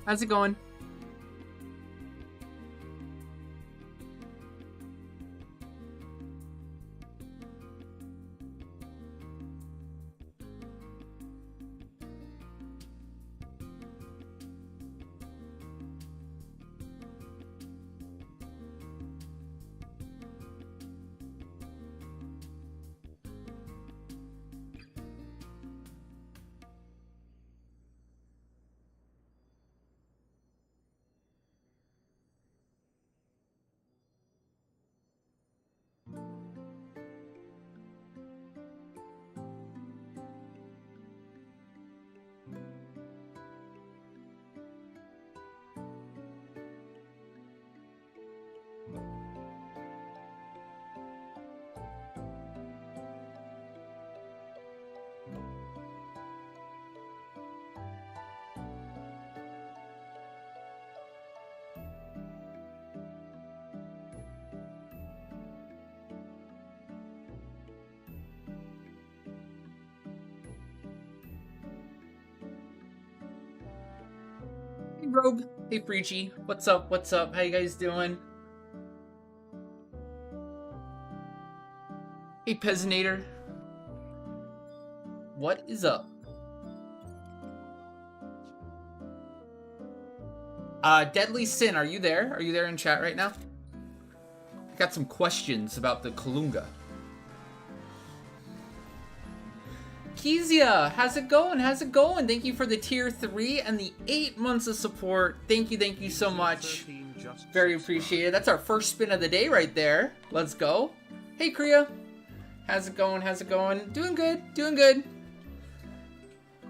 How's it going? Hey Rogue, hey Preachy, what's up, what's up, how you guys doing? Hey Peasanator, what is up? Deadly Sin, are you there? Are you there in chat right now? I got some questions about the Kalunga. Kezia, how's it going? How's it going? Thank you for the tier 3 and the 8 months of support. Thank you so much. Very appreciated. That's our first spin of the day right there. Let's go. Hey Kriya. How's it going? How's it going? Doing good. Doing good.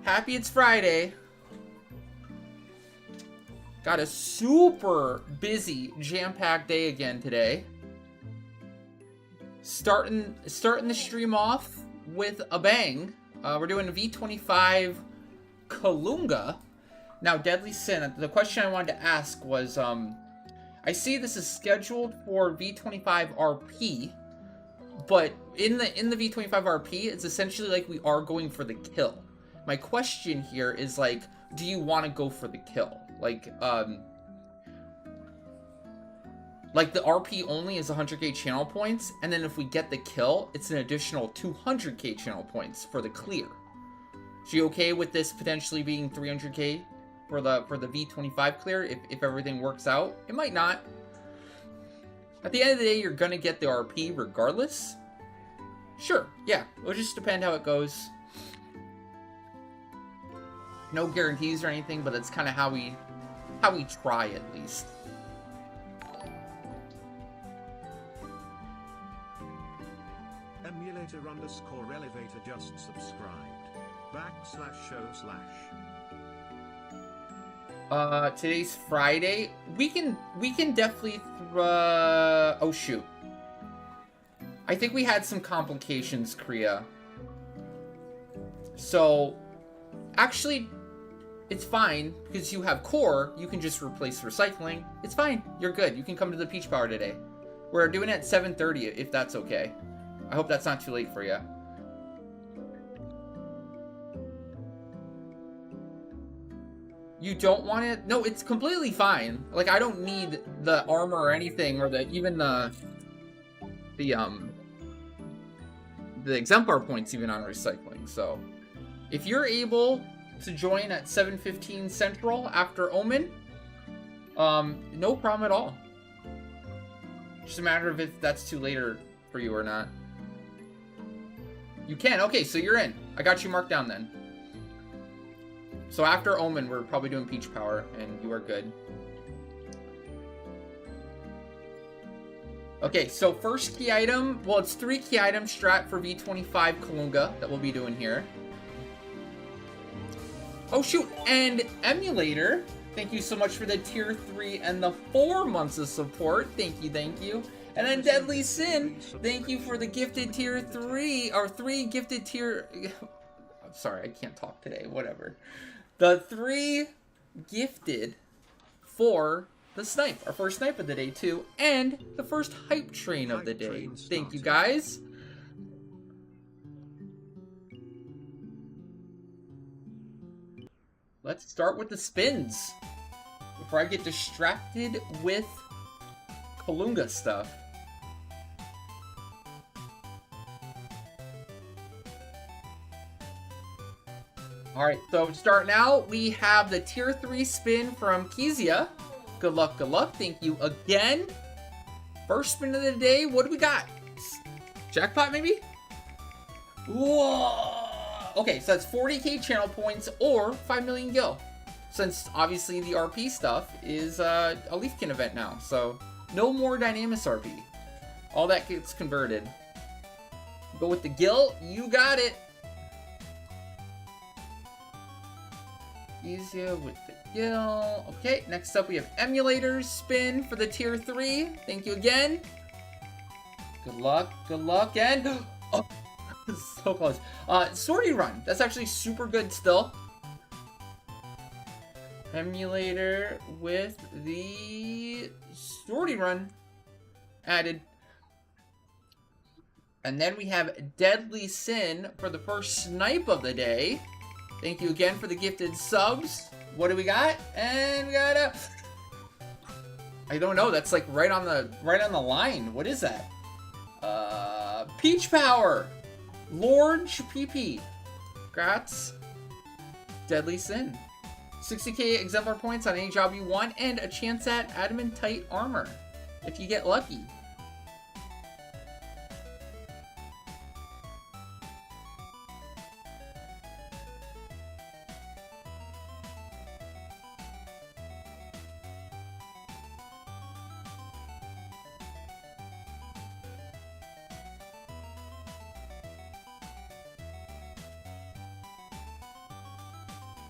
Happy it's Friday. Got a super busy, jam-packed day again today. Starting the stream off with a bang. We're doing a V25 Kalunga. Now, Deadly Sin, the question I wanted to ask was, I see this is scheduled for V25 RP, but in the V25 RP, it's essentially like we are going for the kill. My question here is, like, do you want to go for the kill? Like the RP only is 100k channel points, and then if we get the kill, it's an additional 200k channel points for the clear. So you okay with this potentially being 300k for the V25 clear if everything works out? It might not. At the end of the day, you're gonna get the RP regardless. Sure, yeah. It'll just depend how it goes. No guarantees or anything, but it's kind of how we try at least. Emulator_elevator just subscribed. /show/. Today's Friday. We can definitely oh shoot. I think we had some complications, Kriya. So actually it's fine because you have core, you can just replace recycling. It's fine. You're good. You can come to the Peach Power today. We're doing it at 7:30 if that's okay. I hope that's not too late for you. You don't want it? No, it's completely fine. Like, I don't need the armor or anything, or even the exemplar points even on recycling. So, if you're able to join at 7:15 Central after Omen, no problem at all. Just a matter of if that's too late for you or not. You can. Okay, so you're in. I got you marked down then. So after Omen, we're probably doing Peach Power, and you are good. Okay, so first key item. Well, it's 3 key item strat for V25 Kalunga that we'll be doing here. Oh, shoot. And Emulator, thank you so much for the tier 3 and the 4 months of support. Thank you, thank you. And then Deadly Sin, thank you for the gifted tier 3, or 3 gifted tier... I'm sorry, I can't talk today, whatever. The 3 gifted for the snipe, our first snipe of the day too, and the first hype train of the day. Thank you guys. Let's start with the spins. before I get distracted with Kalunga stuff. Alright, so starting out, we have the tier 3 spin from Kezia. Good luck, good luck. Thank you again. First spin of the day, what do we got? Jackpot, maybe? Whoa! Okay, so that's 40k channel points or 5 million gil. Since, obviously, the RP stuff is a Leafkin event now. So, no more Dynamis RP. All that gets converted. Go with the gil. You got it. Easier with the gil. Okay, next up we have emulators spin for the tier 3. Thank you again. Good luck, and oh, so close. Sortie run. That's actually super good still. Emulator with the sortie run added. And then we have Deadly Sin for the first snipe of the day. Thank you again for the gifted subs. What do we got? And we got a... I don't know. That's like right on the line. What is that? Peach Power. Lord PP. Grats. Deadly Sin. 60k exemplar points on any job you want and a chance at adamantite armor if you get lucky.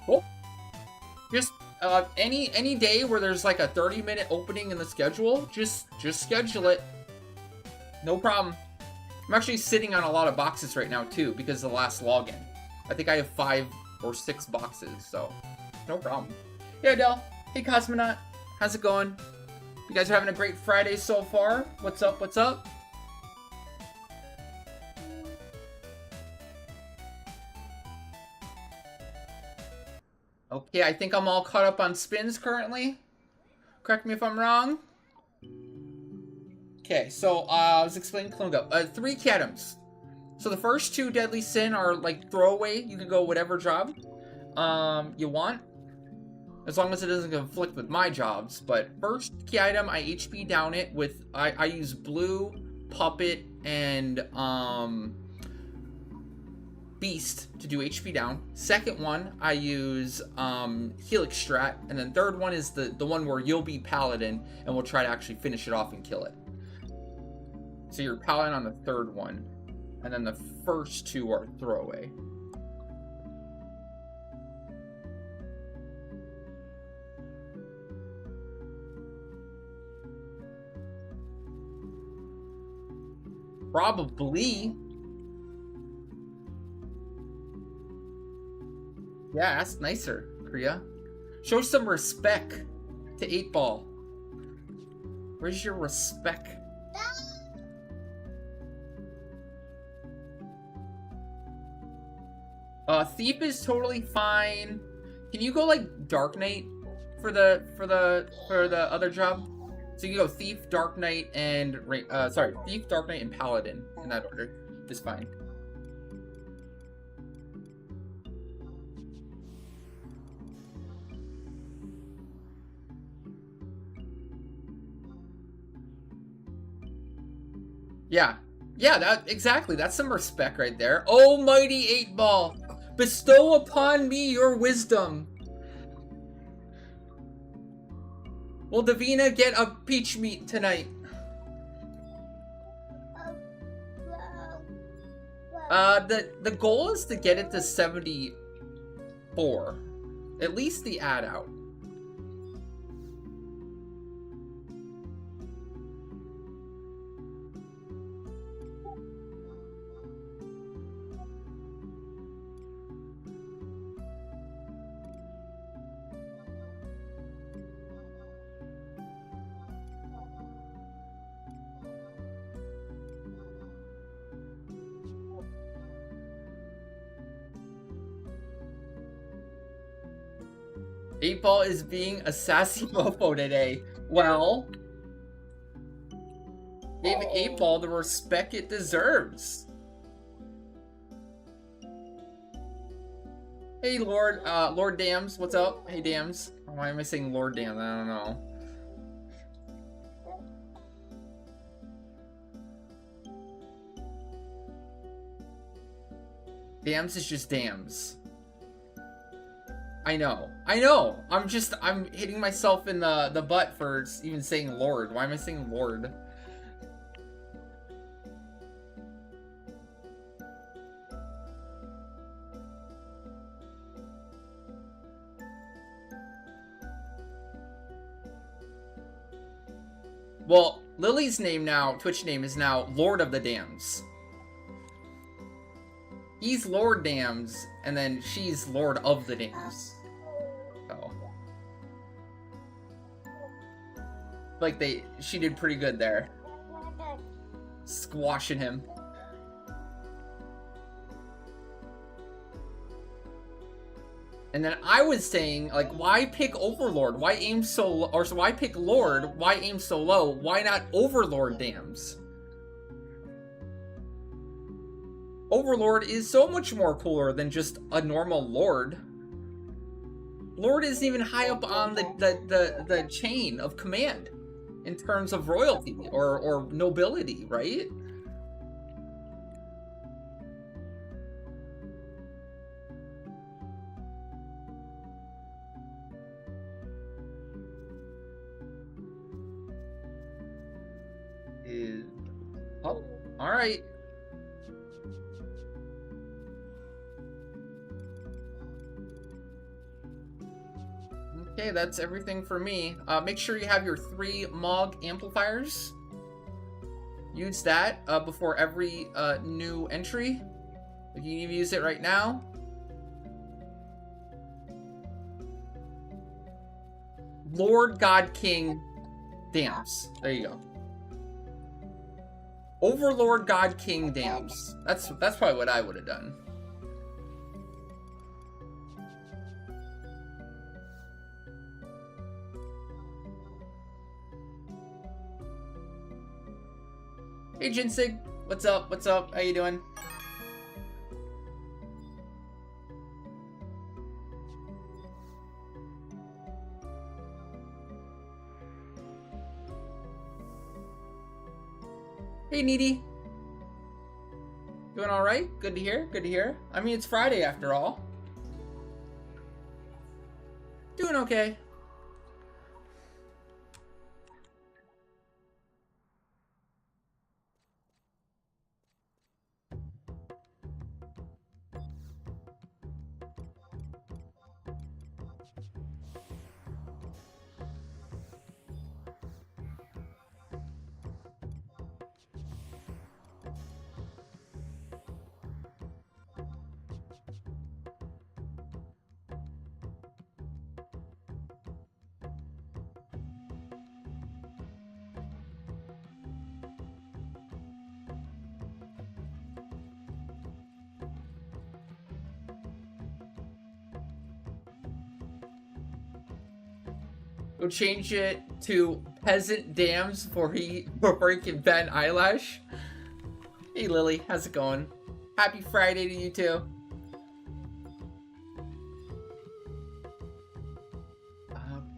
Cool. Just any day where there's like a 30-minute opening in the schedule, just schedule it. No problem. I'm actually sitting on a lot of boxes right now too because of the last login. I think I have 5 or 6 boxes, so no problem. Hey Adele. Hey Cosmonaut. How's it going? You guys are having a great Friday so far. What's up? What's up? Okay, I think I'm all caught up on spins currently. Correct me if I'm wrong. Okay, so I was explaining Kalunga. 3 key items. So the first 2 Deadly Sin are like throwaway. You can go whatever job you want. As long as it doesn't conflict with my jobs. But first key item, I HP down it with... I use Blue, Puppet, and... Beast to do HP down. Second one, I use Helix Strat, and then third one is the one where you'll be Paladin, and we'll try to actually finish it off and kill it. So you're Paladin on the third one, and then the first 2 are throwaway. Probably. Yeah, ask nicer, Kriya. Show some respect to 8-Ball. Where's your respect? Thief is totally fine. Can you go like Dark Knight for the other job? So you can go Thief, Dark Knight, and Thief, Dark Knight, and Paladin in that order. Is fine. Yeah, exactly. That's some respect right there. Almighty 8-Ball, bestow upon me your wisdom. Will Davina get a peach meat tonight? The goal is to get it to 74. At least the ad out. 8 Ball is being a sassy mofo today. Well, give 8 Ball the respect it deserves. Hey, Lord Dams, what's up? Hey, Dams. Why am I saying Lord Dams? I don't know. Dams is just Dams. I know. I'm hitting myself in the butt for even saying Lord. Why am I saying Lord? Well, Lily's name now, Twitch name is now Lord of the Dams. He's Lord Dams, and then she's Lord of the Dams. So, like she did pretty good there. Squashing him. And then I was saying, like, why pick Overlord? Why aim so low? Or so why pick Lord? Why aim so low? Why not Overlord Dams? Overlord is so much more cooler than just a normal Lord. Lord isn't even high up on the chain of command in terms of royalty or nobility, right? Oh, all right. Okay, that's everything for me. Make sure you have your 3 Mog amplifiers. Use that before every new entry. You can even use it right now. Lord God King Dams. There you go. Overlord God King Dams. That's probably what I would have done. Hey Jinsig, what's up? What's up? How you doing? Hey Needy. Doing alright? Good to hear, good to hear. I mean, it's Friday after all. Doing okay. We'll change it to Peasant Dams before he can ban Eyelash. Hey Lily, how's it going? Happy Friday to you too.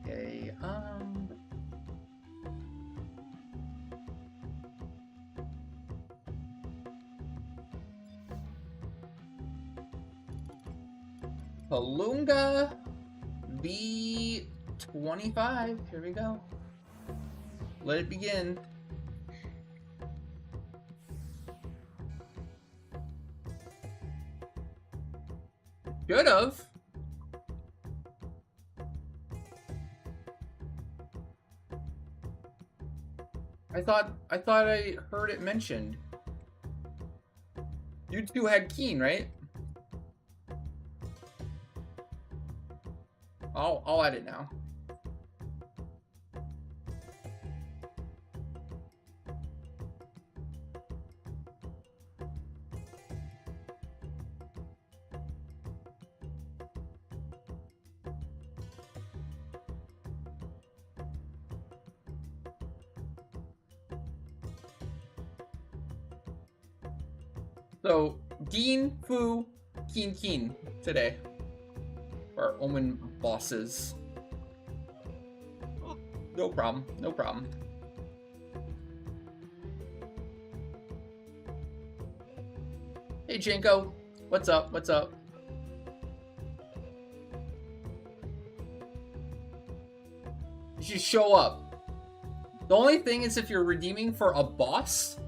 Okay, Palunga B25. Here we go. Let it begin. Should have. I thought I heard it mentioned. You two had Keen, right? I'll add it now. So, Gin, Fu, Keen today. Our Omen bosses. No problem, no problem. Hey, Jinko. What's up? What's up? You should show up. The only thing is if you're redeeming for a boss,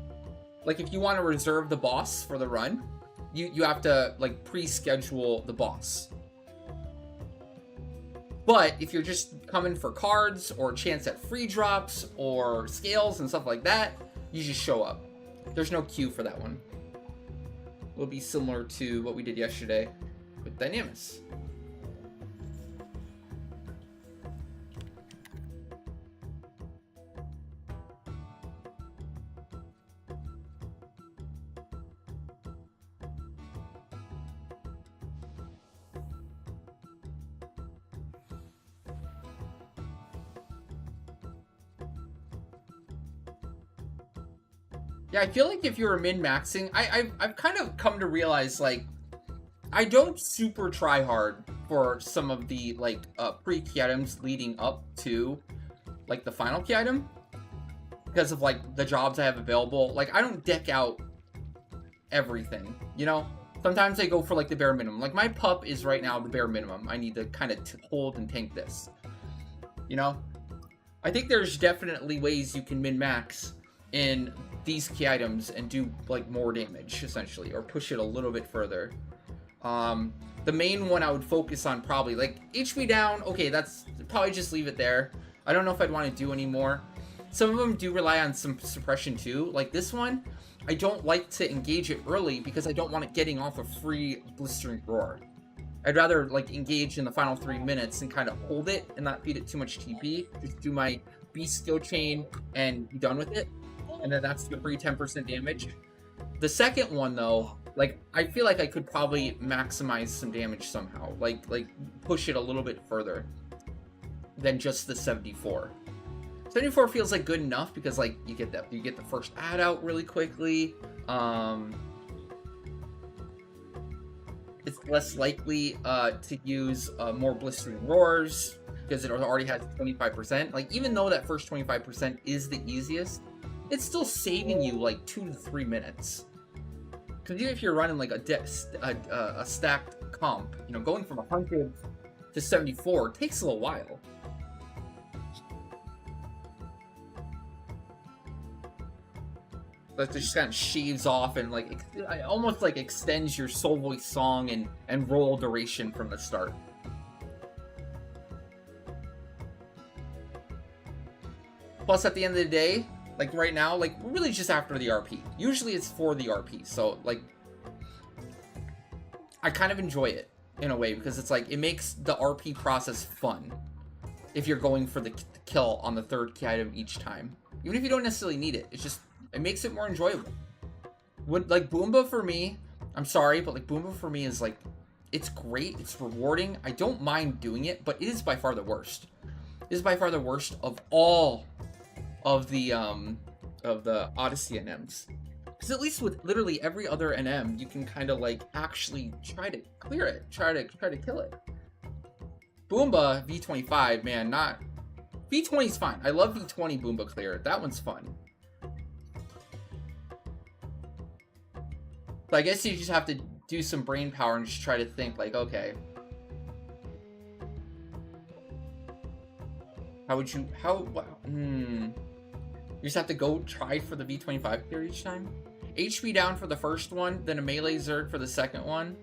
like if you want to reserve the boss for the run, you have to like pre-schedule the boss. But if you're just coming for cards or chance at free drops or scales and stuff like that, you just show up. There's no queue for that one. It'll be similar to what we did yesterday with Dynamis. Yeah, I feel like if you were min-maxing, I've kind of come to realize, like, I don't super try hard for some of the, like, pre-key items leading up to, like, the final key item. Because of, like, the jobs I have available. Like, I don't deck out everything, you know? Sometimes I go for, like, the bare minimum. Like, my pup is right now the bare minimum. I need to kind of hold and tank this. You know? I think there's definitely ways you can min-max in these key items and do like more damage essentially, or push it a little bit further. The main one I would focus on probably like HP down. Okay, that's probably just leave it there. I don't know if I'd want to do any more. Some of them do rely on some suppression too. Like this one, I don't like to engage it early because I don't want it getting off a free blistering roar. I'd rather like engage in the final 3 minutes and kind of hold it and not feed it too much TP. Just do my beast skill chain and be done with it. And then that's the free 10% damage. The second one though, like I feel like I could probably maximize some damage somehow, like push it a little bit further than just the 74. 74 feels like good enough because like you get the first ad out really quickly. It's less likely to use more blistering roars because it already has 25%. Like even though that first 25% is the easiest, it's still saving you like 2 to 3 minutes. Because even if you're running like a stacked comp, you know, going from 100 to 74 takes a little while. That just kind of shaves off and like almost like extends your soul voice song and roll duration from the start. Plus, at the end of the day, like right now, like we're really just after the RP. Usually it's for the RP, so like I kind of enjoy it in a way because it's like it makes the RP process fun if you're going for the kill on the third key item each time. Even if you don't necessarily need it, it's just it makes it more enjoyable. When like Boomba for me, I'm sorry, but like Boomba for me is like it's great, it's rewarding. I don't mind doing it, but it is by far the worst. It is by far the worst of all of the Odyssey NMs. Because at least with literally every other NM, you can kind of like actually try to clear it, try to kill it. Boomba V25, man, not V20 is fine. I love V20 Boomba clear. That one's fun. But I guess you just have to do some brain power and just try to think like, okay, how would you, you just have to go try for the V25 clear each time? HP down for the first one, then a melee Zerg for the second one,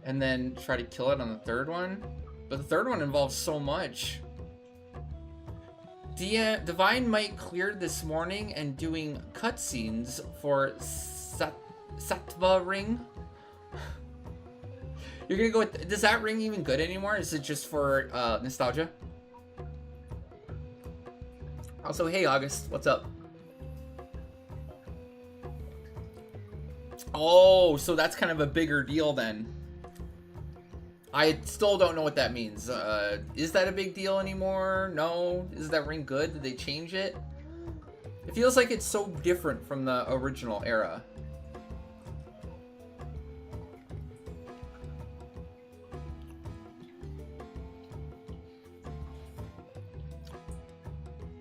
and then try to kill it on the third one. But the third one involves so much. Divine Might cleared this morning and doing cutscenes for Sattva ring. You're gonna go with, does that ring even good anymore? Is it just for nostalgia? Also, hey August, what's up? Oh, so that's kind of a bigger deal then. I still don't know what that means. Is that a big deal anymore? No? Is that ring good? Did they change it? It feels like it's so different from the original era.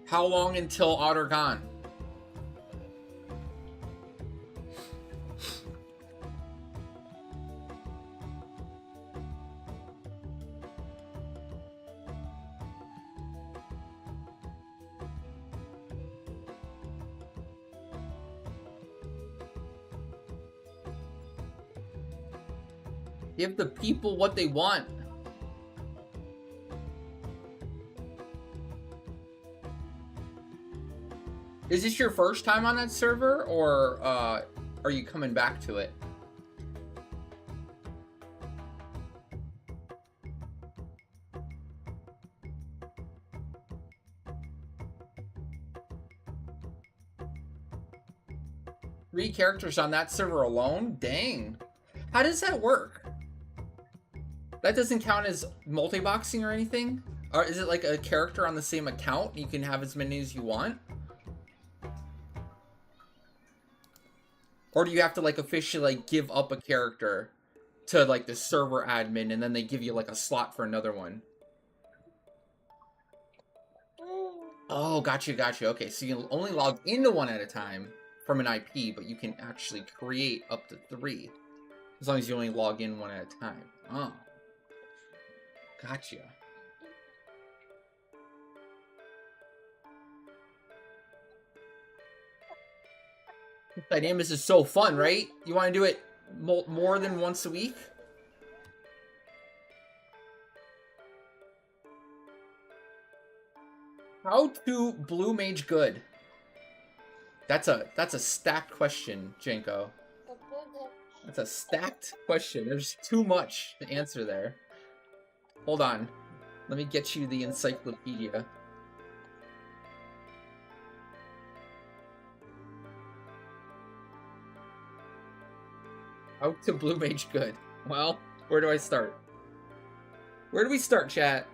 How long until Otter gone? Give the people what they want. Is this your first time on that server, or are you coming back to it? Three characters on that server alone? Dang. How does that work? That doesn't count as multi-boxing or anything? Or is it like a character on the same account? You can have as many as you want? Or do you have to like officially like give up a character to like the server admin and then they give you like a slot for another one? Oh, gotcha, gotcha. Okay, so you can only log into one at a time from an IP, but you can actually create up to 3. As long as you only log in one at a time. Oh. Gotcha. Dynamis is so fun, right? You want to do it more than once a week? How to blue mage good? That's a stacked question, Jenko. That's a stacked question. There's too much to answer there. Hold on. Let me get you the encyclopedia. How to blue mage good? Well, where do I start? Where do we start, chat?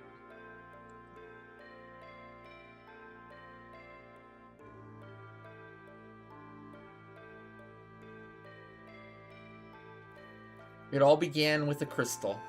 It all began with a crystal.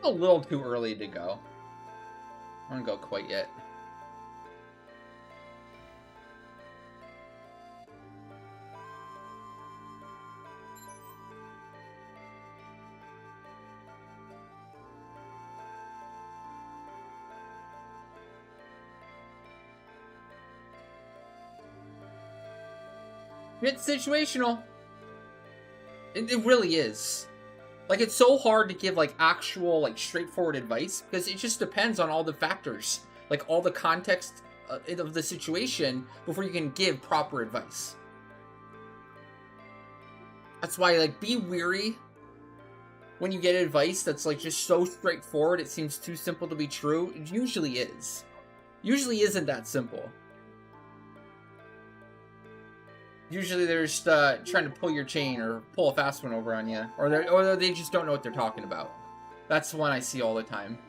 A little too early to go. I don't go quite yet. It's situational. It really is. Like, it's so hard to give, like, actual, like, straightforward advice, because it just depends on all the factors. Like, all the context of the situation before you can give proper advice. That's why, like, be weary when you get advice that's, like, just so straightforward, it seems too simple to be true. It usually is. Usually isn't that simple. Usually they're just trying to pull your chain or pull a fast one over on you. Or they just don't know what they're talking about. That's one I see all the time.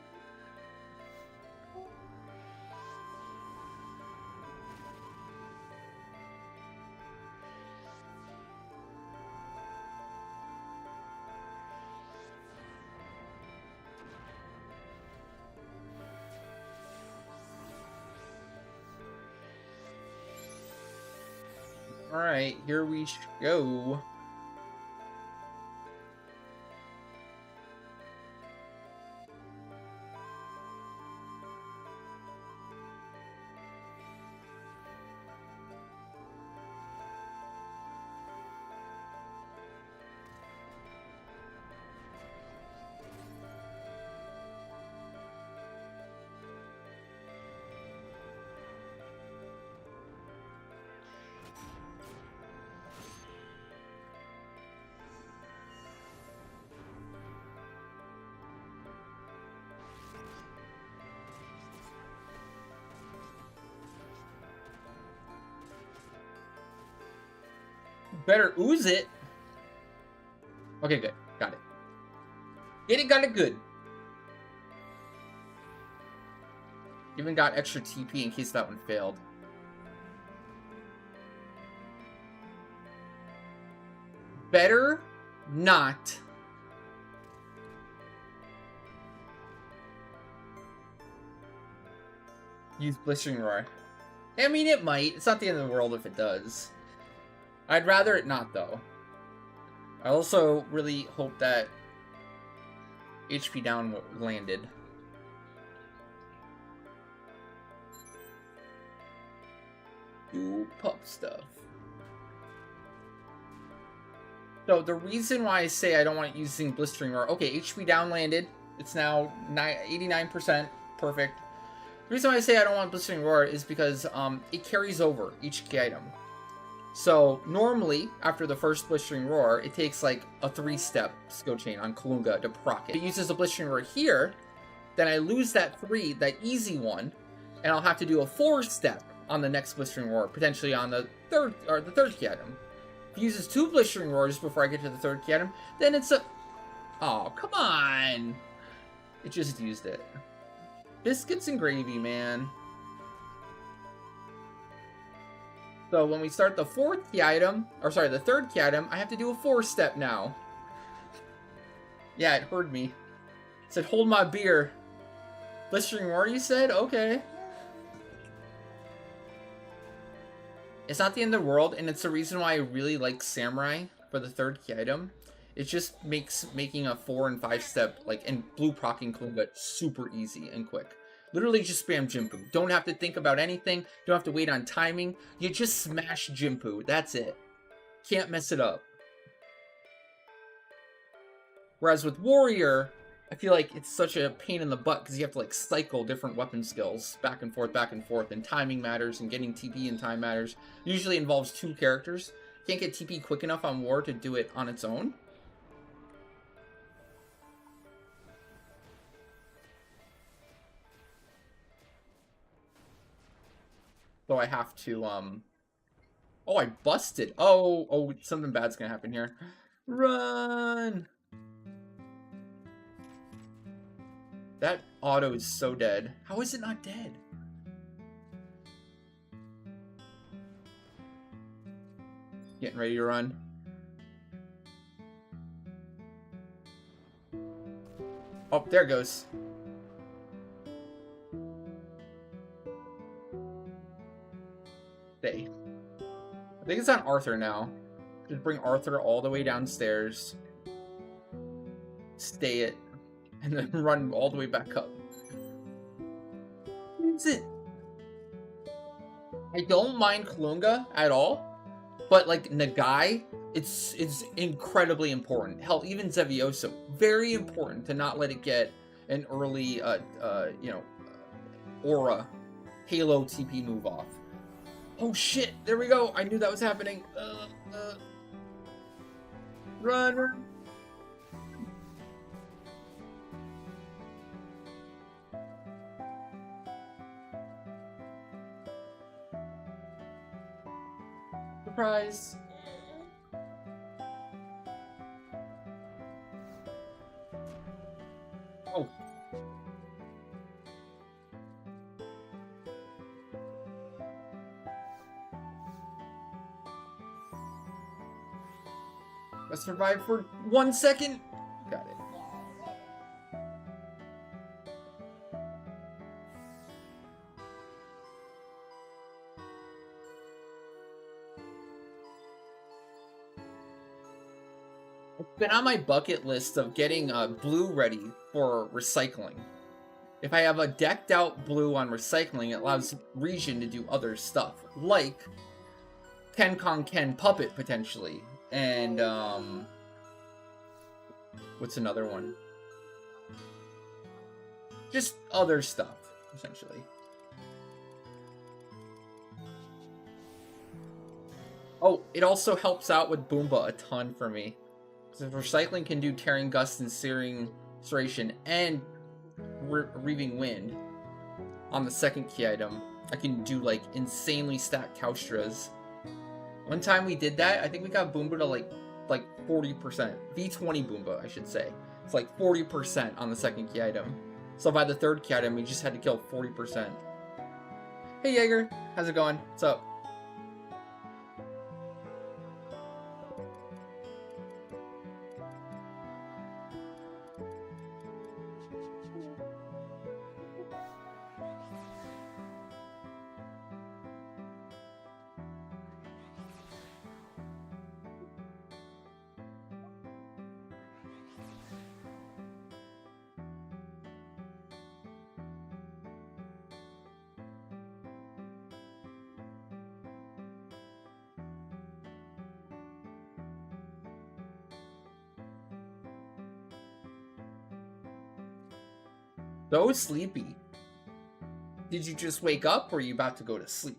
Alright, here we go. Better ooze it. Okay, good. Got it. Got it good. Even got extra TP in case that one failed. Better not. Use Blistering Roar. I mean, it might. It's not the end of the world if it does. I'd rather it not, though. I also really hope that HP down landed. Do pup stuff. So the reason why I say I don't want using Blistering Roar... Okay, HP down landed. It's now 89%. Perfect. The reason why I say I don't want Blistering Roar is because it carries over each key item. So, normally, after the first Blistering Roar, it takes like a 3-step skill chain on Kalunga to proc it. If it uses a Blistering Roar here, then I lose that 3, that easy one, and I'll have to do a 4-step on the next Blistering Roar, potentially on the third key item. If it uses 2 Blistering Roars before I get to the 3rd key item, then it's a... Oh, come on! It just used it. Biscuits and gravy, man. So when we start the 4th key item, or sorry, the 3rd key item, I have to do a 4-step now. Yeah, it heard me. It said, hold my beer. Blistering Roar, you said? Okay. It's not the end of the world, and it's the reason why I really like Samurai for the 3rd key item. It just makes making a 4 and 5-step, like, and blue procking Kalunga super easy and quick. Literally just spam Jinpu. Don't have to think about anything. Don't have to wait on timing. You just smash Jinpu. That's it. Can't mess it up. Whereas with Warrior, I feel like it's such a pain in the butt because you have to like cycle different weapon skills back and forth, and timing matters, and getting TP in time matters. It usually involves 2 characters. Can't get TP quick enough on War to do it on its own. So I have to, Oh, I busted. Oh, something bad's gonna happen here. Run! That auto is so dead. How is it not dead? Getting ready to run. Oh, there it goes. Stay. I think it's on Arthur now. Just bring Arthur all the way downstairs. Stay it. And then run all the way back up. That's it. I don't mind Kalunga at all. But like Nagai, it's incredibly important. Hell, even Zevioso. Very important to not let it get an early aura Halo TP move off. Oh shit, there we go. I knew that was happening. Run. Surprise. Oh. Let's survive for 1 second. Got it. It's been on my bucket list of getting blue ready for recycling. If I have a decked out blue on recycling, it allows Region to do other stuff, like Ken Kong Ken Puppet potentially. And, what's another one? Just other stuff, essentially. Oh, it also helps out with Boomba a ton for me. So if recycling can do Tearing Gust and Searing Serration and Reaving Wind on the 2nd key item, I can do, like, insanely stacked Kaustras. One time we did that, I think we got Boomba to like like 40%. V20 Boomba, I should say. It's like 40% on the second key item. So by the third key item, we just had to kill 40%. Hey Jaeger, how's it going? What's up? So sleepy. Did you just wake up or are you about to go to sleep?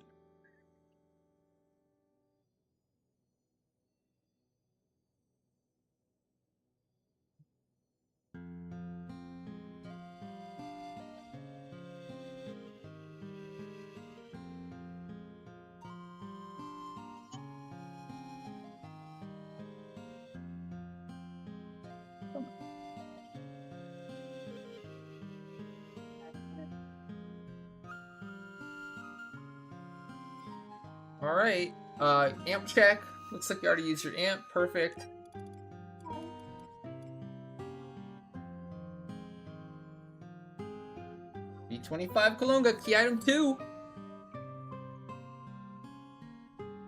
Alright, amp check. Looks like you already used your amp. Perfect. V25 Kalunga, key item 2.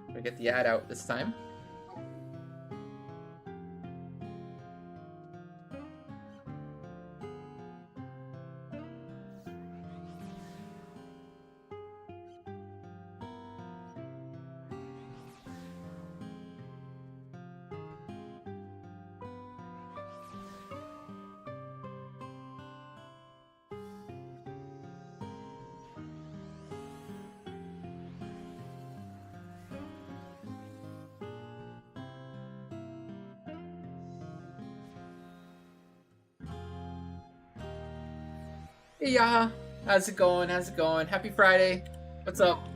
Gonna get the ad out this time. Hey Yaha, how's it going? How's it going? Happy Friday. What's up?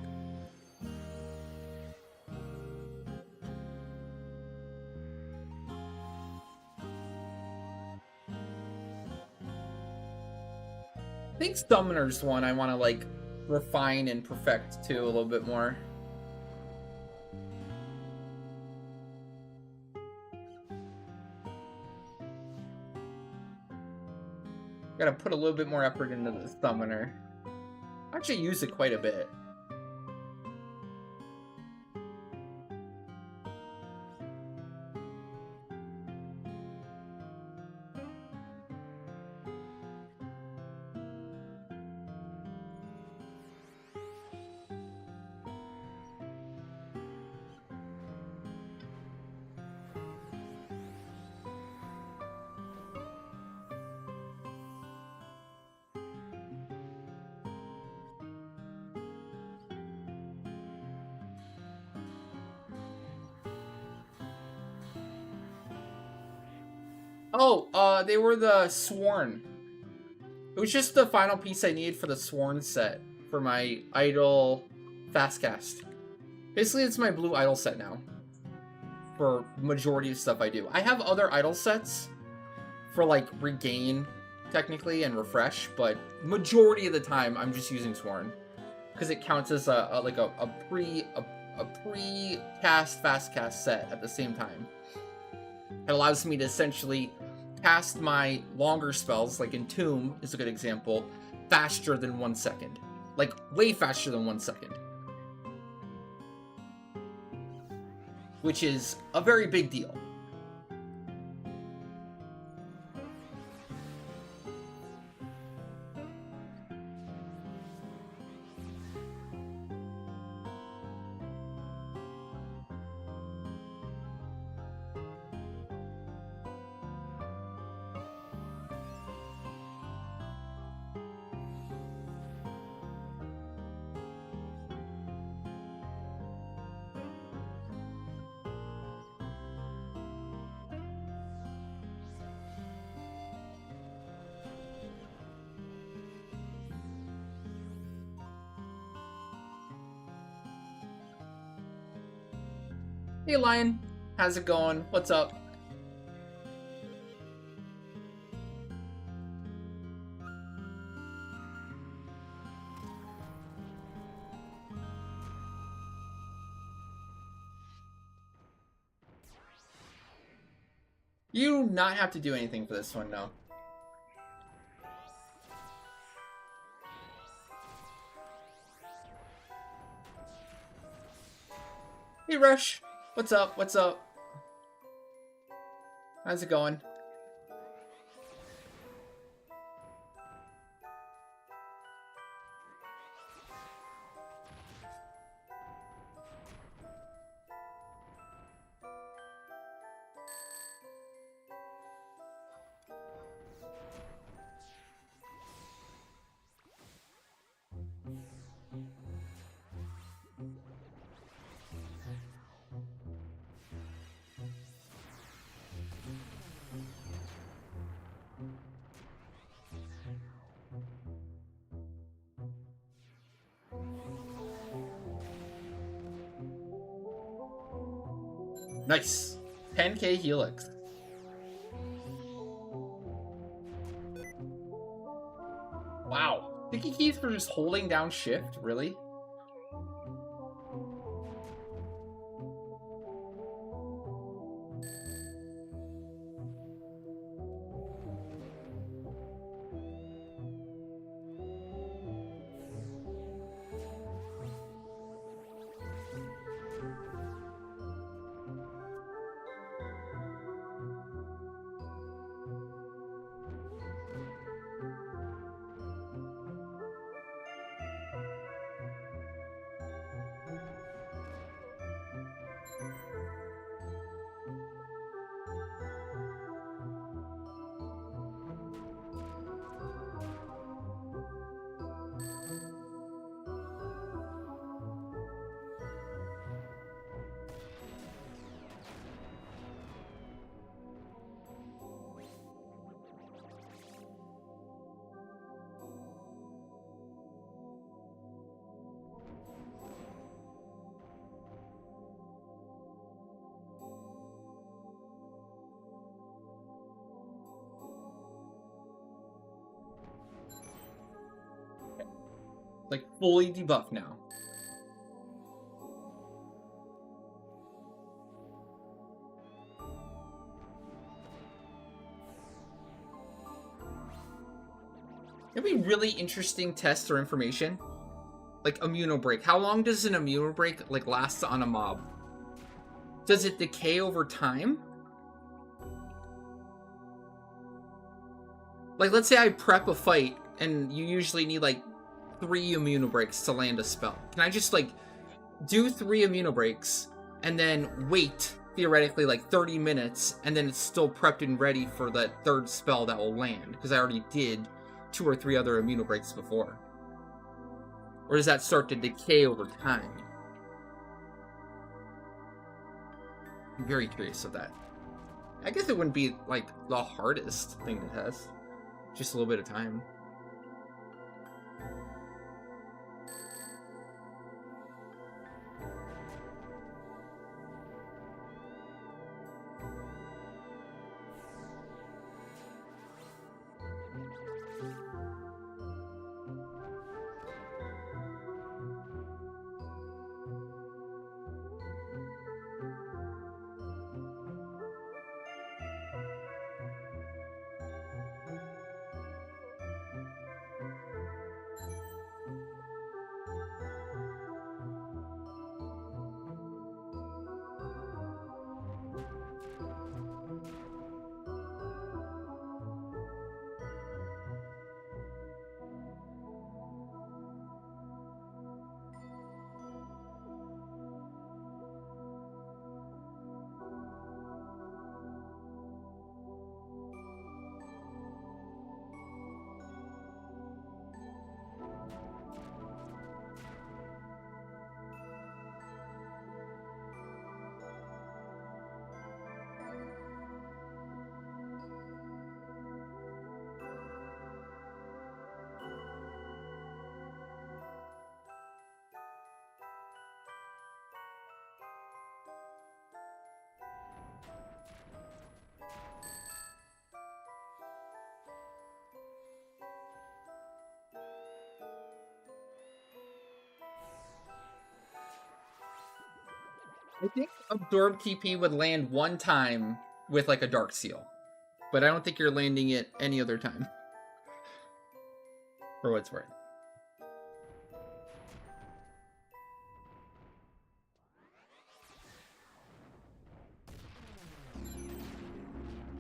I think Summoner's one I want to like refine and perfect too a little bit more. Gotta put a little bit more effort into the Summoner. I actually use it quite a bit. Oh, they were the Sworn. It was just the final piece I needed for the Sworn set for my Idol Fastcast. Basically, it's my blue Idol set now for majority of stuff I do. I have other Idol sets for like Regain, technically, and Refresh, but majority of the time I'm just using Sworn because it counts as a pre-cast Fastcast set at the same time. It allows me to essentially cast my longer spells, like Entomb is a good example, faster than 1 second. Like, way faster than 1 second. Which is a very big deal. Hey Lion, How's it going? What's up? You do not have to do anything for this one, no. Hey, Rush. What's up? What's up? How's it going? Nice. 10k Helix. Wow. Sticky keys for just holding down shift? Really? Like, fully debuffed now. It'd be really interesting tests or information. Like, immunobreak. How long does an immunobreak, like, last on a mob? Does it decay over time? Like, let's say I prep a fight, and you usually need, like, 3 immunobreaks to land a spell. Can I just, like, do 3 immunobreaks, and then wait, theoretically, like, 30 minutes, and then it's still prepped and ready for that 3rd spell that will land? Because I already did 2 or 3 other immunobreaks before. Or does that start to decay over time? I'm very curious of that. I guess it wouldn't be, like, the hardest thing to test. Just a little bit of time. I think Absorb TP would land one time with like a Dark Seal. But I don't think you're landing it any other time. For what it's worth.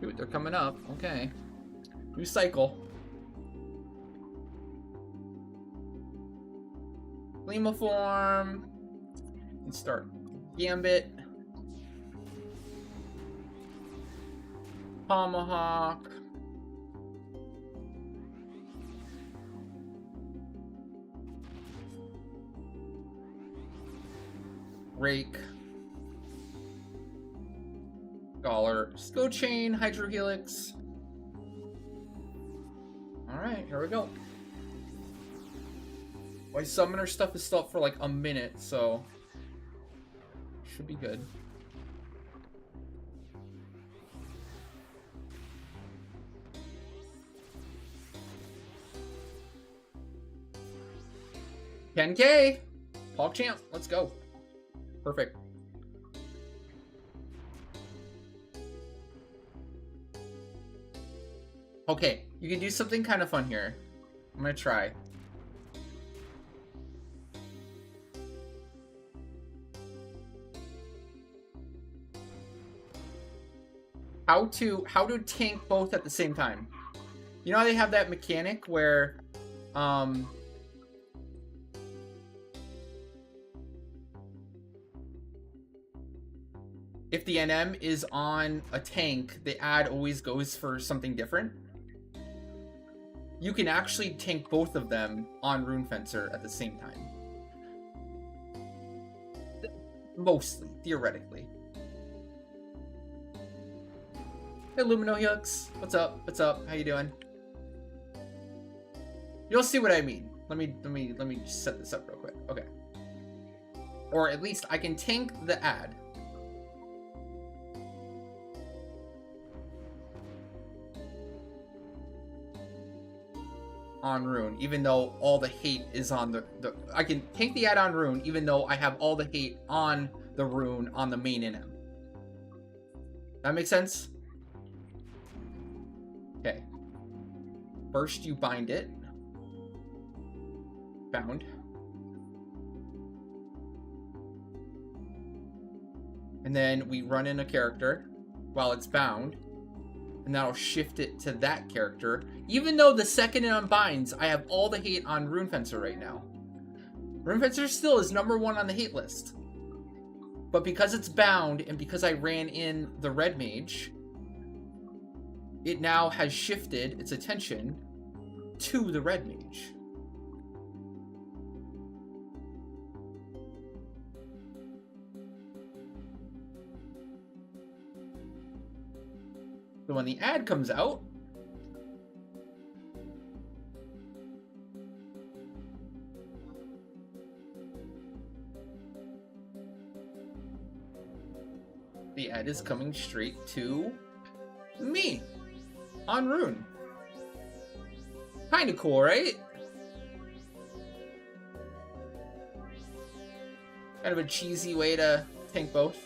Dude, they're coming up. Okay. New cycle. Gleamiform. And start Gambit. Tomahawk. Rake. Scholar. Skill Chain. Hydro Helix. Alright, here we go. My summoner stuff is still up for like a minute, so should be good. $10K! Hog Champ, let's go. Perfect. Okay, you can do something kind of fun here. I'm gonna try. How to tank both at the same time. You know how they have that mechanic where if the NM is on a tank, the ad always goes for something different. You can actually tank both of them on Rune Fencer at the same time. Mostly, theoretically. Hey, Lumino Helix. What's up? What's up? How you doing? You'll see what I mean. Let me just set this up real quick. Okay. Or at least I can tank the ad. On Rune, even though all the hate is on the I can tank the ad on Rune, even though I have all the hate on the Rune on the main NM. That makes sense? Okay. First you bind it. Bound. And then we run in a character while it's bound. And that'll shift it to that character. Even though the second it unbinds, I have all the hate on Rune Fencer right now. Rune Fencer still is #1 on the hate list. But because it's bound, and because I ran in the red mage, it now has shifted its attention to the red mage. So when the ad comes out, the ad is coming straight to me on Rune. Kinda cool, right? Kind of a cheesy way to tank both.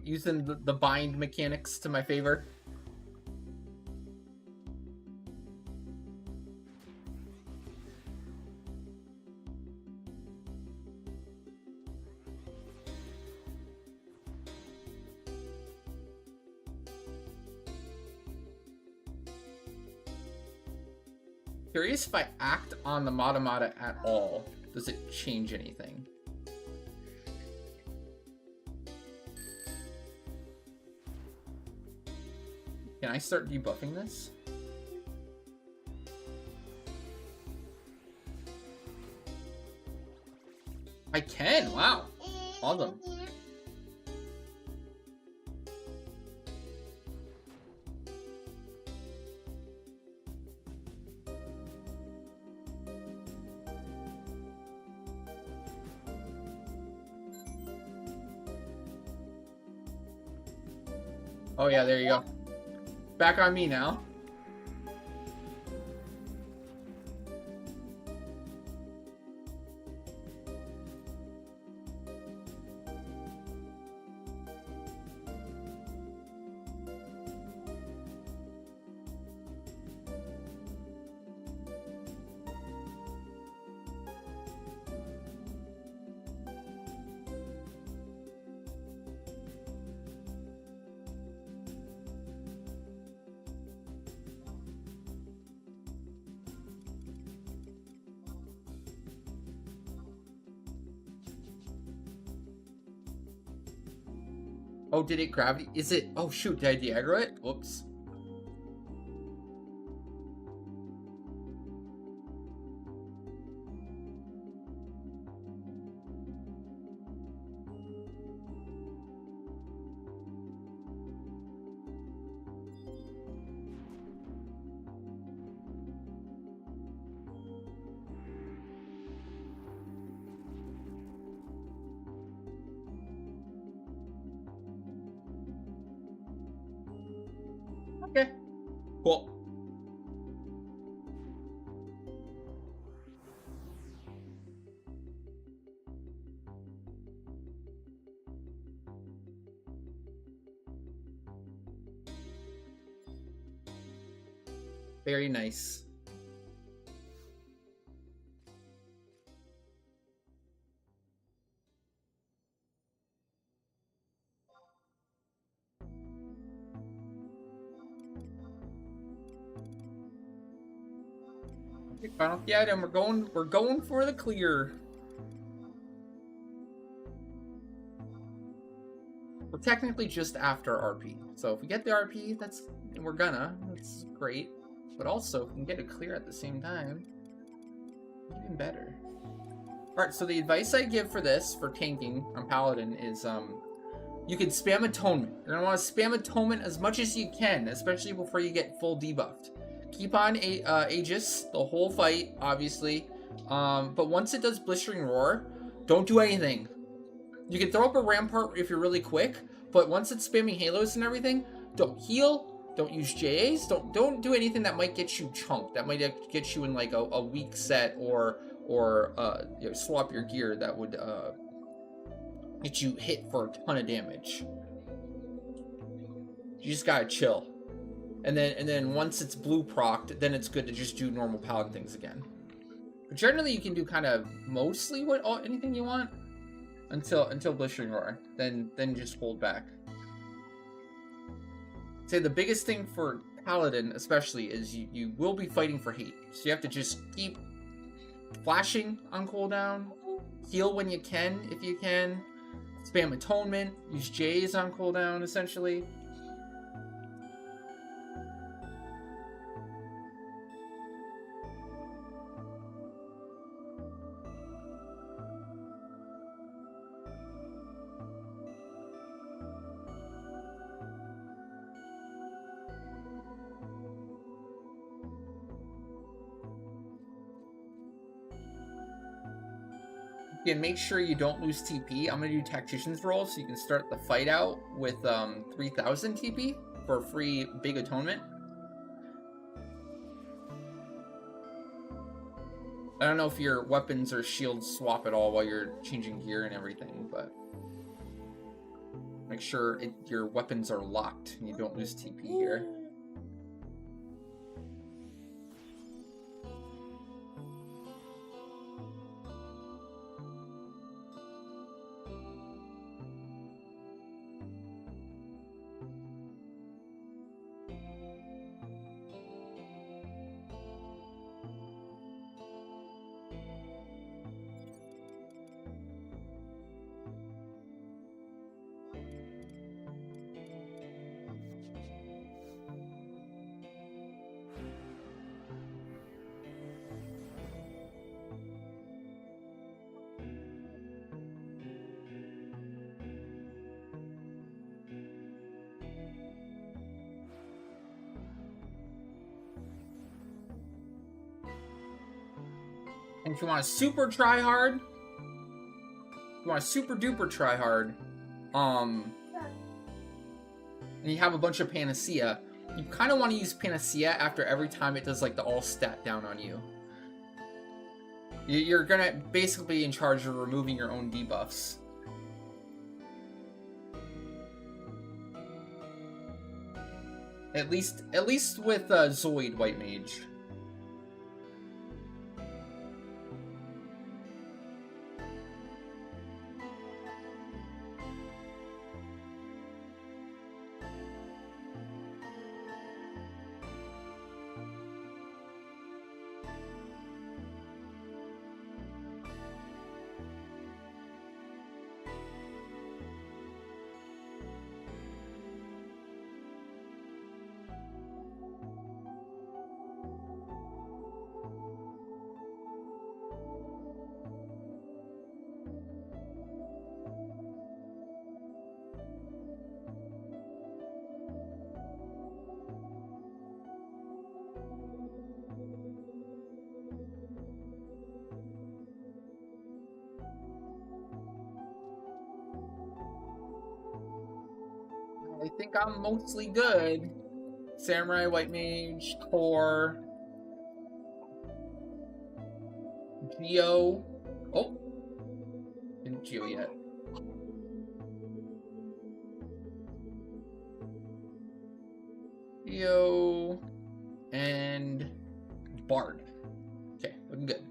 Using the bind mechanics to my favor. Curious if I act on the Matamata at all, does it change anything? Can I start debuffing this? I can, wow. Awesome. Oh yeah, there you go. Back on me now. Oh, did it gravity? Is it? Oh shoot, did I de-aggro it? Whoops. Okay. Cool. Very nice. Okay, final the item. We're going for the clear. We're technically just after RP. So if we get the RP, that's great. But also, if we can get it clear at the same time, even better. Alright, so the advice I give for this, for tanking on Paladin, is you can spam Atonement. You're gonna want to spam Atonement as much as you can, especially before you get full debuffed. Keep on Aegis the whole fight, obviously. But once it does Blistering Roar, don't do anything. You can throw up a Rampart if you're really quick, but once it's spamming Halos and everything, don't heal, don't use JAs, don't do anything that might get you chunked, that might get you in like a weak set, or you know, swap your gear that would get you hit for a ton of damage. You just gotta chill. And then once it's blue procced, then it's good to just do normal Paladin things again. But generally you can do kind of mostly anything you want until Blistering Roar. Then just hold back. I'd say the biggest thing for Paladin especially is you will be fighting for hate. So you have to just keep flashing on cooldown, heal when you can if you can, spam Atonement, use J's on cooldown essentially. And make sure you don't lose TP. I'm going to do Tactician's Roll so you can start the fight out with 3000 TP for free Big Atonement. I don't know if your weapons or shields swap at all while you're changing gear and everything, but make sure your weapons are locked and you don't lose TP here. And if you want to super try hard, if you want to super duper try hard, and you have a bunch of Panacea, you kind of want to use Panacea after every time it does like the all stat down on you. You're gonna basically be in charge of removing your own debuffs. At least with Zoid White Mage. I think I'm mostly good. Samurai, White Mage, Core, Geo. Oh, didn't Geo yet. Geo and Bard. Okay, looking good.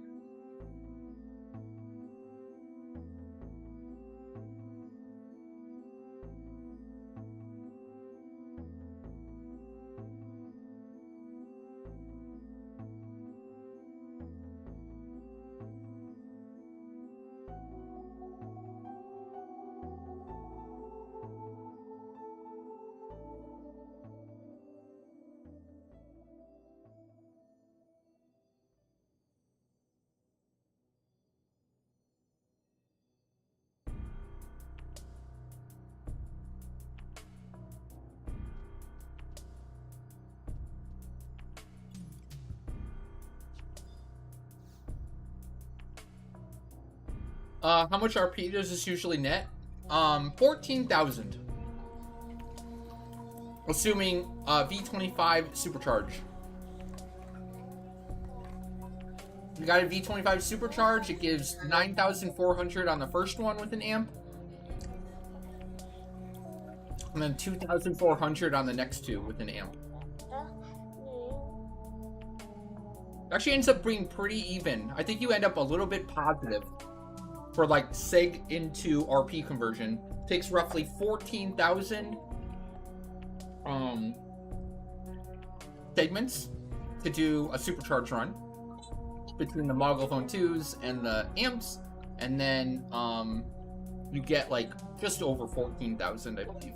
How much RP does this usually net? 14,000. Assuming V25 supercharge. We got a V25 supercharge. It gives 9,400 on the first one with an amp. And then 2,400 on the next two with an amp. Actually ends up being pretty even. I think you end up a little bit positive for like seg into RP conversion. Takes roughly 14,000 segments to do a supercharge run between the Mogophone 2s and the amps, and then you get like just over 14,000, I believe.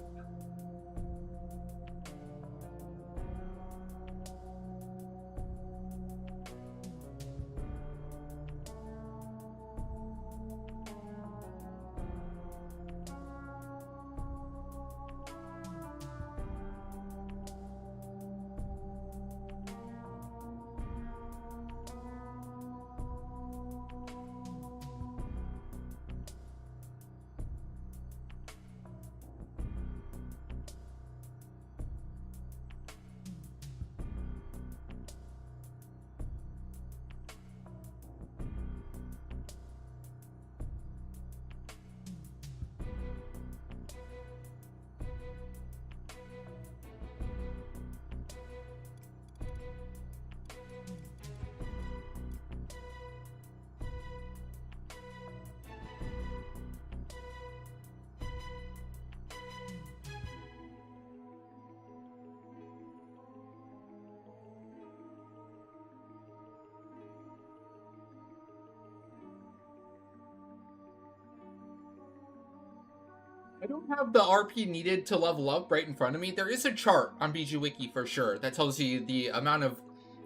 I don't have the RP needed to level up right in front of me. There is a chart on BG Wiki for sure that tells you the amount of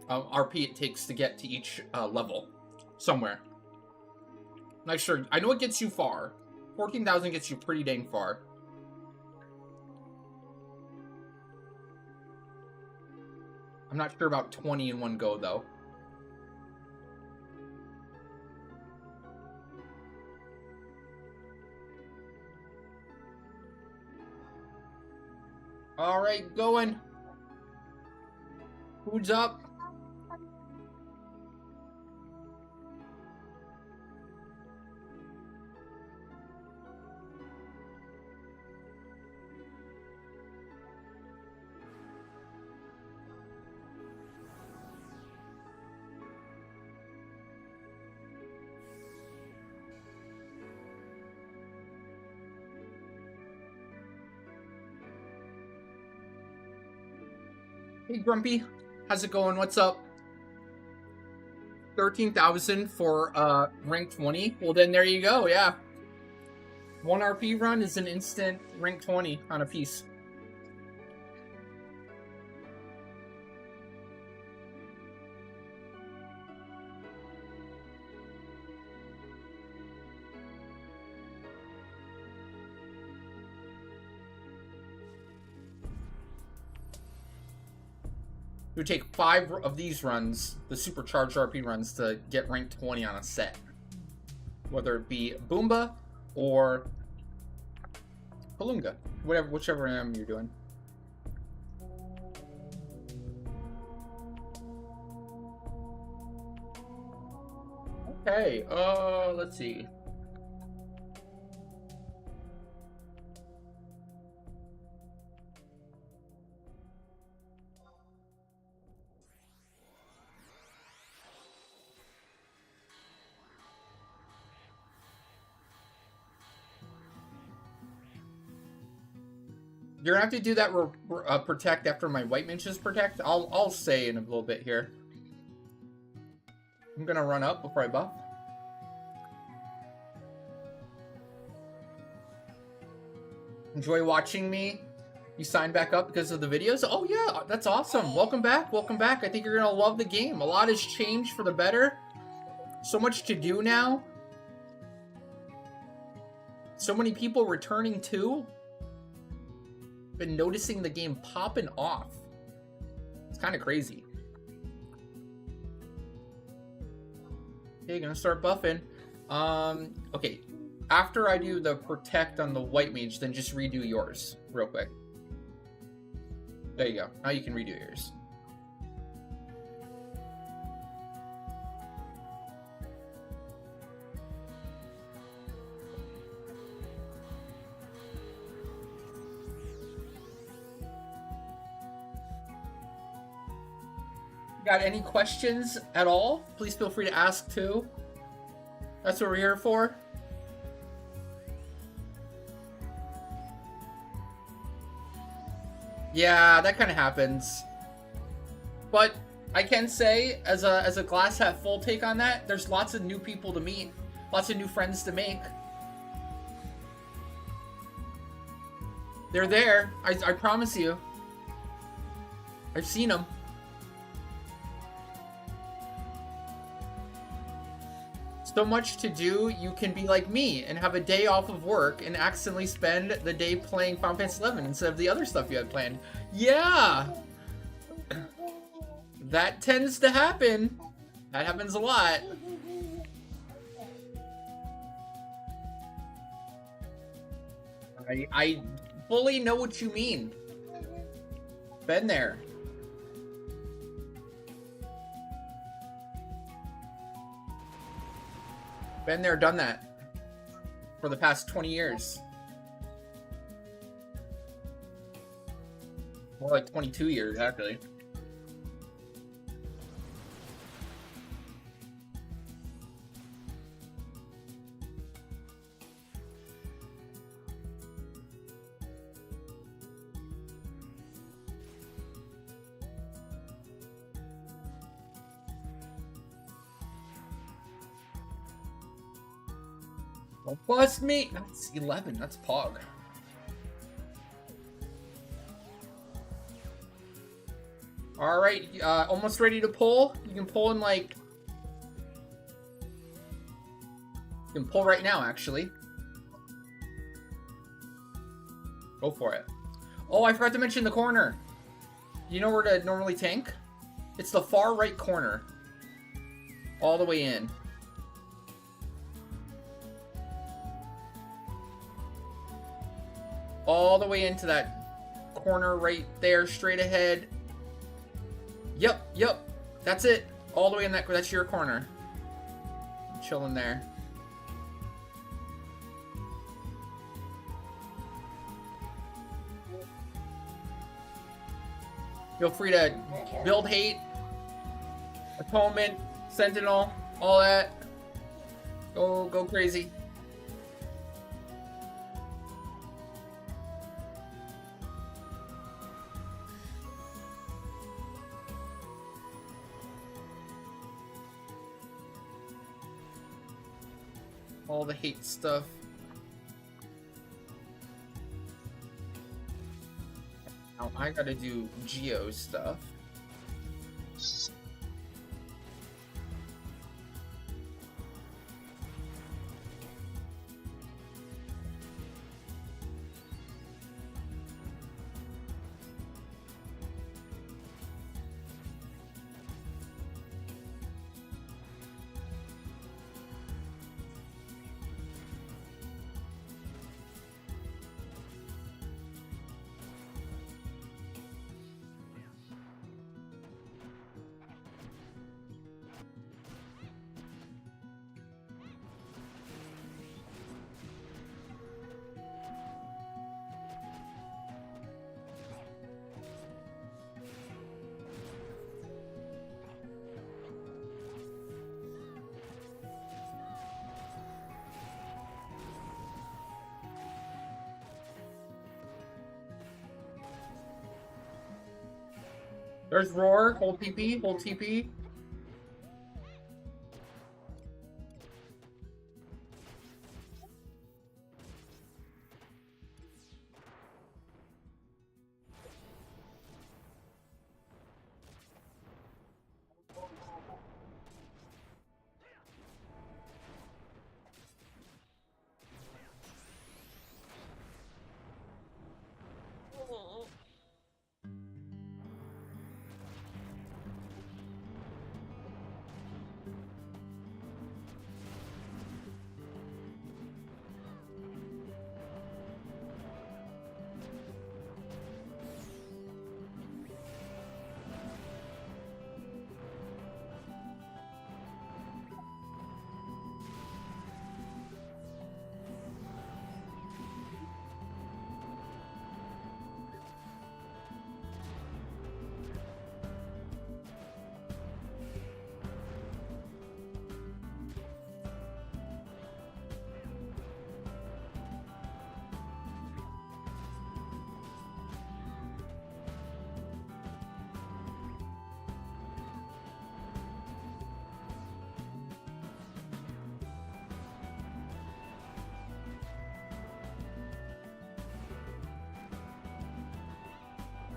RP it takes to get to each level somewhere. Not sure. I know it gets you far. 14,000 gets you pretty dang far. I'm not sure about 20 in one go though. Alright, going. Food's up. Hey Grumpy, how's it going? What's up? 13,000 for rank 20. Well then there you go, yeah. 1 RP run is an instant rank 20 on a piece. It would take 5 of these runs, the supercharged RP runs, to get rank 20 on a set. Whether it be Boomba or Palunga. Whichever M you're doing. Okay, let's see. You're gonna have to do that protect after my white minches protect. I'll say in a little bit here. I'm gonna run up before I buff. Enjoy watching me. You signed back up because of the videos? Oh yeah, that's awesome. Welcome back, welcome back. I think you're gonna love the game. A lot has changed for the better. So much to do now. So many people returning too. Been noticing the game popping off. It's kind of crazy. Okay, gonna start buffing. Okay. After I do the protect on the white mage, then just redo yours real quick. There you go. Now you can redo yours. Got any questions at all? Please feel free to ask too. That's what we're here for. Yeah, that kind of happens. But I can say, as a glass half full take on that, there's lots of new people to meet, lots of new friends to make. They're there. I promise you. I've seen them. So much to do, you can be like me and have a day off of work and accidentally spend the day playing Final Fantasy XI instead of the other stuff you had planned. Yeah! That tends to happen. That happens a lot. I fully know what you mean. Been there. Been there, done that. For the past 20 years. More like 22 years, actually. Don't bust me! That's 11, that's Pog. Alright, almost ready to pull. You can pull in like... You can pull right now, actually. Go for it. Oh, I forgot to mention the corner. You know where to normally tank? It's the far right corner. All the way in. All the way into that corner right there, straight ahead. Yep, yep. That's it. All the way in that. That's your corner. I'm chilling there. Feel free to build hate, atonement, sentinel, all that. Go crazy. All the hate stuff. Now I gotta do Geo stuff. There's Roar, hold TP, hold TP.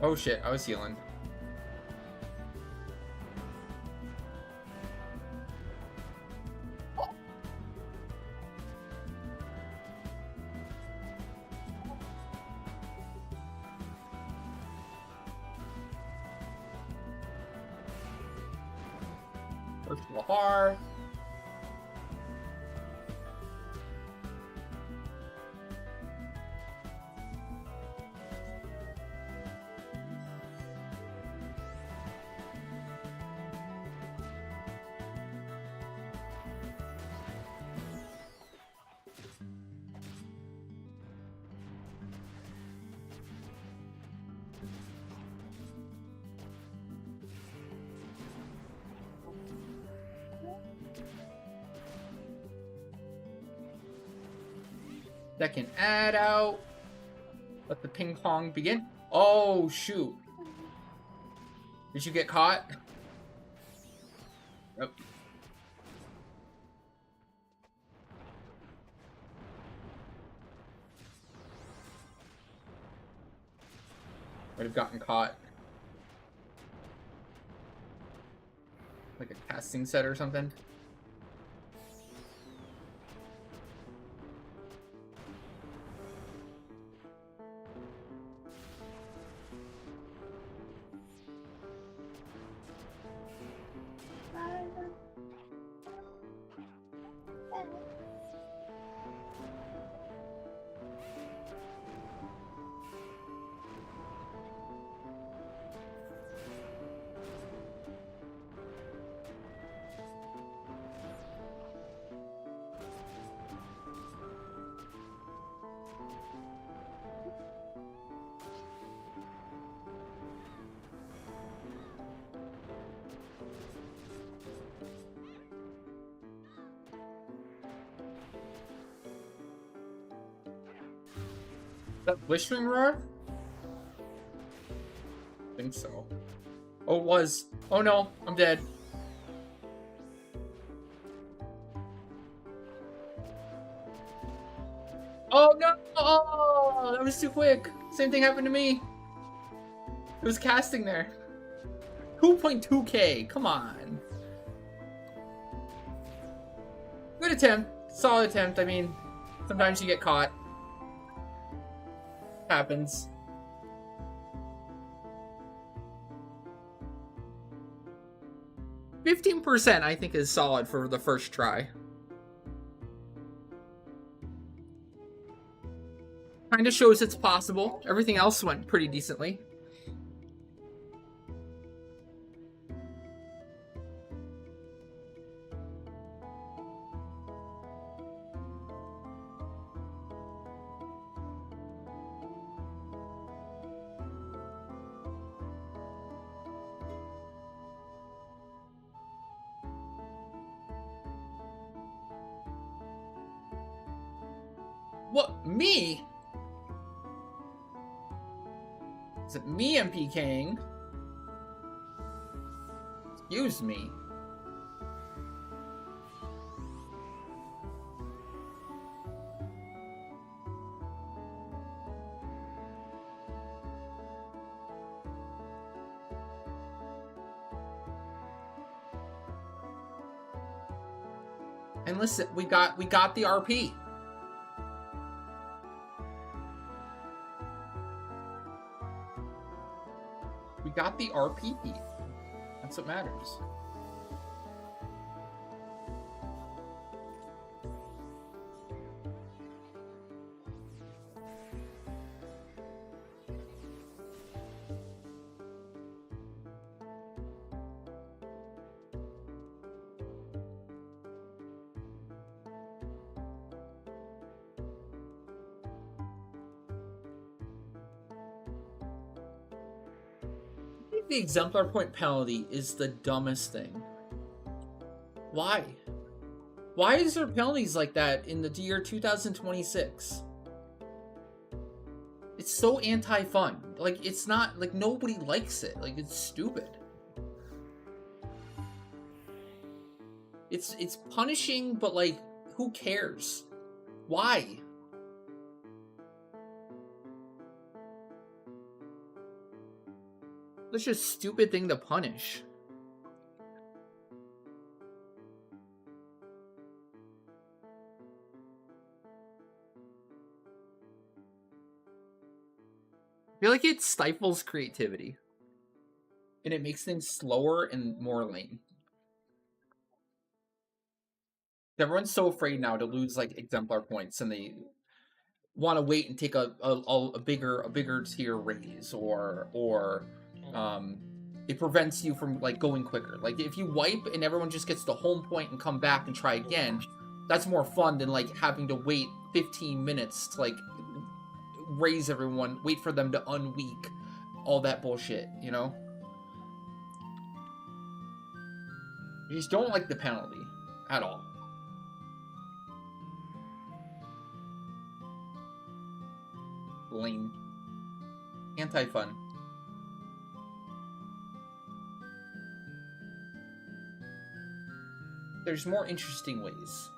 Oh shit, I was healing. First Lahar. Second add out. Let the ping pong begin. Oh, shoot. Did you get caught? Nope. Would have gotten caught. Like a casting set or something. that Blistering Roar? I think so. Oh, it was. Oh no, I'm dead. Oh no! Oh, that was too quick. Same thing happened to me. It was casting there. 2.2k, come on. Good attempt. Solid attempt. I mean, sometimes you get caught. Happens. %, I think, is solid for the first try. Kind of shows it's possible. Everything else went pretty decently. What? Me? Is it me MPKing? Excuse me. And listen, we got the RP. We got the RP. That's what matters. The exemplar point penalty is the dumbest thing. Why? Why is there penalties like that in the year 2026? It's so anti-fun. Like, it's not, like, nobody likes it. Like, it's stupid. It's punishing, but, like, who cares? Why? That's just a stupid thing to punish. I feel like it stifles creativity. And it makes things slower and more lame. Everyone's so afraid now to lose, like, exemplar points, and they want to wait and take a bigger tier raise, or it prevents you from, like, going quicker. Like, if you wipe and everyone just gets the home point and come back and try again, that's more fun than, like, having to wait 15 minutes to, like, raise everyone, wait for them to unweak, all that bullshit, you know? I just don't like the penalty at all. Lame. Anti-fun. There's more interesting ways.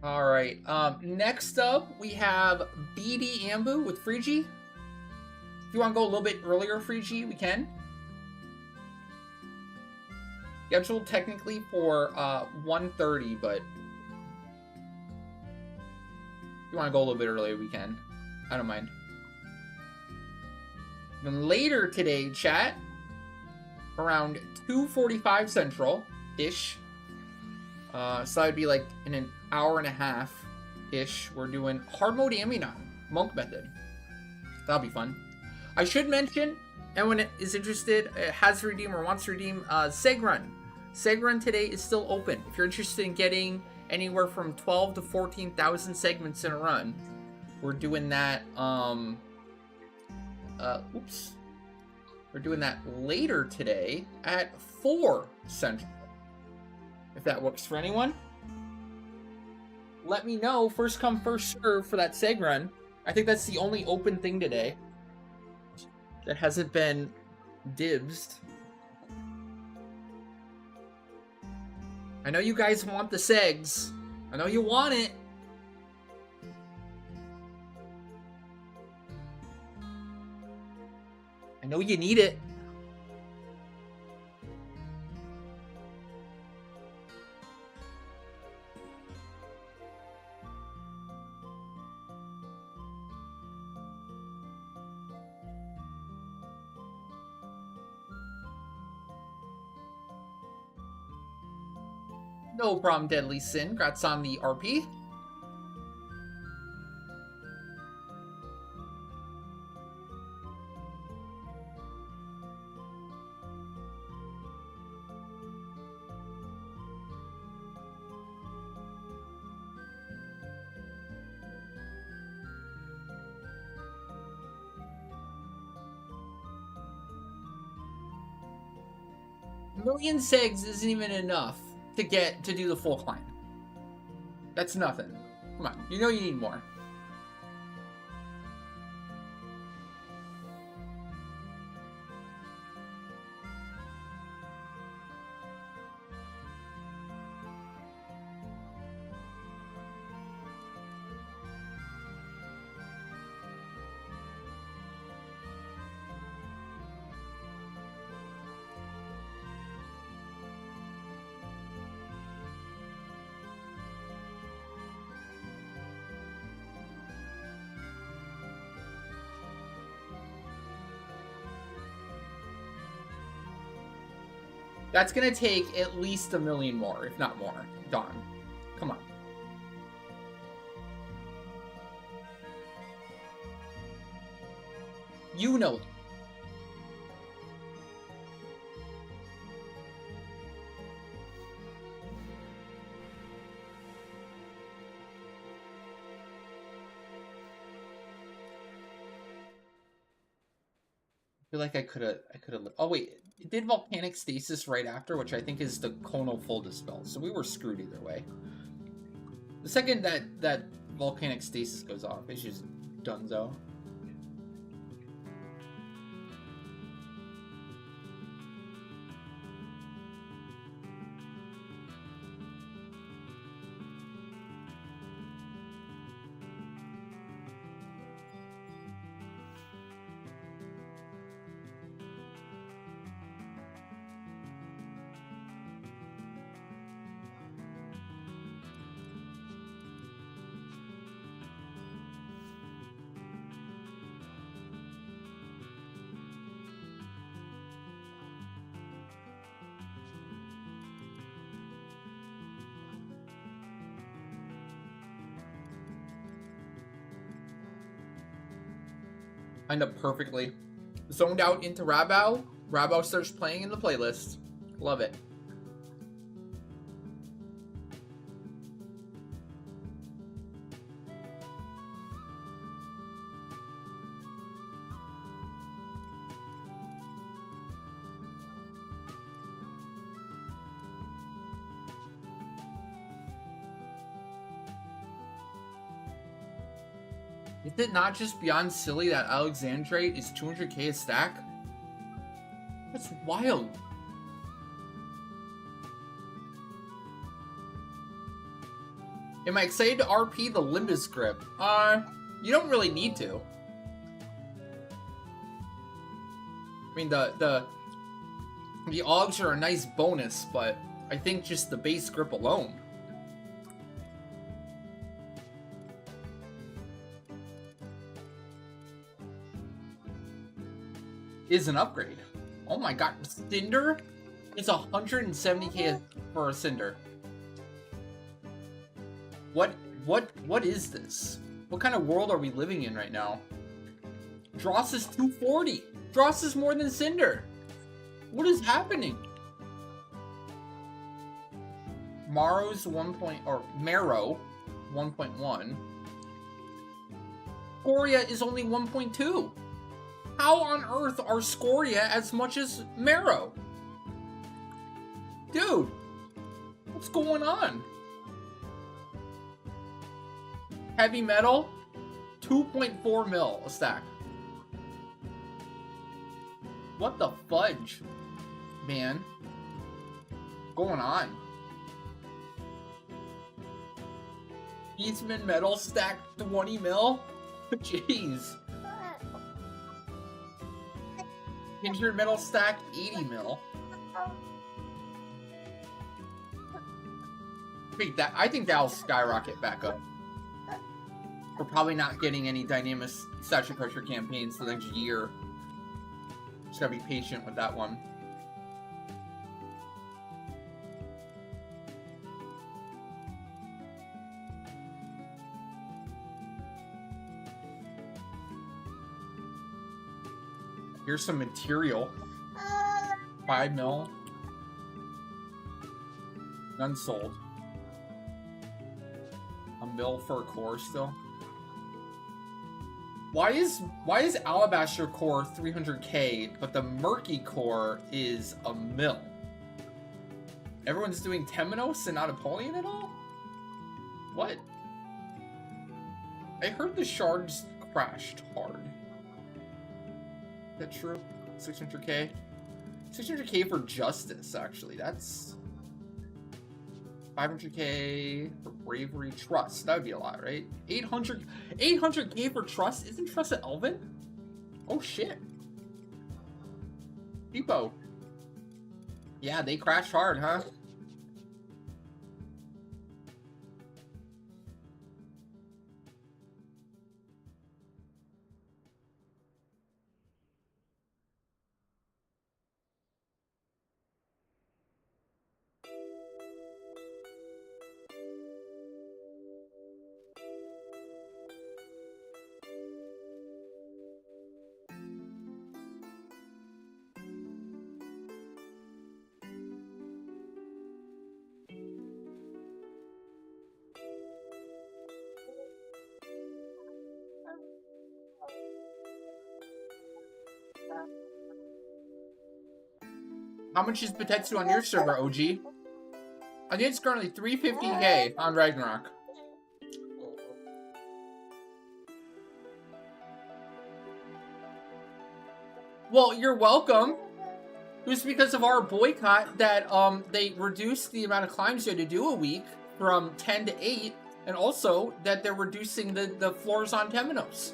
All right. Next up, we have BD Ambu with Frigi. If you want to go a little bit earlier, Frigi, we can. Scheduled technically for 1:30, but if you want to go a little bit earlier, we can. I don't mind. Then later today, chat, around 2:45 Central-ish. So that would be like in an hour and a half-ish. We're doing hard mode Ambinon, monk method. That'll be fun. I should mention, anyone is interested, has to redeem or wants to redeem, Segrun. Segrun today is still open. If you're interested in getting anywhere from 12 to 14,000 segments in a run. We're doing that, oops. We're doing that later today at 4 Central. If that works for anyone. Let me know. First come, first serve for that seg run. I think that's the only open thing today that hasn't been dibsed. I know you guys want the segs. I know you want it. I know you need it. No problem, Deadly Sin. Congrats on the RP. Million segs isn't even enough to do the full climb. That's nothing. Come on, you know you need more. That's gonna take at least 1 million more, if not more. Dawn. Come on. You know. I feel like I could have. Oh wait, it did volcanic stasis right after, which I think is the conal full dispel. So we were screwed either way. The second that volcanic stasis goes off, it's just donezo. Lined up perfectly. Zoned out into Rabao. Rabao starts playing in the playlist. Love it. Is it not just beyond silly that Alexandrite is 200k a stack? That's wild. Am I excited to RP the Limbus Grip? You don't really need to. I mean, the Augs are a nice bonus, but I think just the base grip alone. Is an upgrade. Oh my god, Cinder is 170k for a Cinder. What is this? What kind of world are we living in right now? Dross is 240. Dross is more than Cinder. What is happening? Marrow's 1.1. Scoria is only 1.2. How on earth are Scoria as much as Marrow? Dude, what's going on? Heavy metal, 2.4 mil a stack. What the fudge, man? Going on? Eastman metal stack 20 mil? Jeez. Kindred metal stack 80 mil. I think that'll skyrocket back up. We're probably not getting any dynamic statue pressure campaigns the next year. Just gotta be patient with that one. Here's some material. 5 mil. None sold. A mil for a core still. Why is Alabaster core 300k, but the Murky core is a mil? Everyone's doing Temenos and not Apollyon at all? What? I heard the shards crashed hard. Is that true? 600k? 600k for Justice, actually. That's 500k for Bravery Trust. That would be a lot, right? 800k for Trust? Isn't Trust at Elven? Oh shit. Depot. Yeah, they crash hard, huh? How much is Potetsu on your server, OG? I think it's currently 350k on Ragnarok. Well, you're welcome. It was because of our boycott that they reduced the amount of climbs you had to do a week from 10 to 8, and also that they're reducing the floors on Temenos.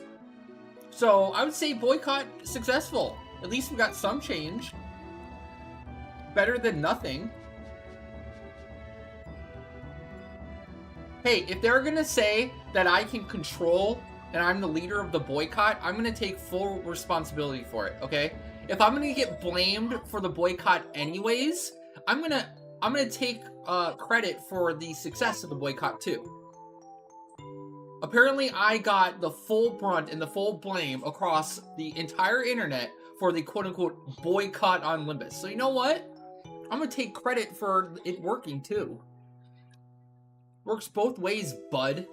So I would say boycott successful. At least we got some change. Better than nothing. Hey, if they're gonna say that I can control and I'm the leader of the boycott, I'm gonna take full responsibility for it, okay? If I'm gonna get blamed for the boycott anyways, I'm gonna take credit for the success of the boycott too. Apparently I got the full brunt and the full blame across the entire internet for the quote-unquote boycott on Limbus. So you know what? I'm gonna take credit for it working too. Works both ways, bud.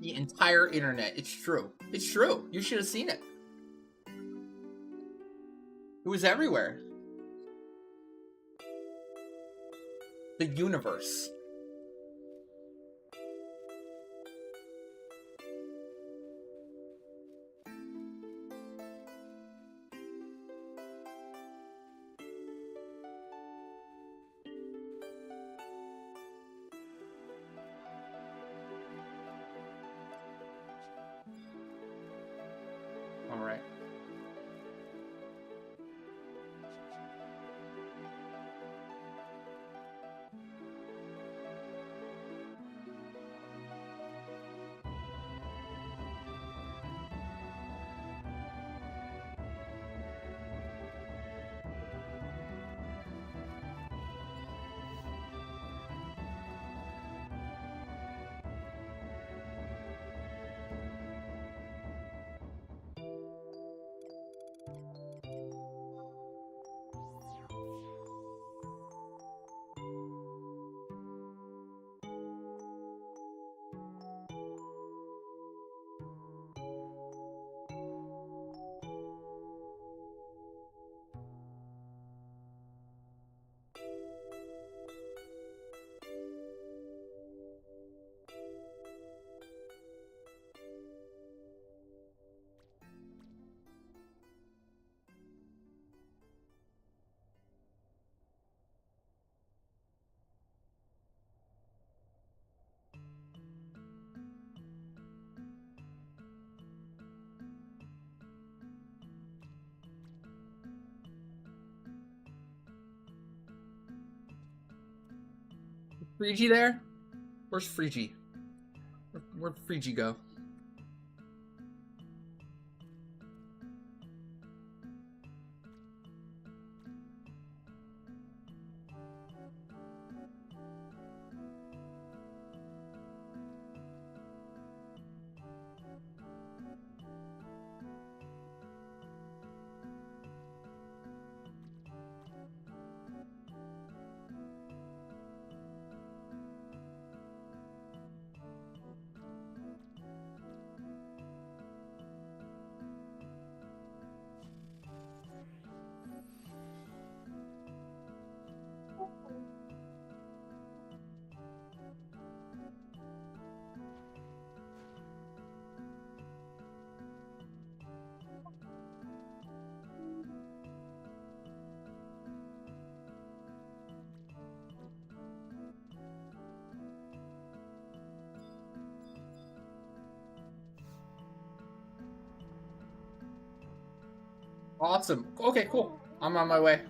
The entire internet. It's true. It's true. You should have seen it. It was everywhere. The universe. All right. Frigi there? Where's Frigi? Where'd Frigi go? Awesome. Okay, cool. I'm on my way.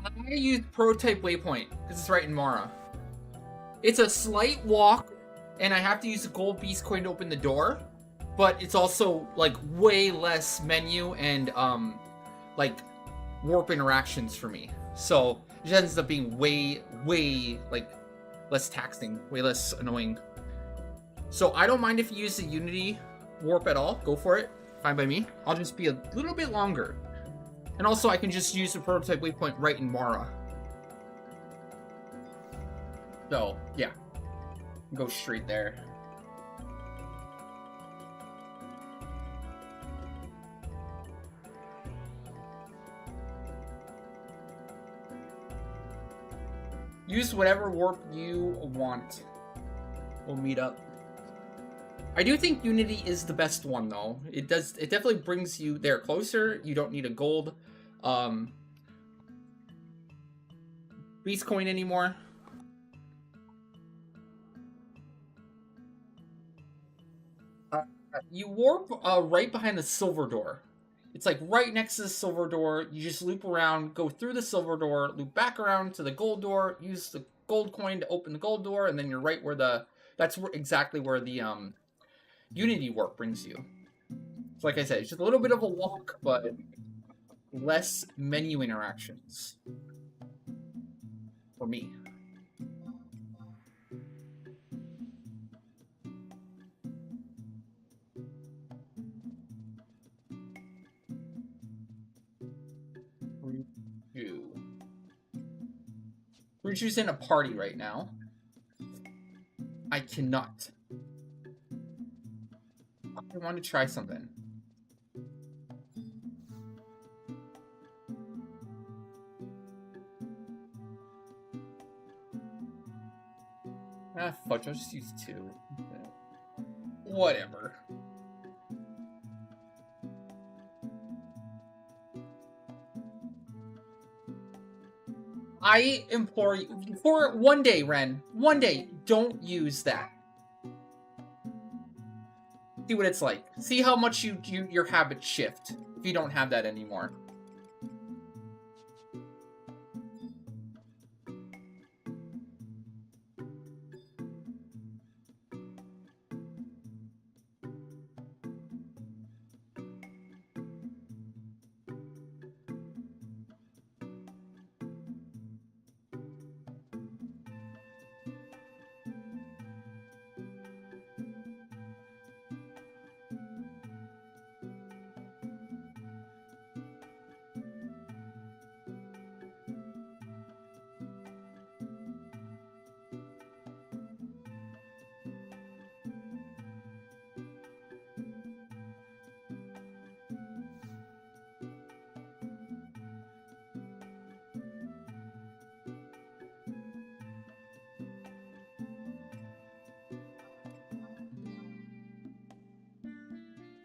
I'm gonna use prototype waypoint because it's right in Mara. It's a slight walk, and I have to use a gold beast coin to open the door, but it's also like way less menu and like warp interactions for me. So it just ends up being way like less taxing, way less annoying. So I don't mind if you use the Unity warp at all. Go for it. Fine by me. I'll just be a little bit longer. And also, I can just use the prototype waypoint right in Mara. So, yeah. Go straight there. Use whatever warp you want. We'll meet up. I do think Unity is the best one, though. It definitely brings you there closer. You don't need a gold beast coin anymore. You warp right behind the silver door. It's like right next to the silver door. You just loop around, go through the silver door, loop back around to the gold door, use the gold coin to open the gold door, and then you're right where the... That's exactly where the Unity warp brings you. So like I said, it's just a little bit of a walk, but less menu interactions. For me. Ryuju's in a party right now. I cannot. I want to try something. Ah, fudge, I'll just use 2. Whatever. I implore you, for one day, Ren, one day, don't use that. See what it's like. See how much your habits shift if you don't have that anymore.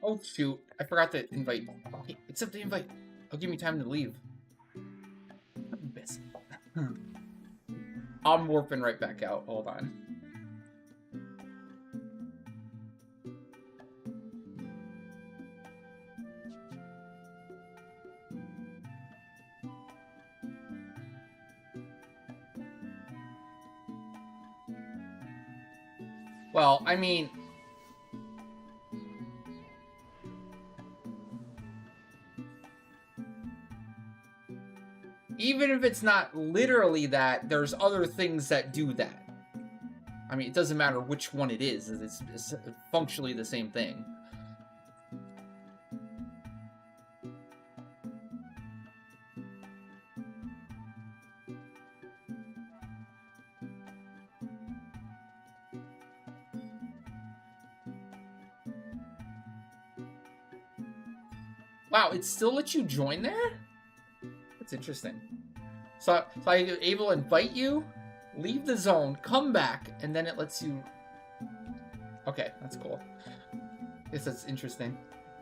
Oh shoot, I forgot to invite. Okay, accept the invite. I'll give me time to leave. I'm busy. I'm warping right back out. Hold on. Well, I mean... even if it's not literally that, there's other things that do that. I mean, it doesn't matter which one it is. It's functionally the same thing. Wow, it still lets you join there? That's interesting. So I'm able to invite you, leave the zone, come back, and then it lets you... Okay, that's cool. I guess that's interesting.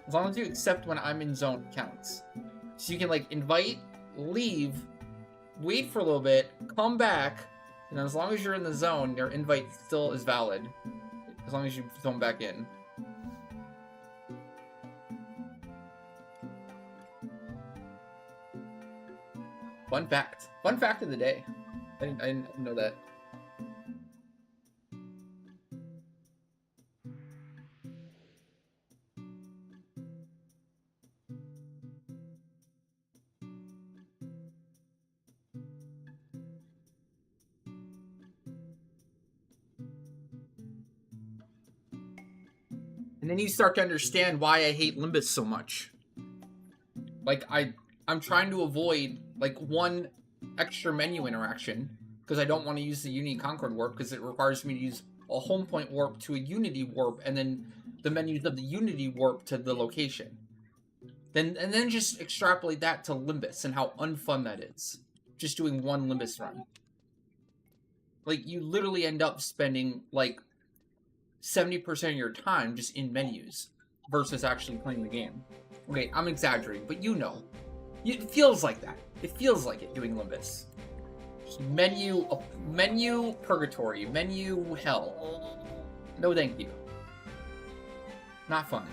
As long as you accept when I'm in zone, it counts. So you can, like, invite, leave, wait for a little bit, come back, and as long as you're in the zone, your invite still is valid. As long as you zone back in. Fun fact. Fun fact of the day. I didn't know that. And then you start to understand why I hate Limbus so much. Like, I'm trying to avoid, like, one extra menu interaction, because I don't want to use the Unity Concord warp, because it requires me to use a home point warp to a Unity warp, and then the menus of the Unity warp to the location. And then just extrapolate that to Limbus, and how unfun that is. Just doing one Limbus run. Like, you literally end up spending, like, 70% of your time just in menus, versus actually playing the game. Okay, I'm exaggerating, but you know. It feels like that. It feels like it doing Limbus. Just menu purgatory, menu hell. No thank you. Not fun.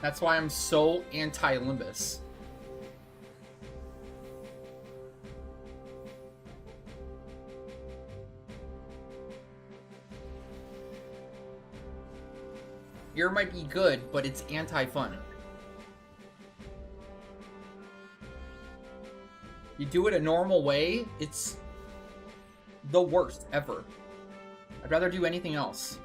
That's why I'm so anti-Limbus. Ear might be good, but it's anti-fun. You do it a normal way, it's the worst ever. I'd rather do anything else.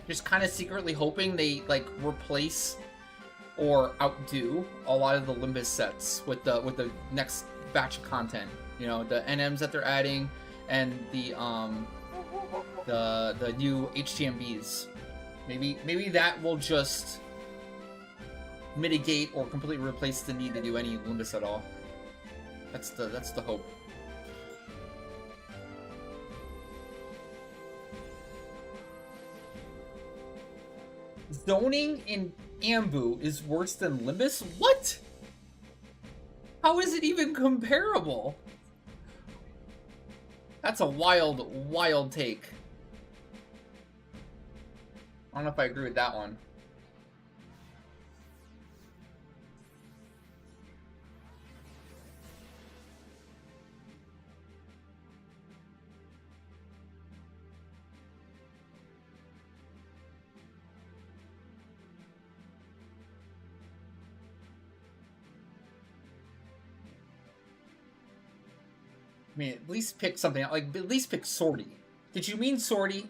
Just kind of secretly hoping they like replace or outdo a lot of the Limbus sets with the next batch of content. You know, the NMs that they're adding and the new HTMBs. Maybe that will just mitigate or completely replace the need to do any Limbus at all. That's the hope. Zoning in Ambu is worse than Limbus? What? How is it even comparable? That's a wild, wild take. I don't know if I agree with that one. I mean, at least pick something, like, at least pick Swordy. Did you mean Swordy?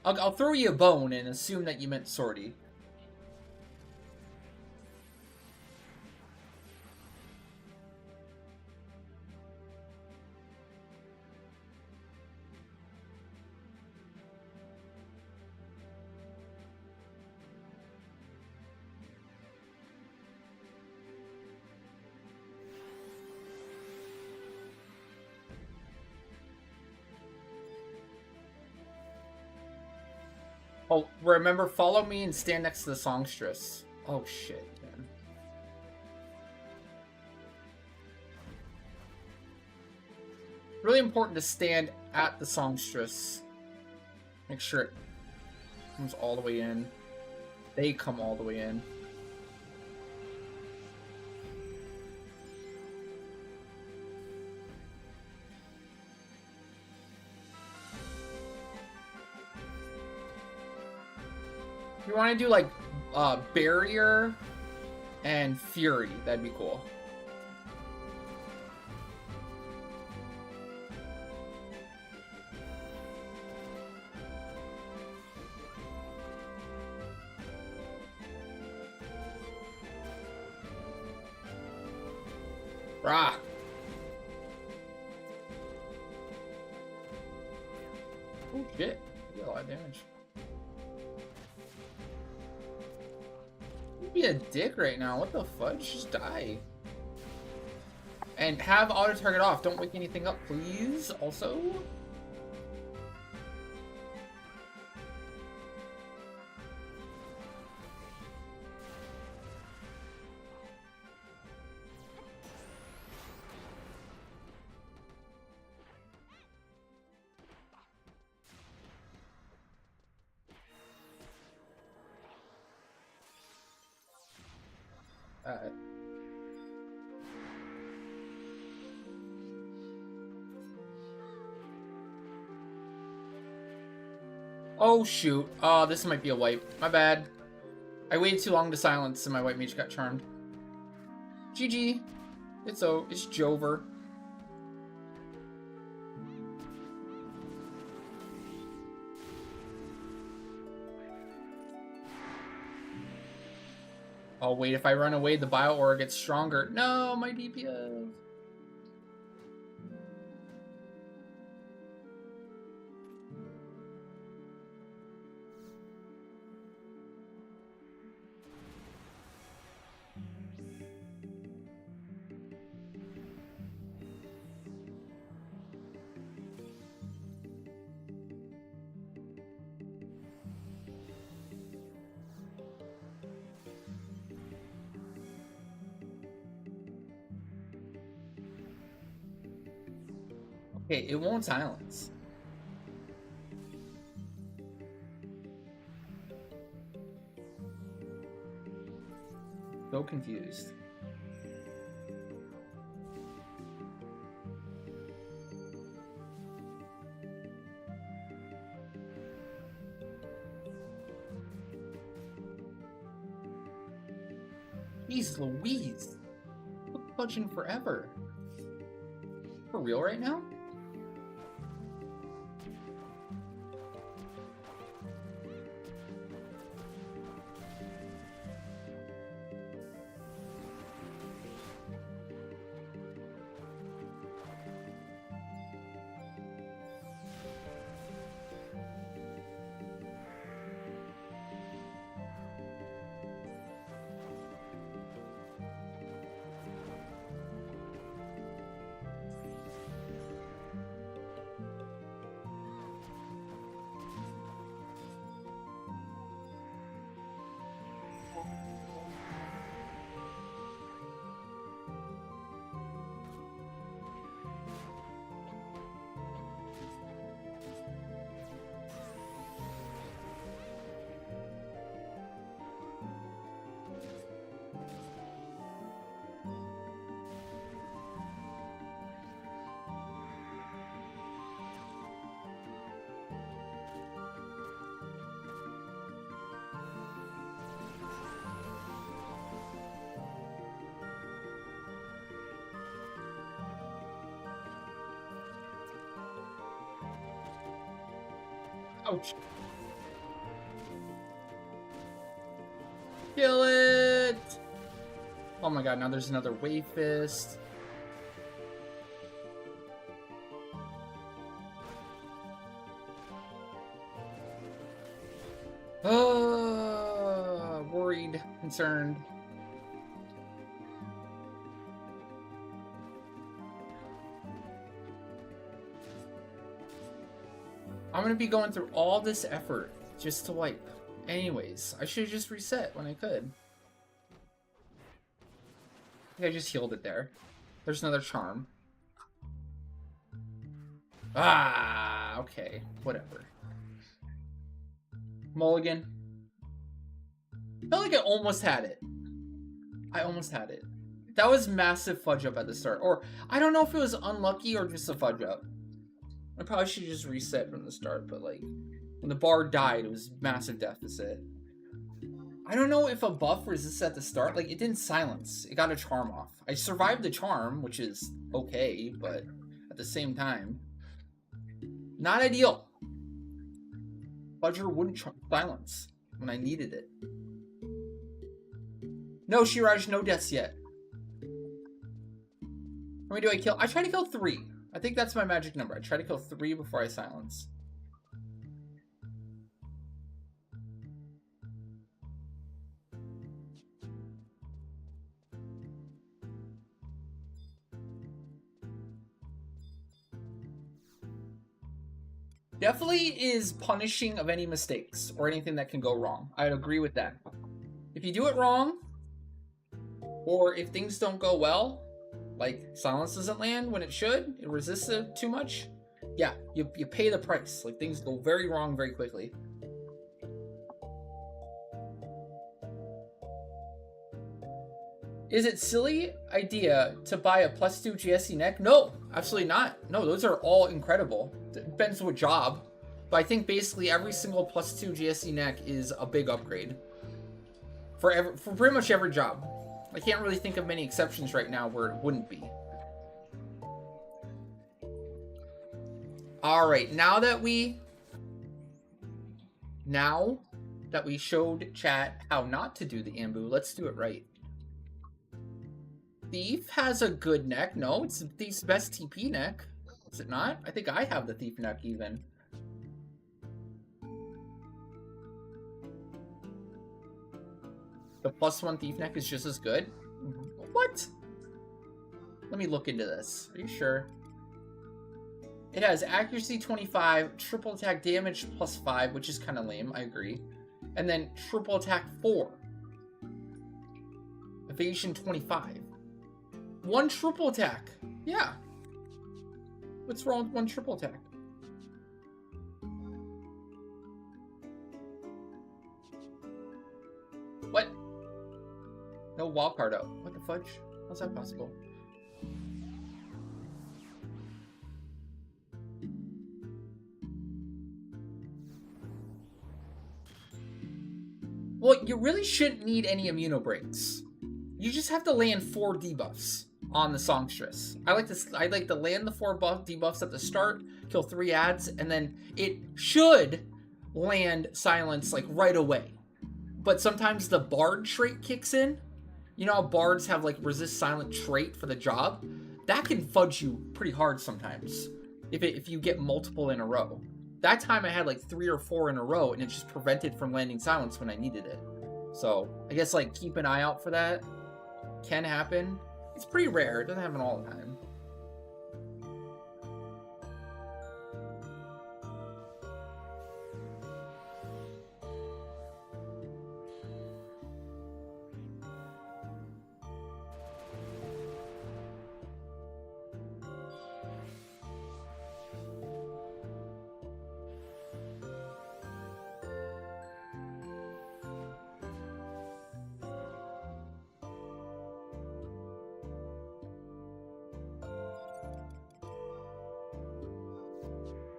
I'll throw you a bone and assume that you meant Swordy. Oh, remember, follow me and stand next to the songstress. Oh, shit, man. Really important to stand at the songstress. Make sure it comes all the way in. They come all the way in. You want to do like Barrier and Fury, that'd be cool. Rah! Oh shit, you got a lot of damage. Be a dick right now. What the fudge? Just die. And have auto target off. Don't wake anything up, please. Also. Oh shoot. Oh, this might be a wipe. My bad. I waited too long to silence and my white mage got charmed. GG. It's Jover. Oh wait, if I run away, the Bio Aura gets stronger. No, my DPS. Okay, it won't silence. So confused. Jeez Louise. Look, fudging forever. For real right now? Ouch. Kill it! Oh my god, now there's another Wave Fist. Worried, concerned. I'm gonna be going through all this effort just to wipe. Anyways, I should have just reset when I could. I just healed it there. There's another charm. Ah, okay. Whatever. Mulligan. I felt like I almost had it. I almost had it. That was massive fudge up at the start. Or, I don't know if it was unlucky or just a fudge up. I probably should just reset from the start, but like, when the bar died, it was massive deficit. I don't know if a buff resists at the start. Like, it didn't silence. It got a charm off. I survived the charm, which is okay, but at the same time, not ideal. Fudger wouldn't silence when I needed it. No, Shiraj, no deaths yet. How many do I kill? I try to kill 3. I think that's my magic number. I try to kill 3 before I silence. Definitely is punishing of any mistakes or anything that can go wrong. I'd agree with that. If you do it wrong, or if things don't go well, like silence doesn't land when it should, it resists it too much, yeah, you pay the price. Like, things go very wrong very quickly. Is it silly idea to buy a +2 GSE neck? No, absolutely not. No, those are all incredible. Depends what job. But I think basically every single +2 GSE neck is a big upgrade. For pretty much every job. I can't really think of many exceptions right now where it wouldn't be. Alright, now that we showed chat how not to do the Ambu, let's do it right. Thief has a good neck. No, it's Thief's best TP neck. Is it not? I think I have the Thief neck even. The +1 Thief neck is just as good? What? Let me look into this. Are you sure? It has accuracy 25, triple attack damage +5, which is kind of lame, I agree. And then triple attack 4. Evasion 25. 1 triple attack. Yeah. What's wrong with one triple attack? What? No wild card out. What the fudge? How's that possible? Well, you really shouldn't need any immuno breaks. You just have to land 4 debuffs on the songstress. I like to land the 4 debuffs at the start, kill 3 ads, and then it should land silence like right away. But sometimes the bard trait kicks in. You know how bards have like resist silent trait for the job? That can fudge you pretty hard sometimes if you get multiple in a row. That time I had like 3 or 4 in a row, and it just prevented from landing silence when I needed it. So I guess like keep an eye out for that. Can happen. It's pretty rare. It doesn't happen all the time.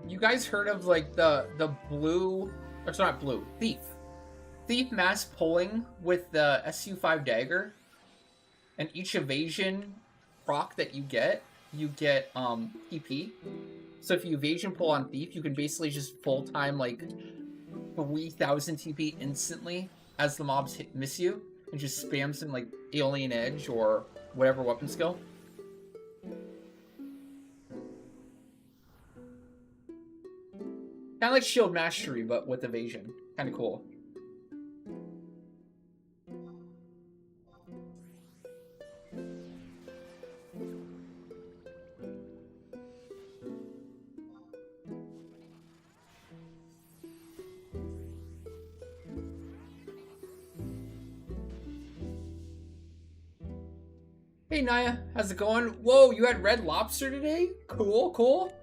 You guys heard of like the blue, or it's not blue, thief mass pulling with the SU5 dagger, and each evasion proc that you get TP. So if you evasion pull on thief, you can basically just full time like 3000 TP instantly as the mobs miss you, and just spams them like alien edge or whatever weapon skill. Kind of like shield mastery, but with evasion. Kind of cool. Hey Naya, how's it going? Whoa, you had Red Lobster today? Cool, cool.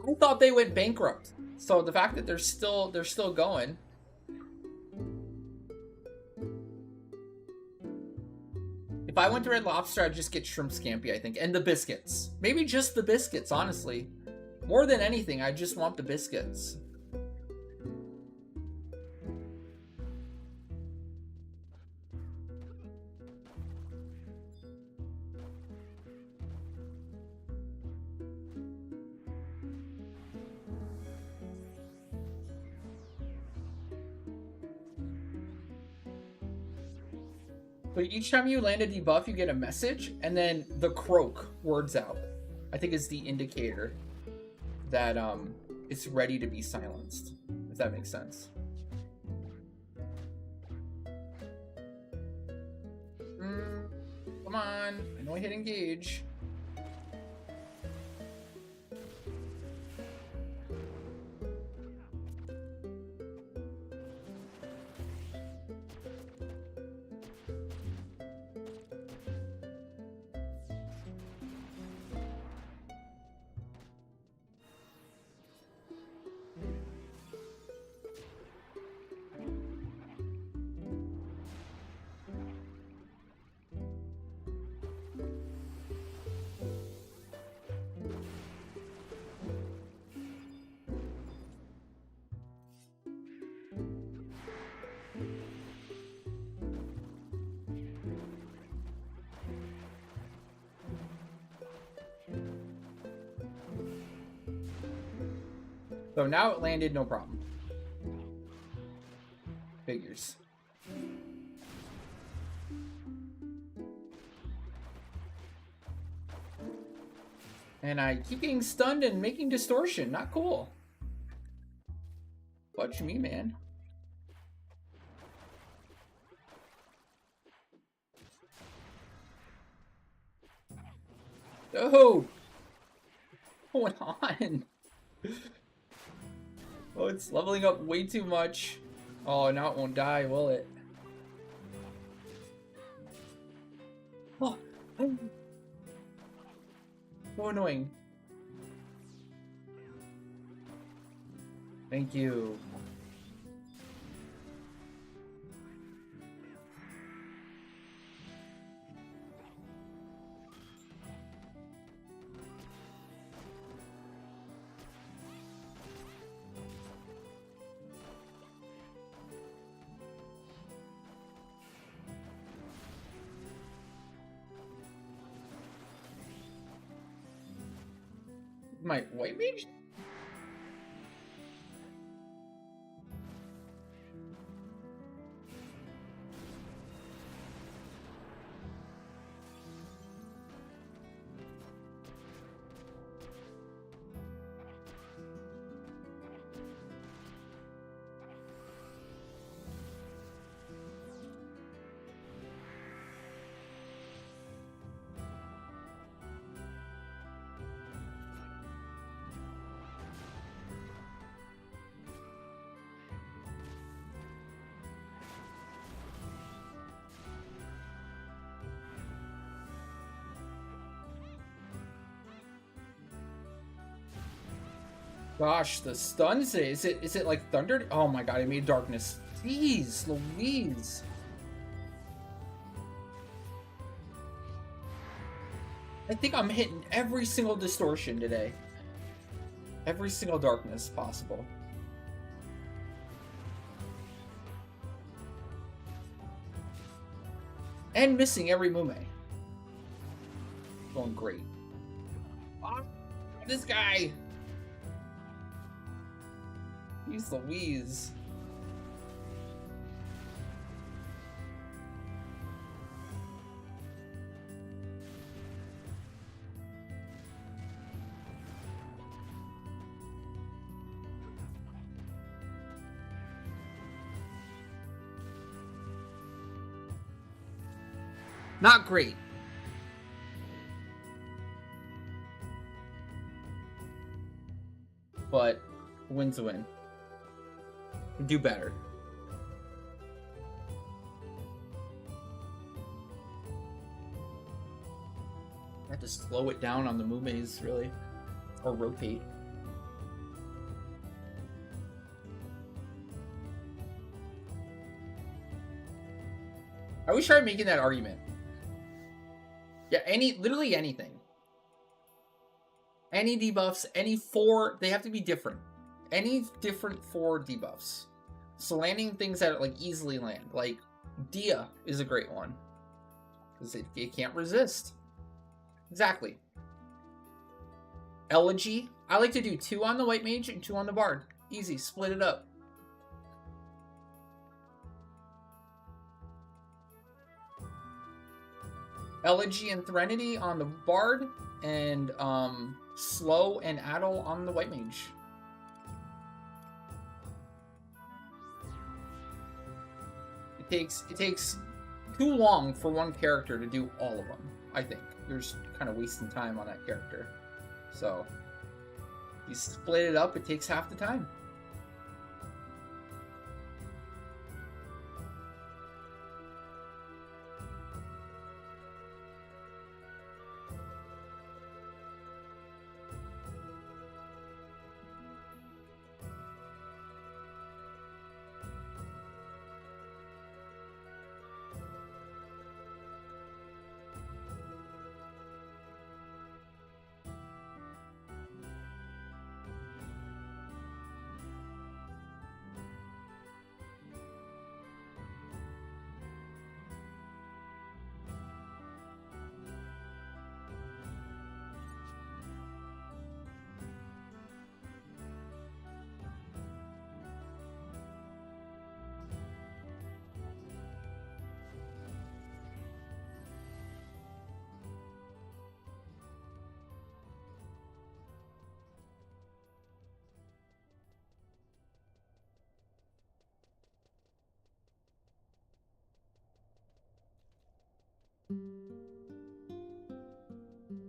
I thought they went bankrupt. So the fact that they're still going. If I went to Red Lobster, I'd just get shrimp scampi, I think, and the biscuits. Maybe just the biscuits, honestly. More than anything, I just want the biscuits. But each time you land a debuff, you get a message, and then the croak words out. I think is the indicator that it's ready to be silenced, if that makes sense. Come on, I know I hit engage. So now it landed, no problem. Figures. And I keep getting stunned and making distortion. Not cool. Watch me, man. Dude! What's going on? Oh, it's leveling up way too much. Oh, now it won't die, will it? Oh, so annoying. Thank you. My white mage? Gosh, the stuns, is it like thunder? Oh my god, I made darkness. Jeez, Louise. I think I'm hitting every single distortion today. Every single darkness possible. And missing every Mume. Going great. Oh, this guy! He's Louise. Not great. But win's a win. Do better. I have to slow it down on the Mumes, really. Or rotate. I wish I tried making that argument. Yeah, literally anything. Any debuffs, any 4, they have to be different. Any different 4 debuffs. So landing things that like easily land. Like, Dia is a great one. Because it can't resist. Exactly. Elegy. I like to do 2 on the white mage and 2 on the bard. Easy, split it up. Elegy and Threnody on the bard, and Slow and Addle on the white mage. It takes too long for one character to do all of them, I think. You're just kind of wasting time on that character. So, you split it up, it takes half the time.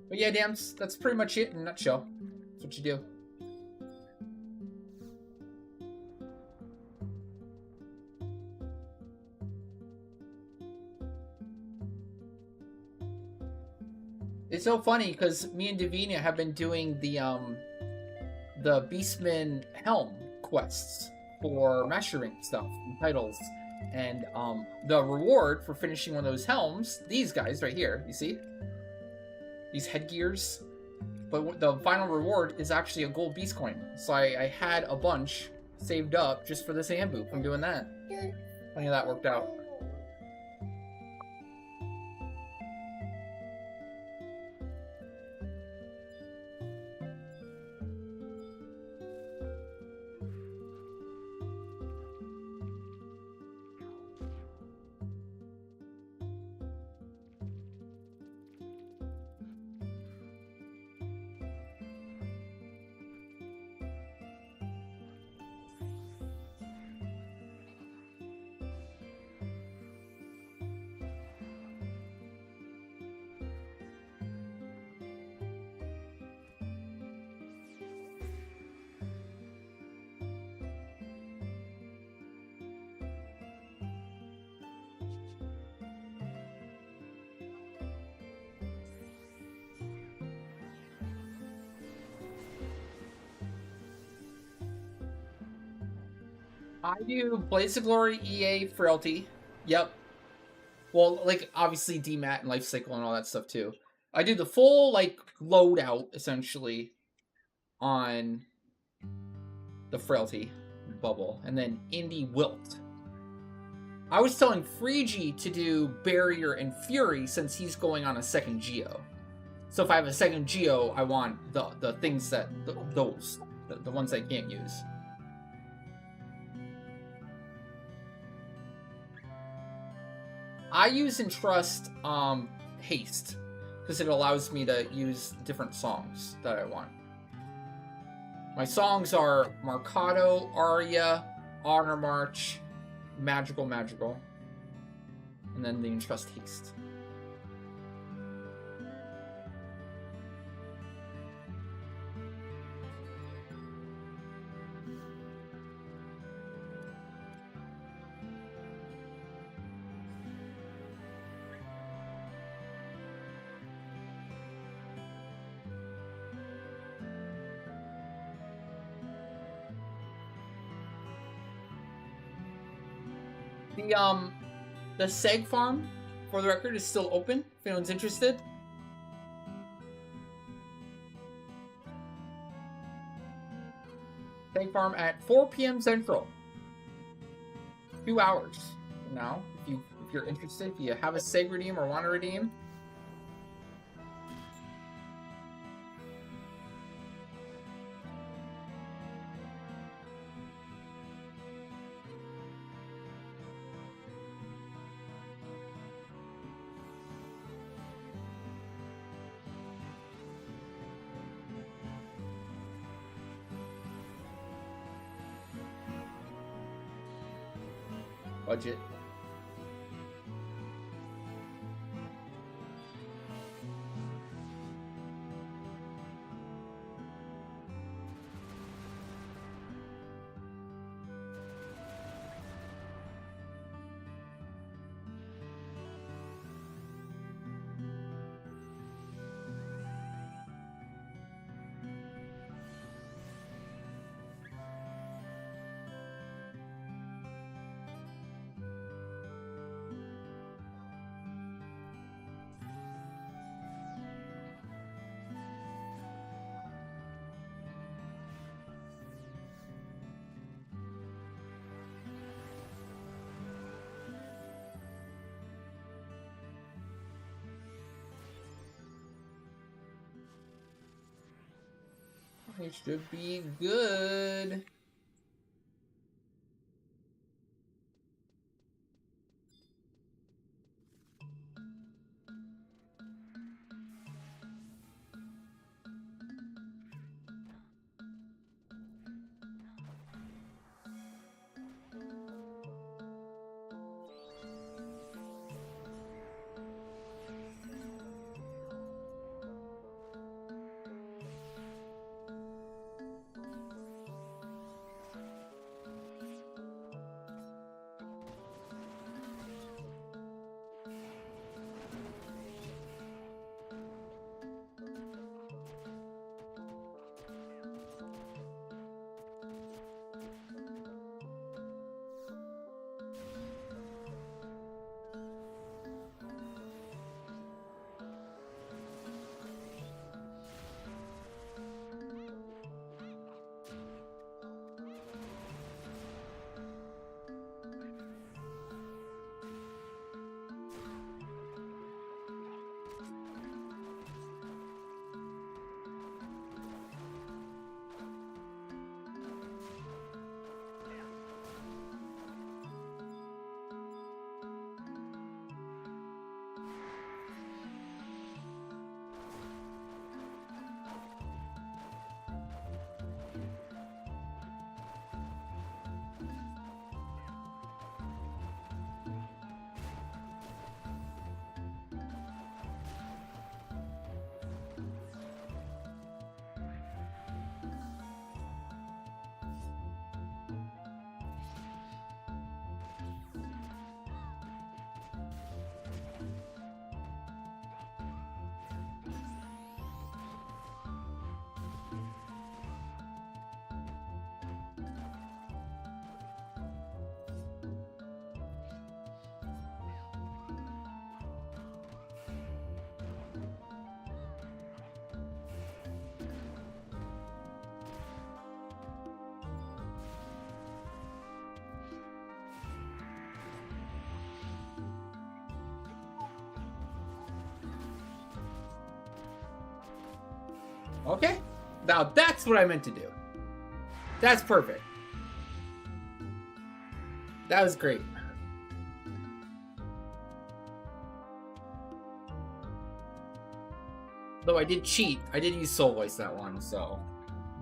But yeah, Dams, that's pretty much it in a nutshell. That's what you do. It's so funny because me and Davina have been doing the Beastman helm quests for mastering stuff and titles. And the reward for finishing one of those helms, these guys right here, you see? These headgears. But the final reward is actually a gold beast coin. So I had a bunch saved up just for this hand boot from doing that. Funny how that worked out. I do Blaze of Glory, EA, Frailty. Yep. Well, like, obviously DMAT and Life Cycle and all that stuff, too. I do the full, like, loadout, essentially, on the Frailty bubble. And then Indie Wilt. I was telling Freegie to do Barrier and Fury since he's going on a second Geo. So if I have a second Geo, I want the things that, the ones I can't use. I use and trust Haste, because it allows me to use different songs that I want. My songs are Mercado, Aria, Honor March, Magical, and then the Entrust Haste. The Seg farm, for the record, is still open if anyone's interested. Seg farm at 4 p.m. Central. 2 hours from now, if you're interested, if you have a Seg redeem or want to redeem. Budget. It should be good. Okay. Now that's what I meant to do. That's perfect. That was great. Though I did cheat. I did use Soul Voice that one, so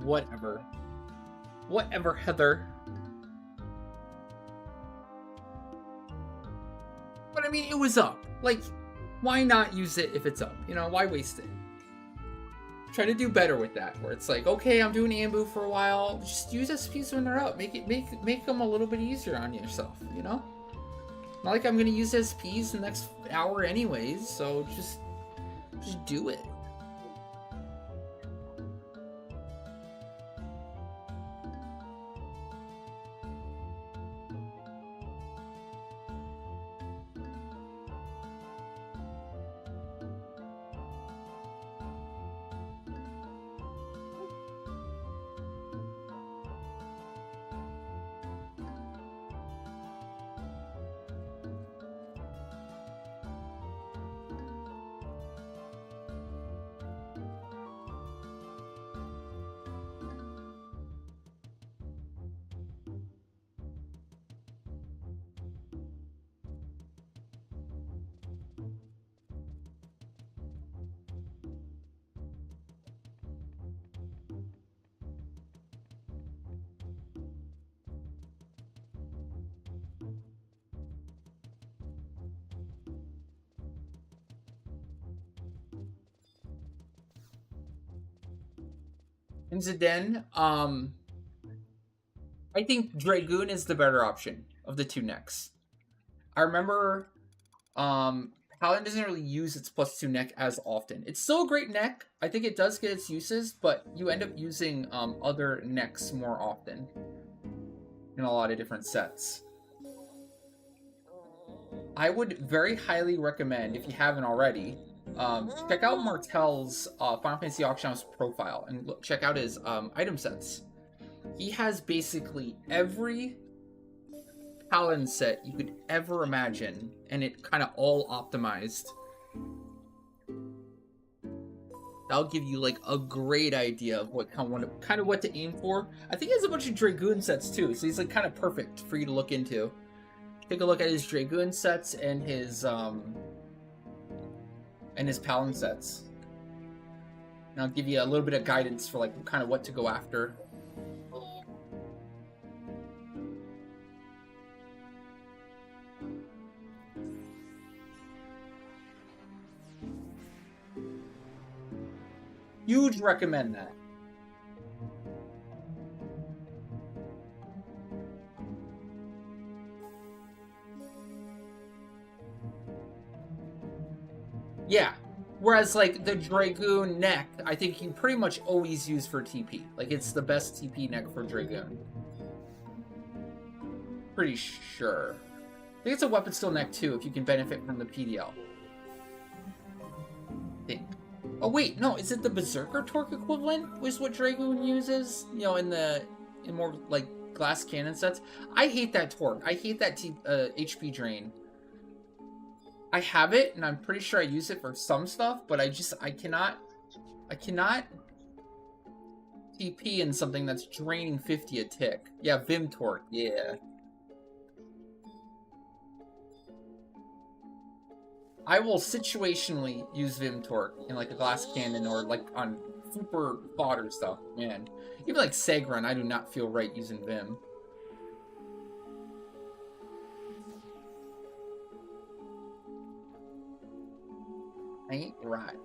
whatever. Whatever, Heather. But I mean, it was up. Like, why not use it if it's up? You know, why waste it? Try to do better with that, where it's like, okay, I'm doing Ambu for a while. Just use SPs when they're up. Make them a little bit easier on yourself, you know? Not like I'm gonna use SPs the next hour anyways, so just do it. In Zidane, I think Dragoon is the better option of the two necks. I remember Paladin doesn't really use its +2 neck as often. It's still a great neck. I think it does get its uses, but you end up using other necks more often in a lot of different sets. I would very highly recommend, if you haven't already, check out Martel's Final Fantasy Auction House profile and check out his item sets. He has basically every Paladin set you could ever imagine, and it kind of all optimized. That'll give you like a great idea of what kind of what to aim for. I think he has a bunch of Dragoon sets too, so he's like kind of perfect for you to look into. Take a look at his Dragoon sets and his Paladin sets. And I'll give you a little bit of guidance for like kind of what to go after. Huge recommend that. Yeah. Whereas, like, the Dragoon neck, I think you pretty much always use for TP. Like, it's the best TP neck for Dragoon. Pretty sure. I think it's a weapon skill neck, too, if you can benefit from the PDL. I think. Oh, wait, no, is it the Berserker Torque equivalent? Was what Dragoon uses? You know, in more, like, glass cannon sets? I hate that Torque. I hate that HP drain. I have it, and I'm pretty sure I use it for some stuff, but I cannot TP in something that's draining 50 a tick. Yeah, Vim Torque, yeah. I will situationally use Vim Torque in like a glass cannon or like on super fodder stuff, man. Even like Segrun, I do not feel right using Vim. Ain't right.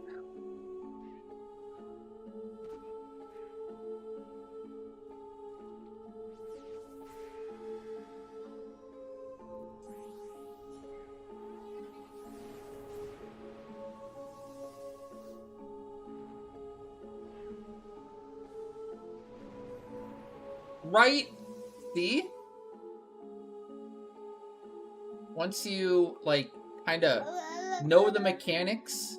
Right? See? Once you, like, kind of know the mechanics,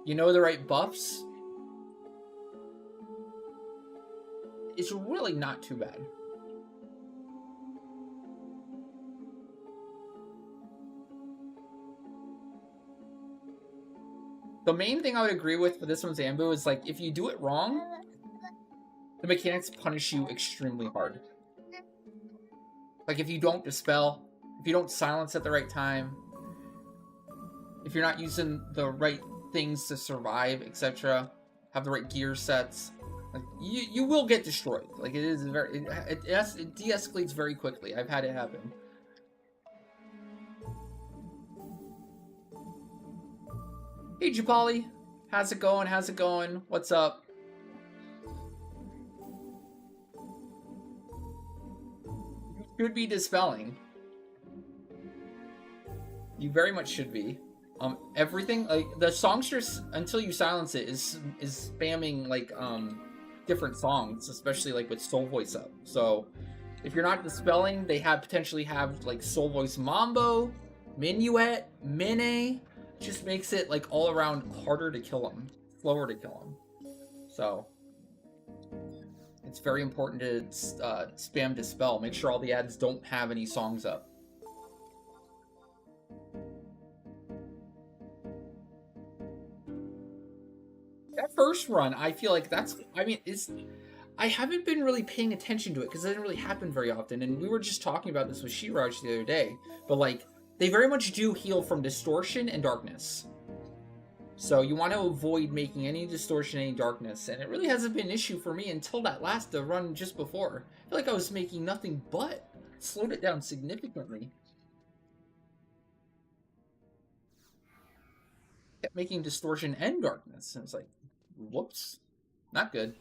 you know the right buffs, it's really not too bad. The main thing I would agree with for this one's Ambu is, like, if you do it wrong, the mechanics punish you extremely hard. Like, if you don't dispel, if you don't silence at the right time, if you're not using the right things to survive, etc., have the right gear sets, like, you will get destroyed. Like, it is very, it de-escalates very quickly. I've had it happen. Hey, Japali. How's it going? How's it going? What's up? You should be dispelling. You very much should be. Everything, like, the songstress, until you silence it, is spamming, like, different songs, especially, like, with Soul Voice up. So, if you're not dispelling, they potentially have, like, Soul Voice Mambo, Minuet, Mine. Just makes it, like, all around harder to kill them, slower to kill them. So, it's very important to spam dispel. Make sure all the ads don't have any songs up. That first run, I feel like I haven't been really paying attention to it because it doesn't really happen very often. And we were just talking about this with Shiraj the other day. But, like, they very much do heal from distortion and darkness. So you want to avoid making any distortion, any darkness. And it really hasn't been an issue for me until the run just before. I feel like I was making nothing but slowed it down significantly. Kept making distortion and darkness. And it's like, whoops. Not good.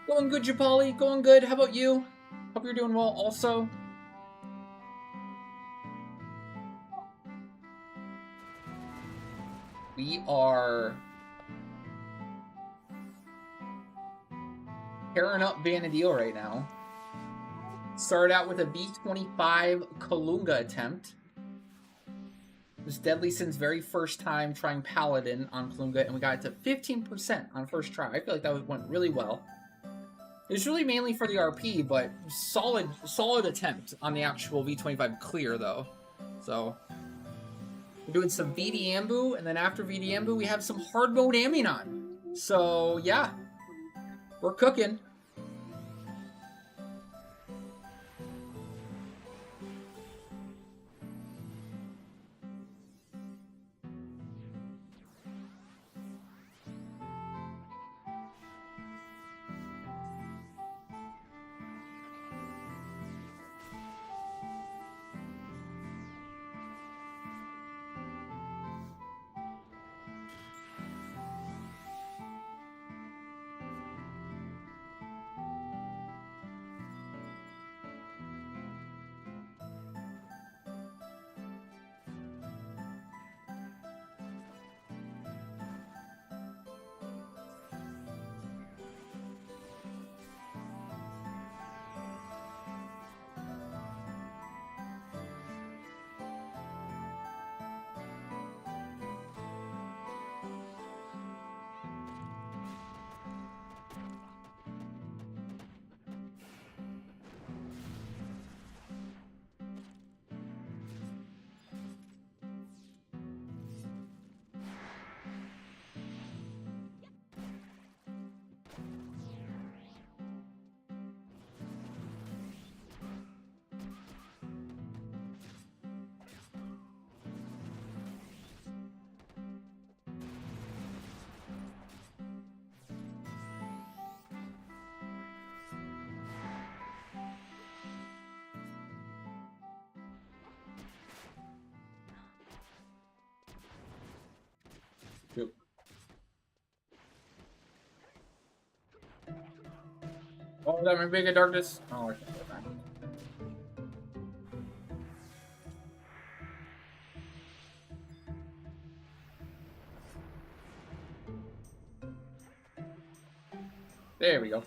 Going good, Japali. Going good. How about you? Hope you're doing well also. We are tearing up Vanadil right now. Started out with a B25 Kalunga attempt. It was Deadly Sin's very first time trying Paladin on Kalunga, and we got it to 15% on first try. I feel like that went really well. It was really mainly for the RP, but solid attempt on the actual V25 clear, though. So, we're doing some VD Ambu, and then after VD Ambu, we have some hard mode Aminon. So, yeah. We're cooking. Yep. Oh, that might be a darkness. Oh, I can't go back. There we go.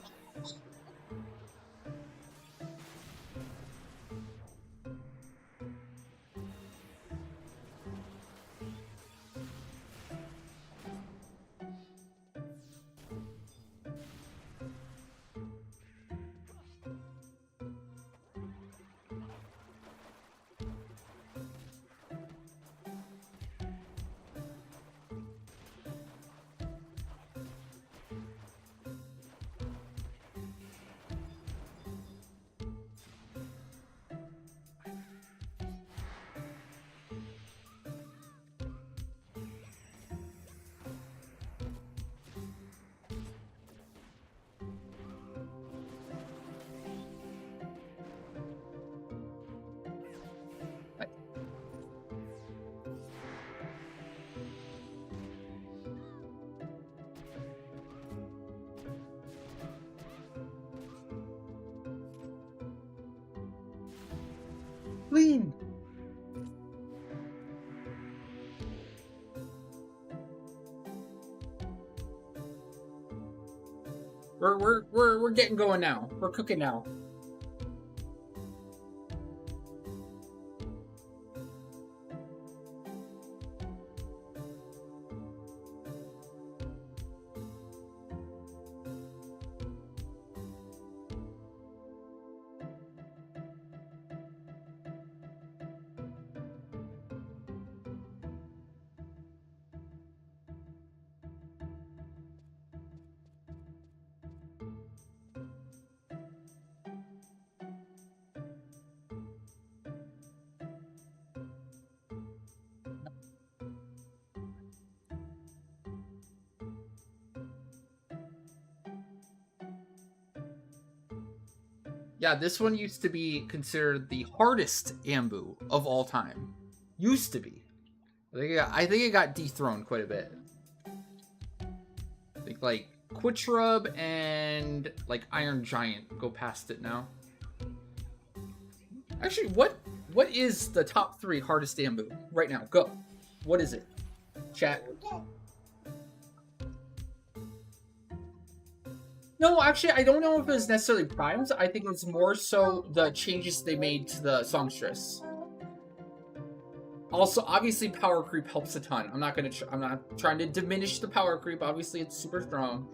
clean. We're getting going now. We're cooking now. Yeah, this one used to be considered the hardest Ambu of all time. Used to be. I think it got dethroned quite a bit. I think like Quitrub and like Iron Giant go past it now. Actually, what is the top 3 hardest Ambu right now? Go. What is it? Chat. No, actually, I don't know if it's necessarily primes. I think it's more so the changes they made to the songstress. Also, obviously, power creep helps a ton. I'm not trying to diminish the power creep. Obviously, it's super strong.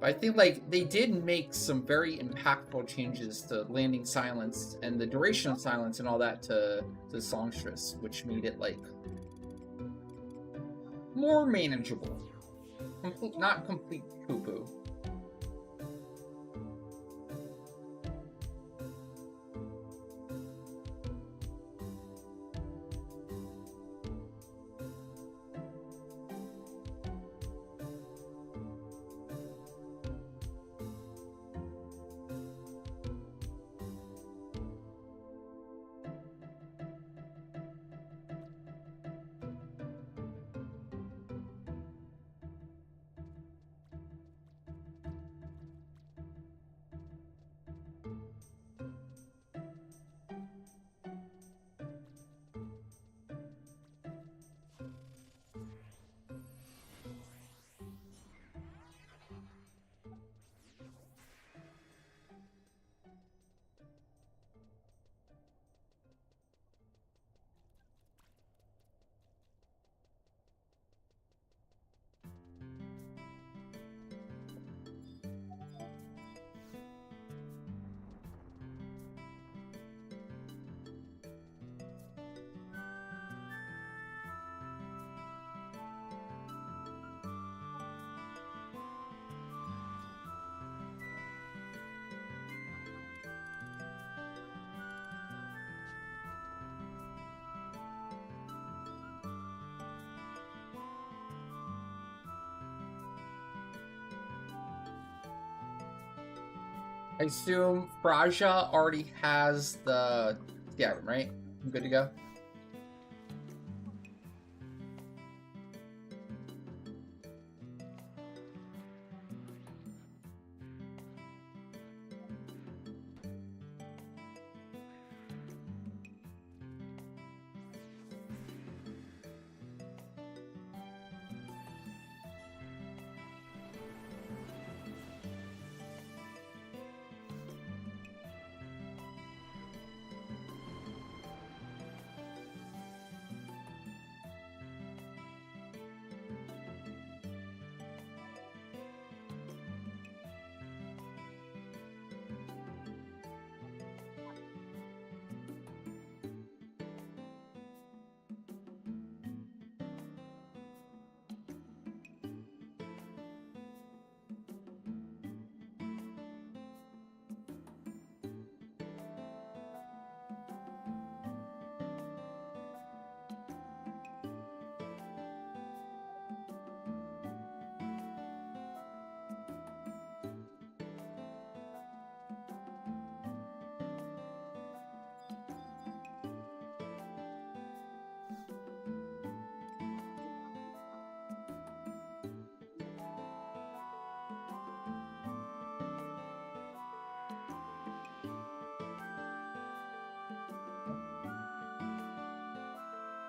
But I think like they did make some very impactful changes to landing silence and the duration of silence and all that to songstress, which made it like more manageable. Not complete poo-poo. I assume Fraja already has the Skyrim, right? I'm good to go.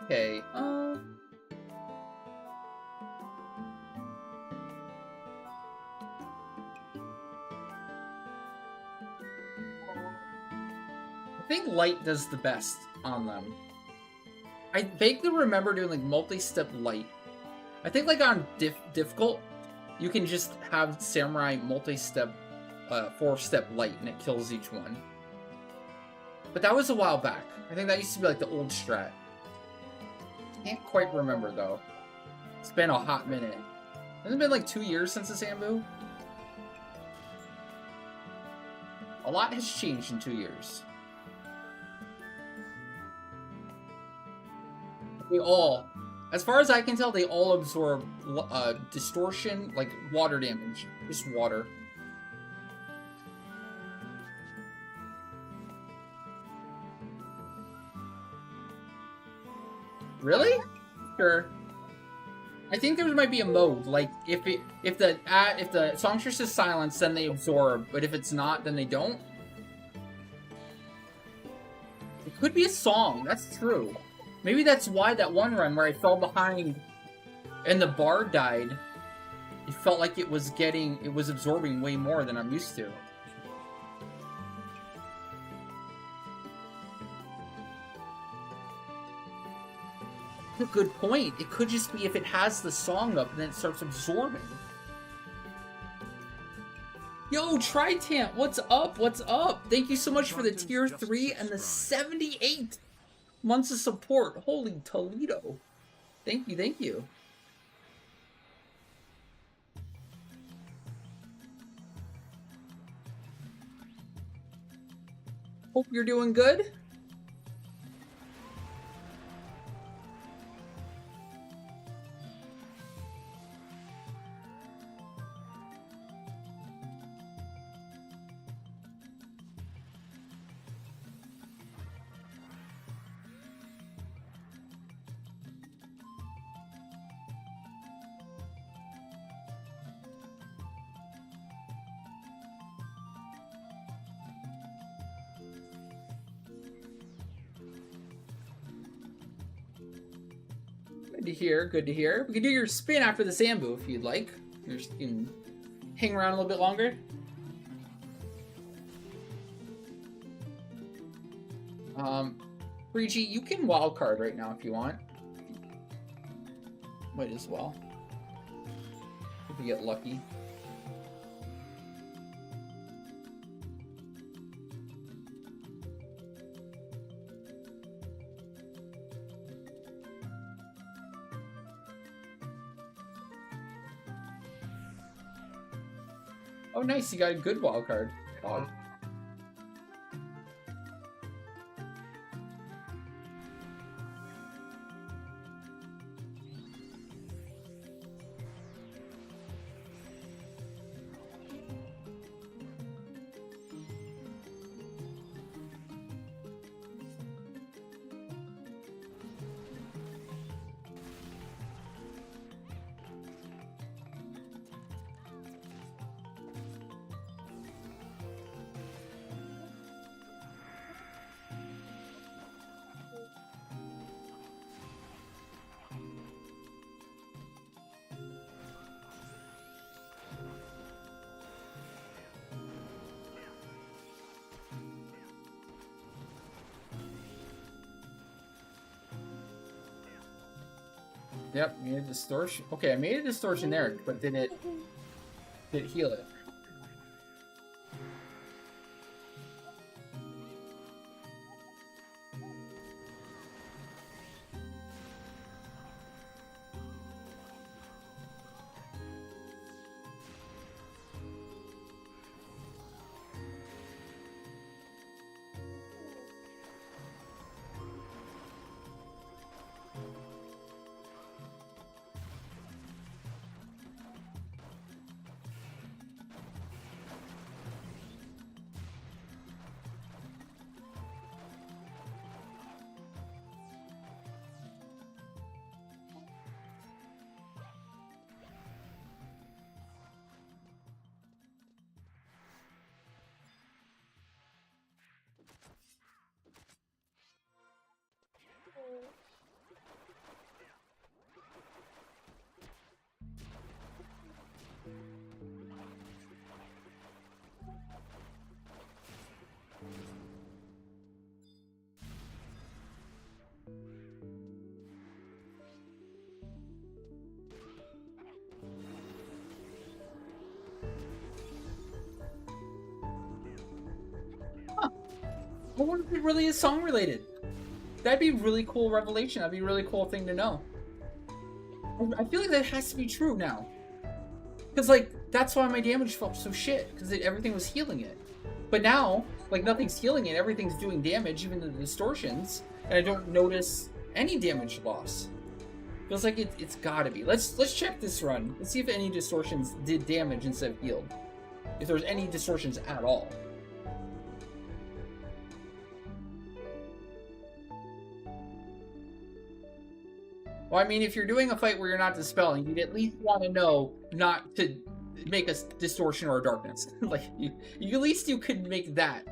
Okay. I think light does the best on them. I vaguely remember doing like multi-step light. I think like on difficult, you can just have samurai multi-step, 4-step light, and it kills each one. But that was a while back. I think that used to be like the old strat. Can't quite remember though. It's been a hot minute. Hasn't it been like 2 years since the Sambu? A lot has changed in 2 years. They all, as far as I can tell, they all absorb distortion, like water damage. Just water. Really? Sure. I think there might be a mode, like if the songstress is silenced, then they absorb, but if it's not, then they don't. It could be a song. That's true. Maybe that's why that one run where I fell behind and the bar died, it felt like it was absorbing way more than I'm used to. That's a good point. It could just be if it has the song up, then it starts absorbing. Yo, Tritant, what's up? What's up? Thank you so much for the tier 3 and the 78 months of support. Holy Toledo. Thank you, thank you. Hope you're doing good. Good to hear, good to hear. We can do your spin after the Sambu if you'd like. You can hang around a little bit longer. Rigi, you can wildcard right now if you want. Might as well. If we get lucky. Oh, nice. You got a good wild card. Dog. Yep, made a distortion. Okay, I made a distortion there, but did it heal it? I wonder if it really is song related. That'd be a really cool revelation. That'd be a really cool thing to know. I feel like that has to be true now. Because, like, that's why my damage felt so shit. Because everything was healing it. But now, like, nothing's healing it. Everything's doing damage, even the distortions. And I don't notice any damage loss. Feels like it's gotta be. Let's check this run. Let's see if any distortions did damage instead of healed. If there's any distortions at all. Well, I mean, if you're doing a fight where you're not dispelling, you'd at least want to know not to make a distortion or a darkness. Like, at least you could make that.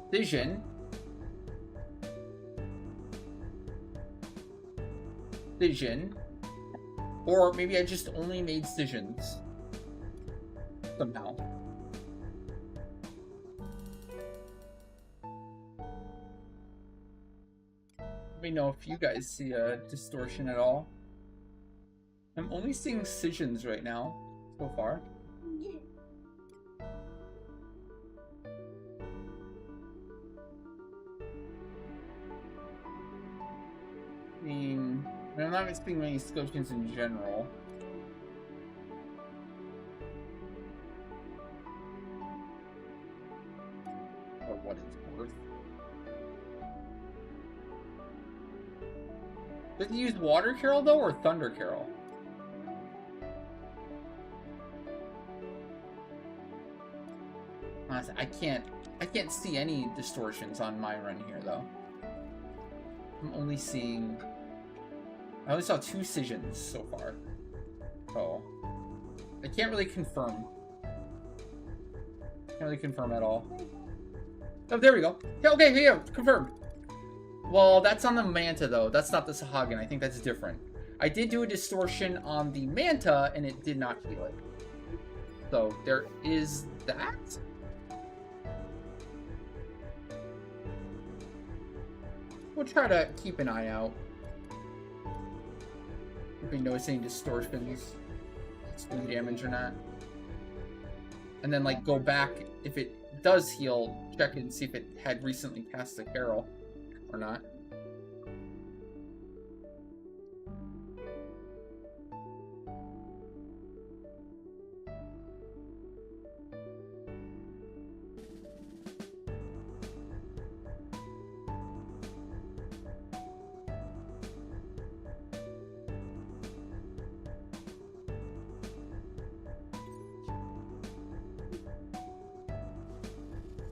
Vision. Vision. Or maybe I just only made decisions. Somehow. Let me know if you guys see a distortion at all. I'm only seeing decisions right now, so far. I mean, I'm not expecting many scotions in general. Or what it's worth. Does it use Water Carol though, or Thunder Carol? Honestly, I can't see any distortions on my run here though. I'm only seeing. I only saw 2 Scissions so far. So I can't really confirm. Can't really confirm at all. Oh, there we go. Yeah, okay, yeah, confirmed. Well, that's on the Manta, though. That's not the Sahagin. I think that's different. I did do a distortion on the Manta, and it did not heal it. So, there is that. We'll try to keep an eye out. If we notice any distortions, it's doing damage or not. And then, like, go back. If it does heal, check it and see if it had recently cast the Carol. Or not.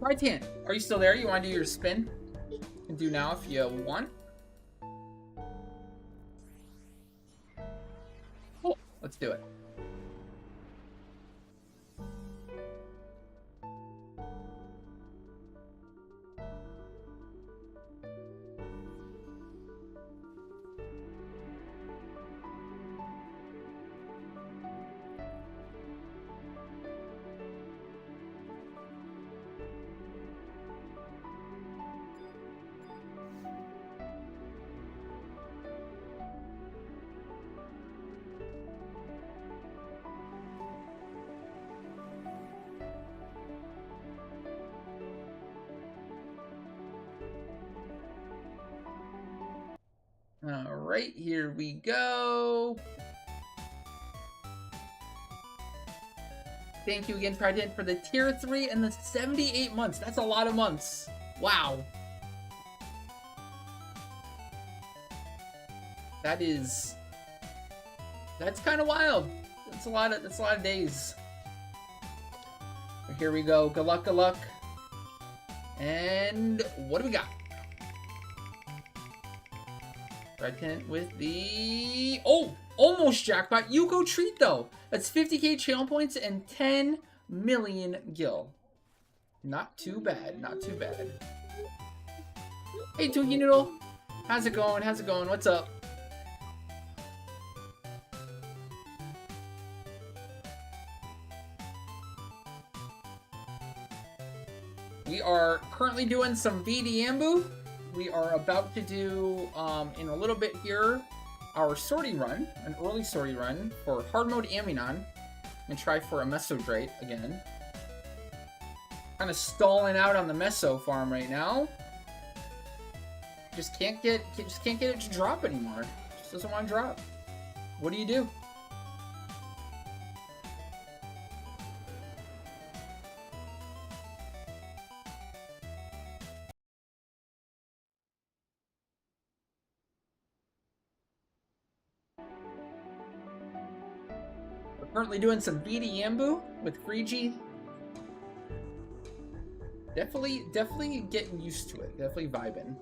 Titan, are you still there? You want to do your spin? You can do now if you want. Cool. Let's do it. Alright, here we go. Thank you again, Trident, for the tier 3 and the 78 months. That's a lot of months. Wow. That's kind of wild. That's a lot of days. Here we go. Good luck, good luck. And what do we got? Trident with the... Oh! Almost jackpot. Yuko treat, though. That's 50k channel points and 10 million gil. Not too bad. Not too bad. Hey, Twinkie Noodle. How's it going? How's it going? What's up? We are currently doing some VD Ambu. We are about to do, in a little bit here, our sortie run, an early sortie run for hard mode Aminon, and try for a Mesodrate again. Kind of stalling out on the Meso farm right now. Just can't get it to drop anymore. Just doesn't want to drop. What do you do? We're currently doing some BD Yambu with Frigi. Definitely getting used to it. Definitely vibing.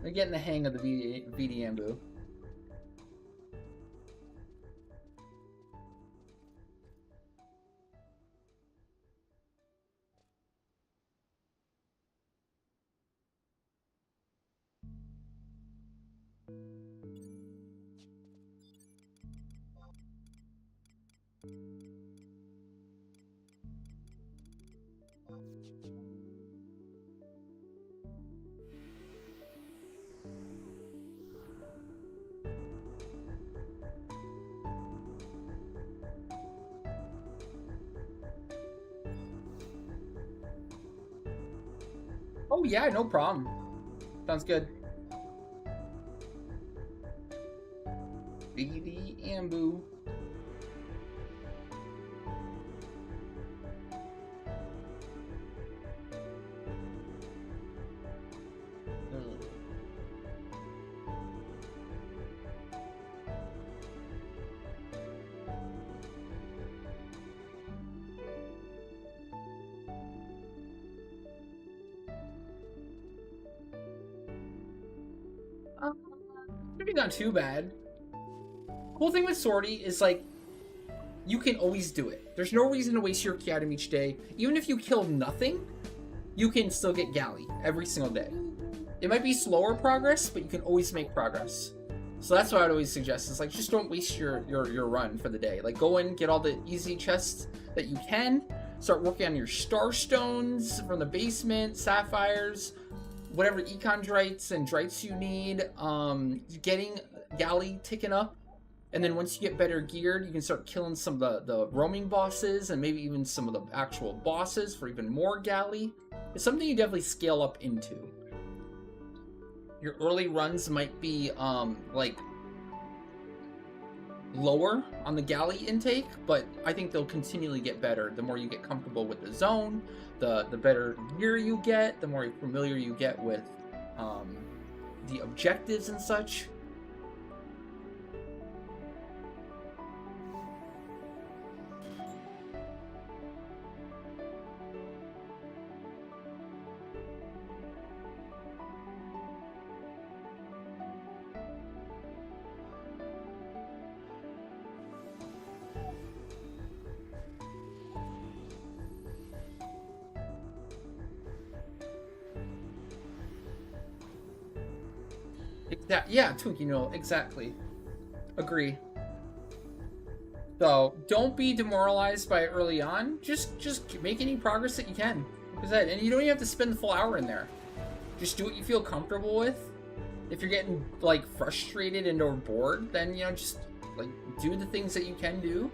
We're getting the hang of the BD Yambu. Oh yeah, no problem. Sounds good. BD Yambu. Maybe not too bad. Cool thing with sortie is like you can always do it. There's no reason to waste your key item each day. Even if you kill nothing, you can still get galley every single day. It might be slower progress, but you can always make progress. So that's what I'd always suggest. Is like just don't waste your run for the day. Like go in, get all the easy chests that you can. Start working on your star stones from the basement, sapphires, whatever econdrites and drites you need. Getting galley ticking up. And then once you get better geared, you can start killing some of the roaming bosses and maybe even some of the actual bosses for even more galley. It's something you definitely scale up into. Your early runs might be like lower on the galley intake, but I think they'll continually get better. The more you get comfortable with the zone, the better gear you get, the more familiar you get with the objectives and such. Yeah, Twink, you know, exactly. Agree. So, don't be demoralized by it early on. Just make any progress that you can. Like I said, and you don't even have to spend the full hour in there. Just do what you feel comfortable with. If you're getting, like, frustrated and or bored, then, you know, just, like, do the things that you can do.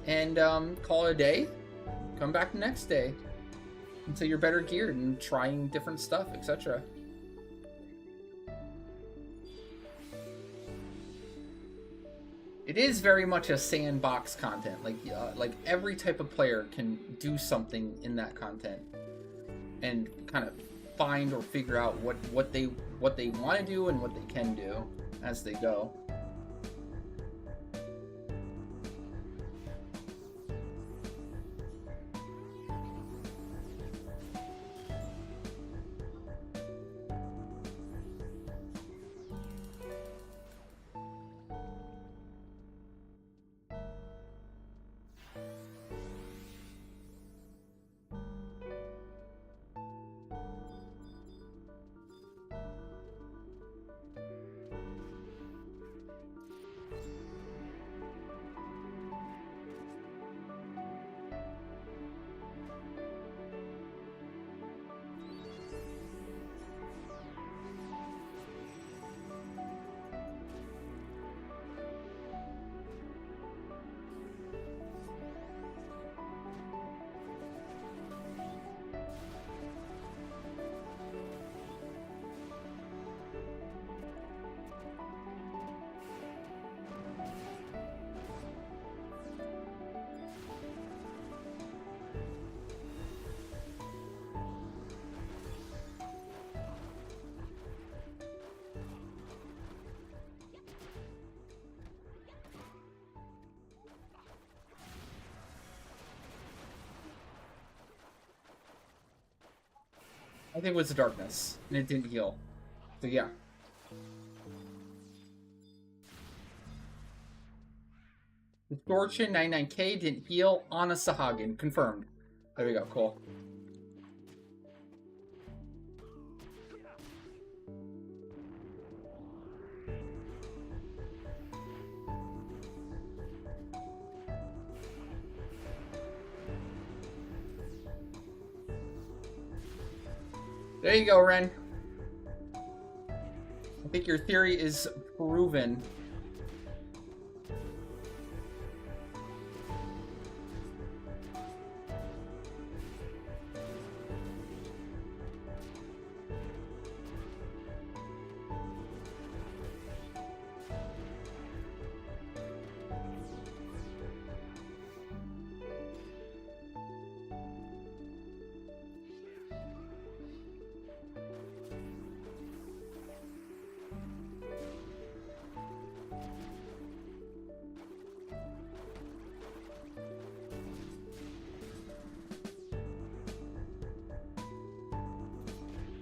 And, call it a day. Come back the next day. Until you're better geared and trying different stuff, etc. It is very much a sandbox content. Like every type of player can do something in that content, and kind of find or figure out what they want to do and what they can do as they go. I think it was the darkness, and it didn't heal. So yeah. Distortion 99k didn't heal on a Sahagin. Confirmed. There we go. Cool. There you go, Ren. I think your theory is proven.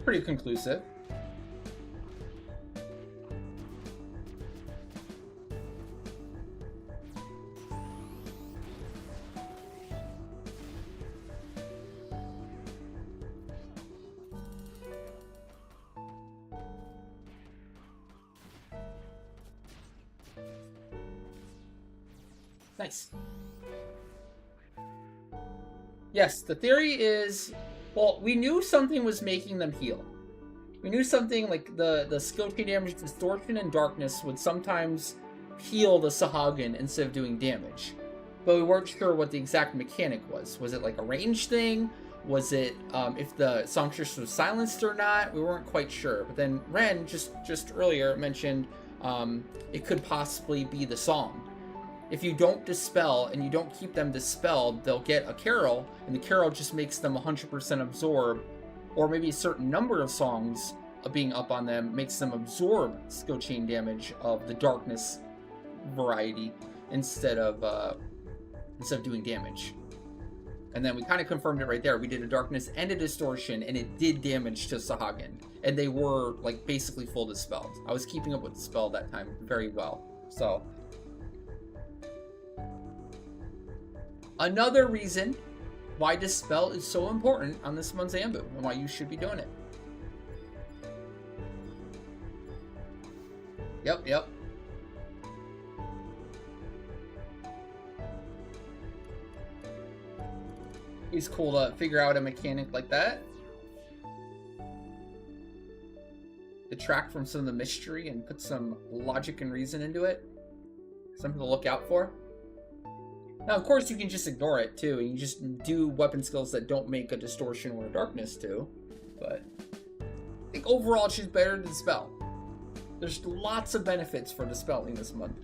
Pretty conclusive. Nice. Yes, the theory is, well, we knew something was making them heal. We knew something like the skill tree damage, distortion, and darkness would sometimes heal the Sahagin instead of doing damage. But we weren't sure what the exact mechanic was. Was it like a range thing? Was it if the songstress was silenced or not? We weren't quite sure. But then Ren just earlier mentioned it could possibly be the song. If you don't dispel and you don't keep them dispelled, they'll get a Carol, and the Carol just makes them 100% absorb, or maybe a certain number of songs being up on them makes them absorb skill chain damage of the darkness variety instead of doing damage. And then we kind of confirmed it right there. We did a darkness and a distortion, and it did damage to Sahagin, and they were like basically full dispelled. I was keeping up with the spell that time very well. So another reason why Dispel is so important on this month's Ambu, and why you should be doing it. Yep. It's cool to figure out a mechanic like that. Detract from some of the mystery and put some logic and reason into it. Something to look out for. Now, of course, you can just ignore it, too. You can just do weapon skills that don't make a distortion or a darkness, too. But I think overall, she's better to Dispel. There's lots of benefits for Dispelling this month.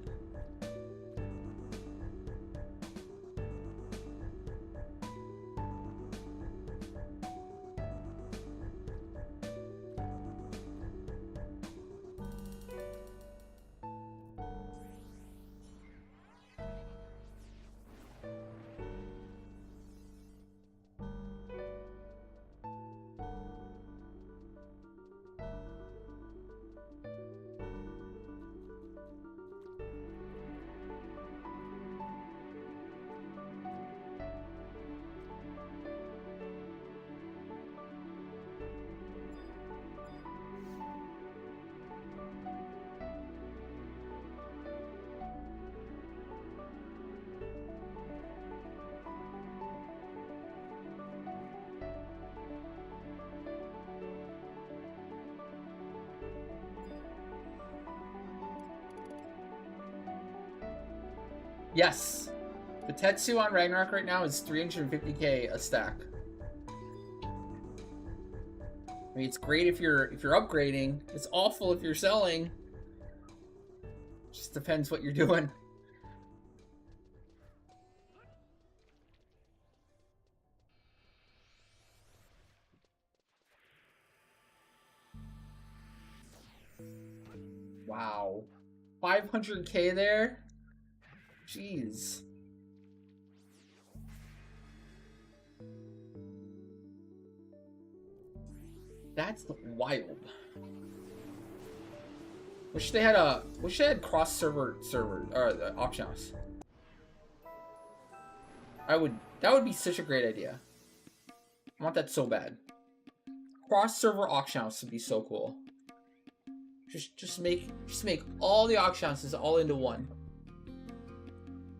Yes. The Tetsu on Ragnarok right now is 350k a stack. I mean, it's great if you're upgrading. It's awful if you're selling. Just depends what you're doing. Wow. 500k there? Jeez. That's wild. Wish they had cross server or auction house. That would be such a great idea. I want that so bad. Cross server auction house would be so cool. Just make all the auction houses all into one.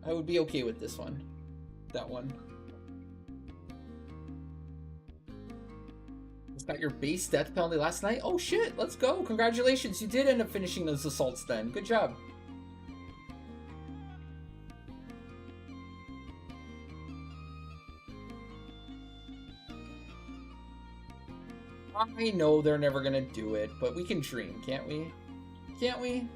I would be okay with this one. That one. Just got your base death penalty last night? Oh shit, let's go. Congratulations, you did end up finishing those assaults then. Good job. I know they're never gonna do it, but we can dream, can't we? Can't we?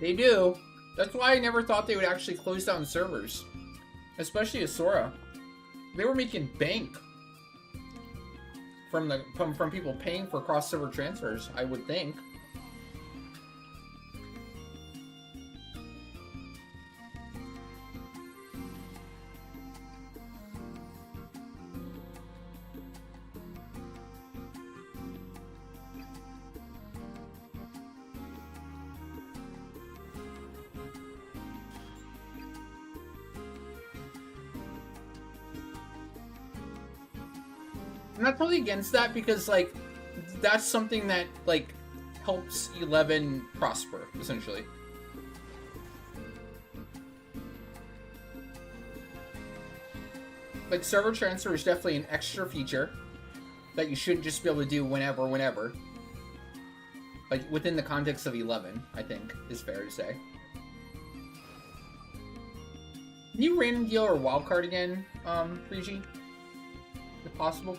They do. That's why I never thought they would actually close down servers. Especially Asura. They were making bank from people paying for cross-server transfers, I would think. I'm not totally against that because, like, that's something that, like, helps 11 prosper, essentially. Like, server transfer is definitely an extra feature that you shouldn't just be able to do whenever. Like, within the context of 11, I think, is fair to say. Can you random deal or wildcard again, Frigi? If possible?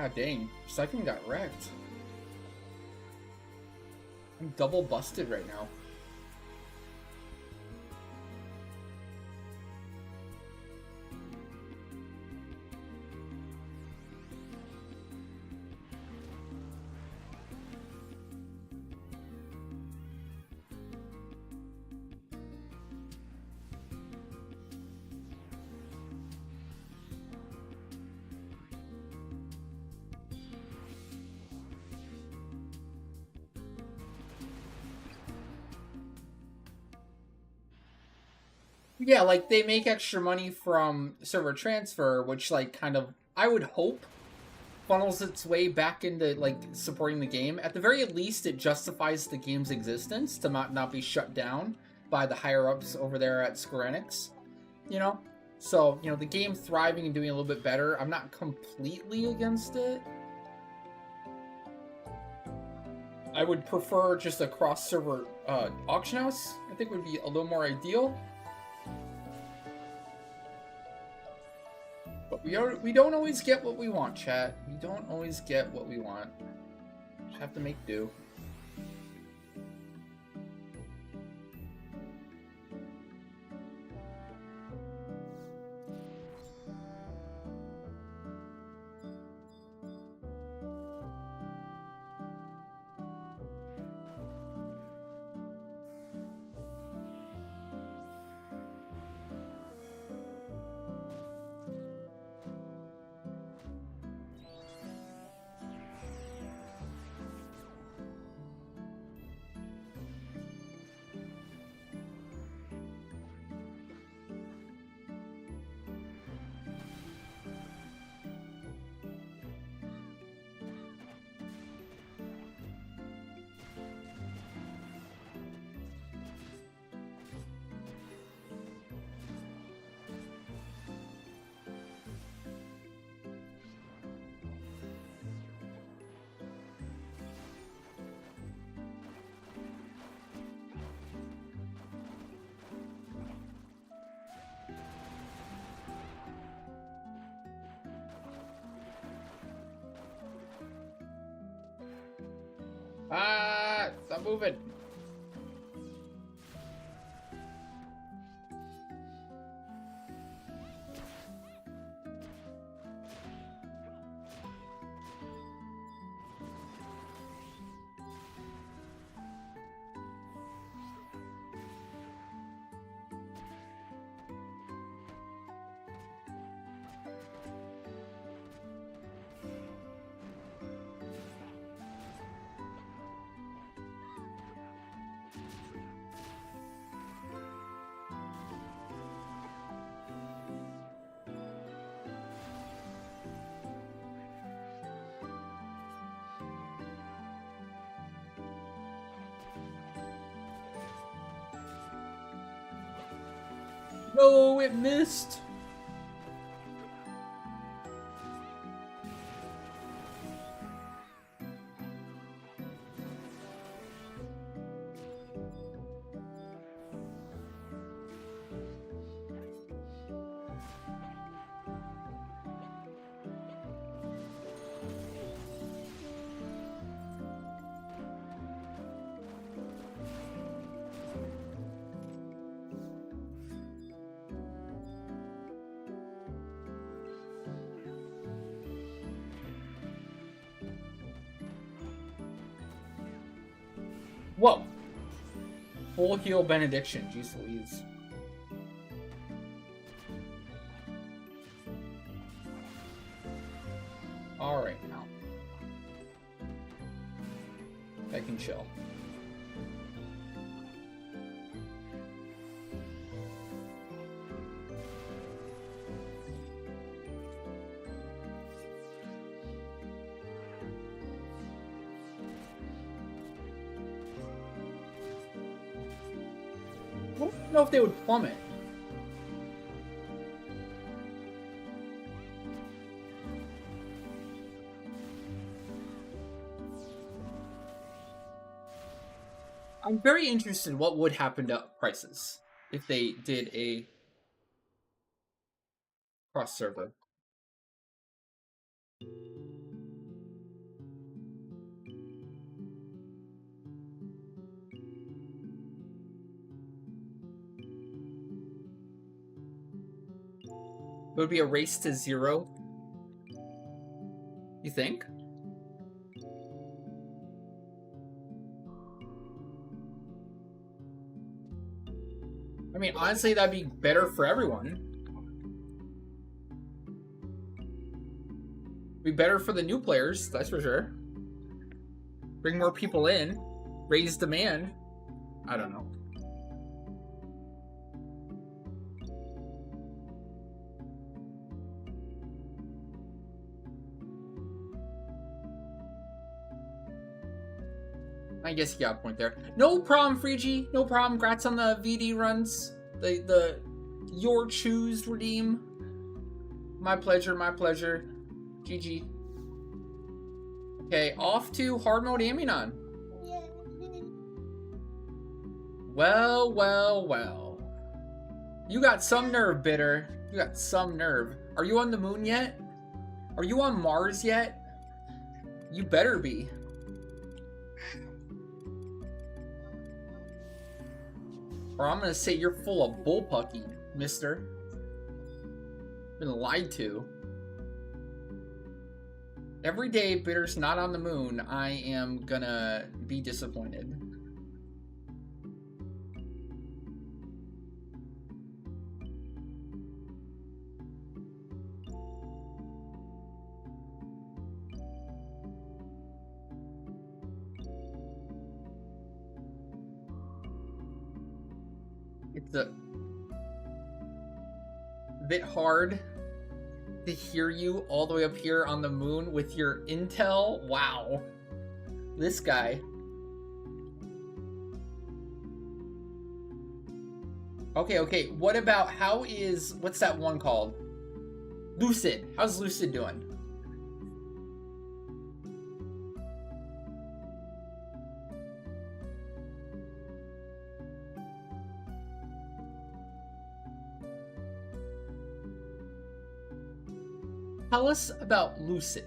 Ah, dang. Second got wrecked. I'm double busted right now. Yeah, like, they make extra money from server transfer, which, like, kind of, I would hope, funnels its way back into, like, supporting the game. At the very least, it justifies the game's existence to not be shut down by the higher-ups over there at Square Enix, you know? So, you know, the game thriving and doing a little bit better, I'm not completely against it. I would prefer just a cross-server auction house. I think would be a little more ideal. But we don't always get what we want, chat. We don't always get what we want. Just have to make do. Stop moving. No, it missed. Whoa. Full heal benediction. Jeez Louise. Alright now. I can chill. I don't know if they would plummet. I'm very interested in what would happen to prices if they did a cross server. It would be a race to 0. You think? I mean, honestly, that'd be better for everyone. Be better for the new players, that's for sure. Bring more people in. Raise demand. I don't know. I guess you got a point there. No problem, Freegie. No problem. Grats on the VD runs. The your choose redeem. My pleasure, my pleasure. GG. Okay, off to hard mode Aminon. Well, well, well. You got some nerve, Bitter. You got some nerve. Are you on the moon yet? Are you on Mars yet? You better be. Or I'm gonna say you're full of bullpucky, mister. Been lied to. Every day Bitter's not on the moon, I am gonna be disappointed. It's a bit hard to hear you all the way up here on the moon with your intel. Wow. This guy. Okay, okay. What about, what's that one called? Lucid. How's Lucid doing? Tell us about Lucid.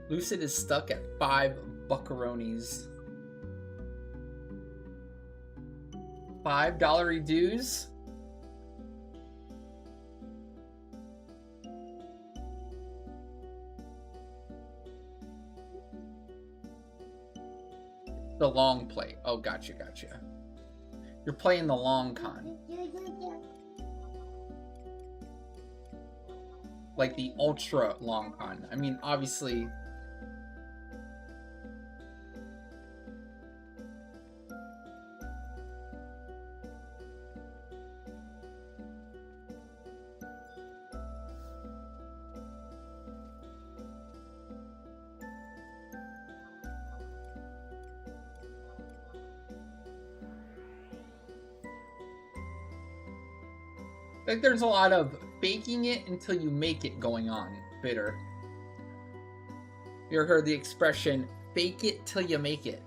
Lucid is stuck at $5 buckaronis. $5 dues. The long play. Oh, gotcha, gotcha. You're playing the long con. Like the ultra long con. I mean, obviously... I think there's a lot of faking it until you make it going on, Bitter. You ever heard the expression, fake it till you make it?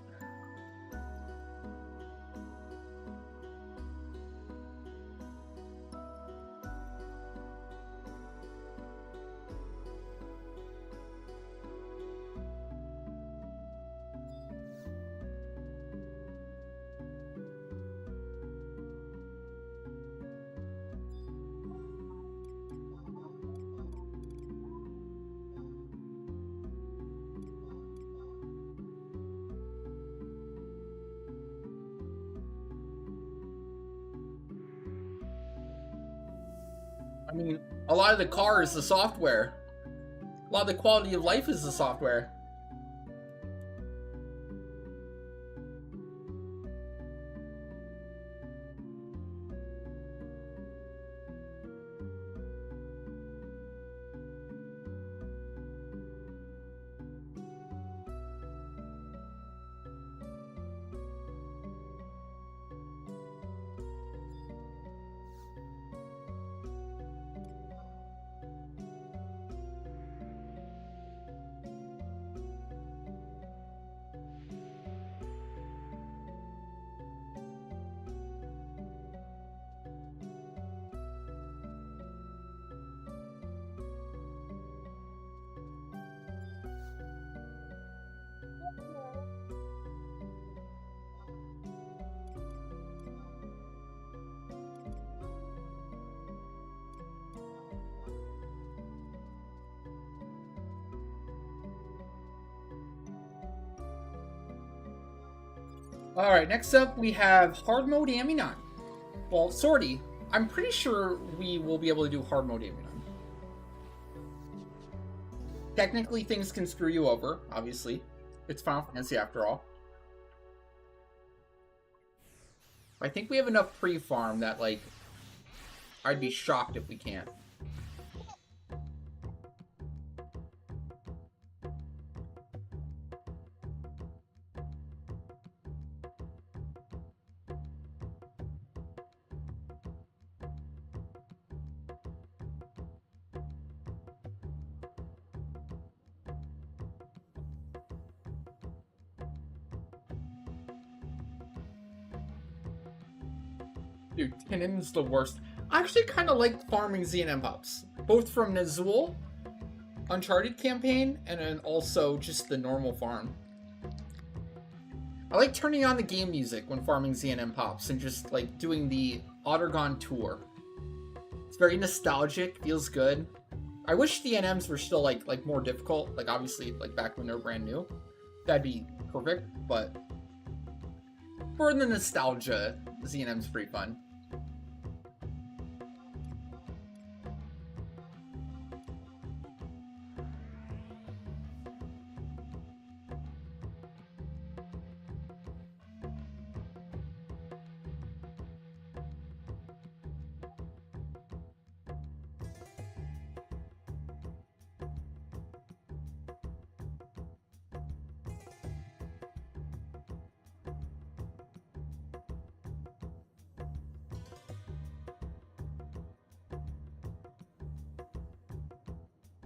I mean, a lot of the car is the software. A lot of the quality of life is the software. Alright, next up we have hard mode Aminon. Well, Sortie, I'm pretty sure we will be able to do hard mode Aminon. Technically, things can screw you over, obviously. It's Final Fantasy after all. I think we have enough pre-farm that, like, I'd be shocked if we can't. Dude, Tinnin's the worst. I actually kind of like farming ZNM pups. Both from Nazul, Uncharted campaign, and then also just the normal farm. I like turning on the game music when farming ZNM pops and just, like, doing the Ottergon tour. It's very nostalgic, feels good. I wish the NMs were still, like more difficult. Like, obviously, like, back when they were brand new. That'd be perfect, but... for the nostalgia, ZNM's pretty fun.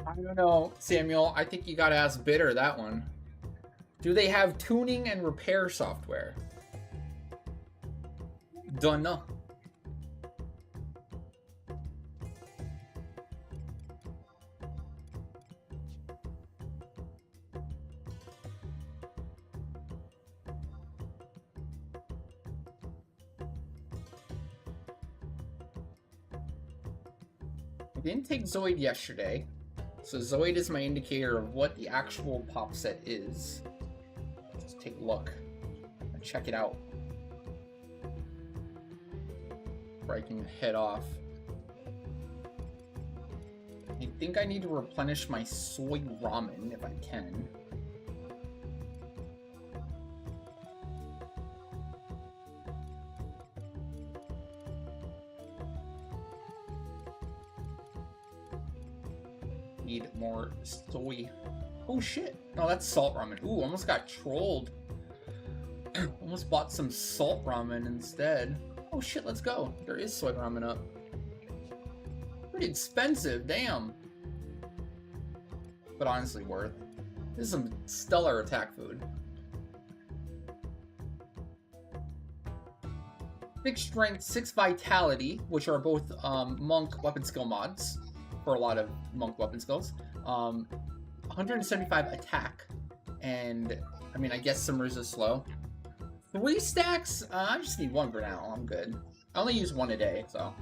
I don't know, Samuel. I think you gotta ask Bitter that one. Do they have tuning and repair software? Dunno. I didn't take Zoid yesterday, so Zoid is my indicator of what the actual pop set is. Let's take a look and check it out before I can head off. I think I need to replenish my soy ramen if I can. Need more soy. Oh shit. No, that's salt ramen. Ooh, almost got trolled. Almost bought some salt ramen instead. Oh shit, let's go. There is soy ramen up. Pretty expensive, damn. But honestly worth. This is some stellar attack food. 6 strength, 6 vitality, which are both monk weapon skill mods for a lot of monk weapon skills. 175 attack, and I mean, I guess some resist slow. 3 stacks? I just need 1 for now. I'm good. I only use 1 a day, so.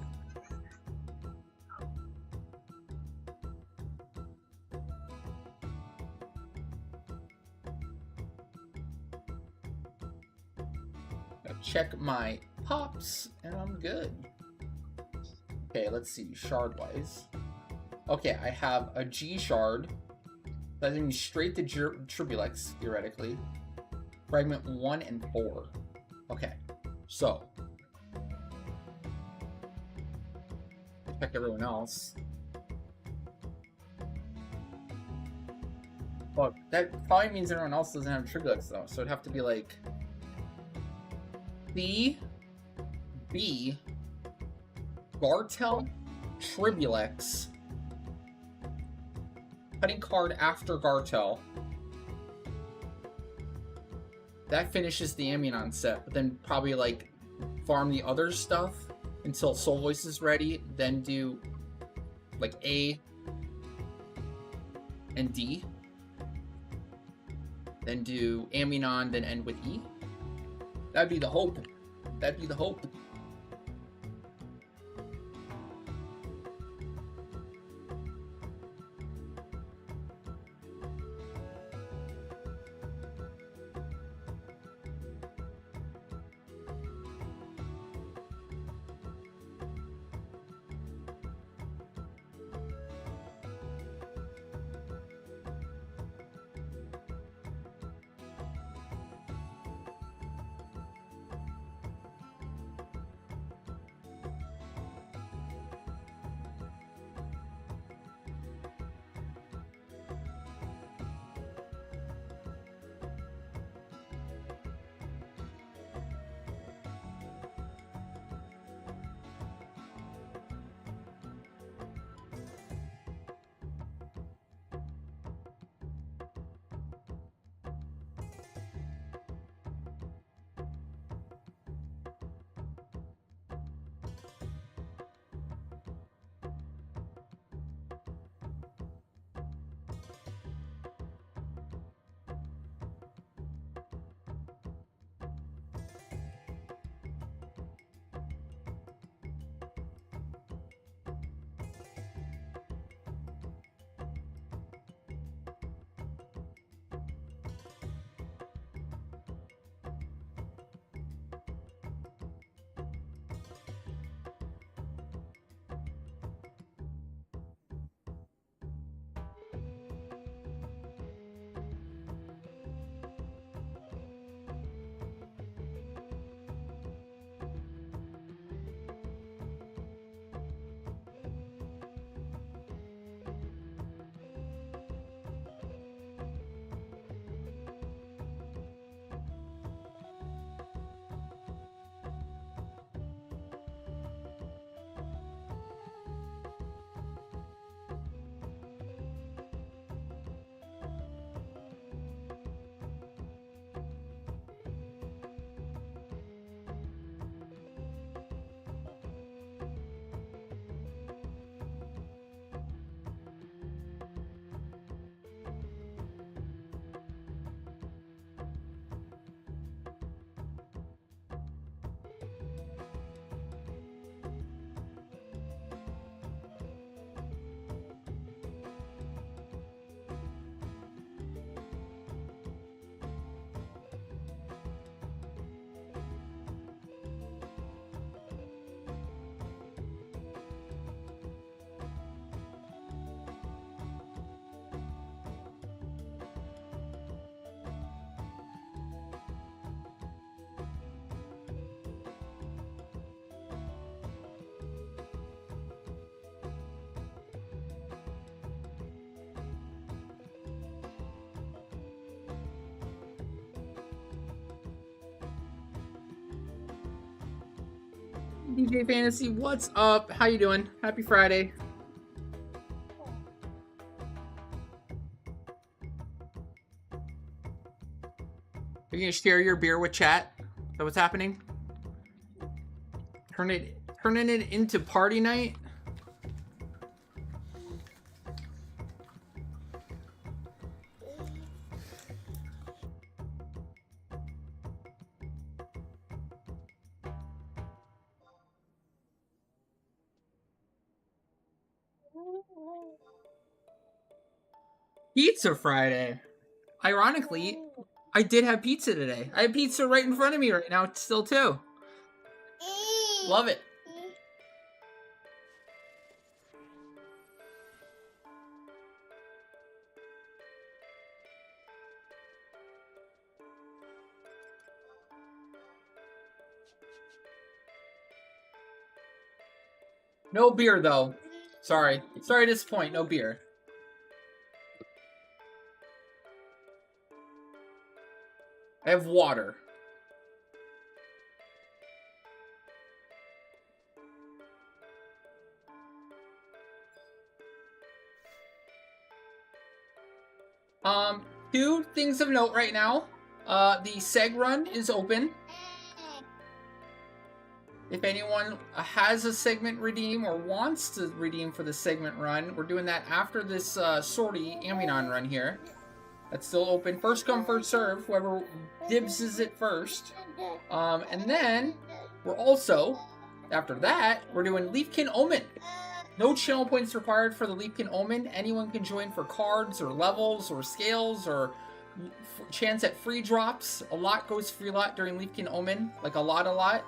Check my pops, and I'm good. Okay, let's see, shard-wise. Okay, I have a G shard. That means straight to Tribulex, theoretically. Fragment 1 and 4. Okay, so. Check everyone else. Fuck, that probably means everyone else doesn't have Tribulex, though. So it'd have to be like C, B, Gartel, Tribulex, cutting card after Gartel. That finishes the Amionon set, but then probably like farm the other stuff until Soul Voice is ready, then do like A and D, then do Amionon, then end with E. That'd be the hope. That'd be the hope. DJ Fantasy, what's up? How you doing? Happy Friday. Are you gonna share your beer with chat? Is that what's happening? Turning it into party night? Pizza Friday. Ironically, I did have pizza today. I have pizza right in front of me right now, still too. Love it. No beer though. Sorry to disappoint. No beer. I have water. Two things of note right now. The seg run is open. If anyone has a segment redeem or wants to redeem for the segment run, we're doing that after this sortie Aminon run here. That's still open. First come, first serve. Whoever dibses it first. And then we're also, after that, we're doing Leafkin Omen. No channel points required for the Leafkin Omen. Anyone can join for cards or levels or scales or chance at free drops. A lot goes free lot during Leafkin Omen. Like a lot.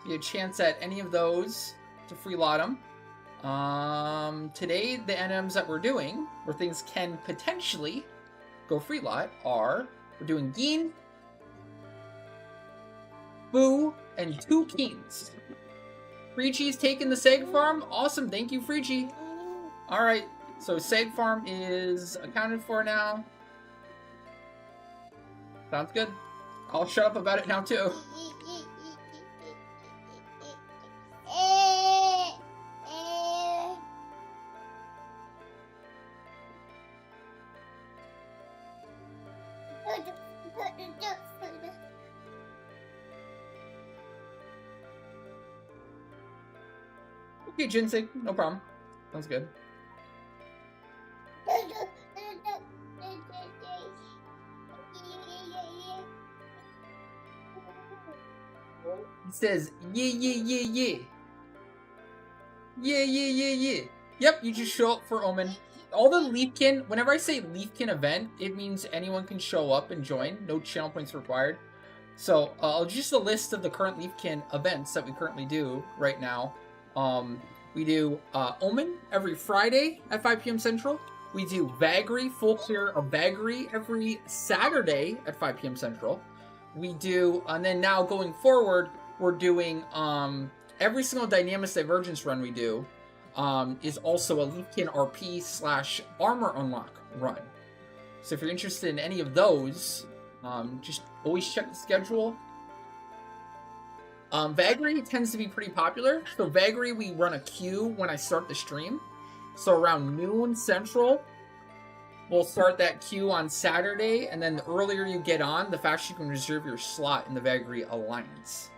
You get a chance at any of those to free lot them. Today, the NMs that we're doing, where things can potentially go free lot, are we're doing Geen, Boo, and 2 Keens. Freechee's taking the Seg Farm. Awesome, thank you, Freechee. Alright, so Seg Farm is accounted for now. Sounds good. I'll shut up about it now, too. Okay, Ginseng, no problem. Sounds good. It says, yeah. Yeah. Yep, you just show up for Omen. All the Leafkin, whenever I say Leafkin event, it means anyone can show up and join. No channel points required. So, just a list of the current Leafkin events that we currently do right now. We do Omen every Friday at 5 p.m. Central. We do Vagary, full clear of Vagary every Saturday at 5 p.m. Central. We do, and then now going forward, we're doing every single Dynamis Divergence run we do is also a Leafkin RP / armor unlock run. So if you're interested in any of those, just always check the schedule. Vagary tends to be pretty popular. So Vagary, we run a queue when I start the stream. So around noon Central, we'll start that queue on Saturday, and then the earlier you get on, the faster you can reserve your slot in the Vagary Alliance.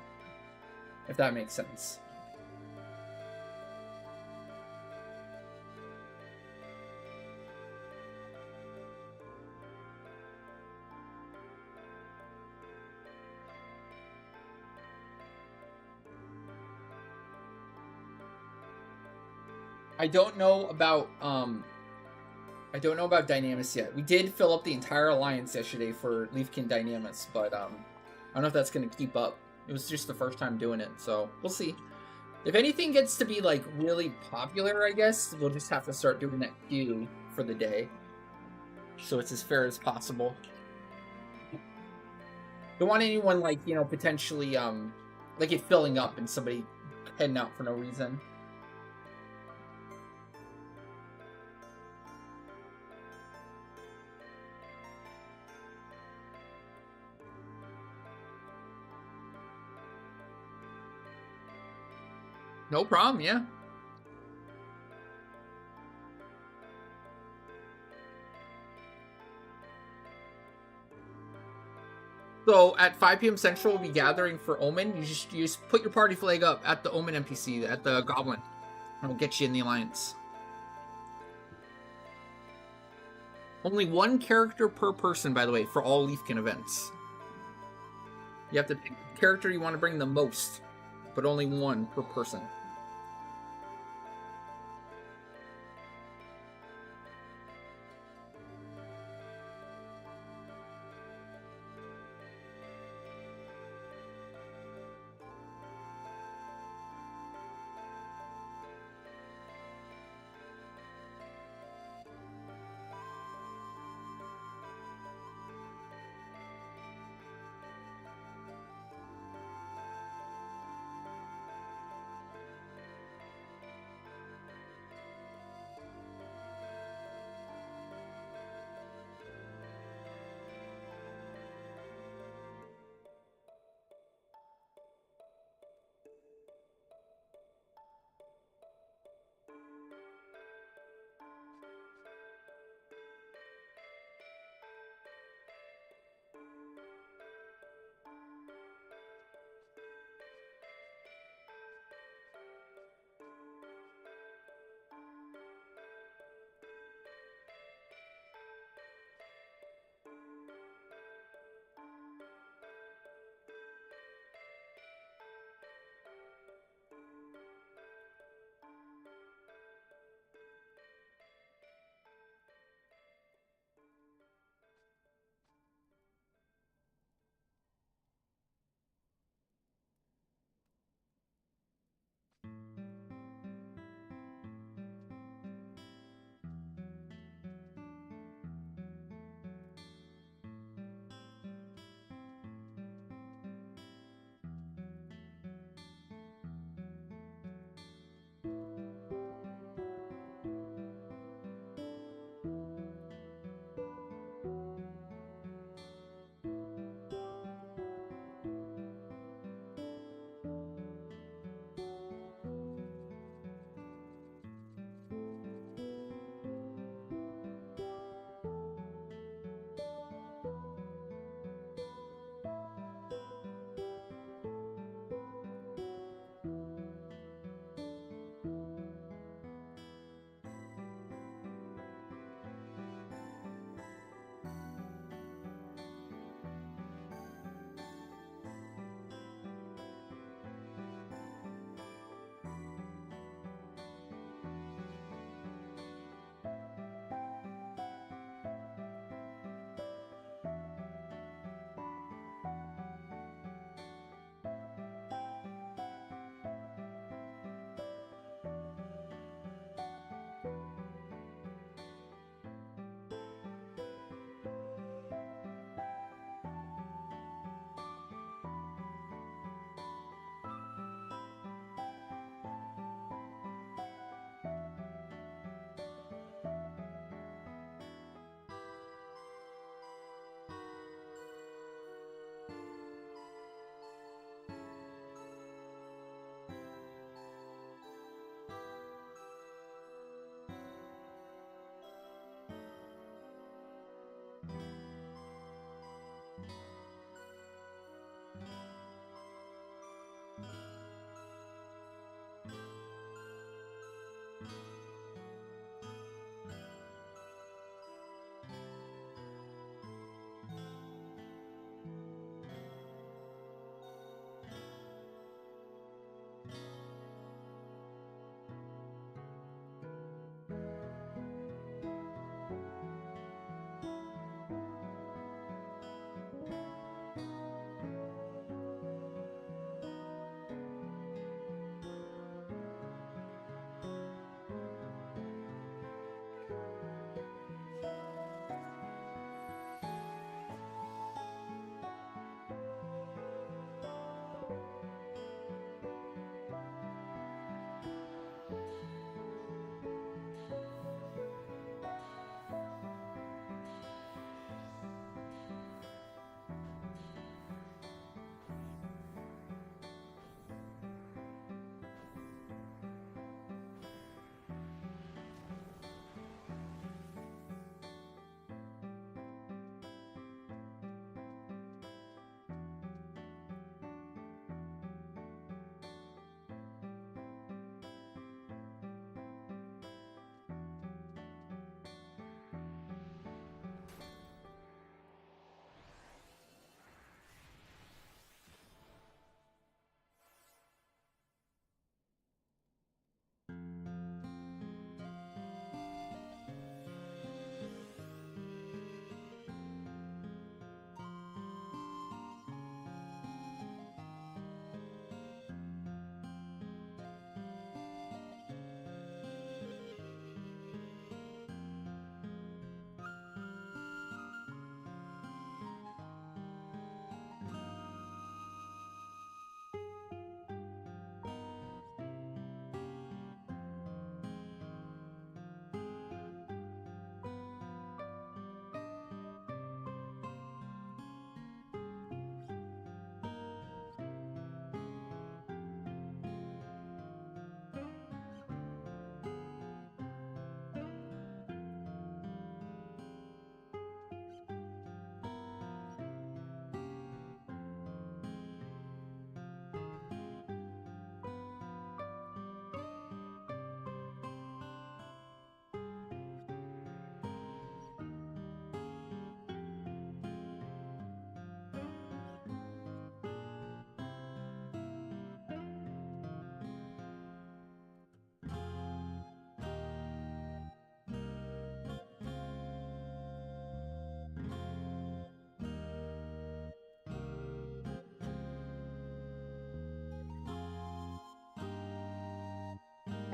If that makes sense. I don't know about Dynamis yet. We did fill up the entire alliance yesterday for Leafkin Dynamis, but I don't know if that's gonna keep up. It was just the first time doing it, so we'll see. If anything gets to be like really popular, I guess we'll just have to start doing that queue for the day, so it's as fair as possible. Don't want anyone like, you know, potentially like it filling up and somebody heading out for no reason. No problem, yeah. So at 5 p.m. Central, we'll be gathering for Omen. You just put your party flag up at the Omen NPC, at the Goblin. And we'll get you in the Alliance. Only one character per person, by the way, for all Leafkin events. You have to pick the character you want to bring the most, but only one per person.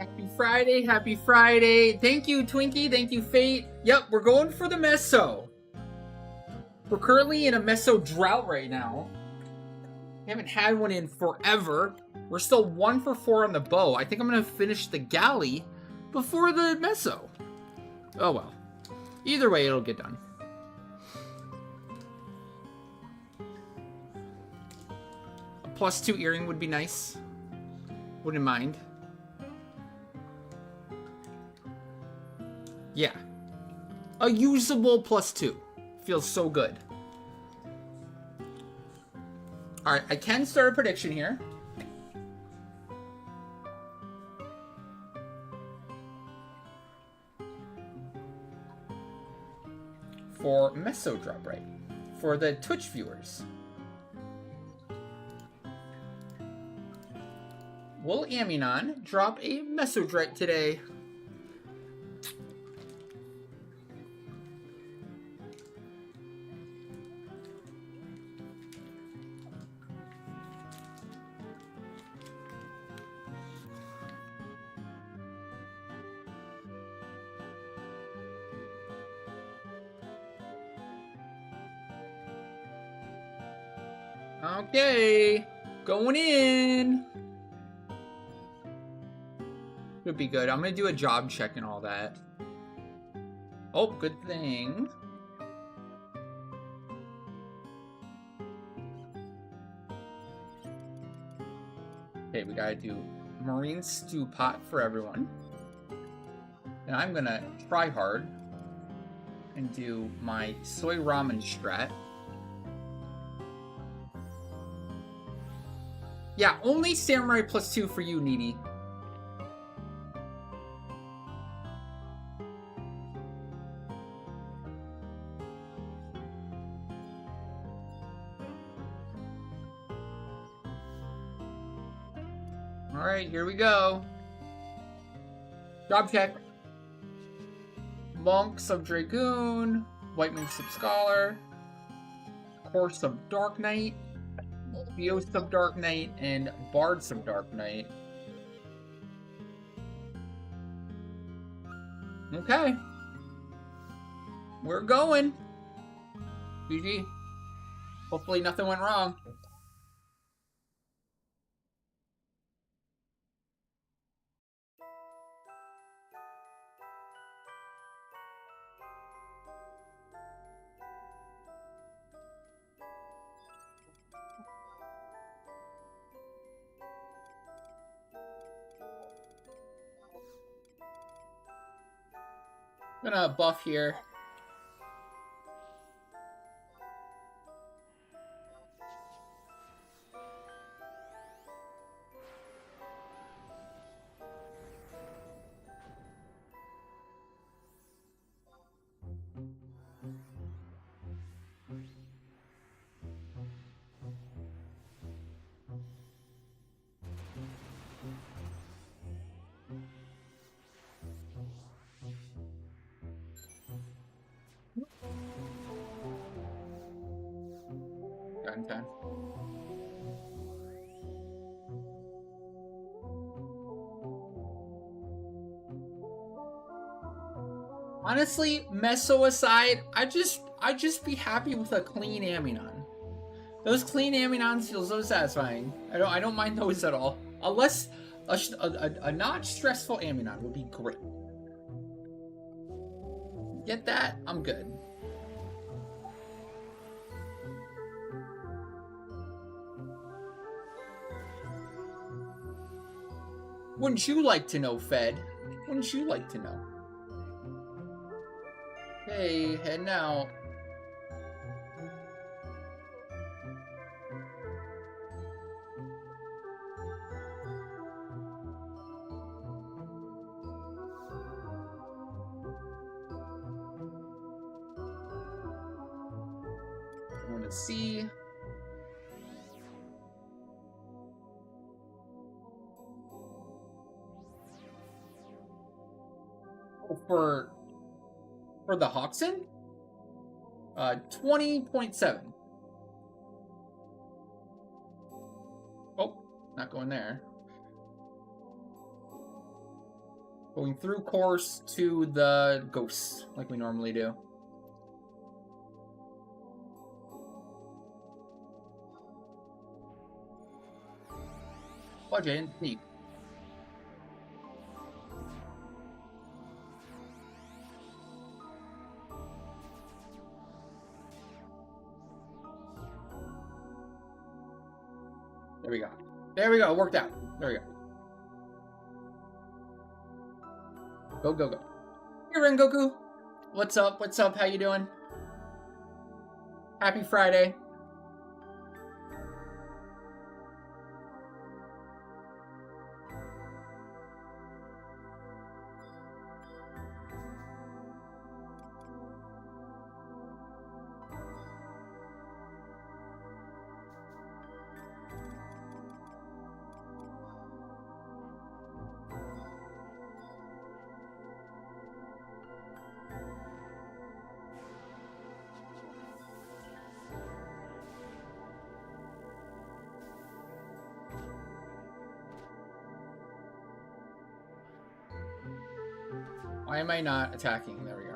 Happy Friday, happy Friday. Thank you, Twinkie. Thank you, Fate. Yep, we're going for the Meso. We're currently in a Meso drought right now. We haven't had one in forever. We're still 1 for 4 on the bow. I think I'm going to finish the galley before the Meso. Oh well. Either way, it'll get done. A +2 earring would be nice. Wouldn't mind. Yeah. A usable +2. Feels so good. Alright, I can start a prediction here. For Meso Drop Right. For the Twitch viewers. Will Aminon drop a Mesodrite today? Okay, going in. Could be good. I'm gonna do a job check and all that. Oh, good thing. Okay, we gotta do marine stew pot for everyone. And I'm gonna try hard and do my soy ramen strat. Yeah, only samurai +2 for you, Needy. Alright, here we go. Job check. Monk sub Dragoon, Whiteman sub Scholar, Core sub Dark Knight, Theo sub Dark Knight, and Bard sub Dark Knight. Okay. We're going. GG. Hopefully nothing went wrong. I'm gonna buff here. Done, done. Honestly, Meso aside, I just be happy with a clean Aminon. Those clean Aminons feel so satisfying. I don't mind those at all. Unless a not stressful Aminon would be great. Get that? I'm good. Wouldn't you like to know, Fed? Wouldn't you like to know? Hey, heading out. I want to see. Oh, for the Hawkson? 20.7. Oh, not going there. Going through course to the ghosts, like we normally do. Budget deep. There we go. There we go. It worked out. There we go. Go, go, go. Hey, Rengoku. What's up? What's up? How you doing? Happy Friday. Why am I not attacking? There we go.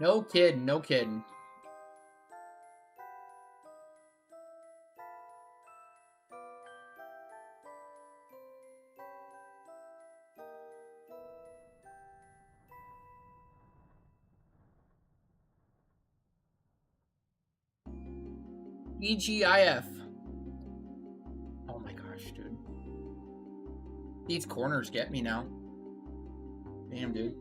No kidding, no kidding. EGIF. Oh my gosh, dude. These corners get me now. Damn, dude.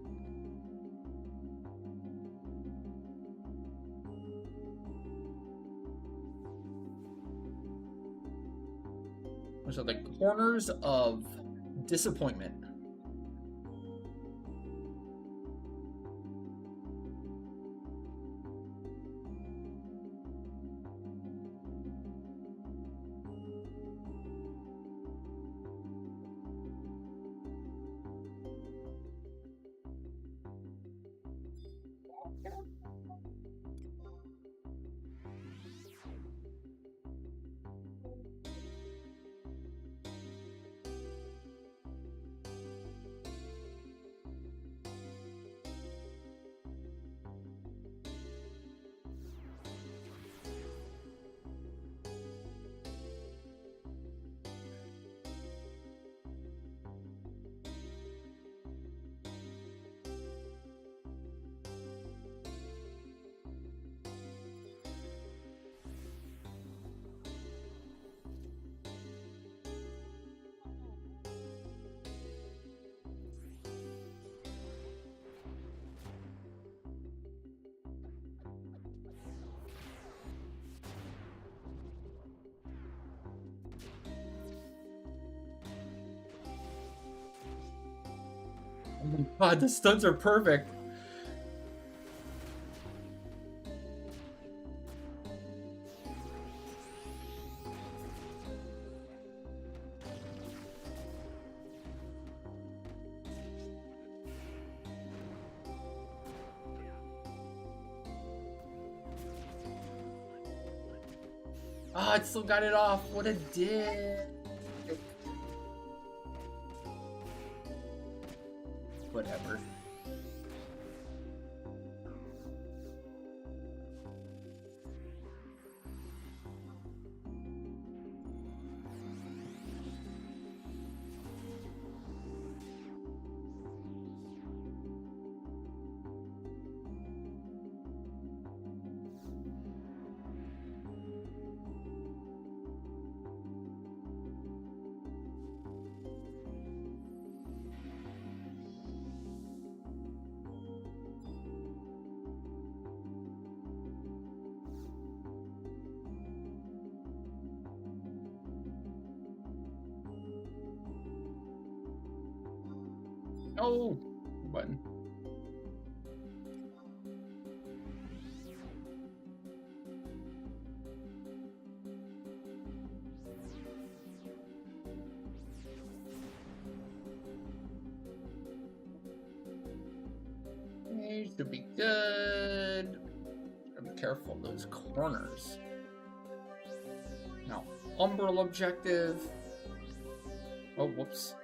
Those are the corners of disappointment. Oh my god, the stuns are perfect. Ah, it still got it off. What a dick. whatever. Oh, button. Okay, should be good. Gotta be careful of those corners. Now, Umbral objective. Oh, whoops.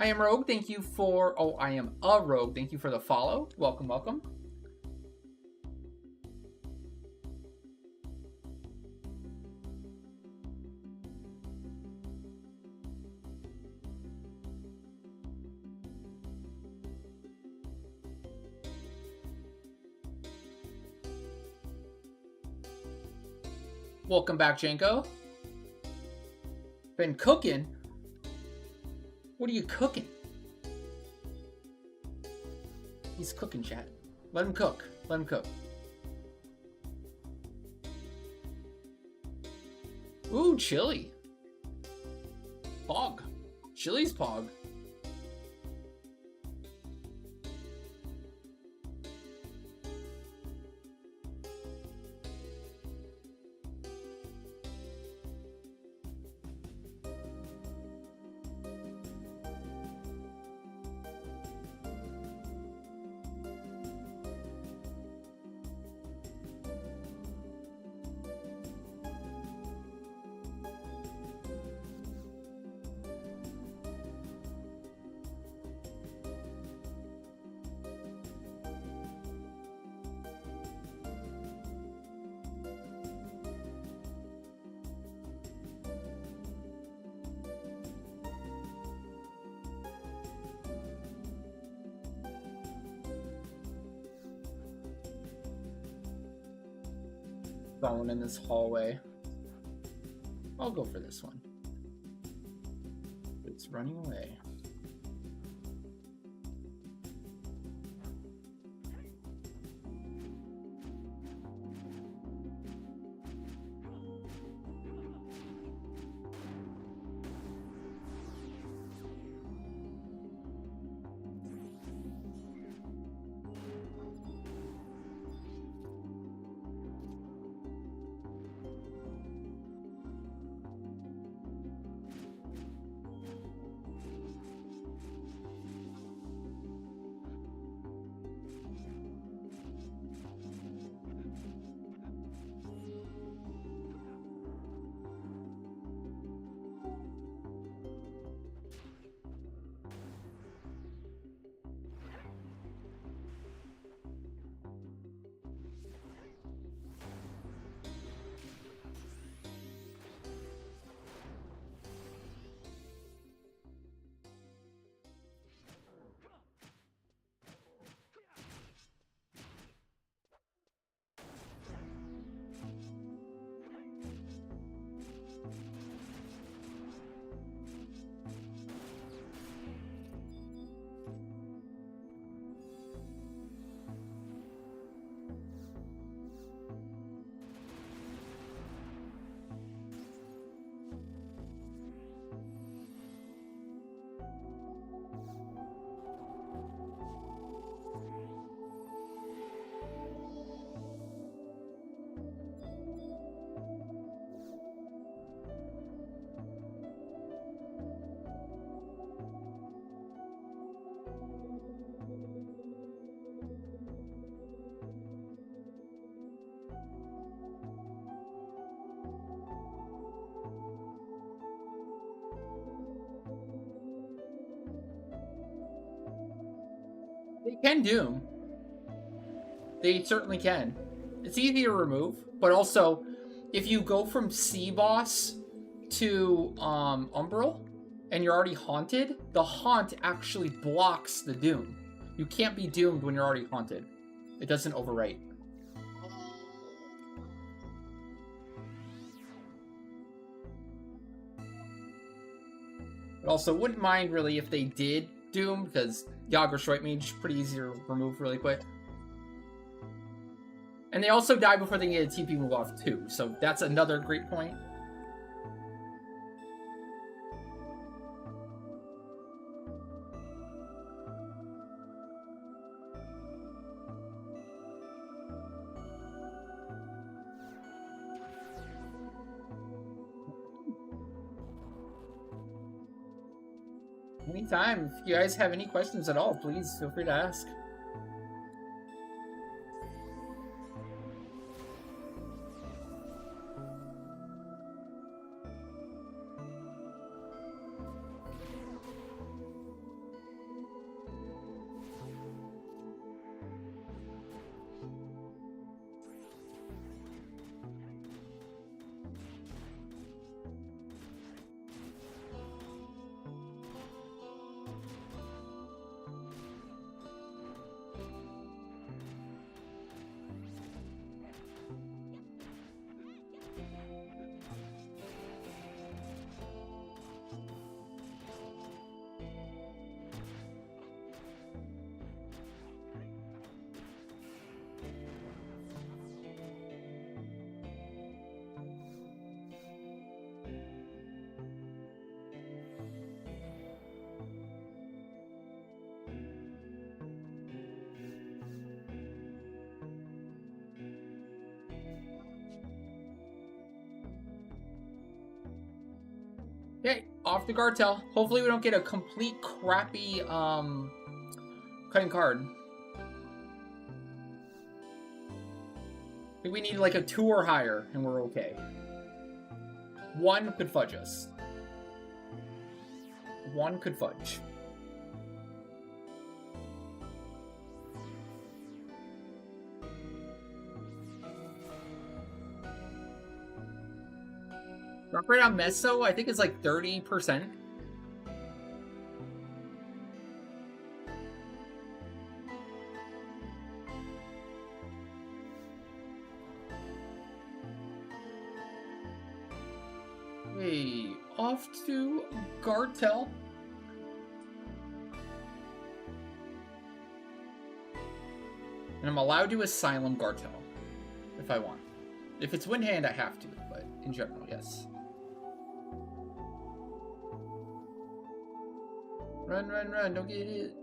I am Rogue. Thank you for... Oh, I am a Rogue. Thank you for the follow. Welcome, welcome. Welcome back, Janko. Been cooking? What are you cooking? He's cooking, chat. Let him cook. Let him cook. Ooh, chili. Pog. Chili's pog. Phone in this hallway. I'll go for this one. It's running away. They can Doom. They certainly can. It's easy to remove, but also, if you go from C-Boss to Umbral, and you're already haunted, the haunt actually blocks the Doom. You can't be doomed when you're already haunted. It doesn't overwrite. But also, wouldn't mind really if they did Doom, because Yager Short Mage pretty easy to remove really quick. And they also die before they get a TP move off too, so that's another great point. Anytime. If you guys have any questions at all, please feel free to ask. Okay, off the Gartel. Hopefully we don't get a complete crappy cutting card. I think we need like a 2 or higher, and we're okay. 1 could fudge us. 1 could fudge. Rock rate on Meso, I think it's like 30%. Okay, off to Gartel. And I'm allowed to Asylum Gartel if I want. If it's Windhand, I have to, but in general, yes. Run, run, run, don't get hit.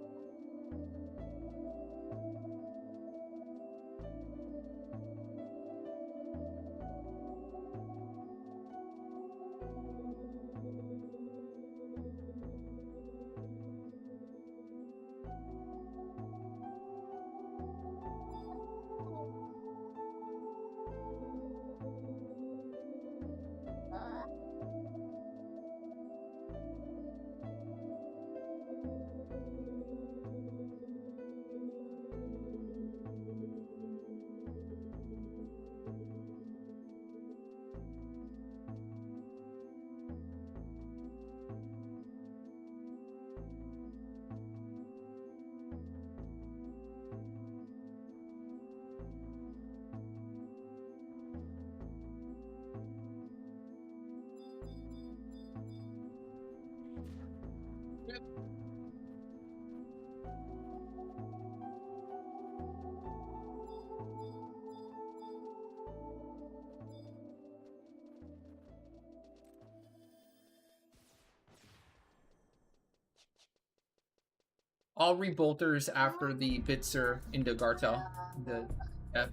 I'll read Bolters after the Bitzer into Gartel. The F.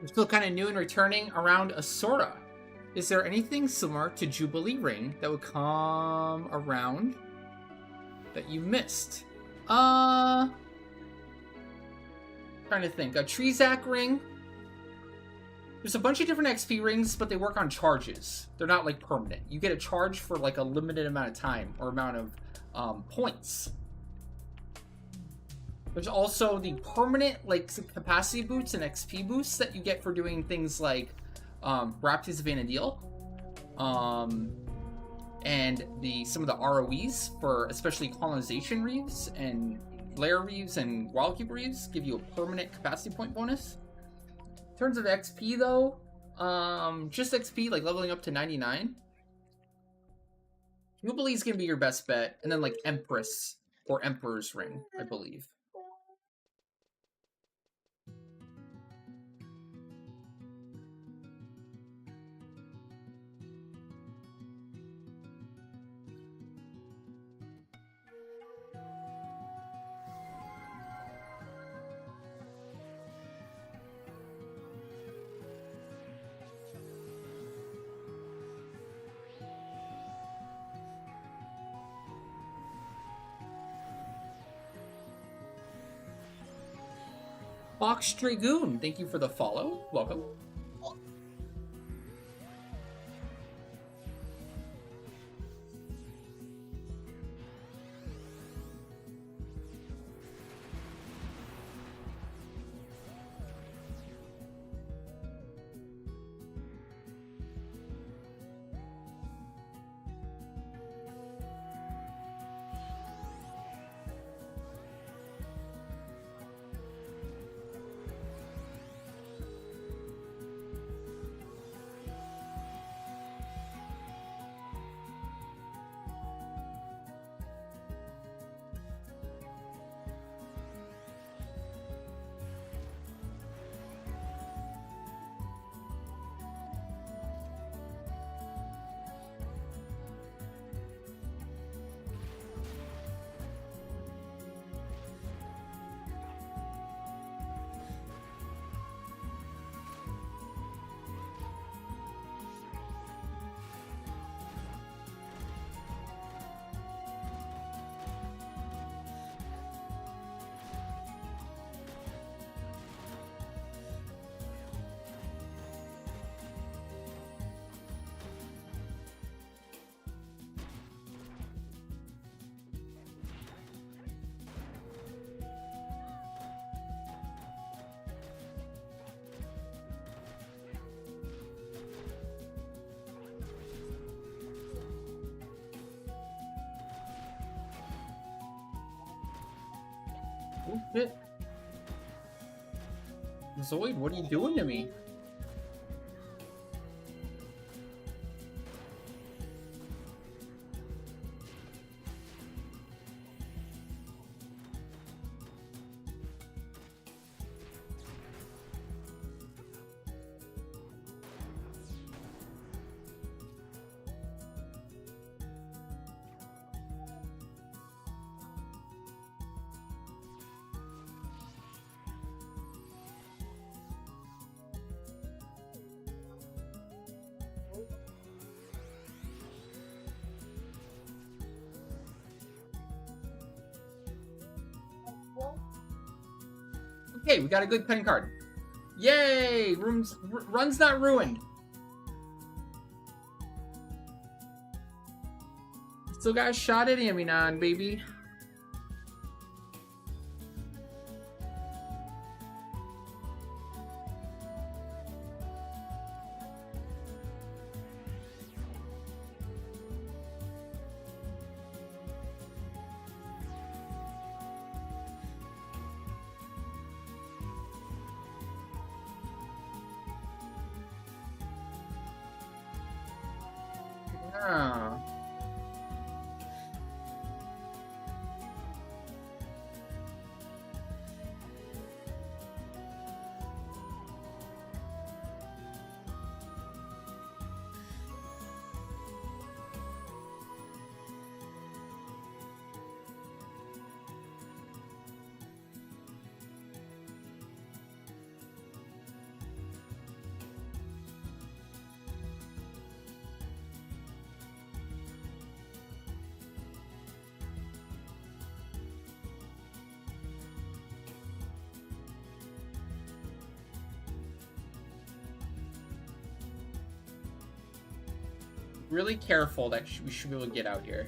You're still kind of new and returning around Asura. Is there anything similar to Jubilee Ring that would come around that you missed? Trying to think. A Trizak ring. There's a bunch of different XP rings, but they work on charges. They're not like permanent. You get a charge for like a limited amount of time or amount of points. There's also the permanent like capacity boosts and XP boosts that you get for doing things like Raptors of Vanadil, and some of the ROEs for especially colonization reefs and lair reefs and wildkeeper reefs give you a permanent capacity point bonus. In terms of XP though, just XP like leveling up to 99. Jubilee is gonna be your best bet, and then like Empress or Emperor's Ring, I believe. Fox Dragoon, thank you for the follow. Welcome. Oh shit. Zoid, what are you doing to me? Okay, we got a good cutting card. Yay! Run's not ruined. Still got a shot at Aminon, baby. Yeah. Really careful that we should be able to get out here.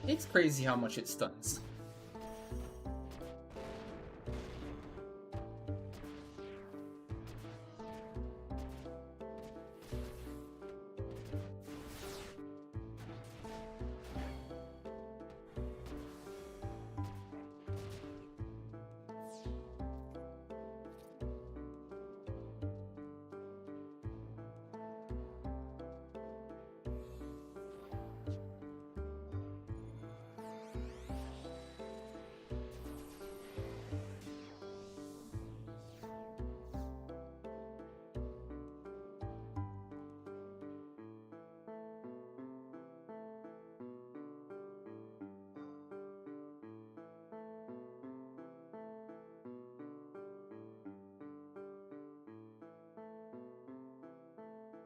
It's crazy how much it stuns.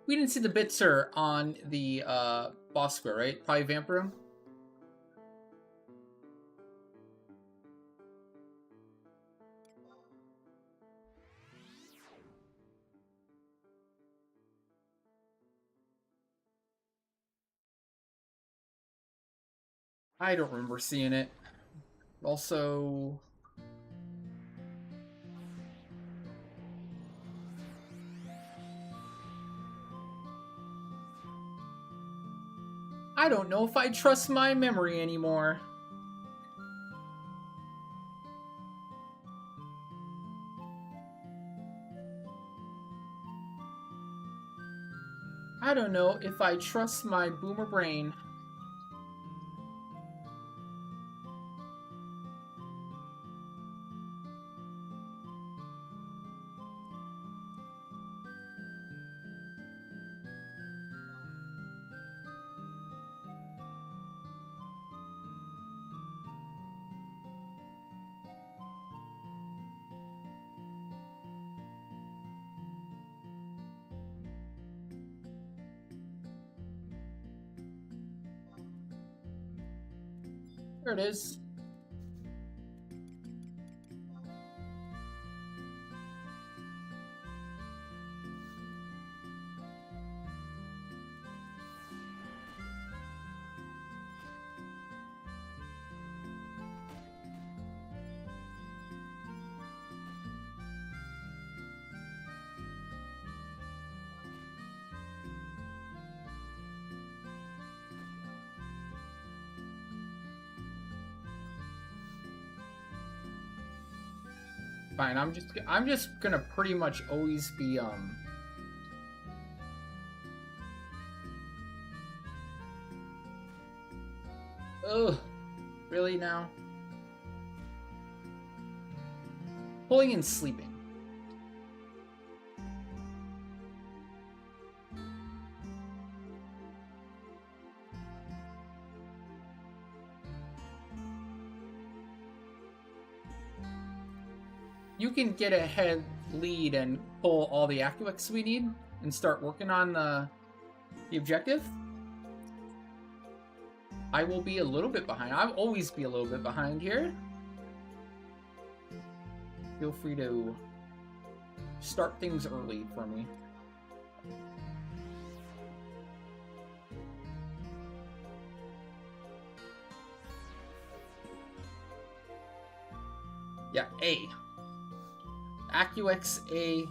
We didn't see the Bitzer on the boss square, right? Probably Vampirum. I don't remember seeing it. Also, I don't know if I trust my memory anymore. I don't know if I trust my boomer brain. There it is. Fine, I'm just gonna pretty much always be ugh, really now? Pulling and sleeping. You can get a head lead and pull all the AccuX we need and start working on the objective. I will be a little bit behind. I'll always be a little bit behind here. Feel free to start things early for me. Yeah, A. AccuX A.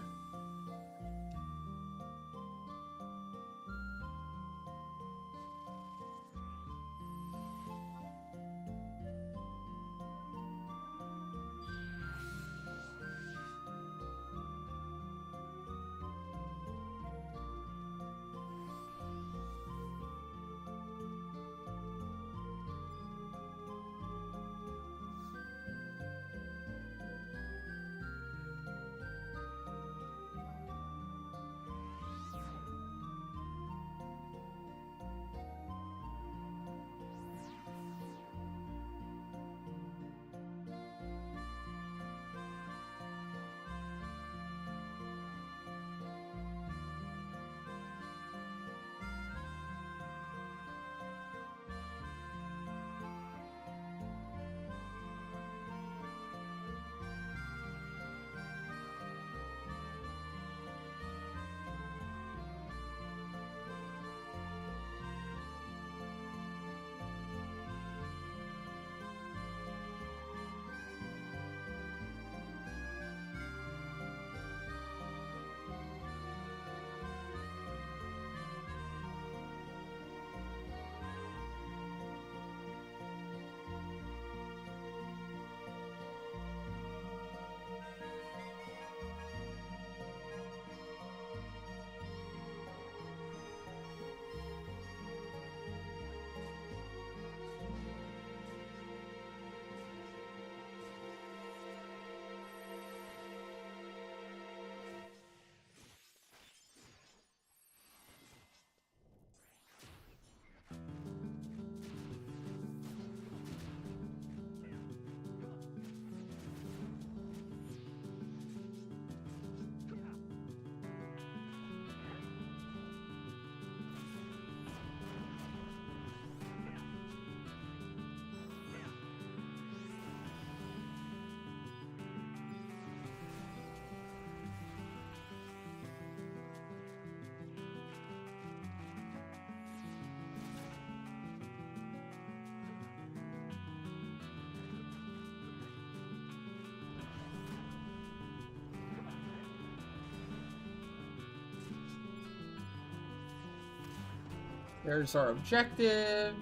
There's our objective.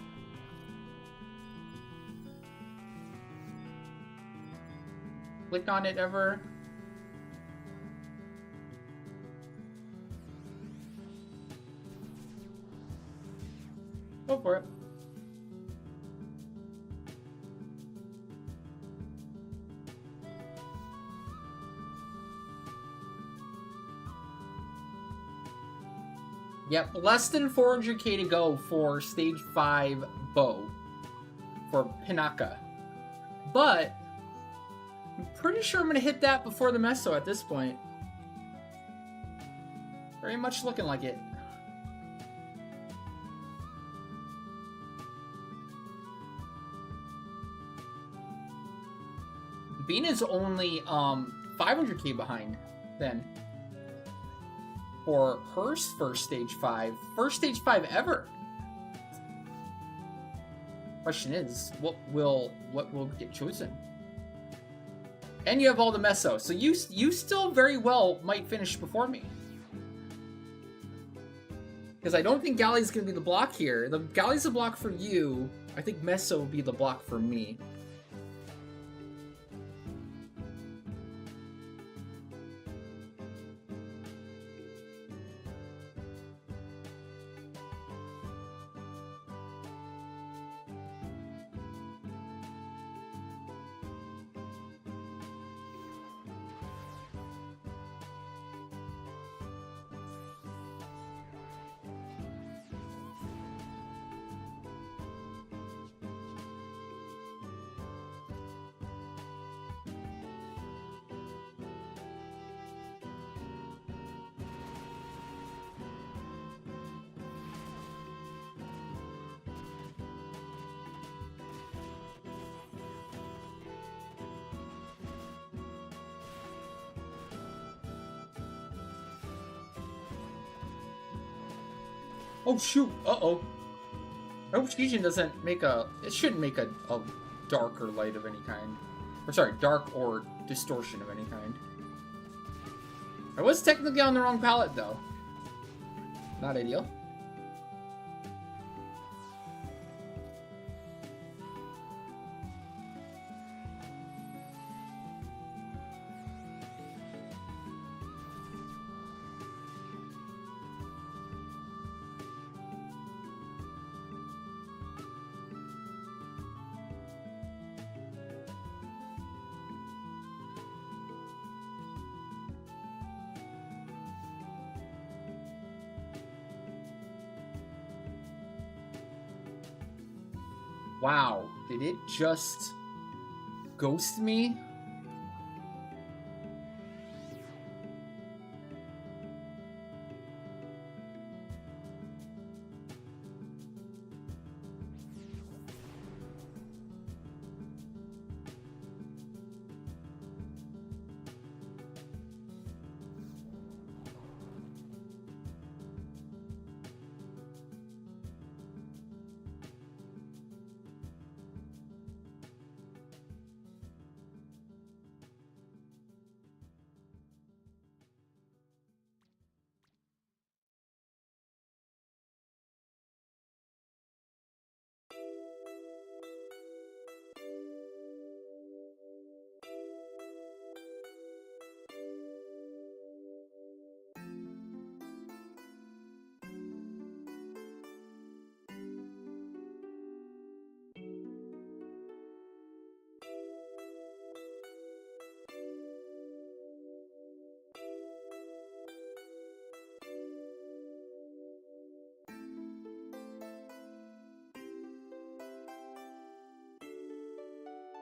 Click on it ever. Go for it. Yep, less than 400k to go for stage 5 bow for Pinaka. But I'm pretty sure I'm gonna hit that before the Meso at this point. Very much looking like it. Bina's only 500k behind then. For her first stage 5. First stage 5 ever. Question is, what will get chosen? And you have all the Meso, so you still very well might finish before me. Because I don't think Galley's gonna be the block here. The Galley's the block for you. I think Meso will be the block for me. Oh shoot! Uh-oh. I hope Shijin doesn't make a... It shouldn't make a dark or light of any kind. Or sorry, dark or distortion of any kind. I was technically on the wrong palette though. Not ideal. Wow, did it just ghost me?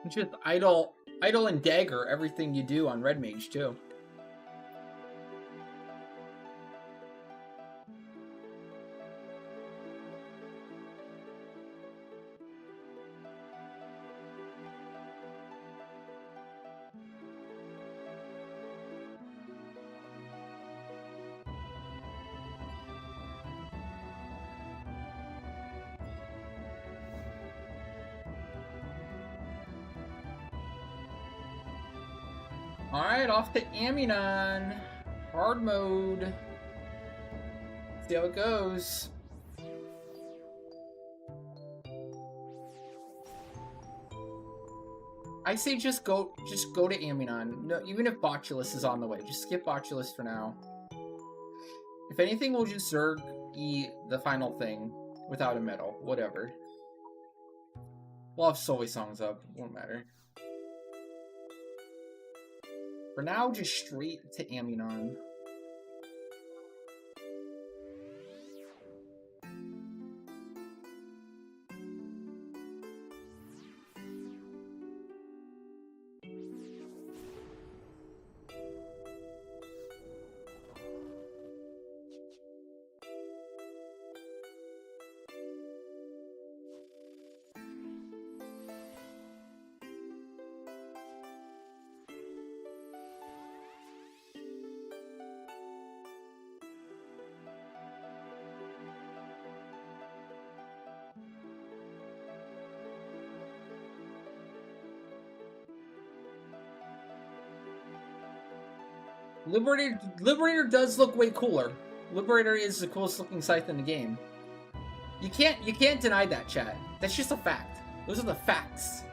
Just idle and dagger everything you do on Red Mage too. Alright, off to Aminon. Hard mode. See how it goes. I say just go to Amidon. No, even if Botulus is on the way, just skip Botulus for now. If anything, we'll just Zerg E the final thing without a medal. Whatever. We'll have Soy songs up. Won't matter. For now, just straight to Amidon. Liberator does look way cooler. Liberator is the coolest looking scythe in the game. You can't deny that, chat. That's just a fact. Those are the facts.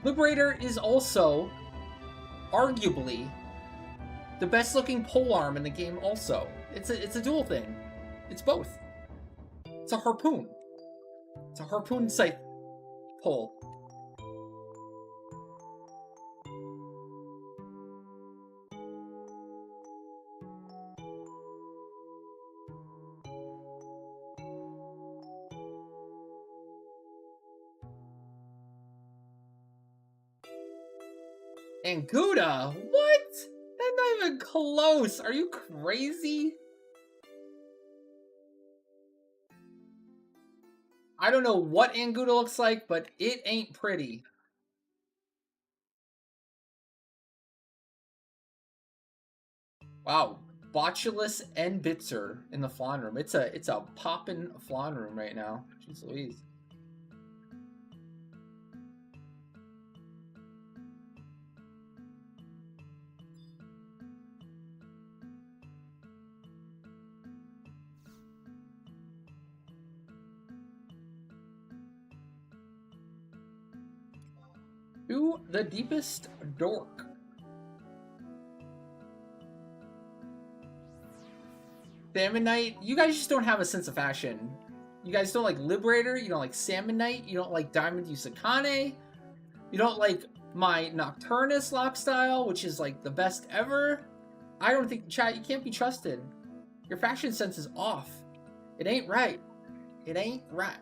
Liberator is also arguably the best looking polearm in the game also. It's a dual thing. It's both. It's a harpoon. It's a harpoon scythe pole. And Gouda? What? That's not even close. Are you crazy? I don't know what Anguda looks like, but it ain't pretty. Wow. Botulus and Bitzer in the Flan room. It's a poppin' Flan room right now. Jeez Louise. To the deepest dork. Salmon Knight, you guys just don't have a sense of fashion. You guys don't like Liberator, you don't like Salmon Knight, you don't like Diamond Yusakane, you don't like my Nocturnus lock style, which is like the best ever. I don't think, chat, you can't be trusted. Your fashion sense is off. It ain't right. It ain't right.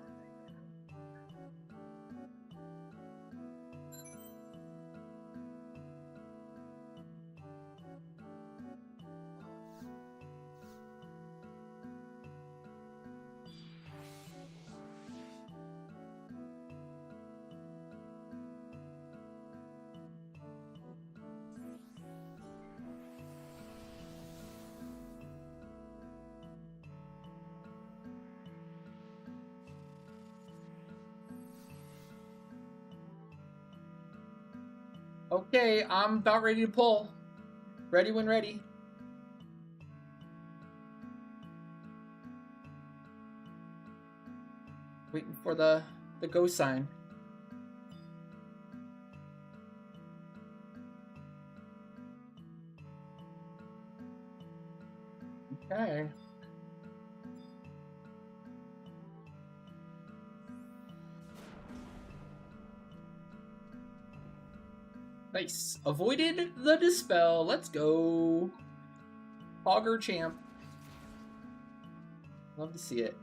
Okay, I'm about ready to pull. Ready when ready. Waiting for the go sign. Okay. Nice. Avoided the dispel. Let's go. Hogger champ. Love to see it.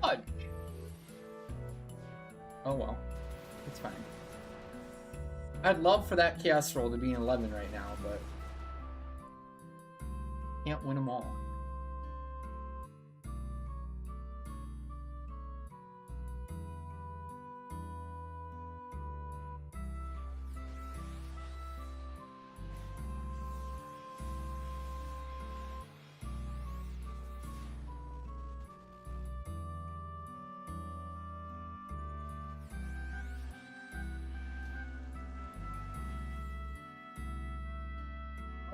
fudge. Oh well. It's fine. I'd love for that chaos roll to be an 11 right now, but can't win them all.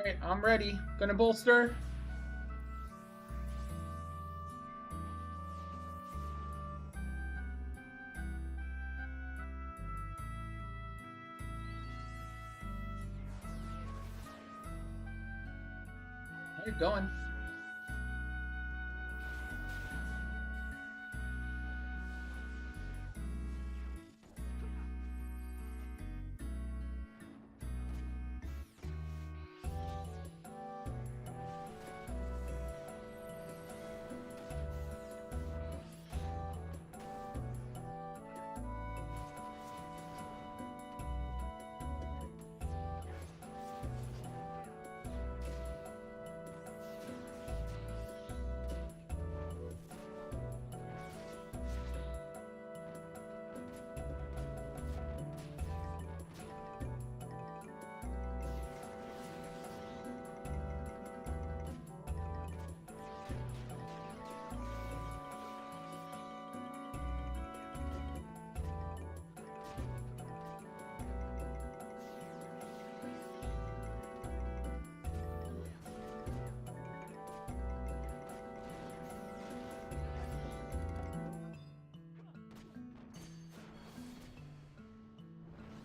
Alright, I'm ready. Gonna bolster. Alright, going.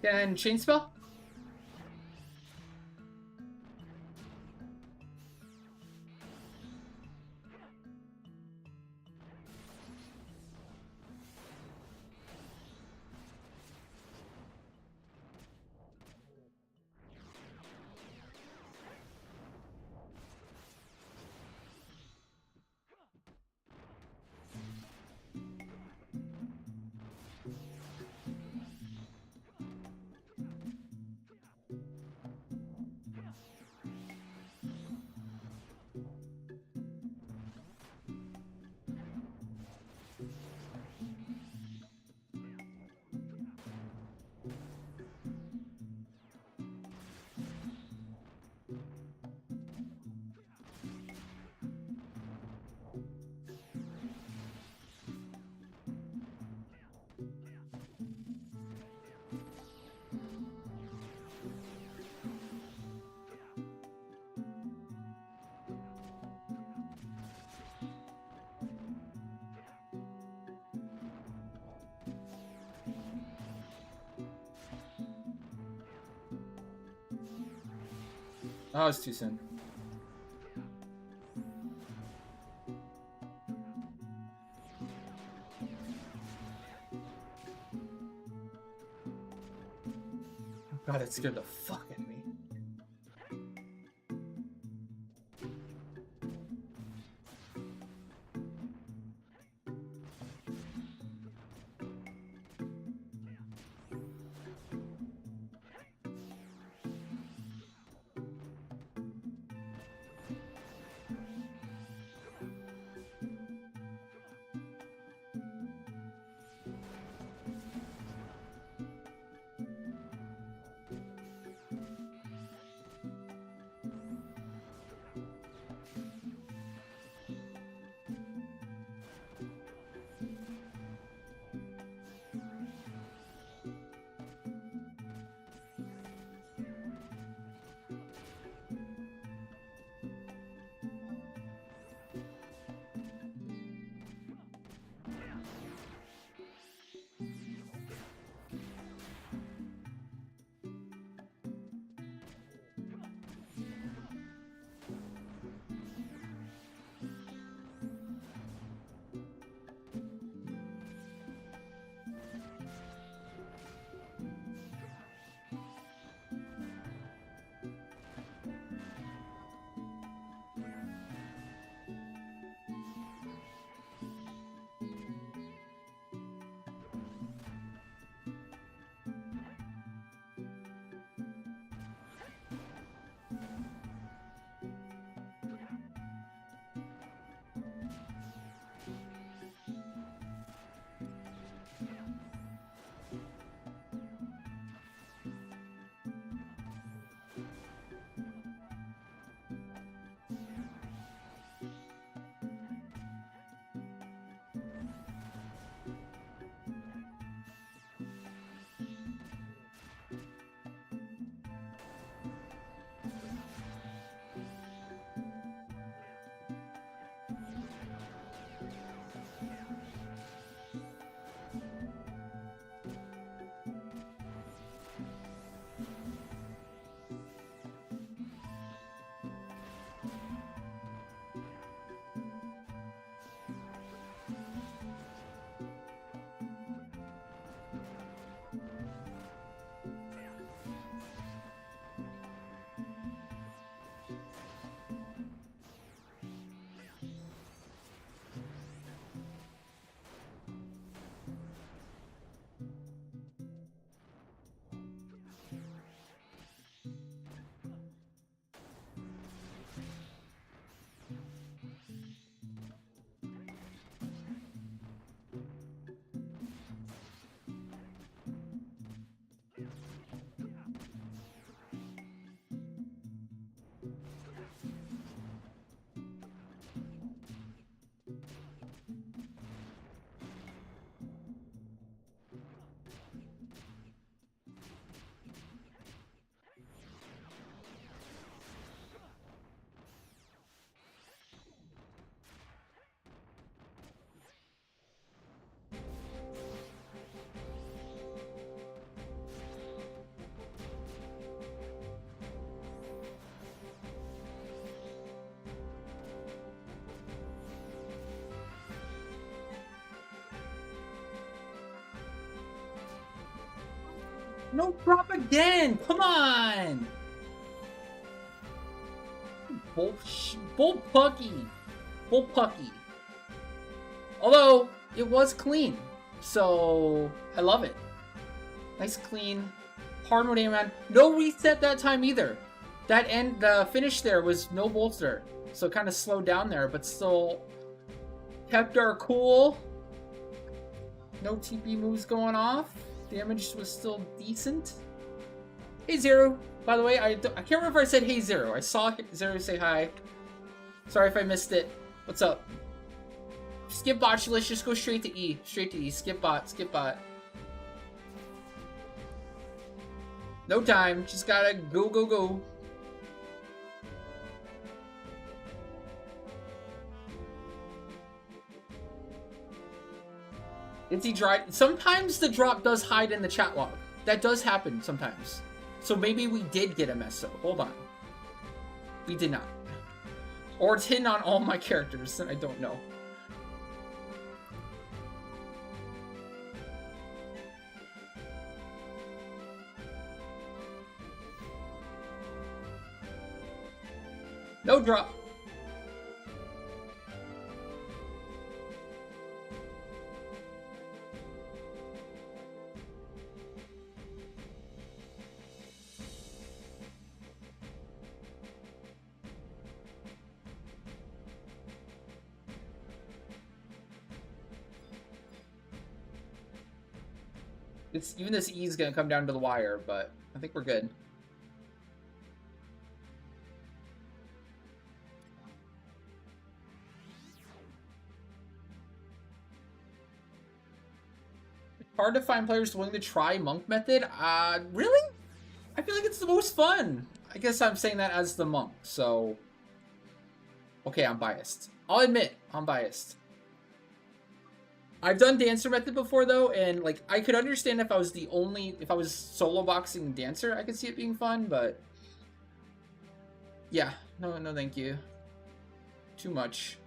Can chain spell? Oh, it's too soon. God, it scared the fuck out of me. No drop again! Come on! Bullpucky. Bullpucky. Although, it was clean. So, I love it. Nice, clean, hard mode aim man. No reset that time either. The finish there was no bolster. So it kind of slowed down there, but still kept our cool. No TP moves going off. Damage was still decent. Hey Zero, by the way, I can't remember if I said hey Zero. I saw Zero say hi. Sorry if I missed it. What's up? Skip botulus, just go straight to E. Straight to E. Skip bot, skip bot. No time, just gotta go, go, go. Is he dry? Sometimes the drop does hide in the chat log. That does happen sometimes. So maybe we did get a meso. Hold on. We did not. Or it's hidden on all my characters, and I don't know. No drop. Even this E is gonna come down to the wire, but I think we're good. It's hard to find players willing to try monk method. Really? I feel like it's the most fun. I guess I'm saying that as the monk, so okay, I'm biased. I'll admit, I'm biased. I've done dancer method before though, and like I could understand if I was solo boxing dancer, I could see it being fun, but yeah, no thank you. Too much.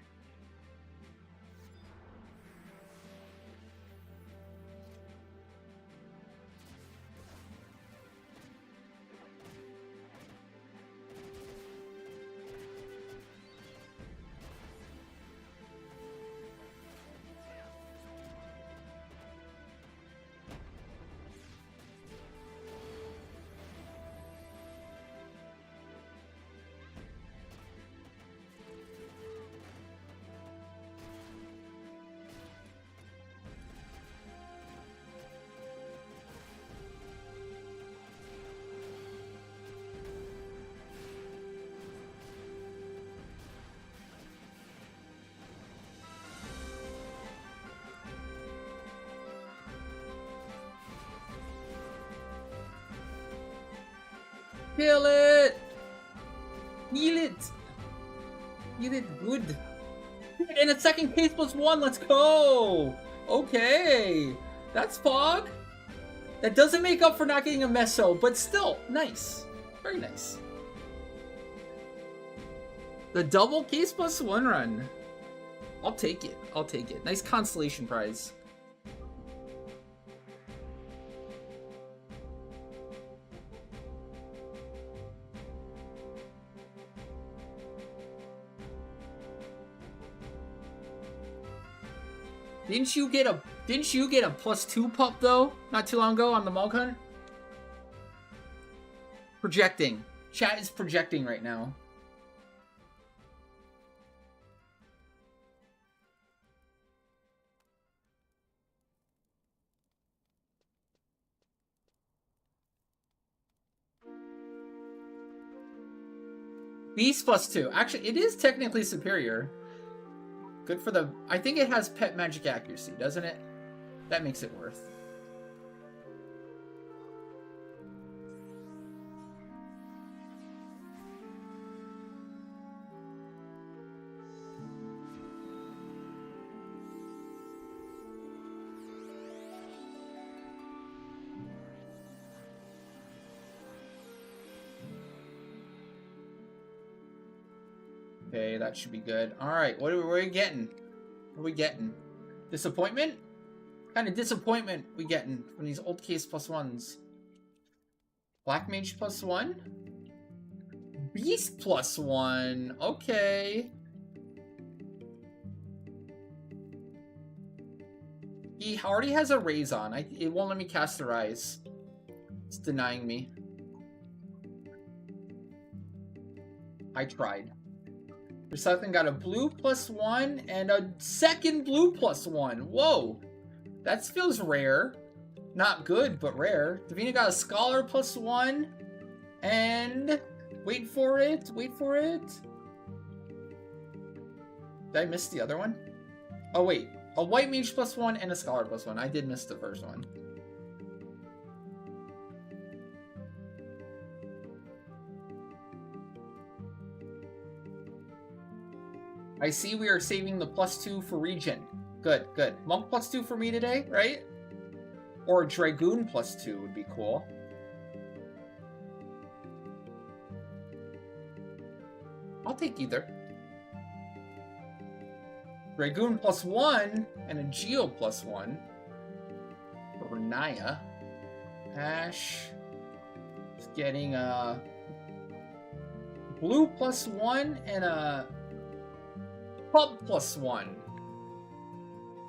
Kill it! Heal it! Heal it good. And a second case +1, let's go! Okay! That's Fog. That doesn't make up for not getting a meso, but still, nice. Very nice. The double case +1 run. I'll take it. I'll take it. Nice consolation prize. Didn't you get a +2 pup though? Not too long ago on the Mog Hunt? Projecting. Chat is projecting right now. Beast +2. Actually, it is technically superior. Good for the... I think it has pet magic accuracy, doesn't it? That makes it worth. Okay, that should be good. Alright, what are we getting? What are we getting? Disappointment? What kind of disappointment we getting from these old case +1s? Black Mage +1. Beast +1. Okay. He already has a raise on. It won't let me cast the rise. It's denying me. I tried. Recycling got a blue +1 and a second blue +1. Whoa. That feels rare. Not good, but rare. Davina got a Scholar +1. And... wait for it. Wait for it. Did I miss the other one? Oh, wait. A White Mage +1 and a Scholar +1. I did miss the first one. I see we are saving the +2 for Regen. Good, good. Monk +2 for me today, right? Or Dragoon +2 would be cool. I'll take either. Dragoon +1 and a Geo +1 for Naya. Ash is getting a blue +1 and a pub +1.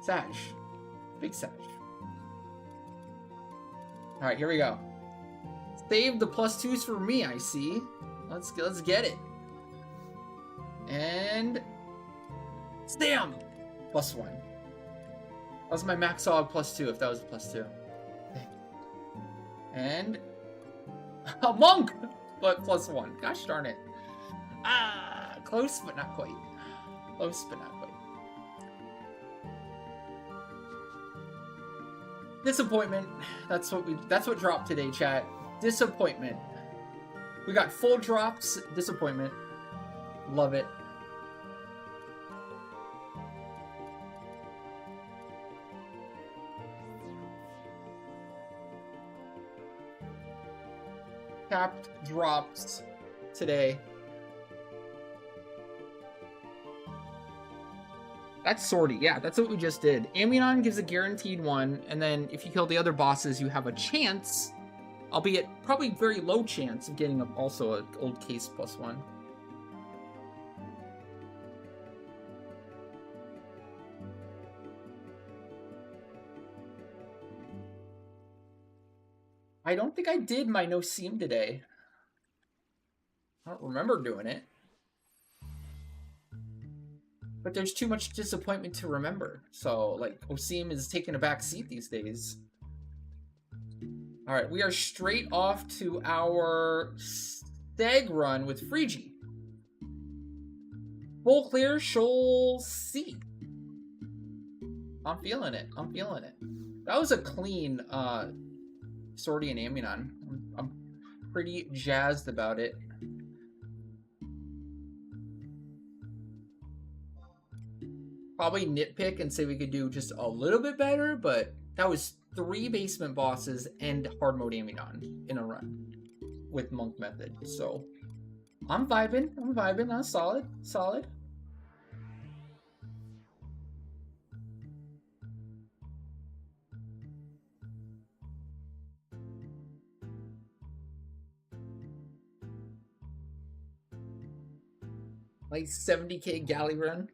Sag. Big Sag. Alright, here we go. Save the +2s for me, I see. Let's get it. And Stam! +1. That was my max hog +2 if that was a +2. And a monk! But +1. Gosh darn it. Ah, close but not quite. Close but not quite. Disappointment. That's what dropped today, chat. Disappointment. We got full drops. Disappointment. Love it. Capped drops today. That's sortie. Yeah, that's what we just did. Amionon gives a guaranteed one, and then if you kill the other bosses, you have a chance, albeit probably very low chance, of getting also an old case +1. I don't think I did my no seam today. I don't remember doing it. But there's too much disappointment to remember. So, like, Osim is taking a back seat these days. Alright, we are straight off to our stag run with Frigi. Full clear, Shoal C. I'm feeling it. I'm feeling it. That was a clean sortie and Amionon. I'm pretty jazzed about it. Probably nitpick and say we could do just a little bit better, but that was 3 basement bosses and hard mode Amionon in a run with Monk Method. So I'm vibing. I'm vibing. That's solid. Solid. Like 70k galley run.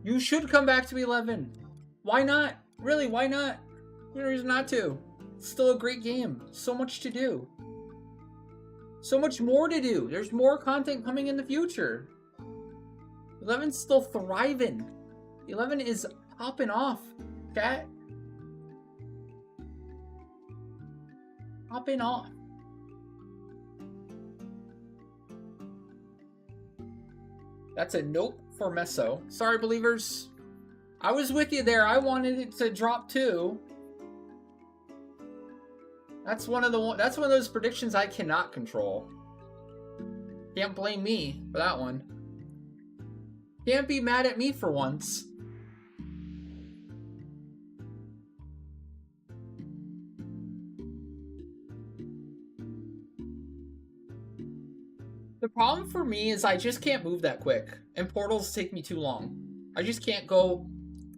You should come back to 11. Why not? Really, why not? There's no reason not to. It's still a great game. So much to do. So much more to do. There's more content coming in the future. 11's still thriving. 11 is popping off, chat. Popping off. That's a nope for Meso. Sorry, believers. I was with you there. I wanted it to drop too. That's one of those predictions I cannot control. Can't blame me for that one. Can't be mad at me for once. The problem for me is I just can't move that quick, and portals take me too long. I just can't go.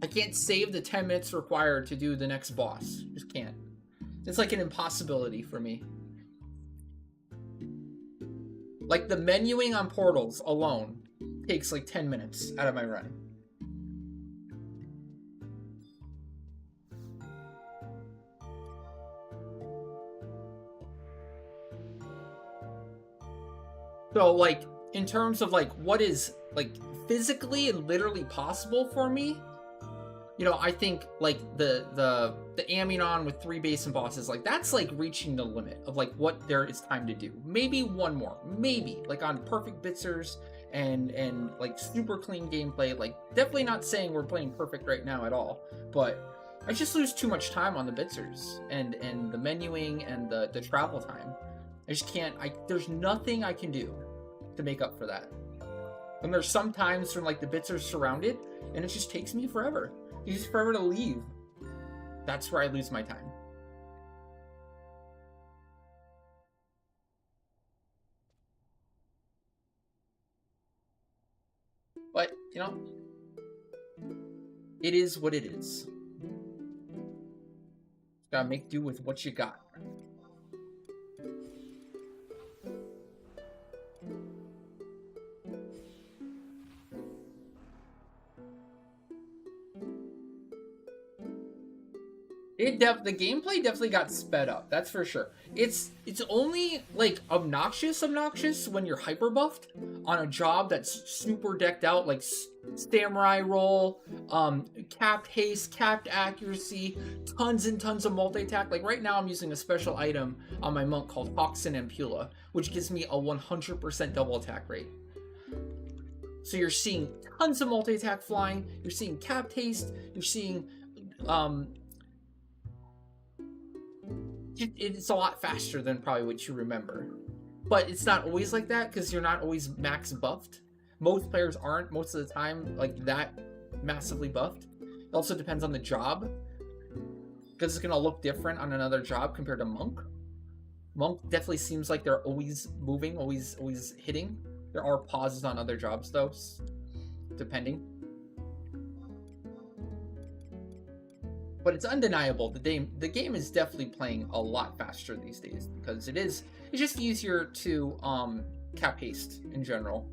I can't save the 10 minutes required to do the next boss. Just can't. It's like an impossibility for me. Like the menuing on portals alone takes like 10 minutes out of my run. So like in terms of like what is like physically and literally possible for me, you know, I think like the Amionon with 3 basin bosses, like that's like reaching the limit of like what there is time to do. Maybe one more, maybe like on perfect bitzers and like super clean gameplay. Like definitely not saying we're playing perfect right now at all, but I just lose too much time on the bitzers and the menuing and the travel time. I just can't. There's nothing I can do to make up for that. And there's some times when like the bits are surrounded and it just takes me forever. It takes forever to leave. That's where I lose my time. But, you know, it is what it is. Gotta make do with what you got. The gameplay definitely got sped up, that's for sure. It's only like obnoxious when you're hyper buffed on a job that's super decked out, like samurai roll, capped haste, capped accuracy, tons and tons of multi-attack. Like right now I'm using a special item on my monk called Hoxin Ampula, which gives me a 100% double attack rate. So you're seeing tons of multi-attack flying, you're seeing capped haste, you're seeing it's a lot faster than probably what you remember. But it's not always like that because you're not always max buffed. Most players aren't most of the time like that massively buffed. It also depends on the job, because it's going to look different on another job compared to Monk. Monk definitely seems like they're always moving, always hitting. There are pauses on other jobs though, depending. But it's undeniable the game is definitely playing a lot faster these days because it's just easier to cap haste in general,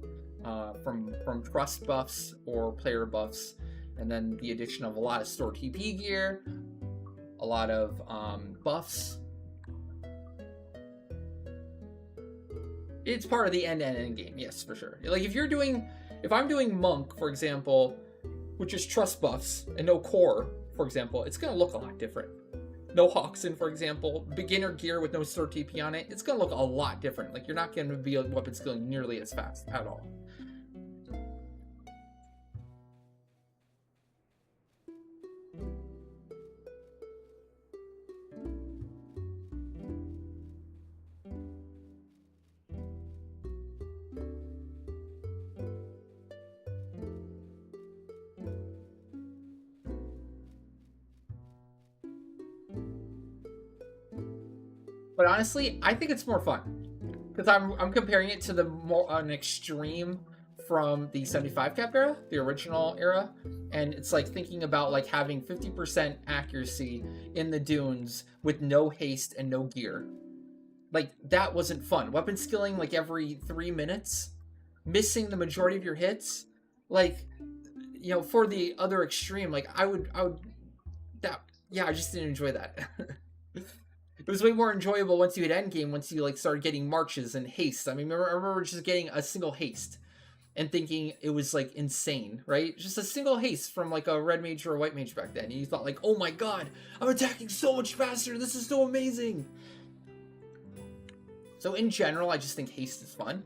from trust buffs or player buffs, and then the addition of a lot of store TP gear, a lot of buffs. It's part of the end game, yes, for sure. Like if I'm doing Monk, for example, which is trust buffs and no core, for example, it's going to look a lot different. No Hoxin, for example, beginner gear with no store TP on it, it's going to look a lot different. Like, you're not going to be weapon skilling nearly as fast at all. But honestly, I think it's more fun because I'm comparing it to the an extreme from the 75 cap era, the original era, and it's like thinking about like having 50% accuracy in the dunes with no haste and no gear. Like that wasn't fun. Weapon skilling like every 3 minutes, missing the majority of your hits. Like, you know, for the other extreme, like I just didn't enjoy that. It was way more enjoyable once you hit endgame, once you like started getting marches and haste. I mean, I remember just getting a single haste and thinking it was like insane, right? Just a single haste from like a red mage or a white mage back then. And you thought like, oh my god, I'm attacking so much faster. This is so amazing. So in general, I just think haste is fun.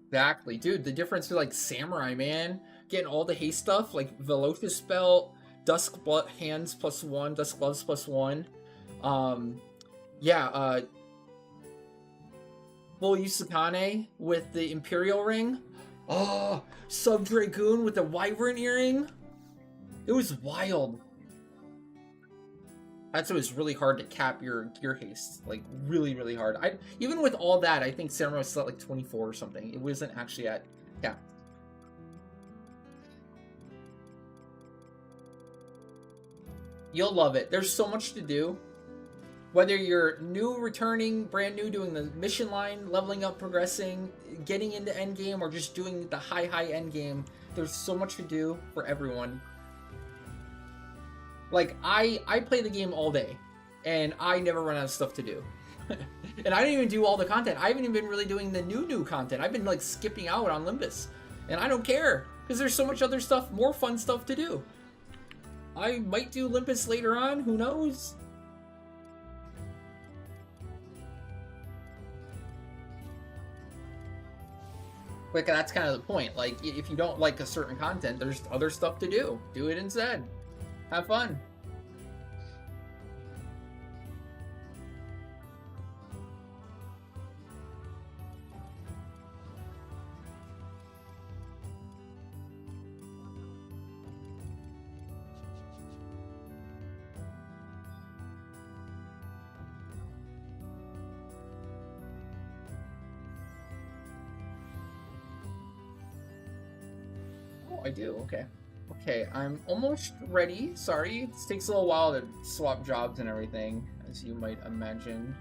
Exactly, dude. The difference with like Samurai, man, getting all the haste stuff like Velocious Spell, Dusk Hands +1, Dusk Gloves +1. Yeah, full Yusukane with the Imperial Ring. Oh, Sub Dragoon with the Wyvern Earring. It was wild. That's what was really hard to cap your haste, like really hard. I even with all that, I think Samurai was still at like 24 or something. It wasn't actually at cap. You'll love it. There's so much to do. Whether you're new, returning, brand new, doing the mission line, leveling up, progressing, getting into endgame, or just doing the high endgame, there's so much to do for everyone. Like, I play the game all day, and I never run out of stuff to do. And I didn't even do all the content. I haven't even been really doing the new content. I've been, like, skipping out on Limbus. And I don't care, because there's so much other stuff, more fun stuff to do. I might do Limbus later on, who knows? Like, that's kind of the point. Like, if you don't like a certain content, there's other stuff to do. Do it instead. Have fun. Oh, I do. Okay. Okay, I'm almost ready. Sorry, it takes a little while to swap jobs and everything, as you might imagine.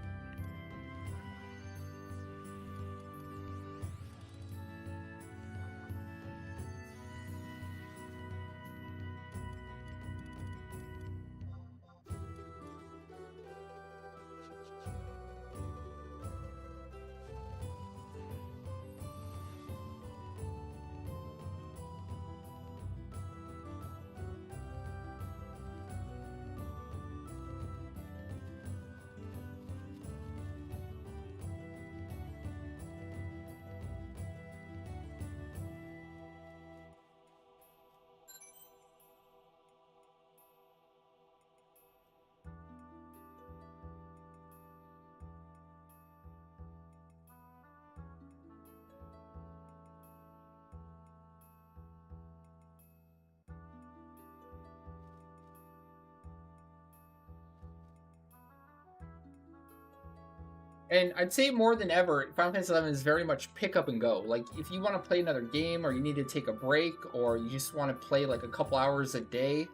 And I'd say more than ever, Final Fantasy XI is very much pick up and go. Like, if you want to play another game, or you need to take a break, or you just want to play like a couple hours a day,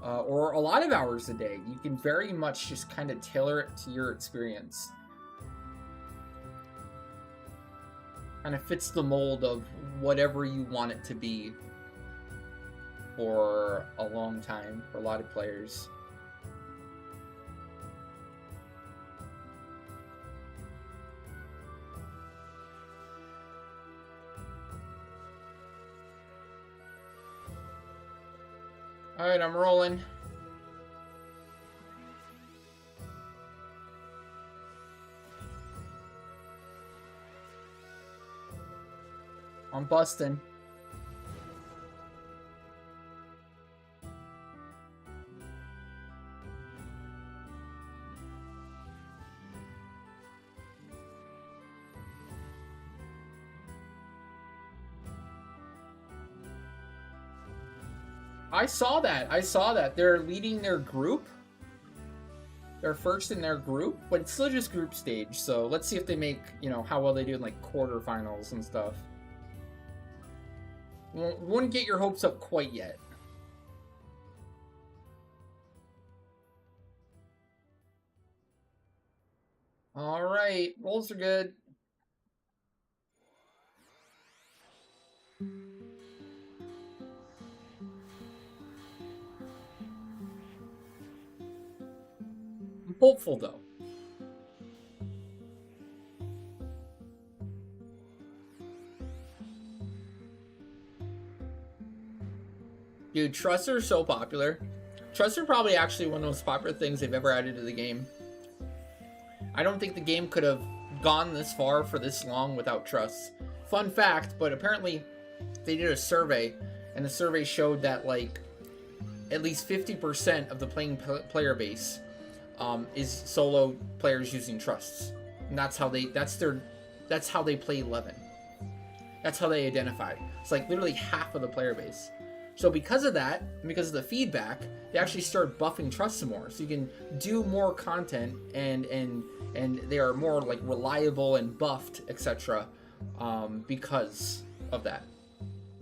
or a lot of hours a day, you can very much just kind of tailor it to your experience. Kind of fits the mold of whatever you want it to be for a long time for a lot of players. Alright, I'm rolling. I'm busting. I saw that. I saw that. They're leading their group. They're first in their group, but it's still just group stage. So let's see if they make, you know, how well they do in like quarterfinals and stuff. Wouldn't get your hopes up quite yet. All right, rolls are good. I'm hopeful, though. Dude, trusts are so popular. Trusts are probably actually one of the most popular things they've ever added to the game. I don't think the game could have gone this far for this long without trusts. Fun fact, but apparently they did a survey, and the survey showed that like at least 50% of the player base is solo players using trusts, and that's how they play 11. That's how they identify. It's like literally half of the player base. So because of that, and because of the feedback, they actually start buffing trusts some more, so you can do more content, and they are more like reliable and buffed, etc. Because of that.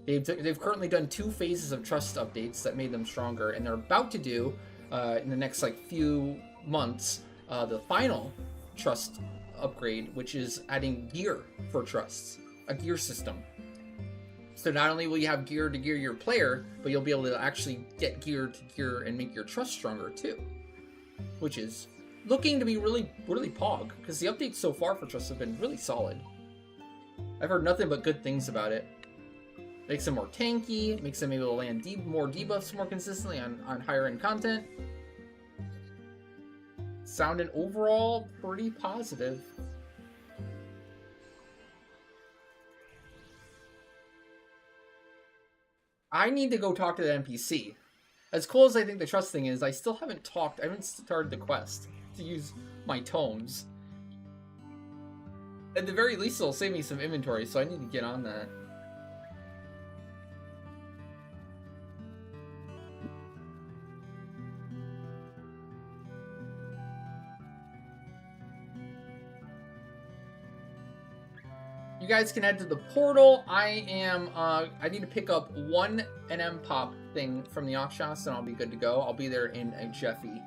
They've currently done 2 phases of trust updates that made them stronger, and they're about to do in the next like few months the final trust upgrade, which is adding gear for trusts, a gear system. So not only will you have gear to gear your player, but you'll be able to actually get gear to gear and make your trust stronger too, which is looking to be really, really pog, because the updates so far for trust have been really solid. I've heard nothing but good things about it. Makes them more tanky, makes them able to land more debuffs more consistently on higher end content. Sounding overall pretty positive. I need to go talk to the NPC. As cool as I think the trust thing is, I still haven't talked. I haven't started the quest to use my tomes. At the very least, it'll save me some inventory, so I need to get on that. You guys can head to the portal. I need to pick up 1 NM pop thing from the auction house, and I'll be good to go. I'll be there in a Jeffy.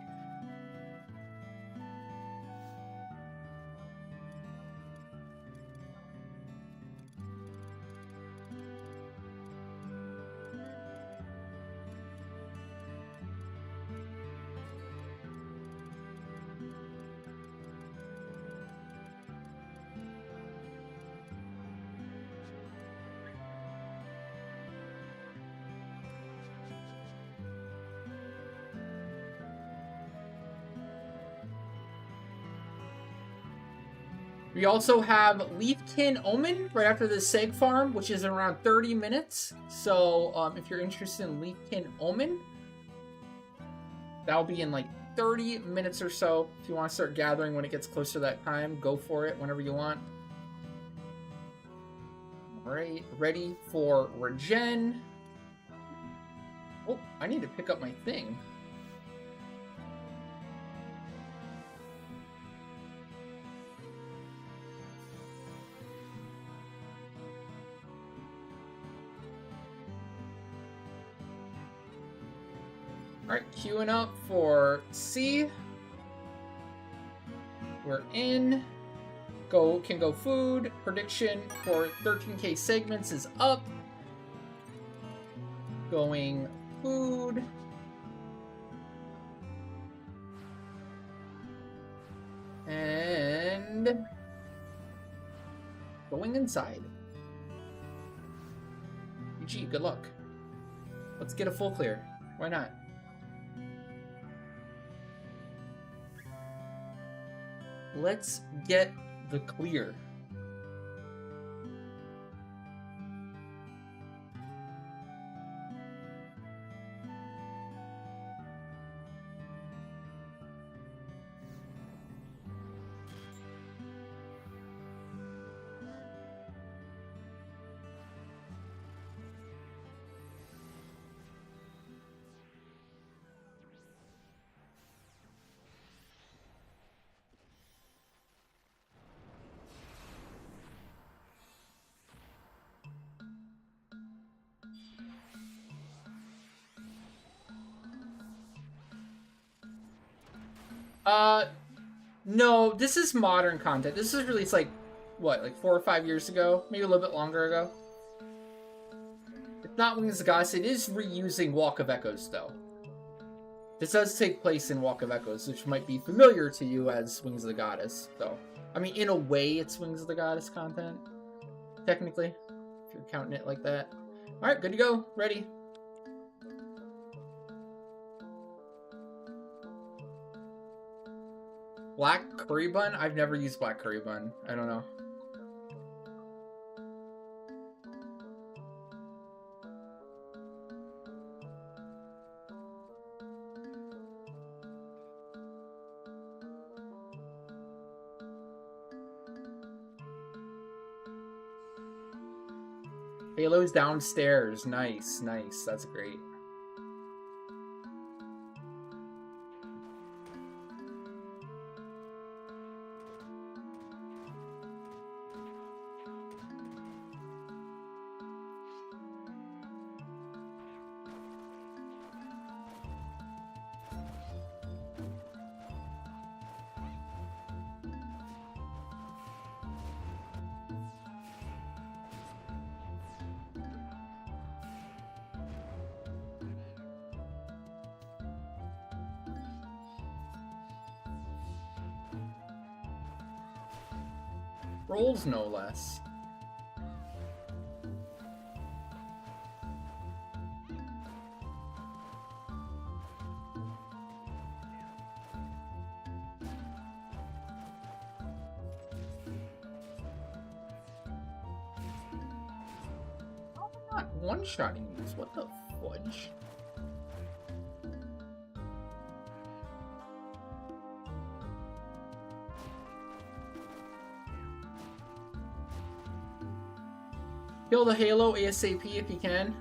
We also have Leafkin Omen right after the Seg farm, which is around 30 minutes. So if you're interested in Leafkin Omen, that'll be in like 30 minutes or so. If you want to start gathering when it gets closer to that time, go for it whenever you want. Alright, ready for regen. Oh, I need to pick up my thing. Alright, queuing up for C. We're in. Can go food. Prediction for 13k segments is up. Going food. And going inside. GG, good luck. Let's get a full clear. Why not? Let's get the clear. No, this is modern content. This is released like, what, like 4 or 5 years ago? Maybe a little bit longer ago. not Wings of the Goddess. It is reusing Walk of Echoes, though. This does take place in Walk of Echoes, which might be familiar to you as Wings of the Goddess, though. I mean, in a way, it's Wings of the Goddess content, technically, if you're counting it like that. Alright, good to go. Ready. Black curry bun? I've never used black curry bun. I don't know. Halo's downstairs. Nice, nice. That's great. Rolls, no less. How am I not one-shotting these? What the fudge? Kill the Halo ASAP if you can.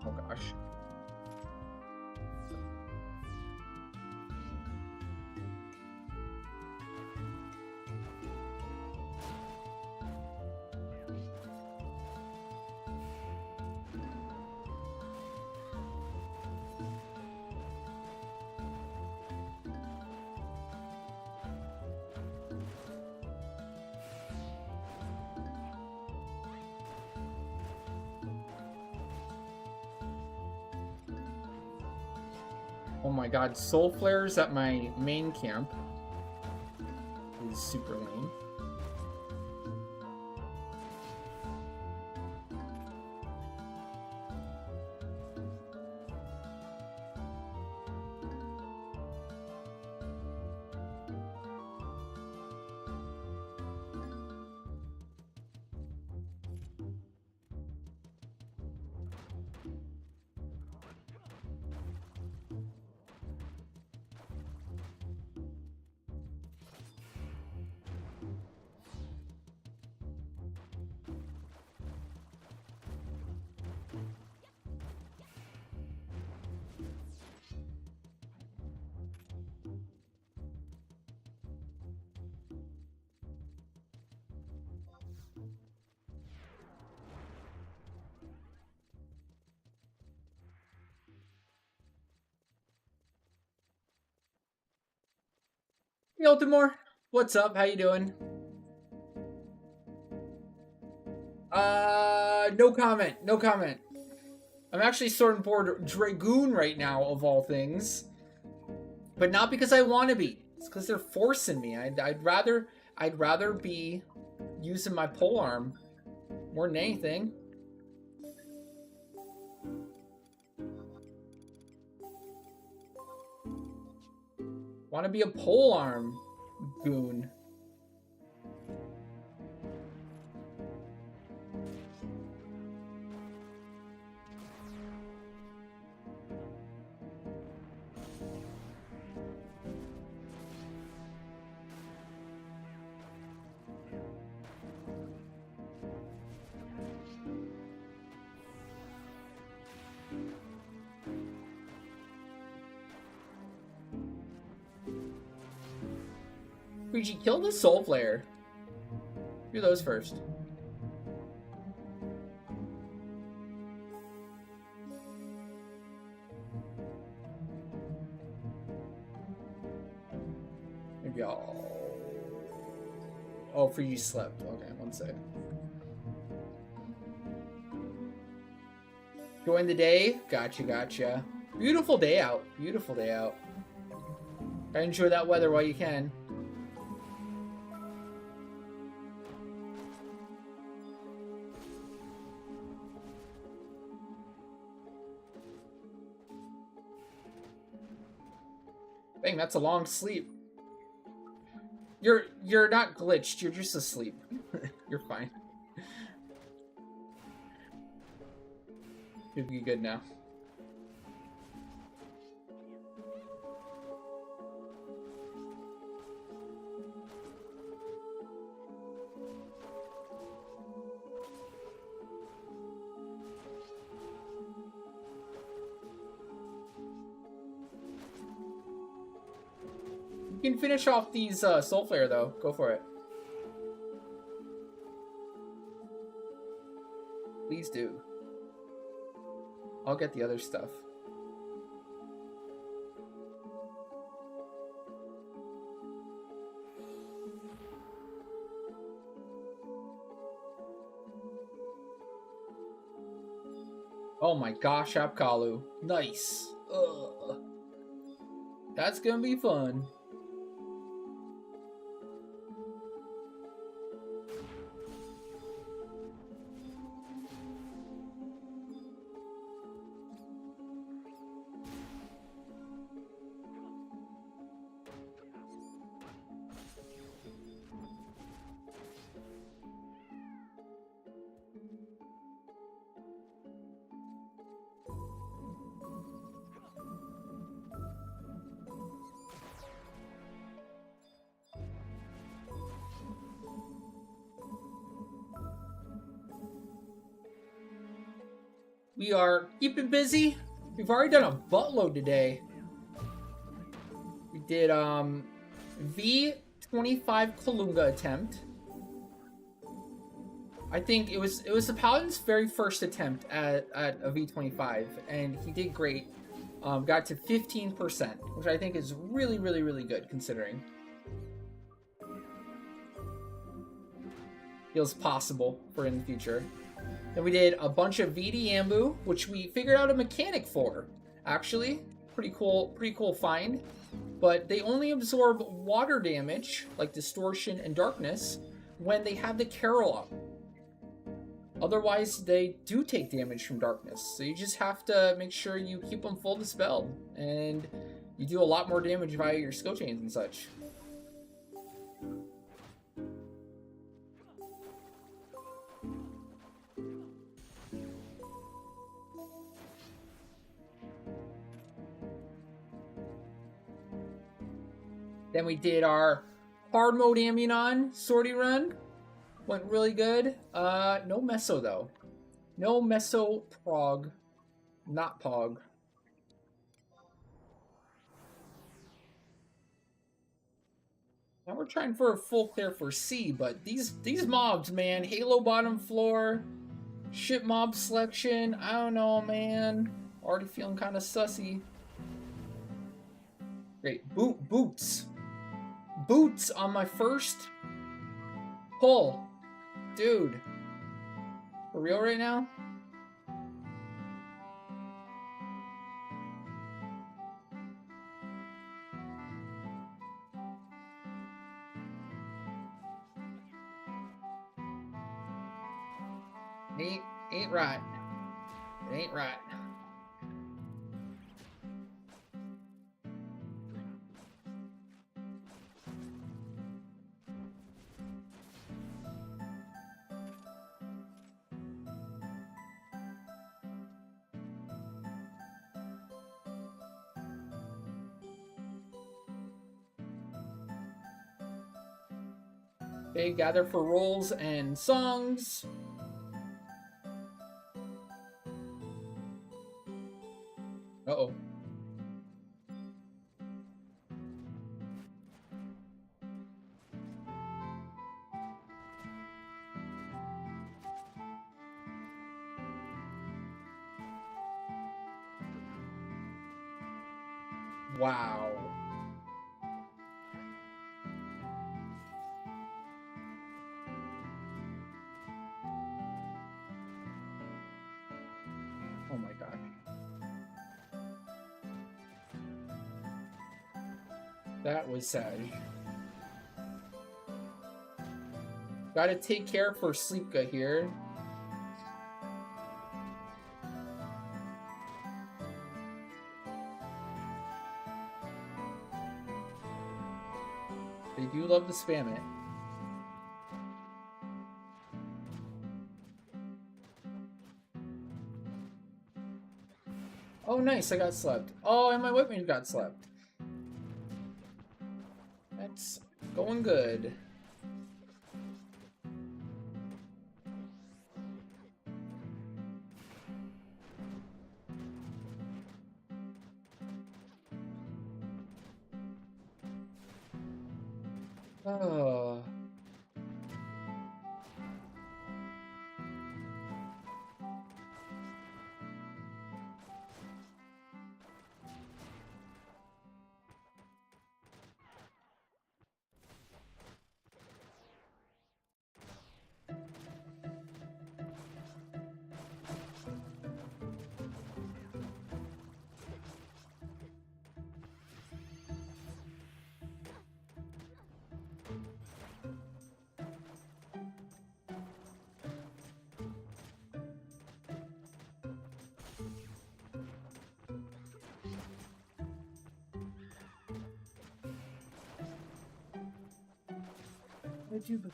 Oh gosh. Oh my god, soul flares at my main camp is super lame. Hey, Ultimore, what's up? How you doing? No comment. No comment. I'm actually sorting board Dragoon right now, of all things, but not because I want to be. It's because they're forcing me. I'd rather be using my polearm more than anything. Want to be a polearm goon. Fiji, kill the soul player. Do those first. Maybe I'll... Oh, Fiji slept. Okay, one sec. Join the day. Gotcha, gotcha. Beautiful day out. Beautiful day out. Enjoy that weather while you can. Dang, that's a long sleep. You're not glitched, you're just asleep. You're fine. You'll be good now. You can finish off these Soul Flare though. Go for it. Please do. I'll get the other stuff. Oh my gosh, Apkalu. Nice. Ugh. That's gonna be fun. We are keeping busy. We've already done a buttload today. We did V25 Kalunga attempt. I think it was the Paladin's very first attempt at a V25, and he did great. Got to 15%, which I think is really, really, really good considering. Feels possible for in the future. Then we did a bunch of VD Ambu, which we figured out a mechanic for. Actually, pretty cool find. But they only absorb water damage, like distortion and darkness, when they have the Carol up. Otherwise, they do take damage from darkness. So you just have to make sure you keep them full dispelled, and you do a lot more damage via your skill chains and such. Then we did our hard mode Ambunon sortie run. Went really good. No Meso though. No Meso Prog. Not Pog. Now we're trying for a full clear for C, but these mobs, man, Halo bottom floor, ship mob selection, I don't know, man. Already feeling kind of sussy. Great. Boots. Boots on my first pull. Dude. For real right now? Ain't right. It ain't right. Okay, gather for roles and songs. Uh-oh. Wow. Oh my gosh. That was sad. Gotta take care for Sleepka here. They do love to spam it. Oh, nice, I got slept. Oh, and my whip mage got slept. That's going good. Oh. What'd you do?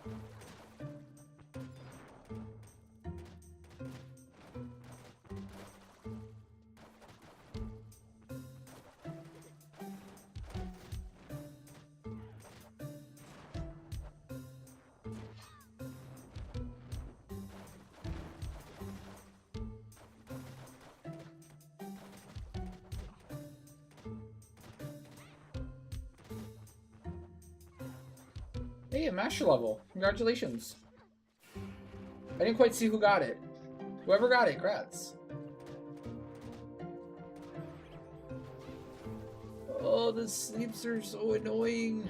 Hey, a master level. Congratulations. I didn't quite see who got it. Whoever got it, congrats. Oh, the sleeps are so annoying.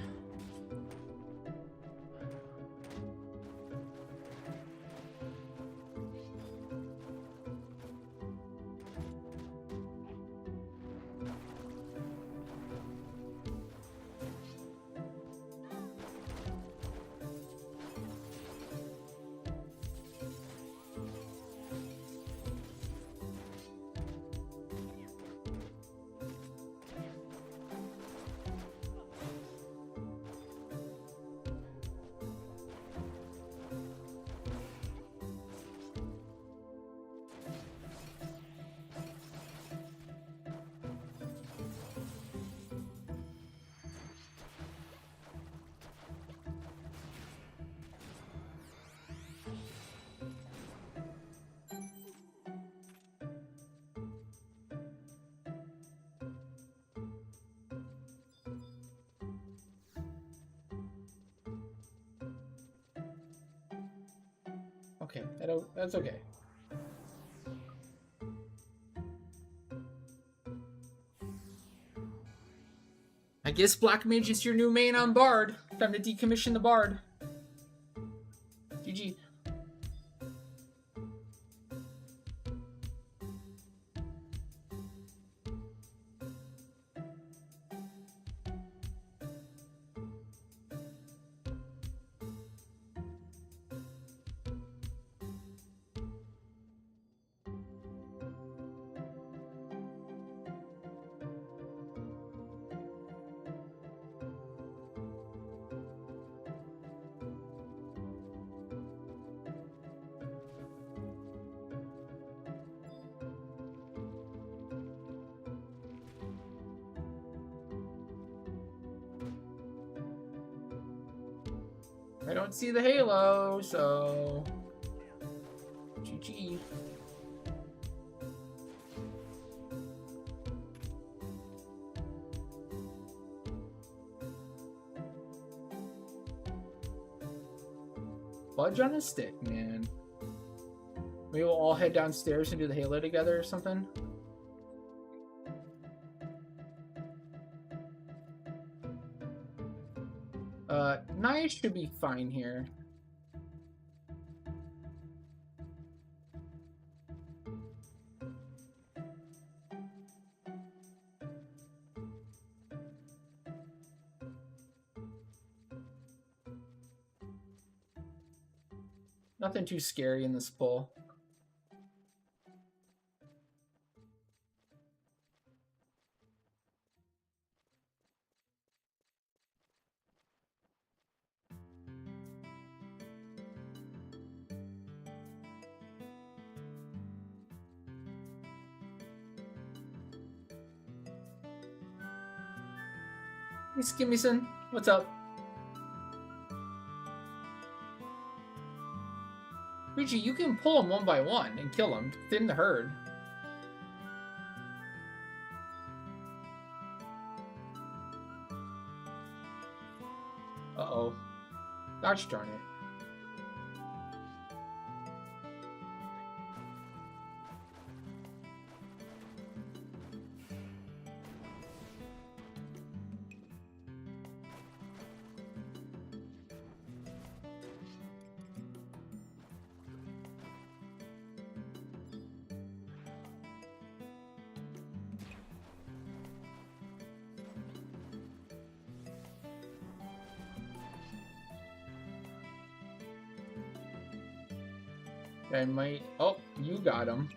Okay, that's okay. I guess Black Mage is your new main on Bard. Time to decommission the Bard. GG. I don't see the halo, so GG. Fudge on a stick, man. Maybe we'll all head downstairs and do the halo together or something. I should be fine here. Nothing too scary in this pull. Hey, Skimmyson, what's up? Richie, you can pull them one by one and kill them. Thin the herd. Uh-oh. Gosh darn it. I might... Oh, you got him.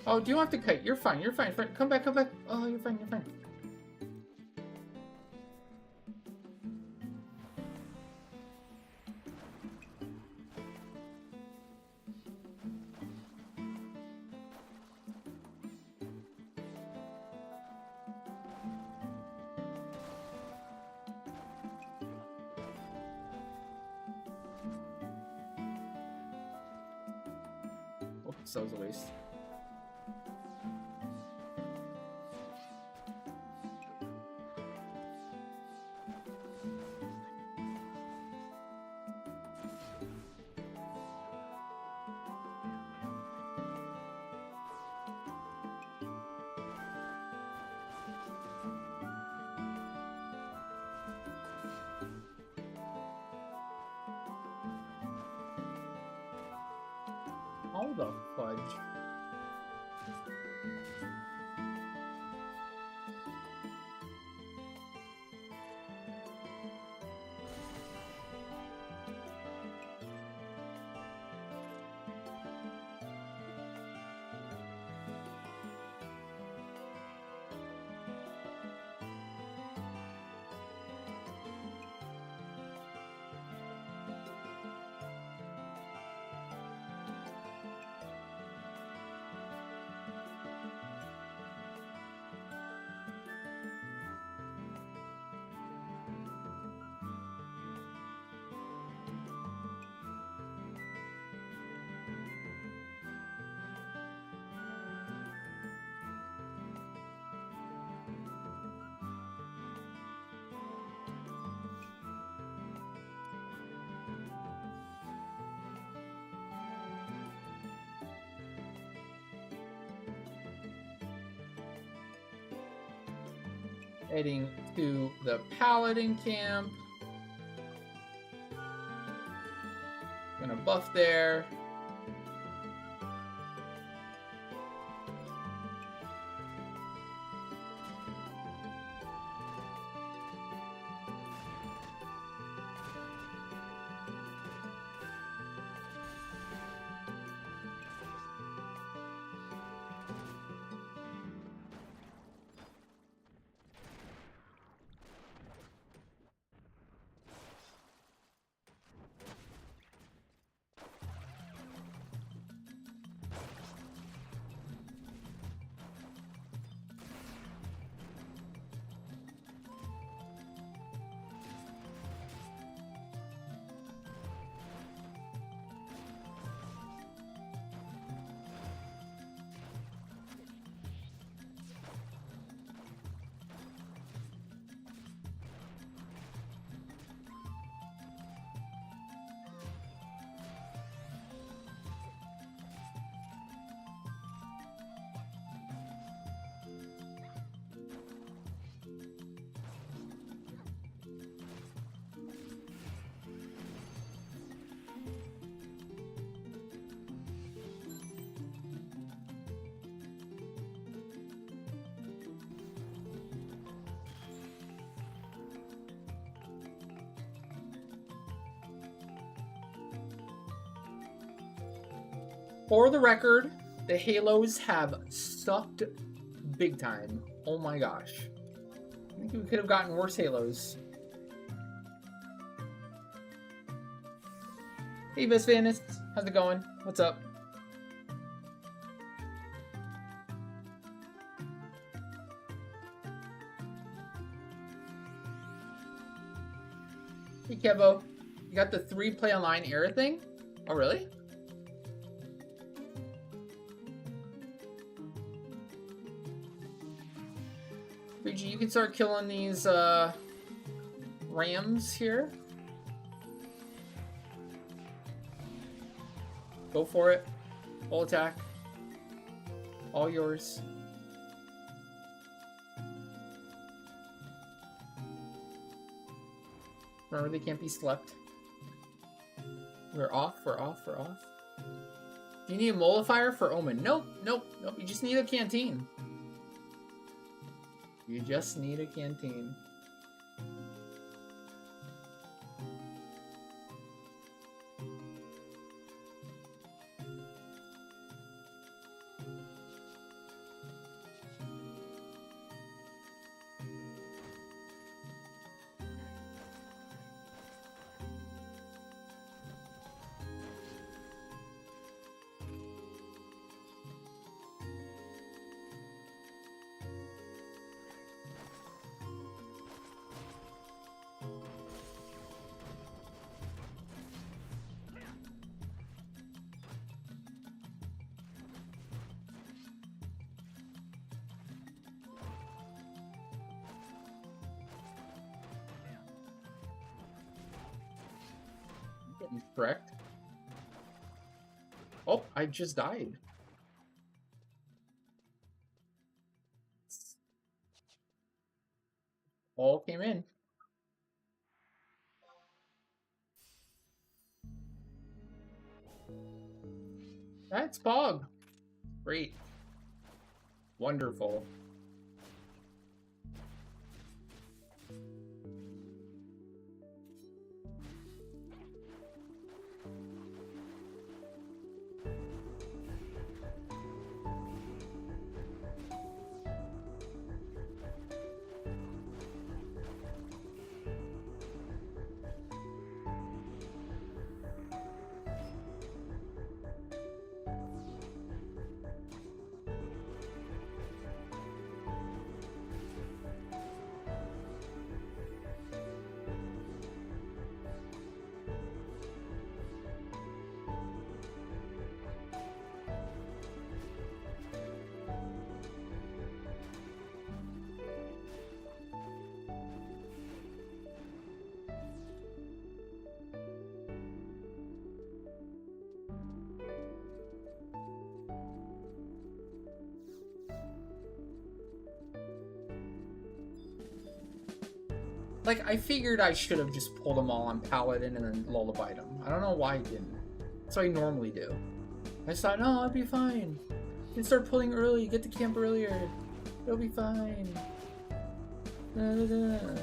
Oh, do you have to kite? You're fine, you're fine. Come back, come back. Oh, you're fine, you're fine. Oops, that was a waste. All the fudge. Heading to the Paladin camp. Gonna buff there. For the record, the Halos have sucked big time. Oh my gosh. I think we could have gotten worse Halos. Hey, Visvanus. How's it going? What's up? Hey, Kevo. You got the 3 play online era thing? Oh, really? Luigi, you can start killing these rams here. Go for it. Full attack. All yours. Remember, they can't be slept. We're off, we're off, we're off. Do you need a mollifier for Omen? Nope, nope, nope. You just need a canteen. You just need a canteen. Correct. Oh, I just died. All came in. That's Pog. Great. Wonderful. Like, I figured I should have just pulled them all on Paladin and then lullabied them. I don't know why I didn't. That's what I normally do. I just thought, no, I'll be fine. You can start pulling early, get to camp earlier. It'll be fine. Da, da, da.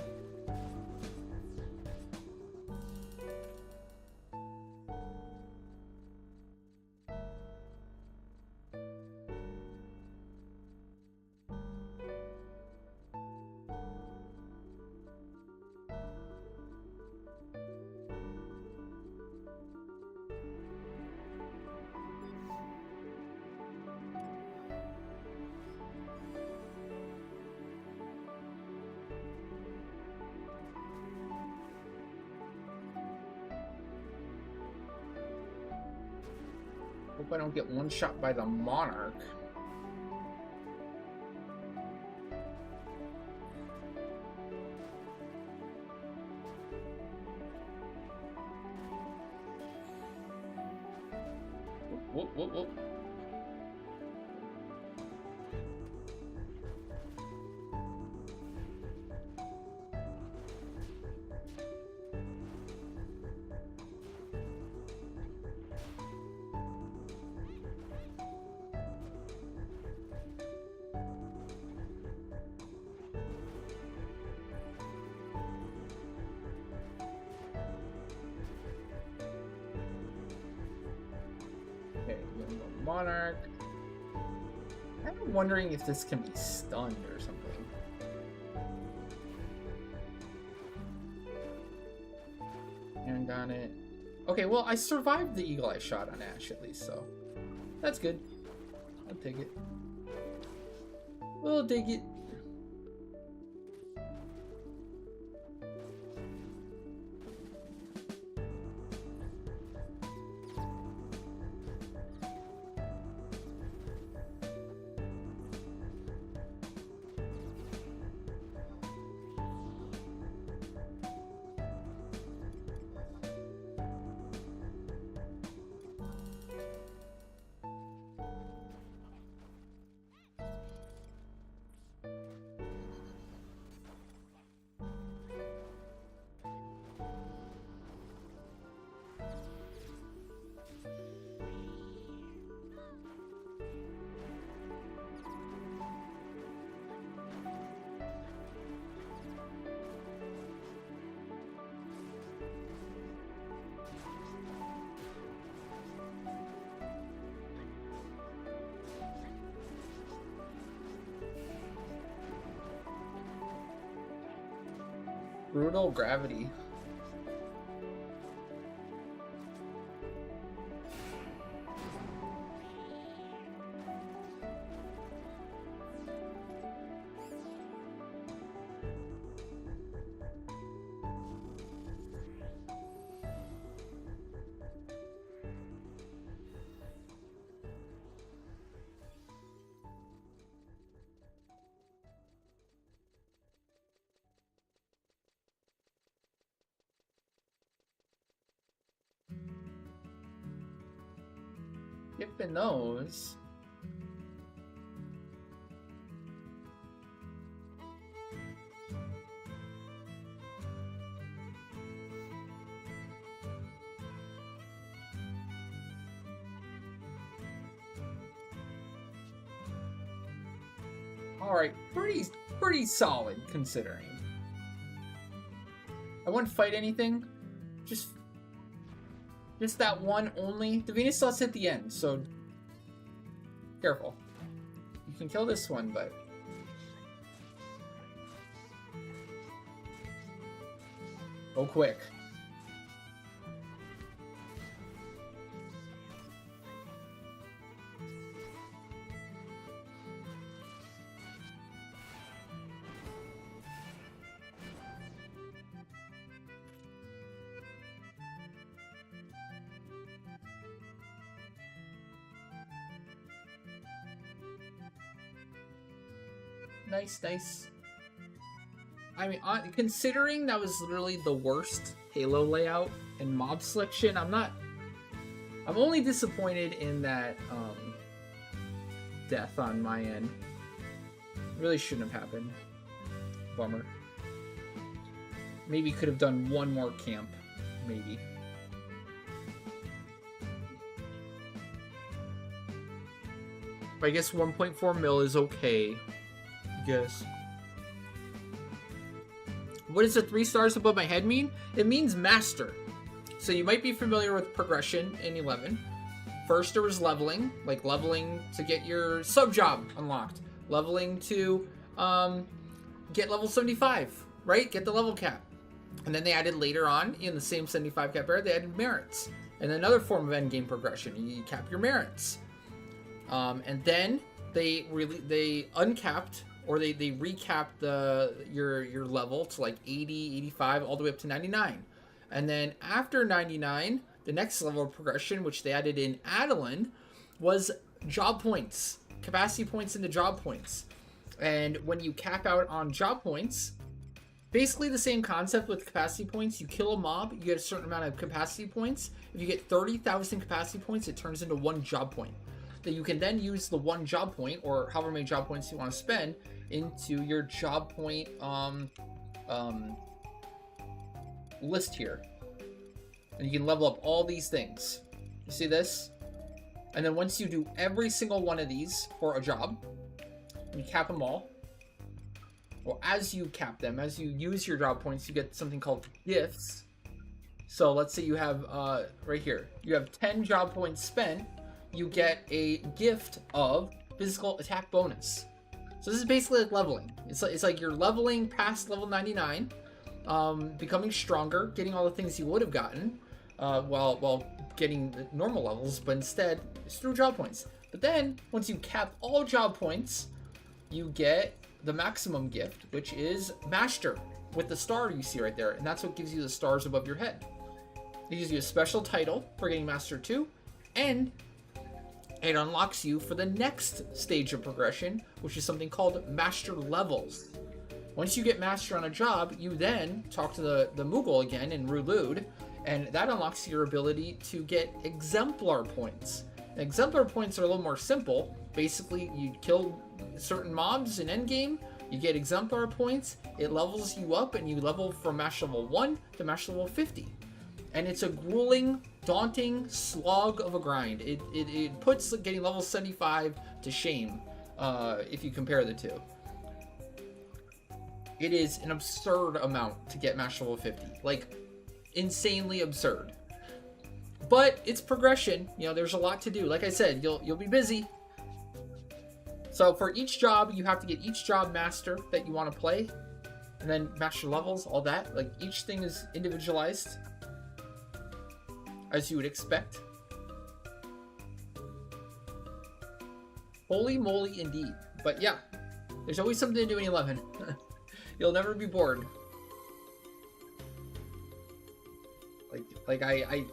Hope I don't get one shot by the Monarch. Whoop, whoop, whoop. Okay, Monarch. I'm wondering if this can be stunned or something. And on it. Okay, well, I survived the Eagle Eye shot on Ash at least, so that's good. I'll take it. We'll dig it. Brutal gravity. Skipping those. All right, pretty solid considering. I wouldn't fight anything. Just that one only. The Venus Celeste hit the end, so careful. You can kill this one, but go quick. Nice. I mean, considering that was literally the worst Halo layout and mob selection, I'm only disappointed in that death on my end. Really shouldn't have happened. Bummer. Maybe could have done one more camp. Maybe. But I guess 1.4 mil is okay. Guess. What does the 3 stars above my head mean? It means master. So you might be familiar with progression in 11. First there was leveling, like leveling to get your sub job unlocked, leveling to get level 75, right? Get the level cap. And then they added later on in the same 75 cap era, they added merits. And another form of end game progression, you cap your merits. And then they uncapped, or they recapped your level to like 80, 85, all the way up to 99. And then after 99, the next level of progression, which they added in Adeline, was job points. Capacity points into job points. And when you cap out on job points, basically the same concept with capacity points. You kill a mob, you get a certain amount of capacity points. If you get 30,000 capacity points, it turns into 1 job point. That you can then use the 1 job point, or however many job points you want to spend, into your job point list here. And you can level up all these things. You see this? And then once you do every single one of these for a job, you cap them all. Well, as you cap them, as you use your job points, you get something called gifts. So let's say you have, right here, you have 10 job points spent. you get a gift of physical attack bonus. So this is basically like leveling. It's like you're leveling past level 99, becoming stronger, getting all the things you would have gotten while getting the normal levels, but instead it's through job points. But then once you cap all job points, you get the maximum gift, which is Master with the star you see right there, and that's what gives you the stars above your head. It gives you a special title for getting Master 2, and it unlocks you for the next stage of progression, which is something called Master Levels. Once you get Master on a job, you then talk to the Moogle again in Rulud, and that unlocks your ability to get Exemplar points. And Exemplar points are a little more simple. Basically, you kill certain mobs in endgame, you get Exemplar points, it levels you up, and you level from Master Level 1 to Master Level 50. And it's a grueling, daunting slog of a grind. It puts getting level 75 to shame if you compare the two. It is an absurd amount to get Master Level 50. Like, insanely absurd. But it's progression. You know, there's a lot to do. Like I said, you'll be busy. So for each job, you have to get each job master that you want to play. And then master levels, all that. Like, each thing is individualized, as you would expect. Holy moly indeed. But yeah, there's always something to do in 11. You'll never be bored. Like I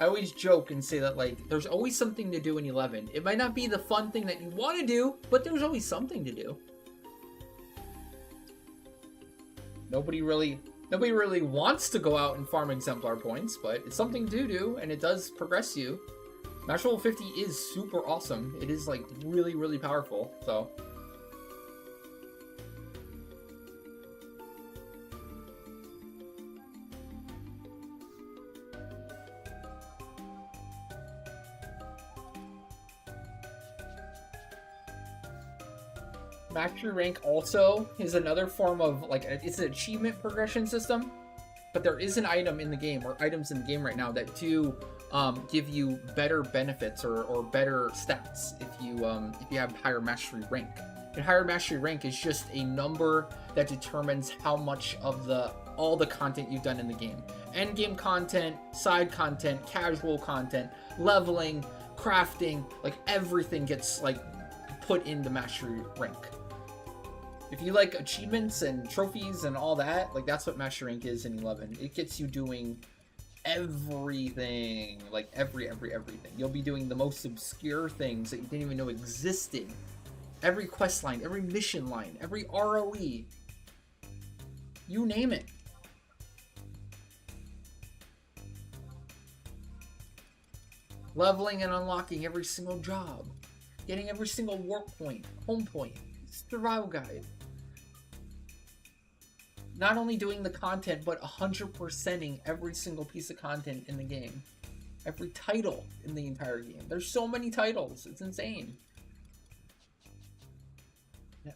always joke and say that, like, there's always something to do in 11. It might not be the fun thing that you want to do, but there's always something to do. Nobody really wants to go out and farm exemplar points, but it's something to do, and it does progress you. Master Level 50 is super awesome. It is, like, really, really powerful, so. Mastery rank also is another form of, like, it's an achievement progression system, but there is an item in the game, or items in the game right now, that do give you better benefits or better stats if you have higher mastery rank. And higher mastery rank is just a number that determines how much of all the content you've done in the game. End game content, side content, casual content, leveling, crafting, like, everything gets, like, put in the mastery rank. If you like achievements and trophies and all that, like, that's what master rank is in 11. It gets you doing everything, like everything. You'll be doing the most obscure things that you didn't even know existed. Every quest line, every mission line, every ROE. You name it. Leveling and unlocking every single job. Getting every single warp point, home point, survival guide. Not only doing the content, but 100%ing every single piece of content in the game. Every title in the entire game. There's so many titles. It's insane.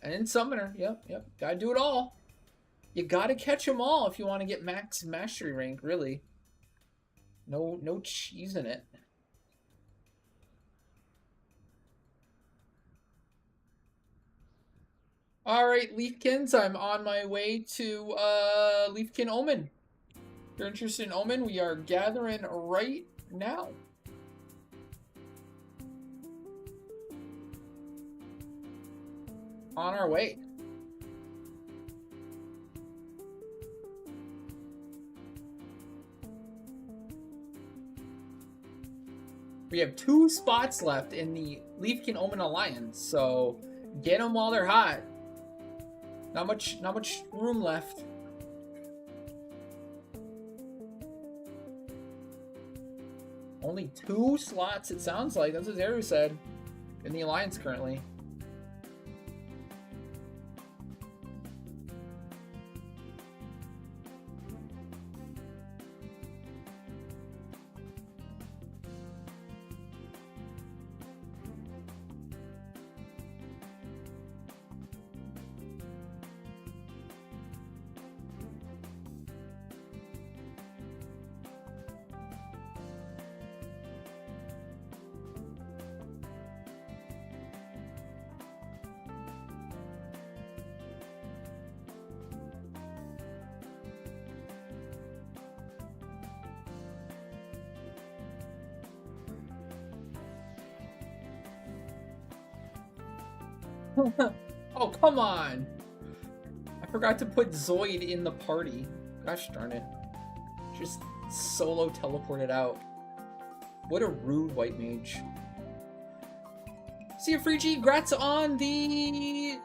And Summoner. Yep. Gotta do it all. You gotta catch them all if you want to get max mastery rank, really. No cheese in it. Alright, Leafkins, I'm on my way to Leafkin Omen. If you're interested in Omen, we are gathering right now. On our way. We have 2 spots left in the Leafkin Omen Alliance, so get them while they're hot. Not much room left. Only 2 slots, it sounds like. That's what Zeru said. In the Alliance currently. Oh, come on! I forgot to put Zoid in the party. Gosh darn it. Just solo teleported out. What a rude white mage. See you, Freegy. Grats on the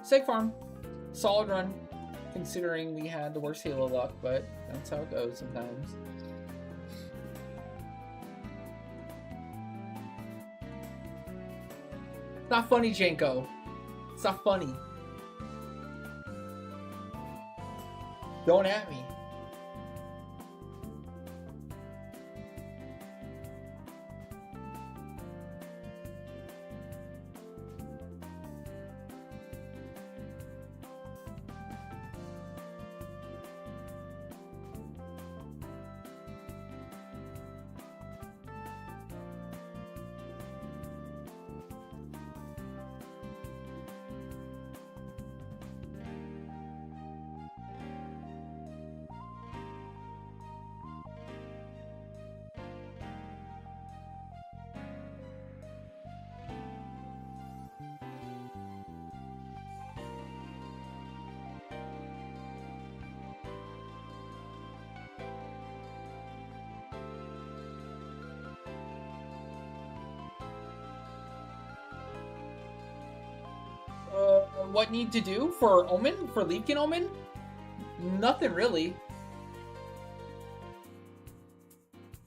Seg Farm. Solid run, considering we had the worst Halo luck, but that's how it goes sometimes. It's not funny, Janko. It's not funny. Don't at me. What need to do for Omen? For Leafkin Omen? Nothing really.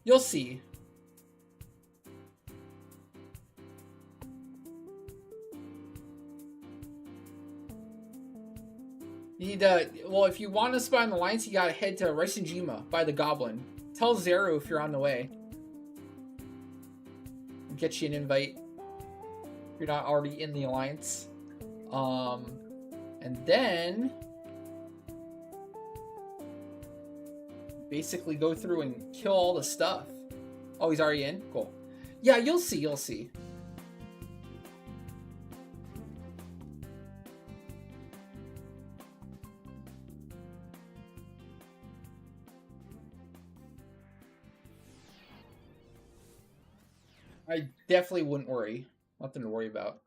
You'll see. You need to, well, if you want to spy on the lines, you gotta head to Raisenjima by the Goblin. Tell Zero if you're on the way. I'll get you an invite if you're not already in the alliance. And then basically go through and kill all the stuff. Oh, he's already in? Cool. Yeah, you'll see, you'll see. I definitely wouldn't worry. Nothing to worry about.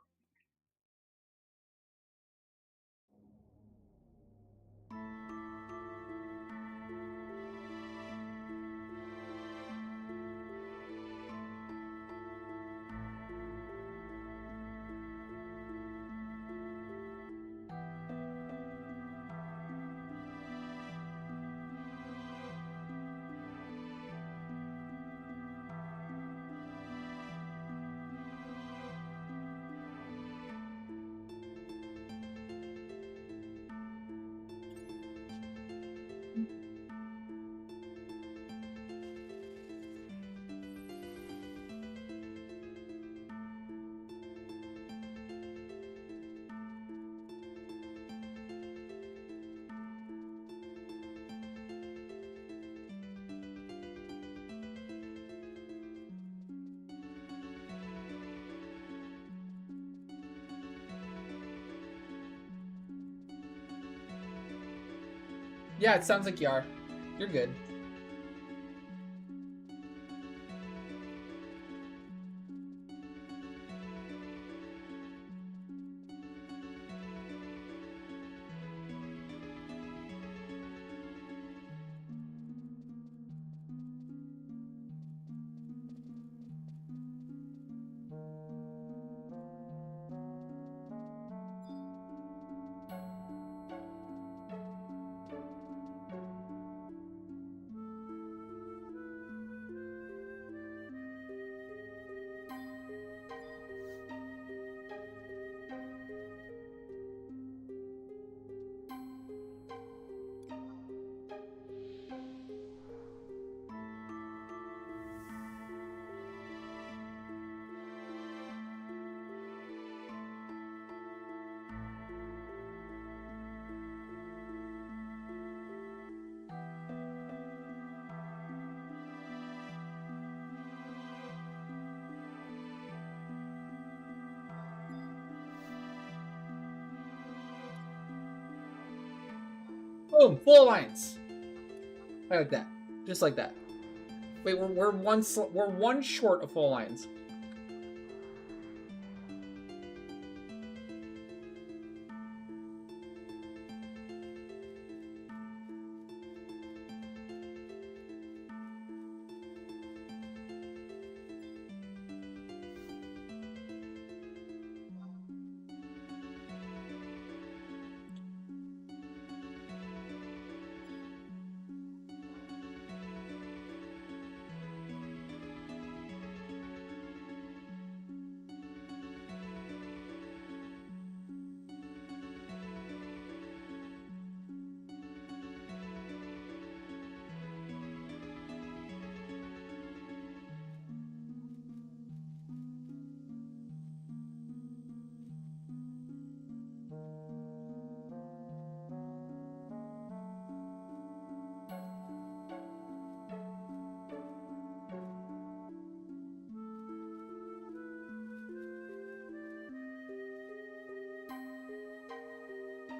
Yeah, it sounds like you are. You're good. Boom, full alliance. Like that, just like that. Wait, we're one short of full alliance.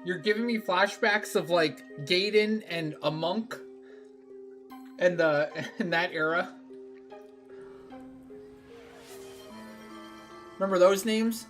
You're giving me flashbacks of like Gaiden and a monk and in that era. Remember those names?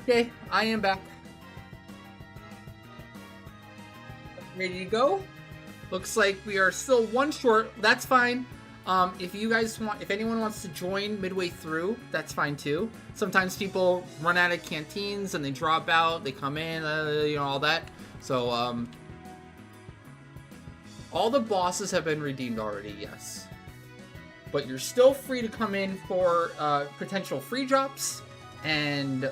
Okay, I am back. Ready to go? Looks like we are still one short. That's fine. If you guys want, if anyone wants to join midway through, that's fine too. Sometimes people run out of canteens and they drop out. They come in, you know, all that. So, all the bosses have been redeemed already, yes. But you're still free to come in for potential free drops and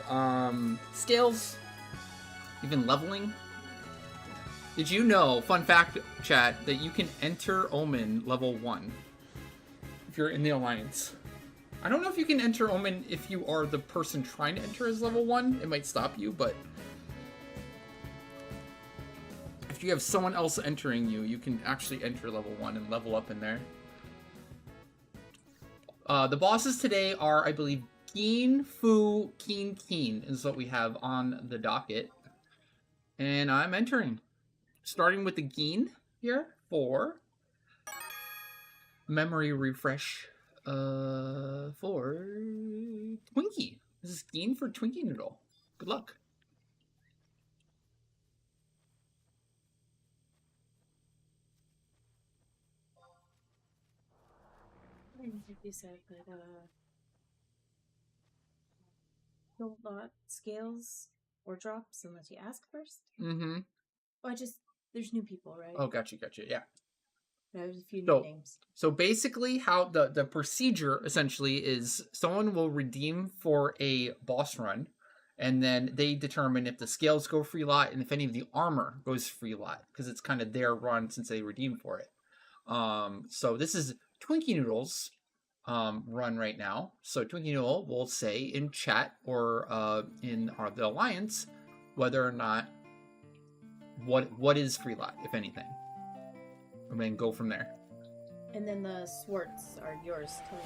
scales, even leveling. Did you know, fun fact, chat, that you can enter Omen level 1 if you're in the Alliance? I don't know if you can enter Omen if you are the person trying to enter as level 1. It might stop you, but if you have someone else entering you, you can actually enter level 1 and level up in there. The bosses today are, I believe, Keen, Fu, Keen is what we have on the docket. And I'm entering. Starting with the Geen here for memory refresh for Twinkie. This is Geen for Twinkie Noodle. Good luck. I think you said that you'll not scales or drops unless you ask first. Mm-hmm. Oh, there's new people, right? Oh, gotcha, yeah. There's a few new names. So basically how the procedure essentially is someone will redeem for a boss run, and then they determine if the scales go free lot and if any of the armor goes free lot, because it's kind of their run since they redeemed for it. So this is Twinkie Noodle's run right now. So Twinkie Noodle will say in chat or in the Alliance whether or not what is free lot, if anything. And then go from there. And then the swords are yours to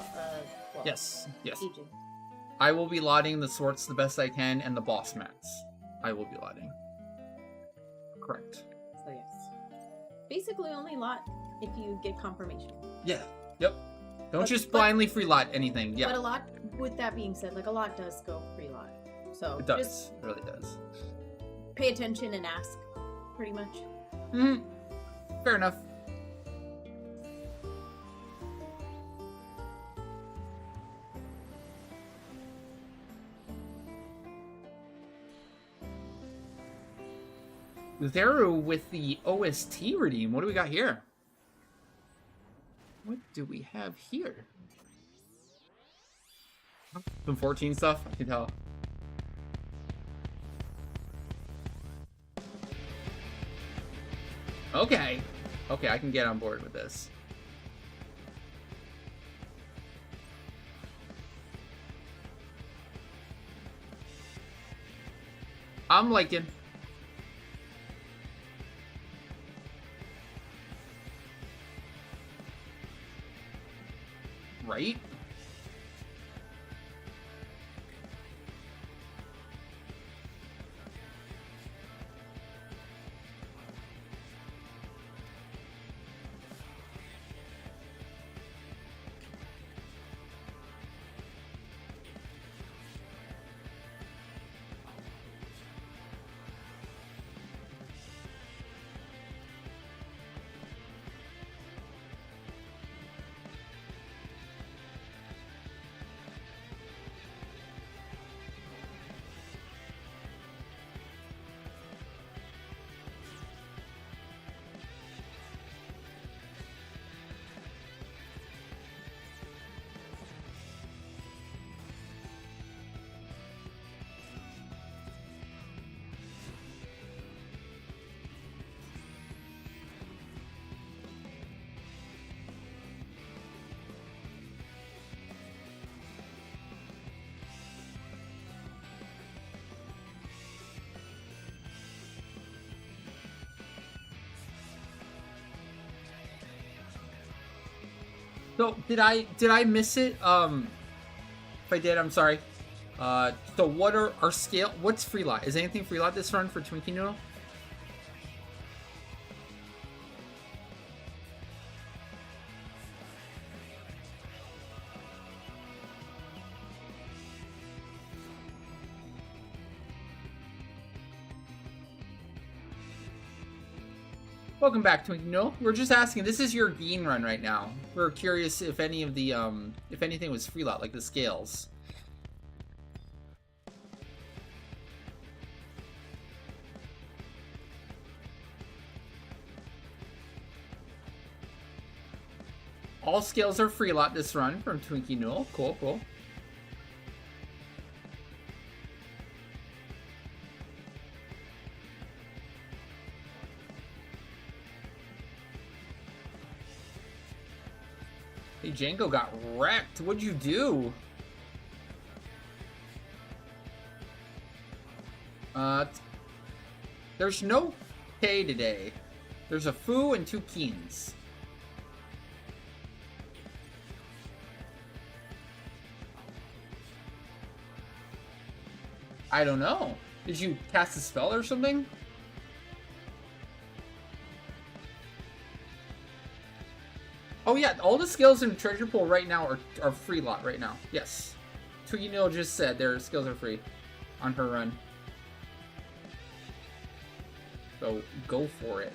well, yes. aging. I will be lotting the swords the best I can, and the boss mats I will be lotting. Correct. So yes. Basically only lot if you get confirmation. Yeah. Yep. Don't just blindly free lot anything. Yeah. But a lot, with that being said, like a lot does go free lot. So it does. Just it really does. Pay attention and ask, pretty much. Mm-hmm. Fair enough. Zeru with the OST redeem. What do we got here? What do we have here? Some 14 stuff, I can tell. Okay. Okay, I can get on board with this. I'm liking. Right? So did I miss it? If I did, I'm sorry. So what are our scale? What's free lot? Is anything free lot this run for Twinkie Noodle? Welcome back, Twinkie Noodle. We're just asking, this is your Geen run right now. We're curious if any of the, if anything was free lot, like the scales. All scales are free lot this run from Twinkie Noodle. Cool, cool. Hey, Django got wrecked. What'd you do? There's no K today. There's a Foo and 2 Keens. I don't know. Did you cast a spell or something? Oh yeah, all the skills in Treasure Pool right now are free lot right now. Yes. Twinkie Noodle just said their skills are free on her run. So go for it.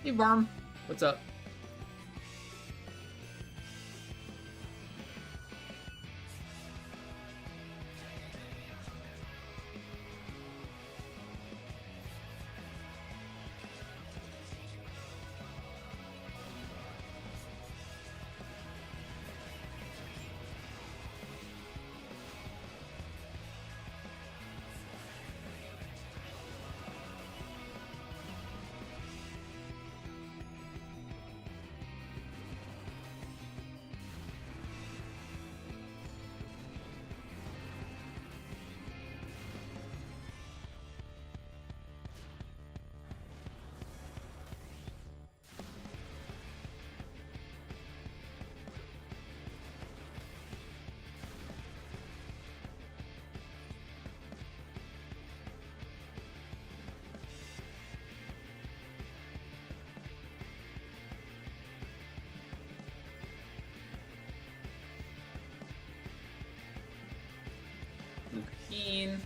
Hey, Barm. What's up? Keen.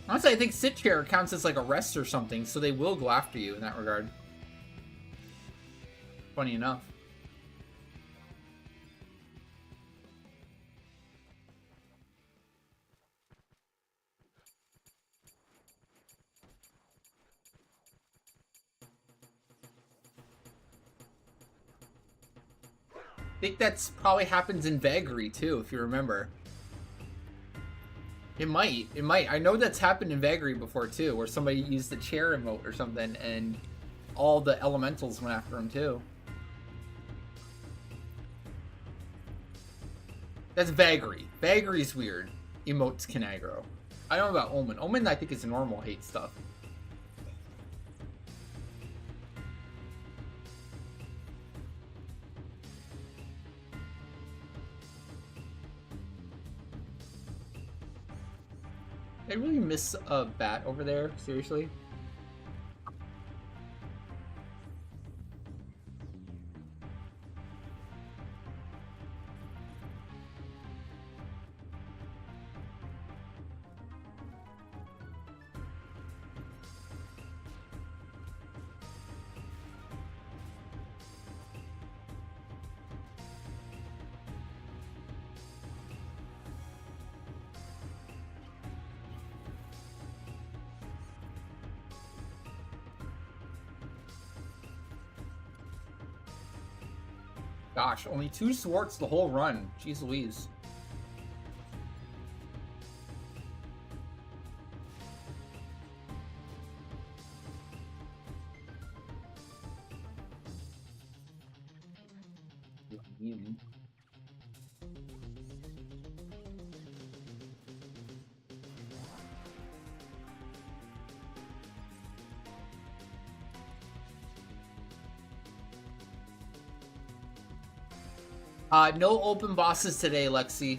Honestly, I think sit chair counts as like a rest or something, so they will go after you in that regard. Funny enough. I think that's probably happens in Vagary too, if you remember. It might. It might. I know that's happened in Vagary before too, where somebody used the chair emote or something and all the elementals went after him too. That's Vagary. Vagary's weird. Emotes can aggro. I don't know about Omen. Omen I think is normal hate stuff. I really miss a bat over there, seriously. Gosh, only 2 Swarts the whole run. Jeez Louise. No open bosses today, Lexi.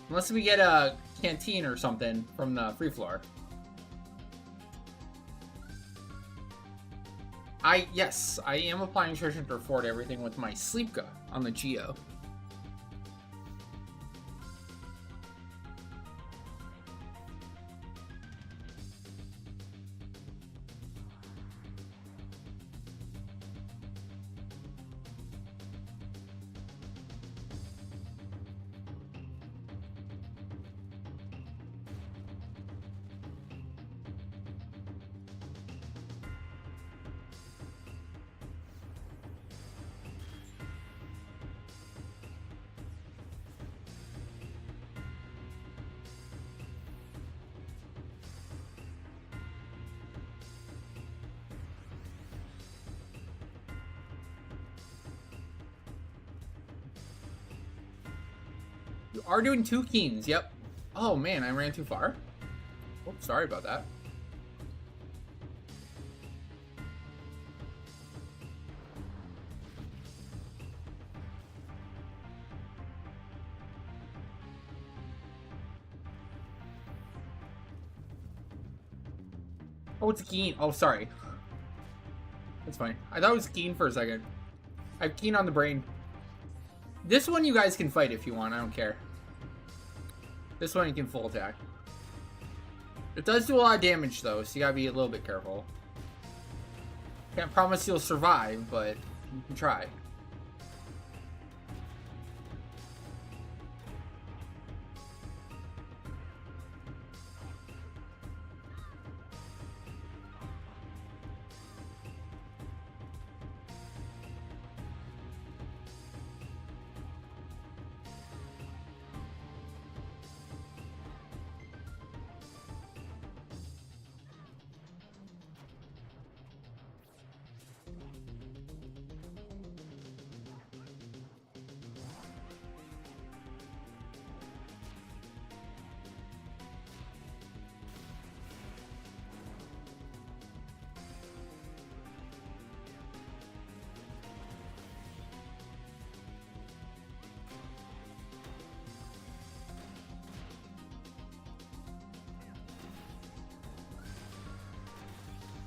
Unless we get a canteen or something from the free floor. Yes, I am applying nutrition for 4 to everything with my Sleepka on the Geo. You are doing 2 Keens, yep. Oh man, I ran too far. Oh, sorry about that. Oh, it's Keen. Oh, sorry. That's fine. I thought it was Keen for a second. I have Keen on the brain. This one you guys can fight if you want. I don't care. This one you can full attack. It does do a lot of damage, though, so you gotta be a little bit careful. Can't promise you'll survive, but you can try.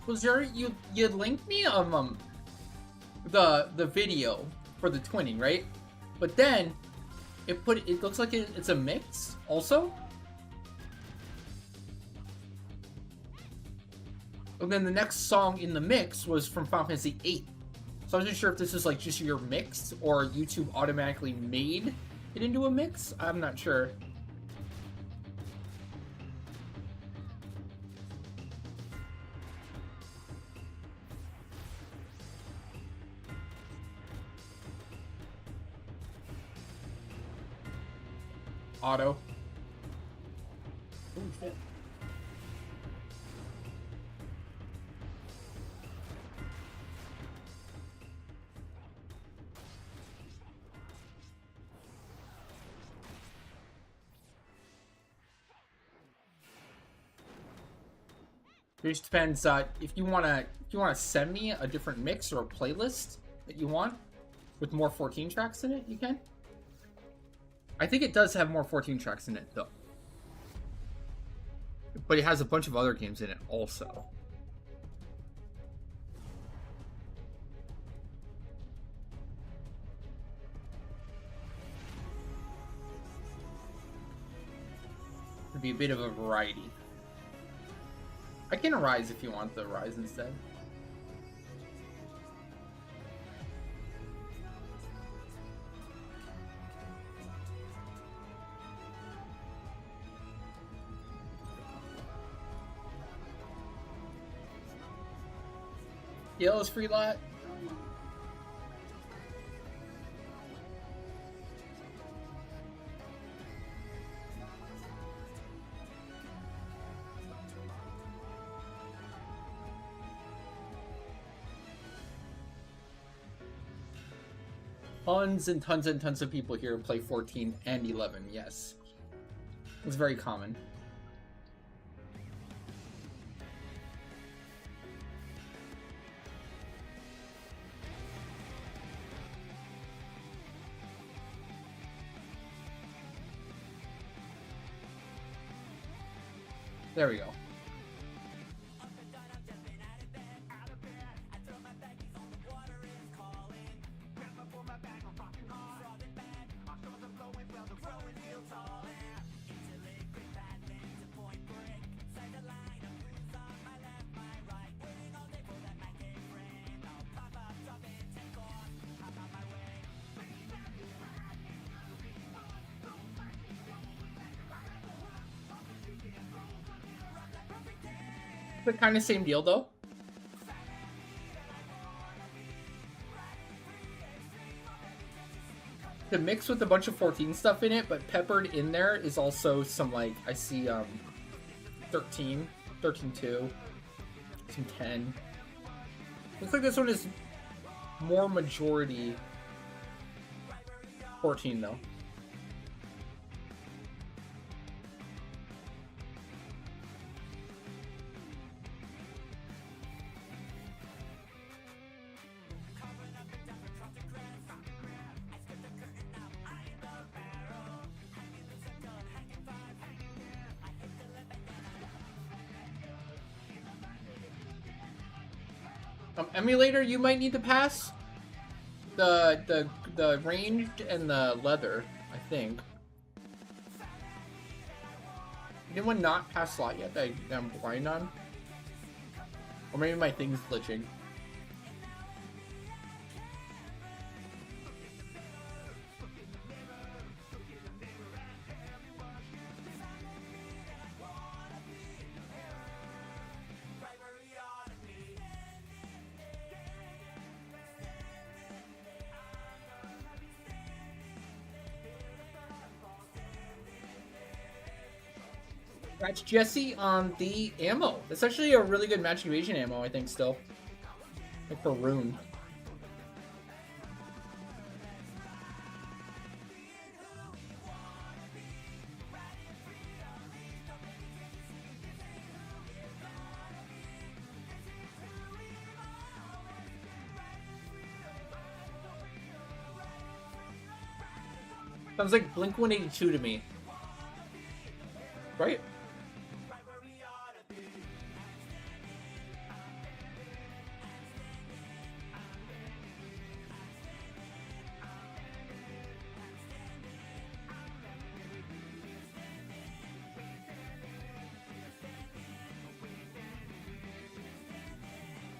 Was you linked me the video for the twinning, right? But then it looks like it's a mix also. And then the next song in the mix was from Final Fantasy VIII. So I wasn't sure if this is like just your mix or YouTube automatically made it into a mix. I'm not sure. Auto. Oh, shit. It just depends. If you wanna send me a different mix or a playlist that you want with more 14 tracks in it, you can. I think it does have more 14 tracks in it, though. But it has a bunch of other games in it, also. It'd be a bit of a variety. I can Arise if you want the Arise instead. Yellow's free lot. Tons and tons of people here play 14 and 11, yes. It's very common. There we go. The kind of same deal though. The mix with a bunch of 14 stuff in it, but peppered in there is also some, like, I see 13, 13-2, some 10. Looks like this one is more majority 14 though. Emulator, you might need to pass the ranged and the leather, I think. Anyone not pass slot yet that I'm blind on? Or maybe my thing's glitching. That's Jesse on the ammo. That's actually a really good match evasion ammo, I think, still. Like for Rune. Sounds like Blink-182 to me. Right?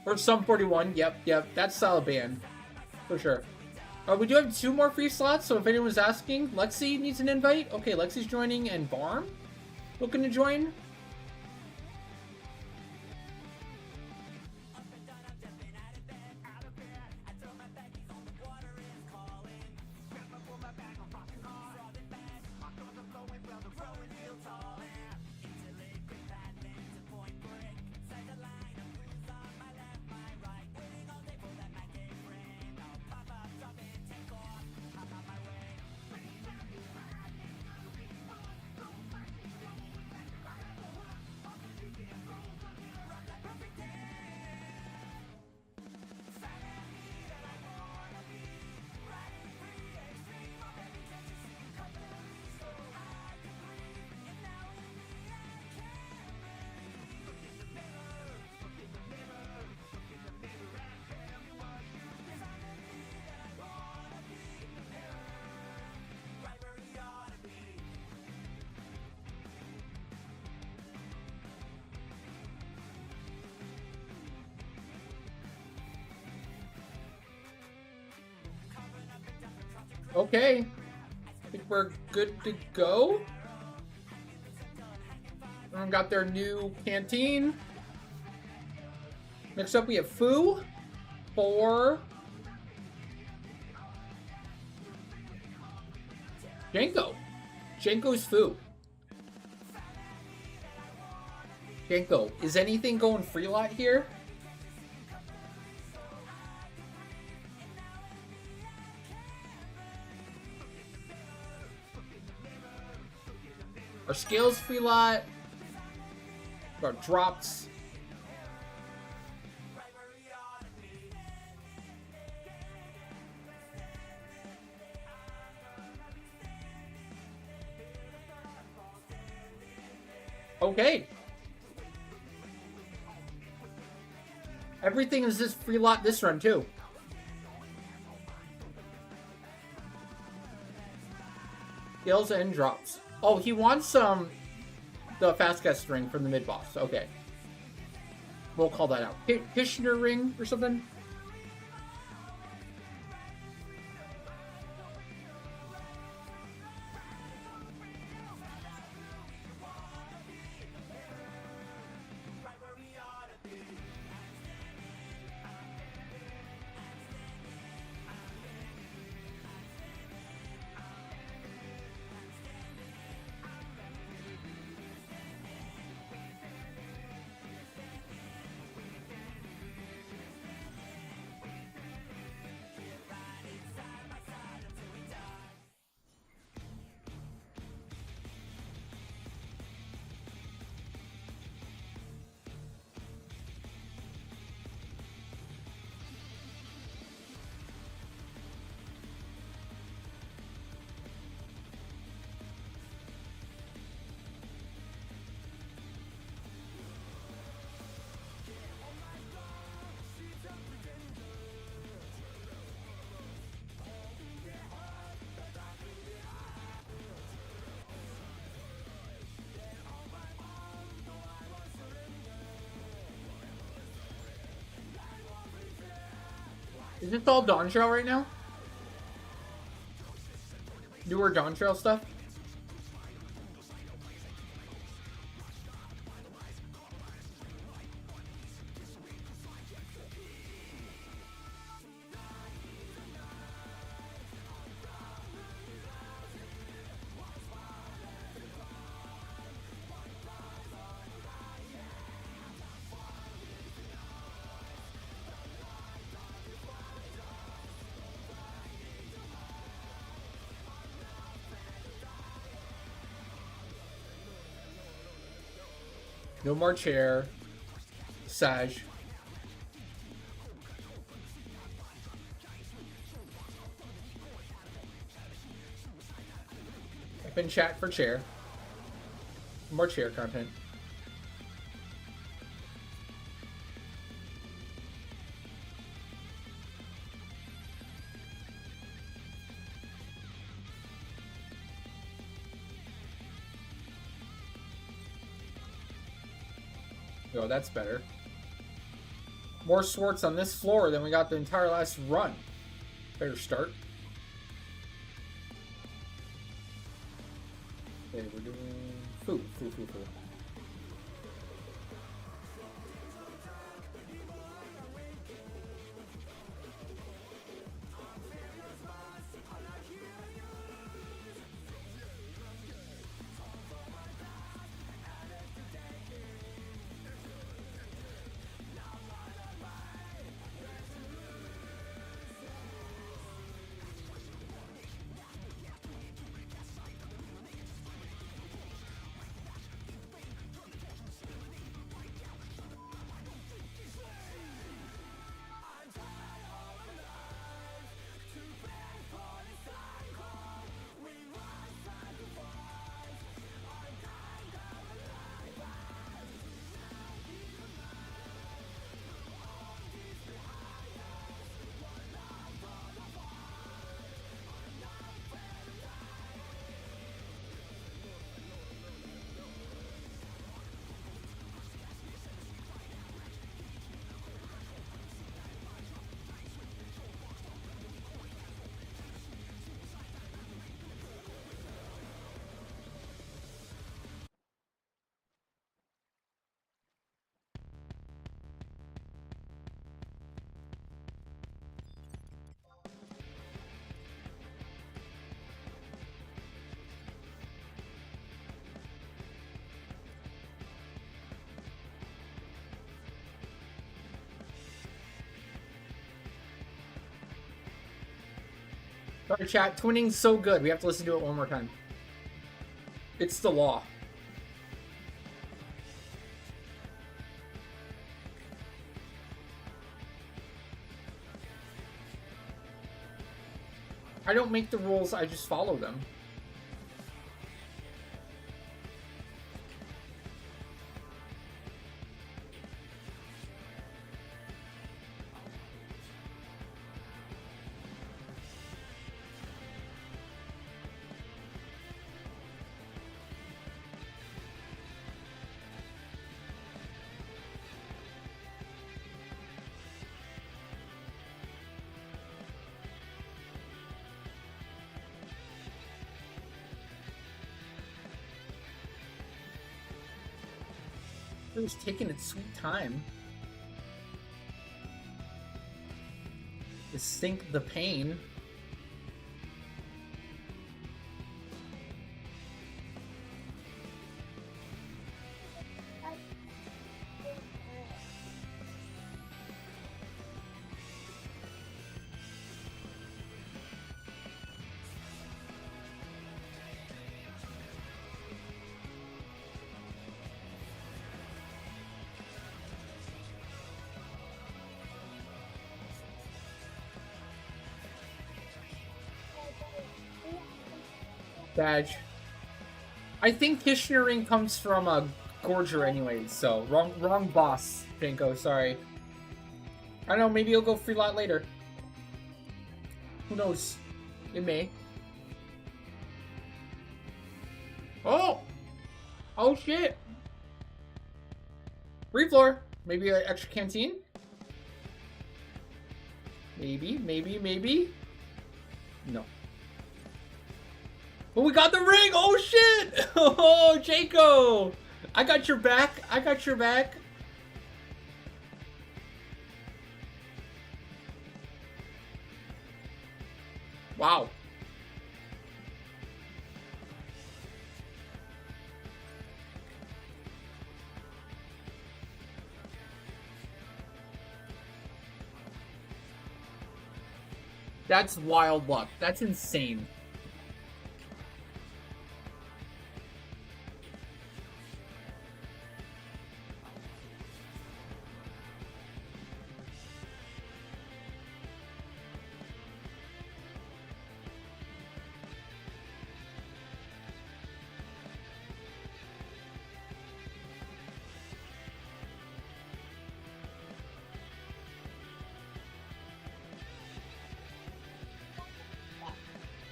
Or Sum 41, yep, that's solid band. For sure. We do have 2 more free slots, so if anyone's asking, Lexi needs an invite. Okay, Lexi's joining, and Barm looking to join. Okay, I think we're good to go. Everyone got their new canteen. Next up we have Foo. for Jenko. Jenko's Foo. Jenko, is anything going free lot here? Our scales free lot. Our drops. Okay. Everything is just free lot this run too. Scales and drops. Oh, he wants the fast cast ring from the mid boss. Okay. We'll call that out. Kishner ring or something? Is this all Dawn Trail right now? Newer Dawn Trail stuff? No more chair. Sage. Type in chat for chair. More chair content. Oh, that's better. More Swartz on this floor than we got the entire last run. Better start. Okay, we're doing foo. Sorry, chat. Twinning's so good. We have to listen to it one more time. It's the law. I don't make the rules, I just follow them. It was taking its sweet time to sink the pain. Badge. I think Kishnaring comes from a Gorger anyways, so wrong boss, Janko, sorry. I don't know, maybe he'll go free lot later. Who knows? It may. Oh! Oh shit! Free floor! Maybe an extra canteen? Maybe. No. But we got the ring! Oh shit! Oh, Jaco! I got your back. Wow. That's wild luck. That's insane.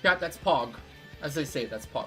Chat, that's Pog. As they say, that's Pog.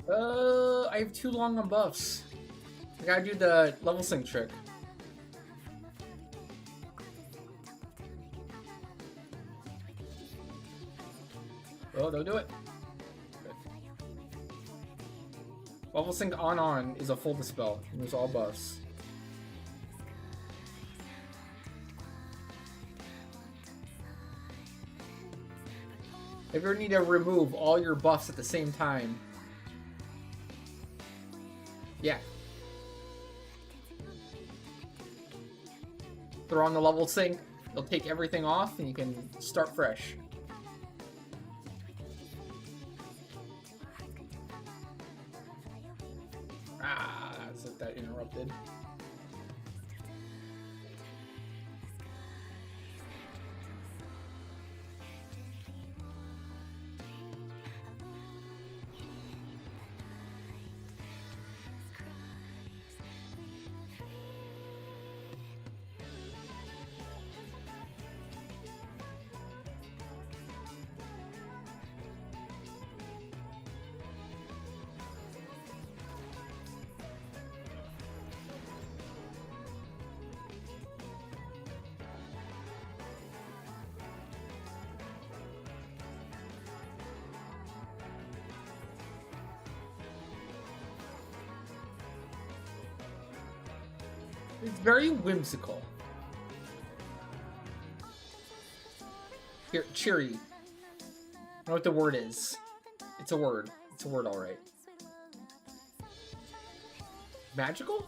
I have too long on buffs. I gotta do the level sync trick. Oh, don't do it. Good. Level sync on is a full dispel. It moves all buffs. If you ever need to remove all your buffs at the same time, yeah. Throw on the level sync, it'll take everything off and you can start fresh. Ah, so that interrupted. It's very whimsical. Here, cheery. I don't know what the word is. It's a word. It's a word, alright. Magical?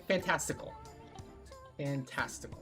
Fantastical. Fantastical.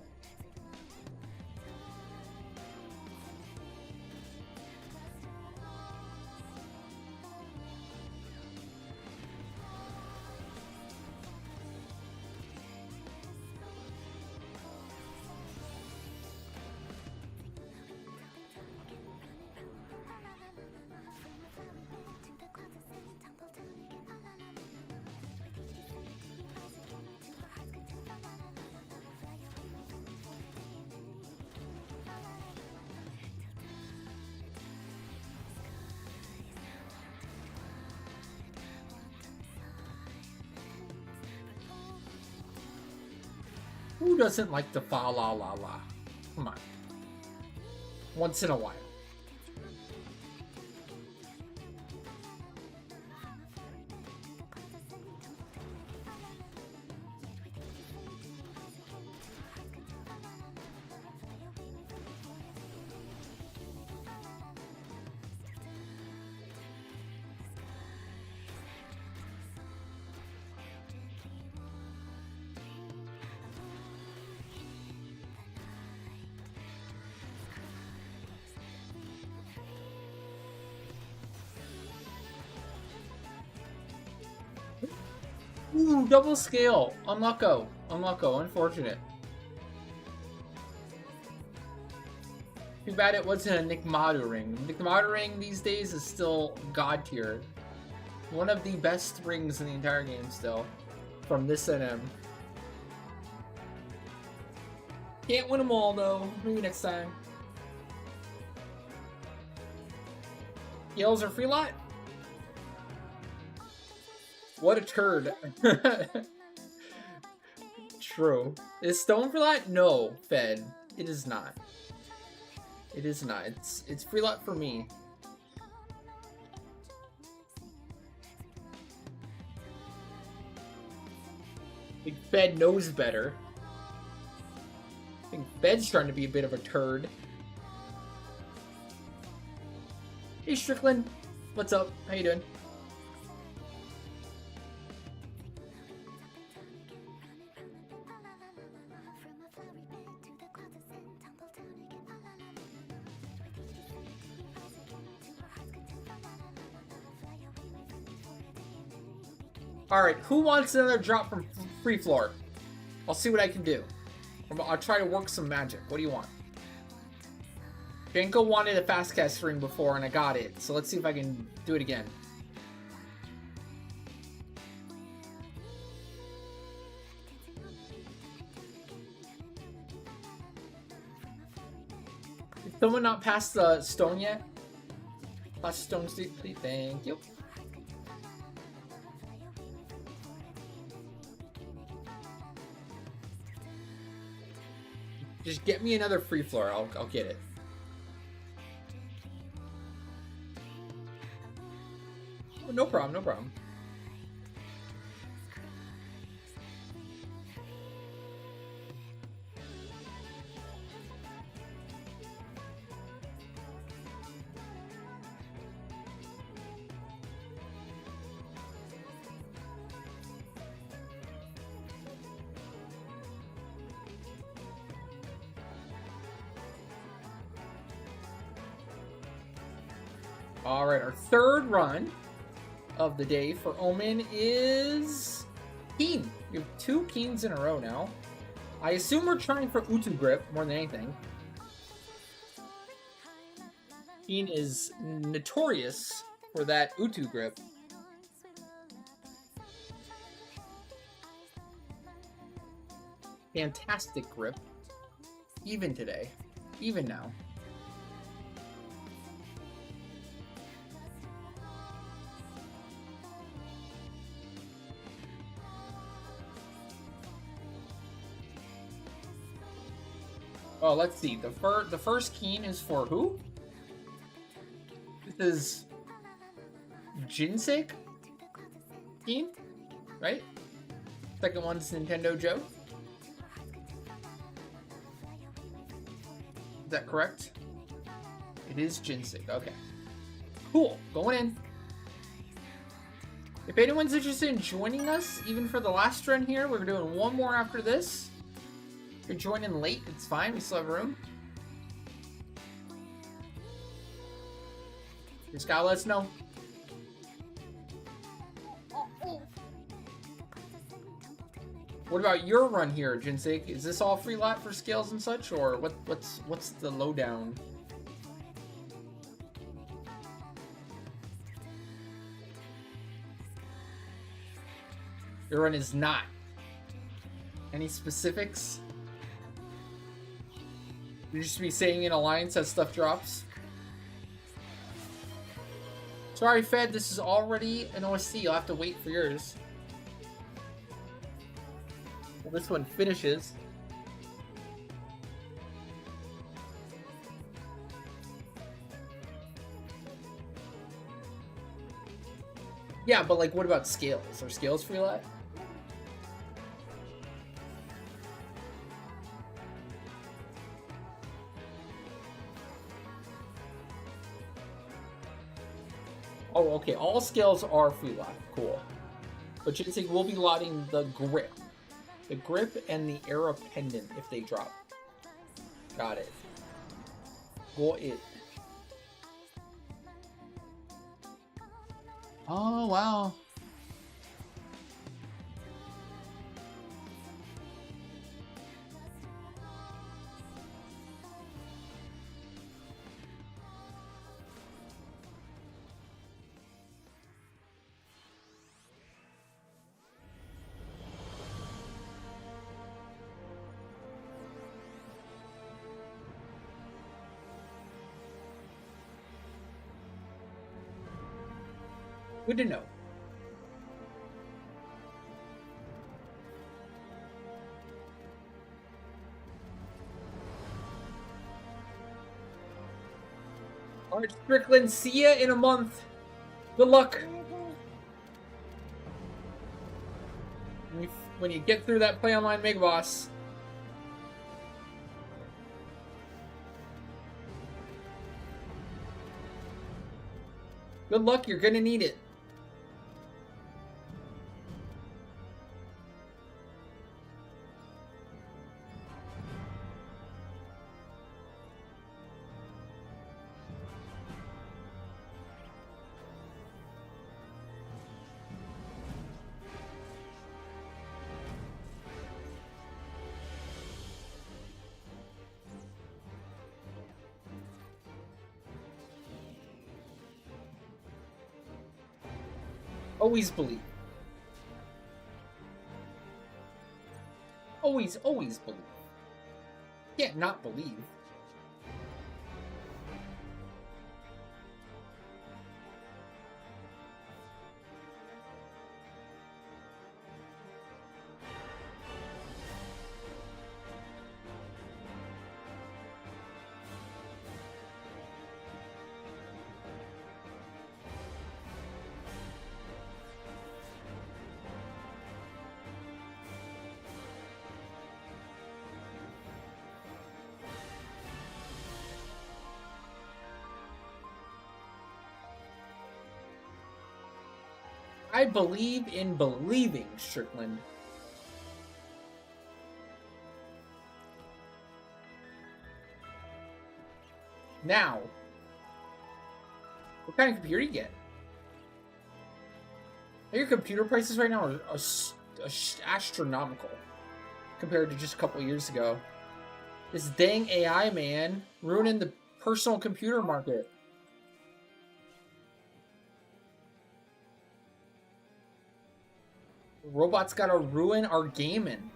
Who doesn't like the fa la la la? Come on. Once in a while. Ooh, double scale. Unlucko. Unlucko. Unfortunate. Too bad it wasn't a Nikmadu ring. Nikmadu ring these days is still god tier. One of the best rings in the entire game still. From this NM. Can't win them all though. Maybe next time. Yells or free lot? What a turd. True. Is stone free lot? No, Fed. It is not. It is not. It's free lot for me. I think Fed knows better. I think Fed's trying to be a bit of a turd. Hey Strickland, what's up? How you doing? Alright, who wants another drop from free floor? I'll see what I can do. I'll try to work some magic. What do you want? Janko wanted a fast cast ring before and I got it, so let's see if I can do it again. Did someone not pass the stone yet? Pass the stone, please. Thank you. Just get me another free floor. I'll get it. Oh, no problem, no problem. All right, our third run of the day for Omen is Keen. We have 2 Keens in a row now. I assume we're trying for Utu Grip more than anything. Keen is notorious for that Utu Grip. Fantastic grip. Even today. Even now. Oh, let's see. The first Keen is for who? This is Jinsei Keen, right? Second one's Nintendo Joe. Is that correct? It is Jinsei. Okay. Cool. Going in. If anyone's interested in joining us, even for the last run here, we're doing one more after this. If you're joining late, it's fine. We still have room. Just gotta let us know. What about your run here, Jinsei? Is this all free lot for scales and such, or what's the lowdown? Your run is not. Any specifics? You just be saying in Alliance as stuff drops. Sorry, Fed, this is already an OSC. You'll have to wait for yours. Well, this one finishes. Yeah, but like, what about scales? Are scales free lot? Oh, okay. All scales are free lot. Cool. But Jinsei will be lotting the grip. The grip and the era pendant if they drop. Got it. Got it. Oh, wow. Good to know. Alright, Strickland, see ya in a month. Good luck. When you get through that Play Online Mega Boss. Good luck, you're gonna need it. Always believe. Always believe. Can't not believe. I believe in believing, Strickland. Now, what kind of computer do you get? Your computer prices right now are astronomical compared to just a couple years ago. This dang AI, man, ruining the personal computer market. Robots gotta ruin our gaming.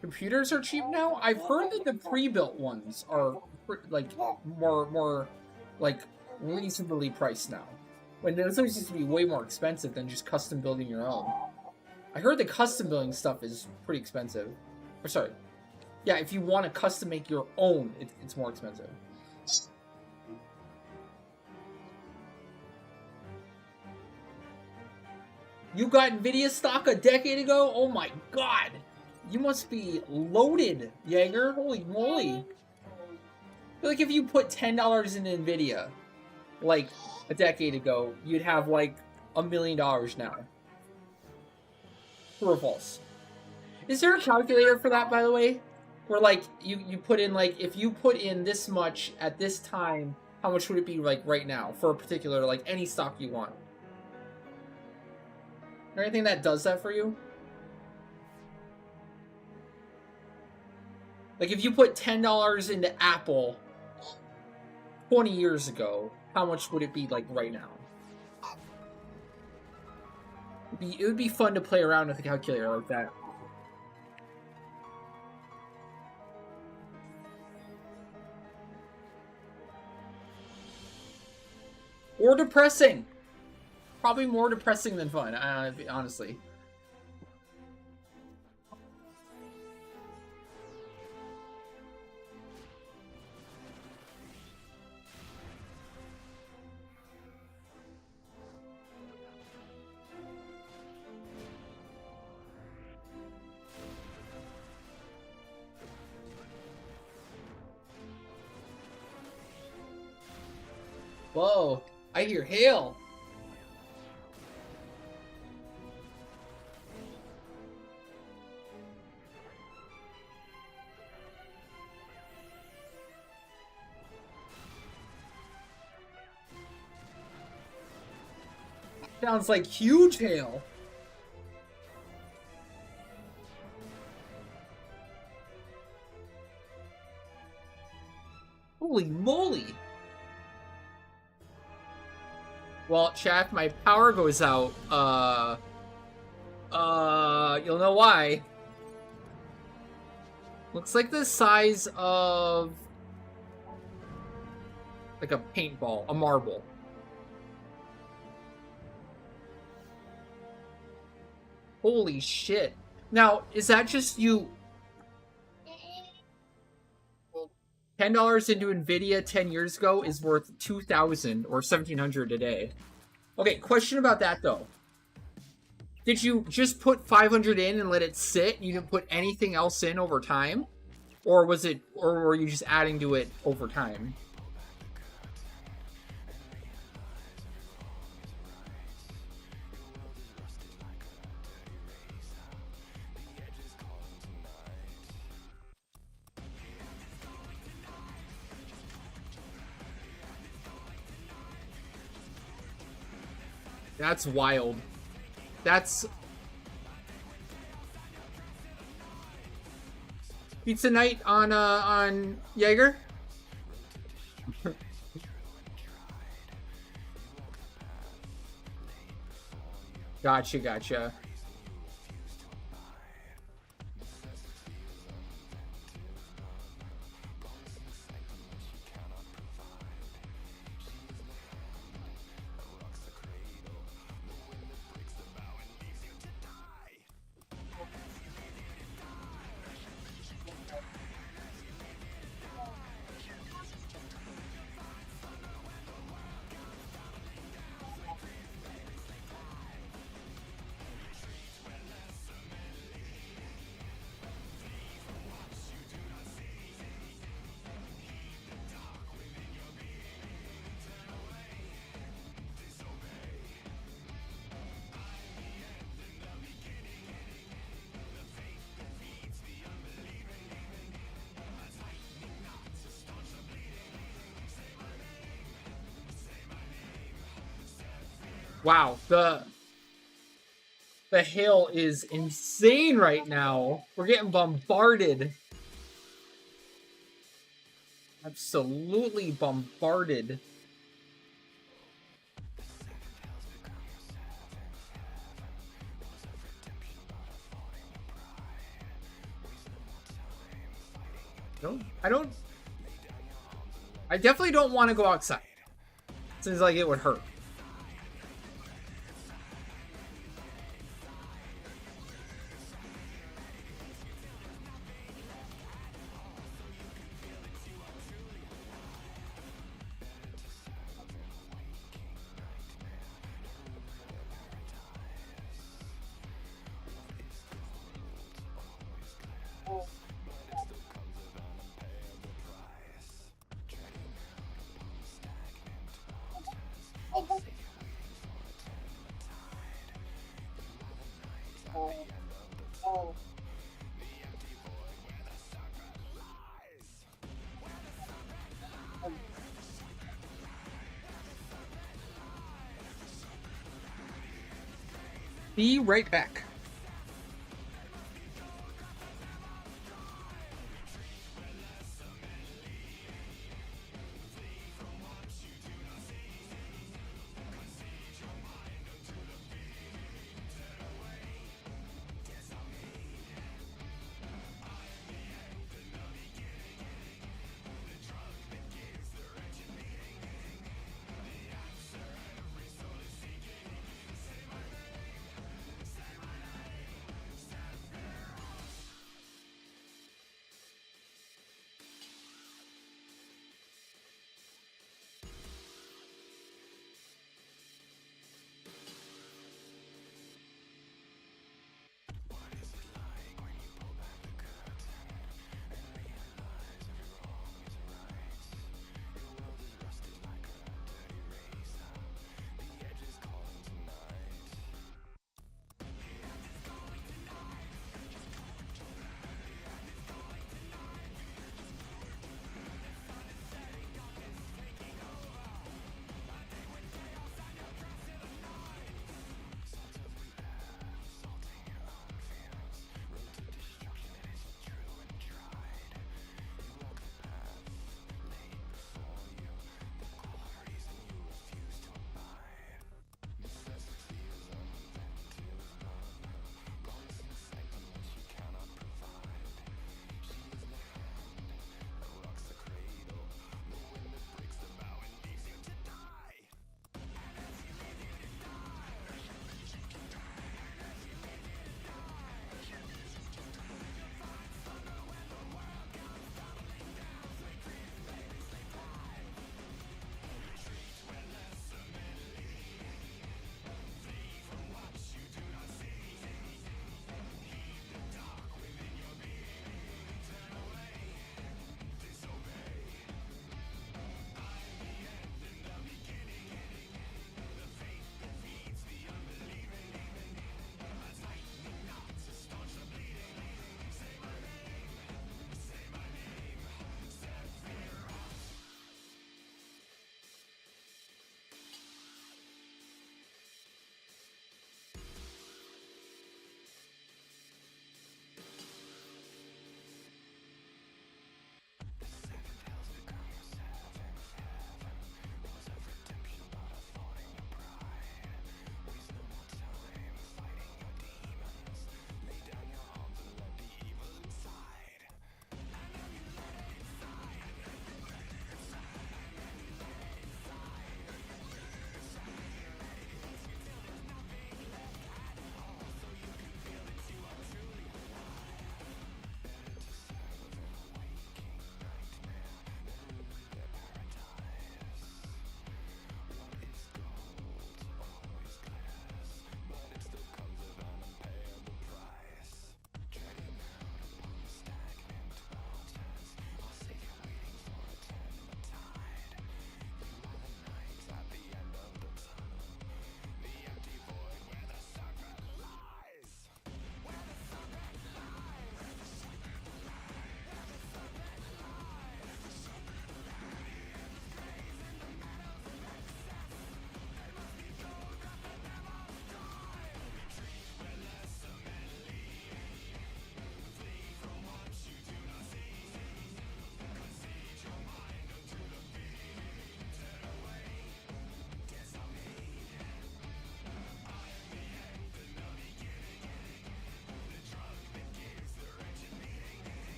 Computers are cheap now? I've heard that the pre-built ones are like more like reasonably priced now. When those used to be way more expensive than just custom building your own. I heard the custom building stuff is pretty expensive. Or sorry. Yeah, if you want to custom make your own, it's more expensive. You got Nvidia stock a decade ago? Oh my god! You must be loaded, Jaeger. Holy moly. I feel like if you put $10 into Nvidia, like, a decade ago, you'd have, like, $1 million now. True or false? Is there a calculator for that, by the way? Where, like, you put in, like, if you put in this much at this time, how much would it be, like, right now? For a particular, like, any stock you want. Is there anything that does that for you? Like, if you put $10 into Apple 20 years ago, how much would it be, like, right now? It would be fun to play around with a calculator like that. Or depressing! Probably more depressing than fun, honestly. Whoa, I hear hail. Sounds like huge hail. Holy moly. Well, chat, my power goes out. You'll know why. Looks like the size of like a paintball, a marble. Holy shit. Now, is that just you? $10 into Nvidia 10 years ago is worth $2,000 or $1,700 today. Okay, question about that though. Did you just put 500 in and let it sit? You didn't put anything else in over time? Or were you just adding to it over time? That's wild. That's... Pizza night on Jaeger? Gotcha. Wow, the hail is insane right now. We're getting bombarded. Absolutely bombarded. No, I definitely don't want to go outside. Seems like it would hurt. Be right back.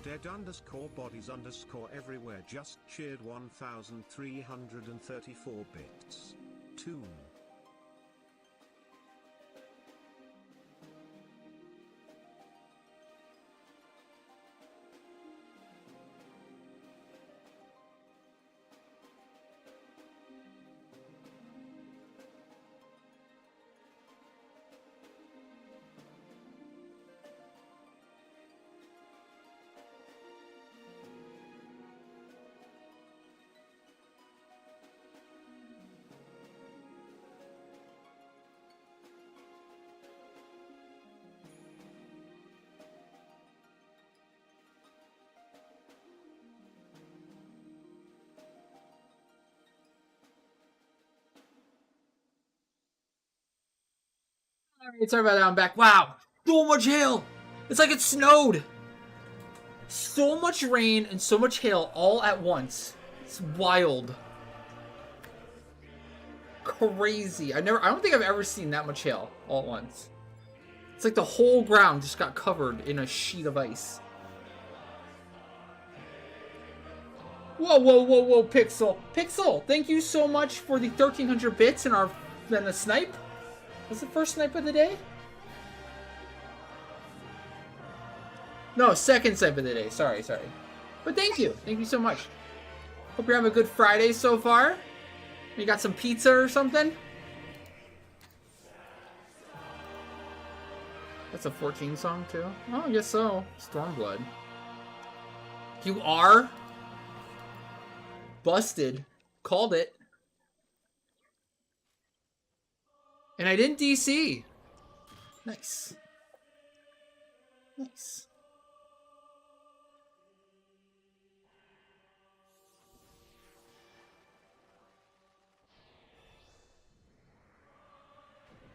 Dead underscore bodies underscore everywhere just cheered 1,334 bits. 2. Alright, sorry about that, I'm back. Wow! So much hail! It's like it snowed! So much rain and so much hail all at once. It's wild. Crazy. I don't think I've ever seen that much hail all at once. It's like the whole ground just got covered in a sheet of ice. Whoa, whoa, whoa, whoa, Pixel. Pixel, thank you so much for the 1,300 bits and a snipe. Was the first snipe of the day? No, second snipe of the day. Sorry. But thank you. Thank you so much. Hope you're having a good Friday so far. You got some pizza or something? That's a 14 song too? Oh, I guess so. Stormblood. You are? Busted. Called it. And I didn't DC. Nice. Nice.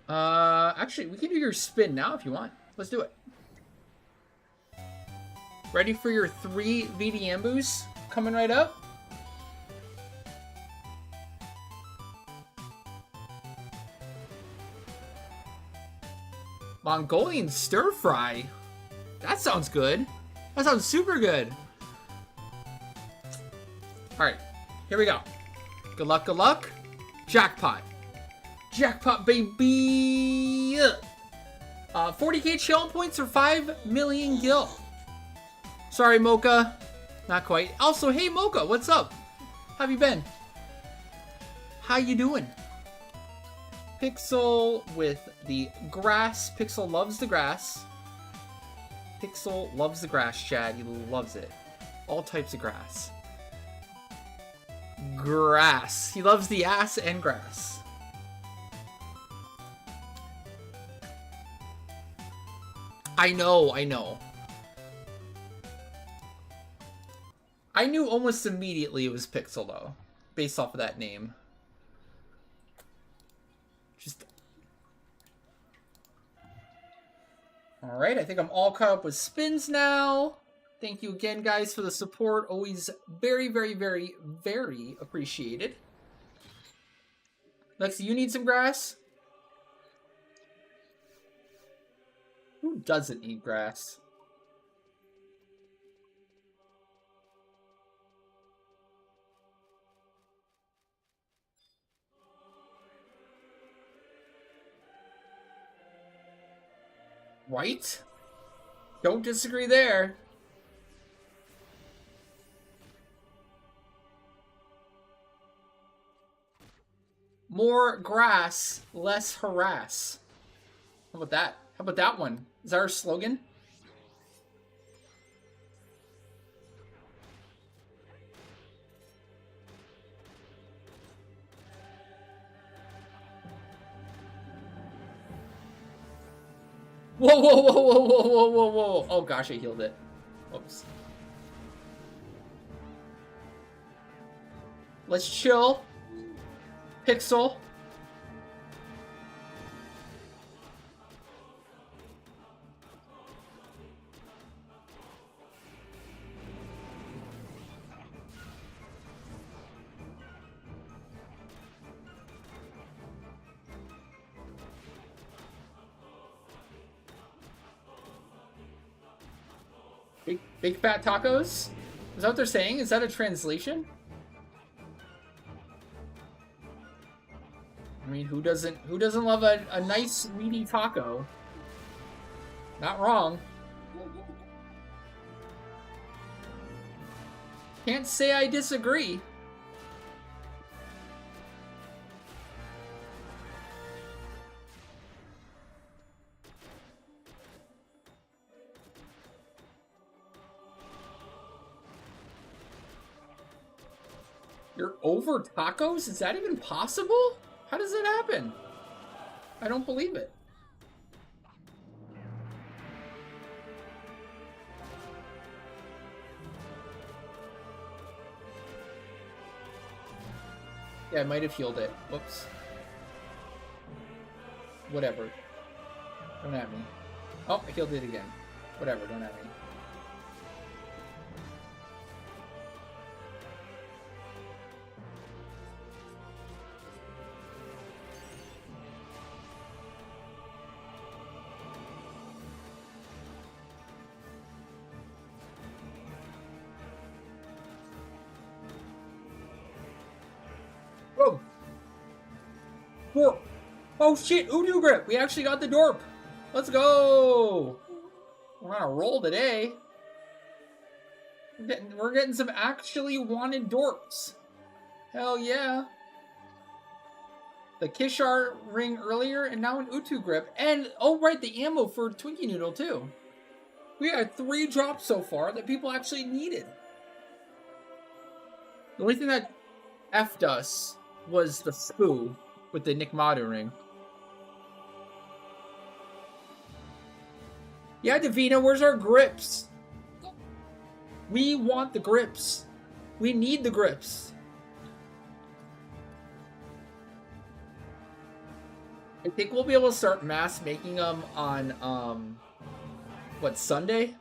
Actually, we can do your spin now if you want. Let's do it. Ready for your 3 VDMBOs? Coming right up. Mongolian stir fry. That sounds good. That sounds super good. Alright, here we go. Good luck, good luck. Jackpot. Jackpot, baby! 40k challenge points or 5 million gil. Sorry, Mocha. Not quite. Also, hey, Mocha, what's up? How have you been? How you doing? Pixel with the grass. Pixel loves the grass. Pixel loves the grass, Chad. He loves it. All types of grass. Grass. He loves the ass and grass. I know. I knew almost immediately it was Pixel, though. Based off of that name. Just... Alright, I think I'm all caught up with spins now. Thank you again, guys, for the support. Always very, very, very, very appreciated. Lexi, you need some grass? Who doesn't need grass? Right? Don't disagree there. More grass, less harass. How about that? How about that one? Is that our slogan? Whoa, whoa, whoa, whoa, whoa, whoa, whoa, whoa. Oh gosh, I healed it. Oops. Let's chill. Pixel. Big fat tacos? Is that what they're saying? Is that a translation? I mean, who doesn't love a nice meaty taco? Not wrong. Can't say I disagree. You're over tacos? Is that even possible? How does that happen? I don't believe it. Yeah, I might have healed it. Whoops. Whatever. Don't at me. Oh, I healed it again. Whatever, don't at me. Oh! Dorp! Oh shit, Udu Grip! We actually got the Dorp! Let's go! We're on a roll today. We're getting some actually wanted Dorps. Hell yeah. The Kishar ring earlier, and now an Utu Grip. And, oh right, the ammo for Twinkie Noodle too. We had 3 drops so far that people actually needed. The only thing that F'd us was the Spoo with the Nick Madu ring. Yeah, Davina, where's our grips? We want the grips. We need the grips. I think we'll be able to start mass making them on, what, Sunday?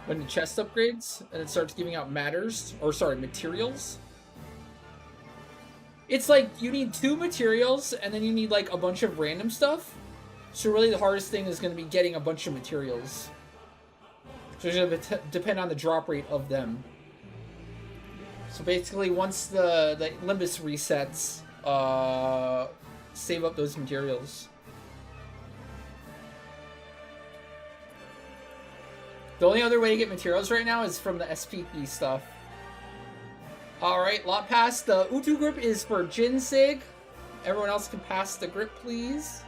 When the chest upgrades and it starts giving out materials. It's like you need 2 materials and then you need like a bunch of random stuff. So really the hardest thing is going to be getting a bunch of materials. So it's going to depend on the drop rate of them. So basically once the Limbus resets, save up those materials. The only other way to get materials right now is from the SPP stuff. Alright, lot pass. The Utu grip is for Jinsig. Everyone else can pass the grip, please.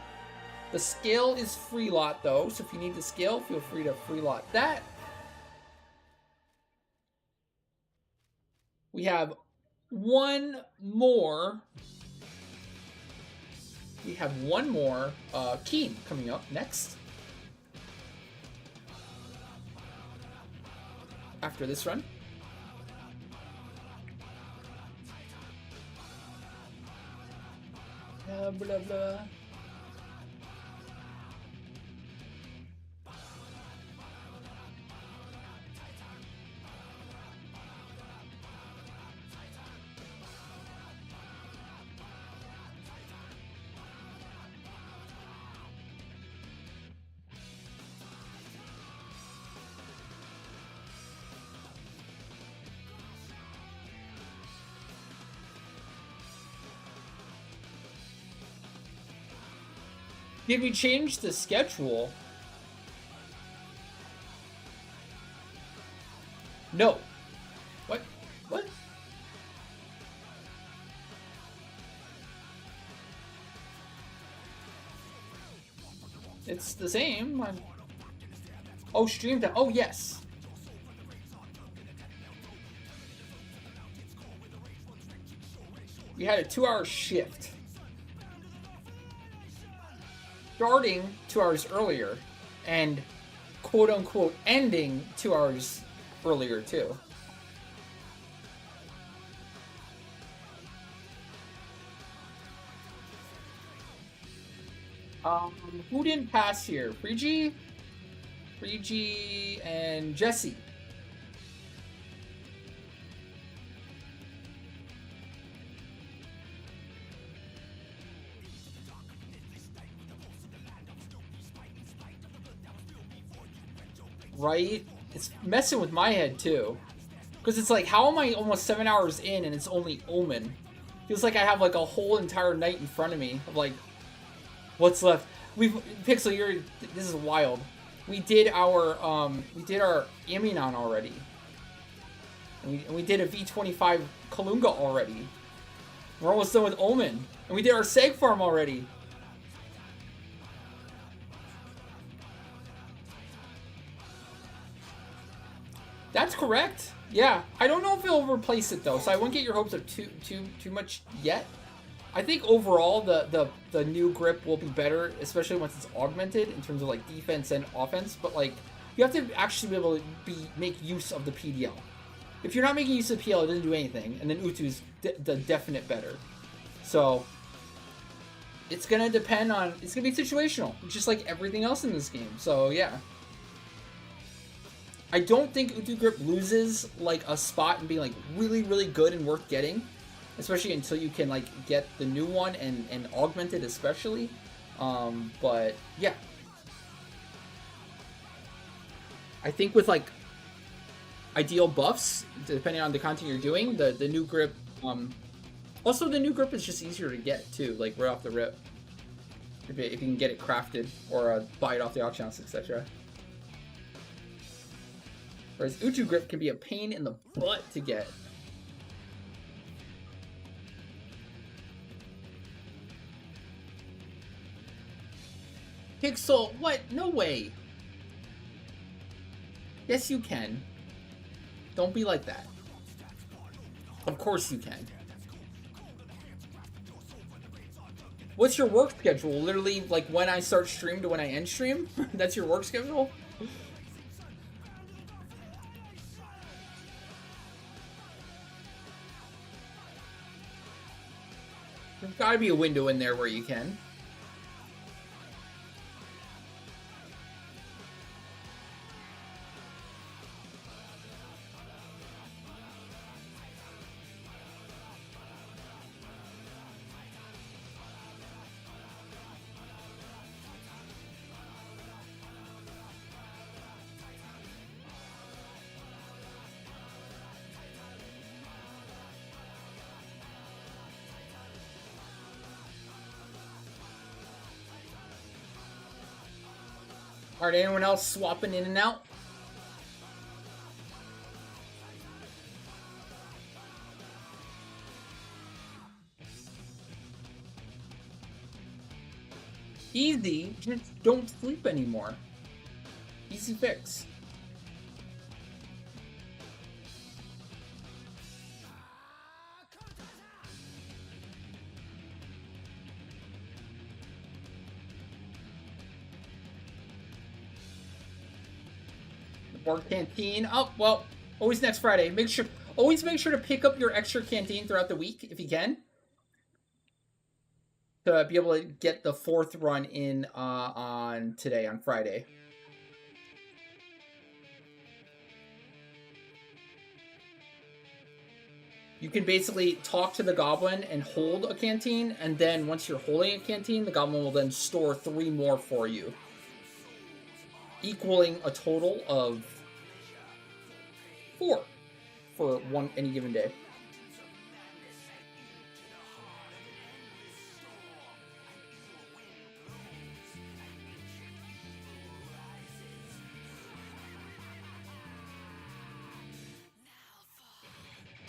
The scale is free lot, though, so if you need the scale, feel free to free lot that. We have one more. We have one more Keen coming up next. After this run. Blah, blah, blah. Did we change the schedule? No. What? What? It's the same. Oh, stream time. Oh, yes. We had a 2-hour shift. Starting 2 hours earlier and quote unquote ending 2 hours earlier too. Who didn't pass here? Free G and Jesse. Right? it's messing with my head too. Because it's like, how am I almost 7 hours in and it's only Omen? Feels like I have like a whole entire night in front of me of like, what's left? Pixel, this is wild. We did our Aminon already. And we did a V25 Kalunga already. We're almost done with Omen. And we did our Seg Farm already. That's correct. Yeah. I don't know if it'll replace it though, so I wouldn't get your hopes up too much yet. I think overall the new grip will be better, especially once it's augmented in terms of like defense and offense, but like you have to actually be able to make use of the PDL. If you're not making use of the PDL, it doesn't do anything, and then Utu's the definite better. So it's gonna depend on, it's gonna be situational, just like everything else in this game. So yeah. I don't think Utu Grip loses like a spot and being like really, really good and worth getting. Especially until you can like get the new one and augment it especially. But yeah. I think with like ideal buffs, depending on the content you're doing, the new grip, also the new grip is just easier to get too, like right off the rip. If you can get it crafted or buy it off the auction house, etc. Whereas Utu Grip can be a pain in the butt to get. Pixel, what? No way. Yes, you can. Don't be like that. Of course you can. What's your work schedule? Literally, like when I start stream to when I end stream? That's your work schedule? There's gotta be a window in there where you can. Alright, anyone else swapping in and out? Easy, just don't sleep anymore. Easy fix. Or canteen. Oh, well, always next Friday. Always make sure to pick up your extra canteen throughout the week if you can. To be able to get the 4th run in on today, on Friday. You can basically talk to the goblin and hold a canteen, and then once you're holding a canteen, the goblin will then store 3 more for you, equaling a total of 4 for any given day.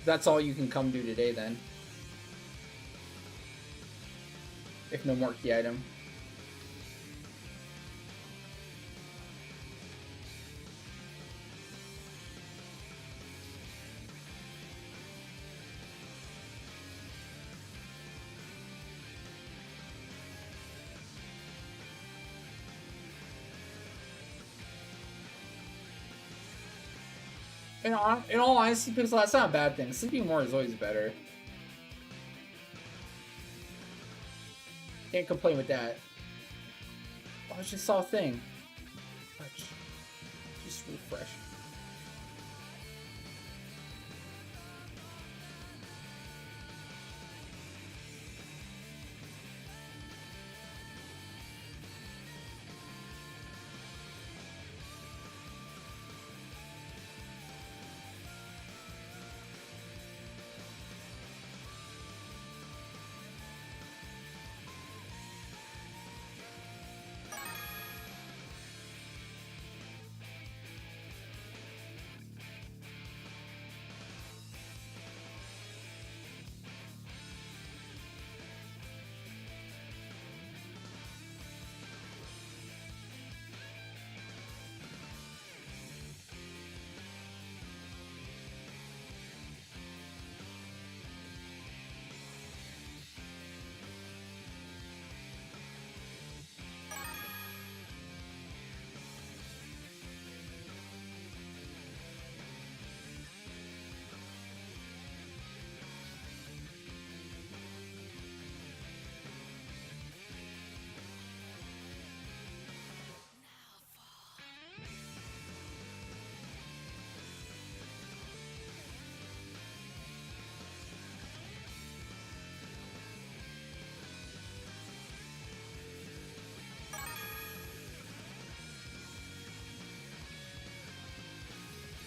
That's all you can come do today then. If no more key item. In all honesty, Pixel, that's not a bad thing. Sleeping more is always better. Can't complain with that. Oh, I just saw a thing. Just refresh.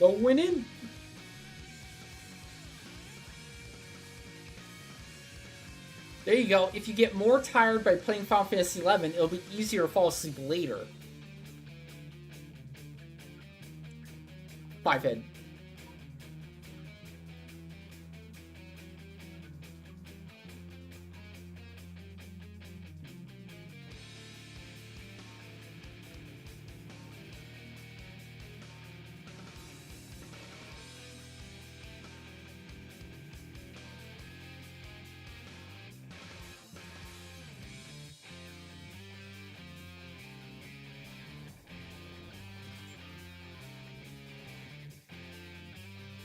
Going in. There you go. If you get more tired by playing Final Fantasy XI, it'll be easier to fall asleep later. 5 head.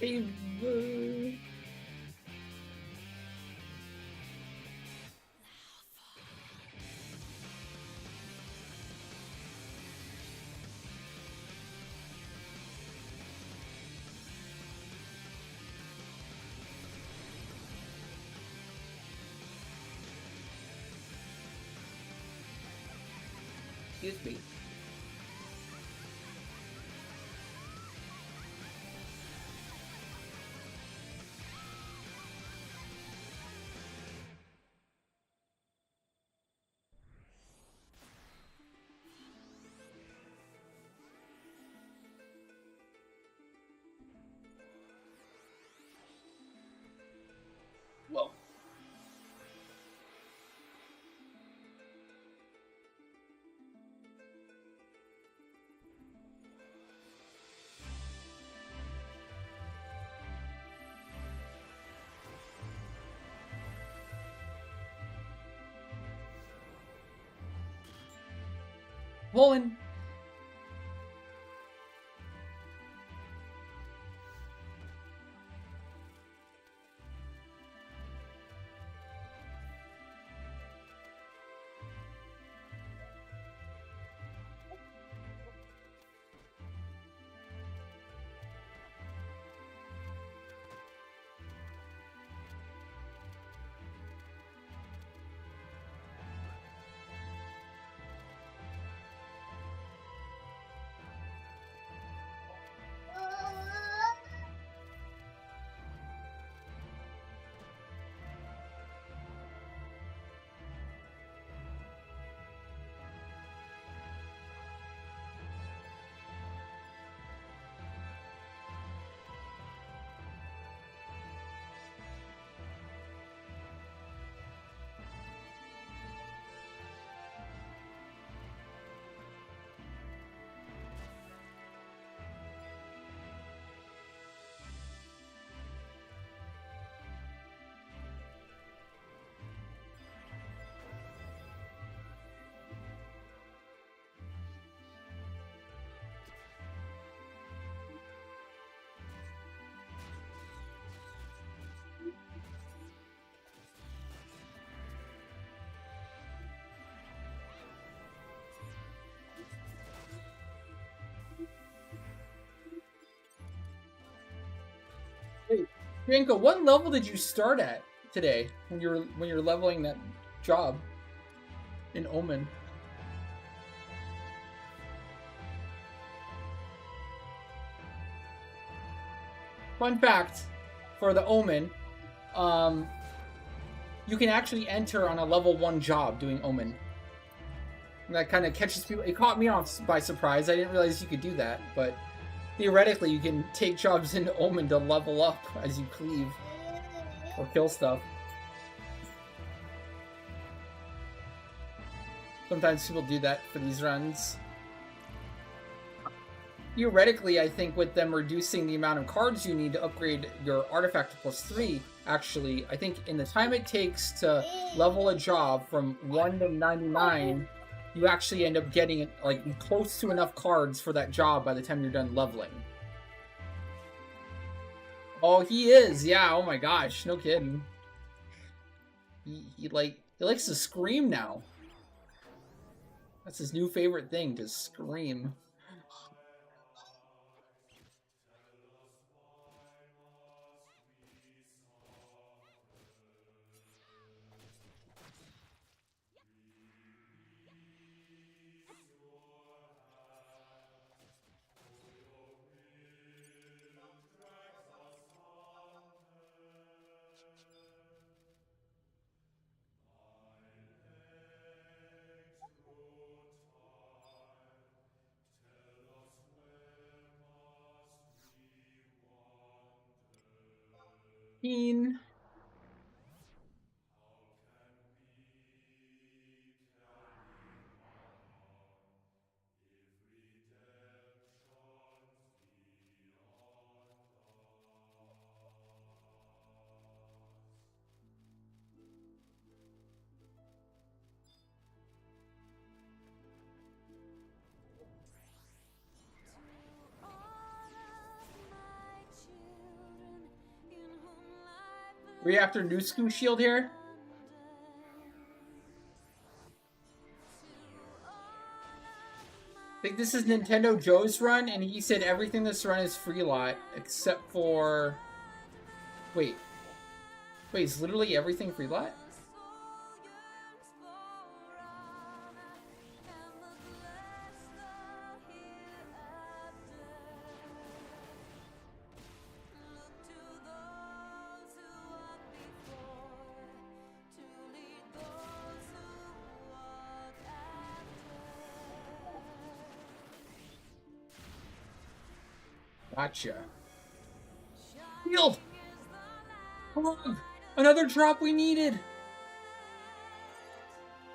Favor. Excuse me. Whoa. Pulling. Hey, Bianca, what level did you start at today when you're leveling that job in Omen? Fun fact for the Omen, you can actually enter on a level 1 job doing Omen. And that kind of catches people. It caught me off by surprise. I didn't realize you could do that, but theoretically, you can take jobs into Omen to level up as you cleave or kill stuff. Sometimes people do that for these runs. Theoretically, I think with them reducing the amount of cards you need to upgrade your artifact to +3, actually, I think in the time it takes to level a job from 1 to 99, you actually end up getting like close to enough cards for that job by the time you're done leveling. Oh, he is, yeah. Oh my gosh, no kidding. He likes to scream now. That's his new favorite thing, to scream. 15. We after New School Shield here? I think this is Nintendo Joe's run, and he said everything this run is free lot, except for... Wait. Wait, is literally everything free lot? Gotcha. Healed! Another drop we needed!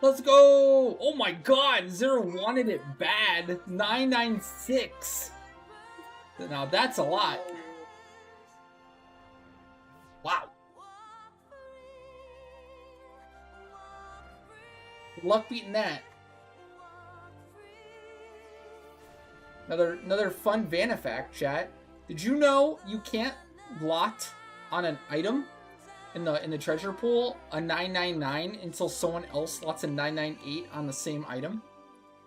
Let's go! Oh my god! Zero wanted it bad. 996. Now that's a lot. Wow. Good luck beating that. Another fun Vanifact, chat. Did you know you can't lot on an item in the treasure pool a 999 until someone else lots a 998 on the same item?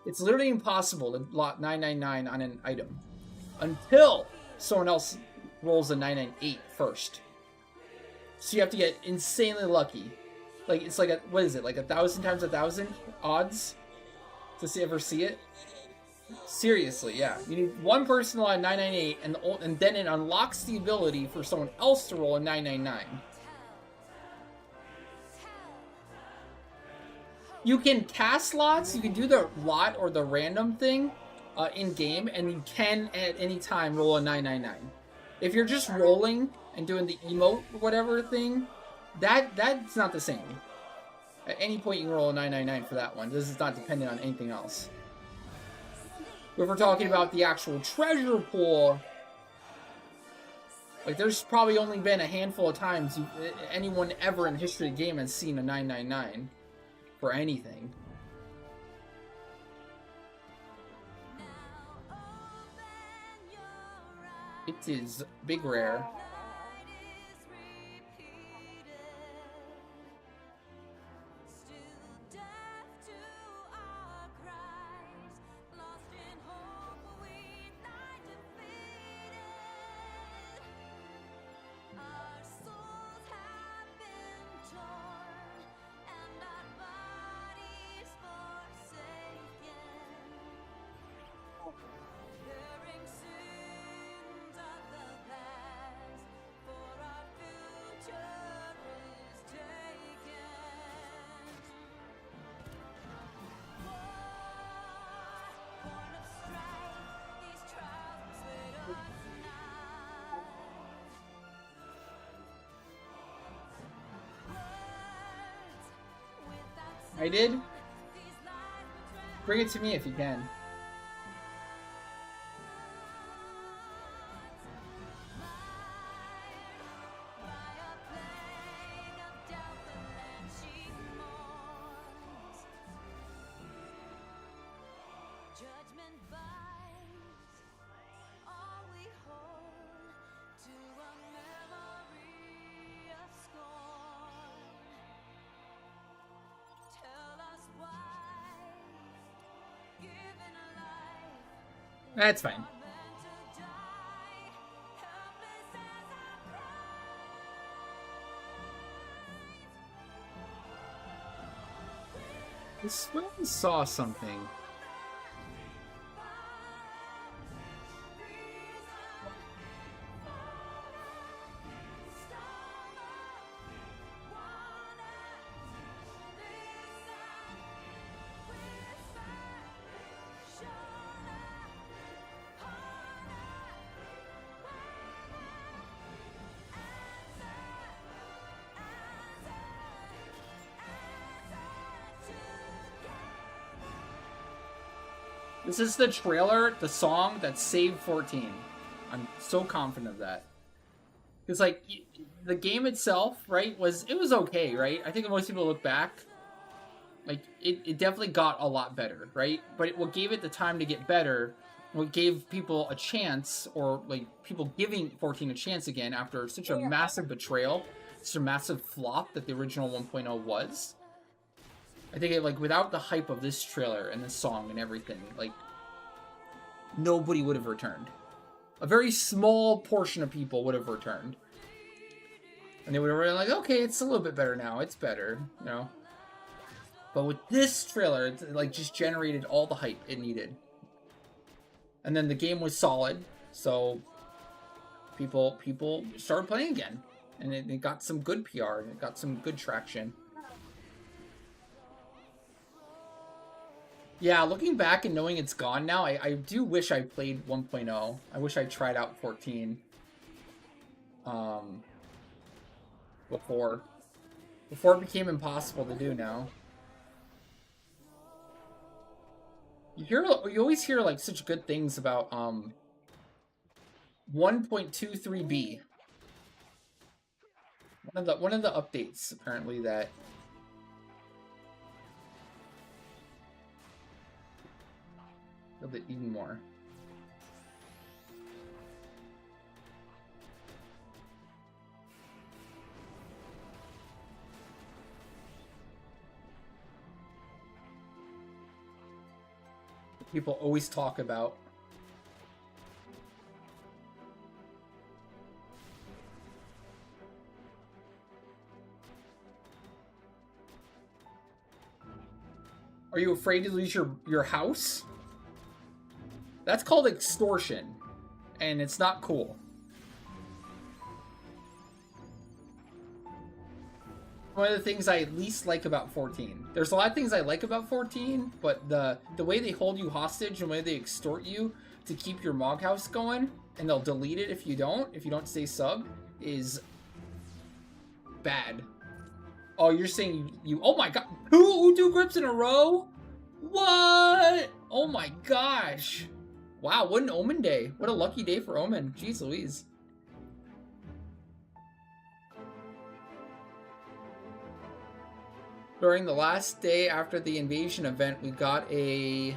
It's literally impossible to lot 999 on an item until someone else rolls a 998 first. So you have to get insanely lucky. Like it's like what is it? Like 1,000 times 1,000 odds to ever see it. Seriously, yeah. You need one person to roll a 998, and then it unlocks the ability for someone else to roll a 999. You can cast lots, you can do the lot or the random thing in-game, and you can at any time roll a 999. If you're just rolling and doing the emote or whatever thing, that's not the same. At any point you can roll a 999 for that one. This is not dependent on anything else. If we're talking about the actual treasure pool, like there's probably only been a handful of times anyone ever in the history of the game has seen a 999 for anything. It is big rare. I did? Bring it to me if you can. That's fine. I swear I saw something. This is the trailer, the song that saved 14. I'm so confident of that. Because, like, the game itself, right, it was okay, right? I think most people look back, like, it definitely got a lot better, right? But what gave it the time to get better, what gave people a chance, or, like, people giving 14 a chance again after such a massive betrayal, such a massive flop that the original 1.0 was. I think, like, without the hype of this trailer and this song and everything, like, nobody would have returned. A very small portion of people would have returned. And they would have been like, okay, it's a little bit better now. It's better, you know? But with this trailer, it, like, just generated all the hype it needed. And then the game was solid, so people started playing again. And it got some good PR, and it got some good traction. Yeah, looking back and knowing it's gone now, I do wish I played 1.0. I wish I tried out 14. Before it became impossible to do now. You always hear, like, such good things about 1.23b. One of the updates apparently that build it even more. People always talk about. Are you afraid to lose your house? That's called extortion, and it's not cool. One of the things I least like about 14. There's a lot of things I like about 14, but the way they hold you hostage and the way they extort you to keep your Mog House going, and they'll delete it if you don't stay subbed, is bad. Oh, you're saying you oh my god, 2 Utu grips in a row? What? Oh my gosh. Wow, what an Omen day. What a lucky day for Omen. Jeez Louise. During the last day after the invasion event, we got a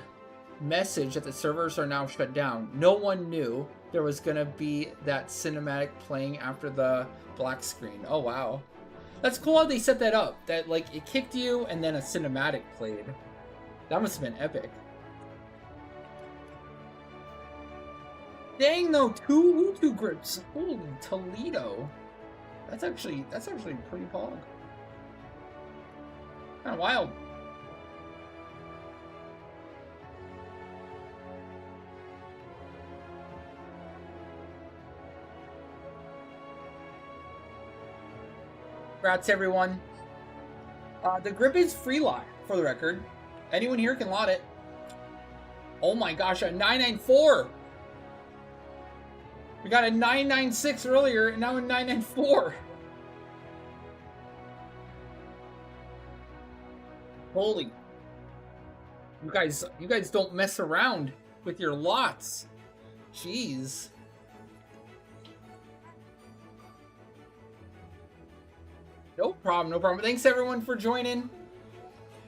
message that the servers are now shut down. No one knew there was gonna be that cinematic playing after the black screen. Oh wow. That's cool how they set that up. That, like, it kicked you and then a cinematic played. That must have been epic. Dang though, 2 Utu grips. Holy Toledo. That's actually pretty pog. Kind of wild. Congrats, everyone. The grip is free lot, for the record. Anyone here can lot it. Oh my gosh, a 994! We got a 996 earlier, and now a 994. Holy. You guys don't mess around with your lots. Jeez. No problem, no problem. Thanks everyone for joining.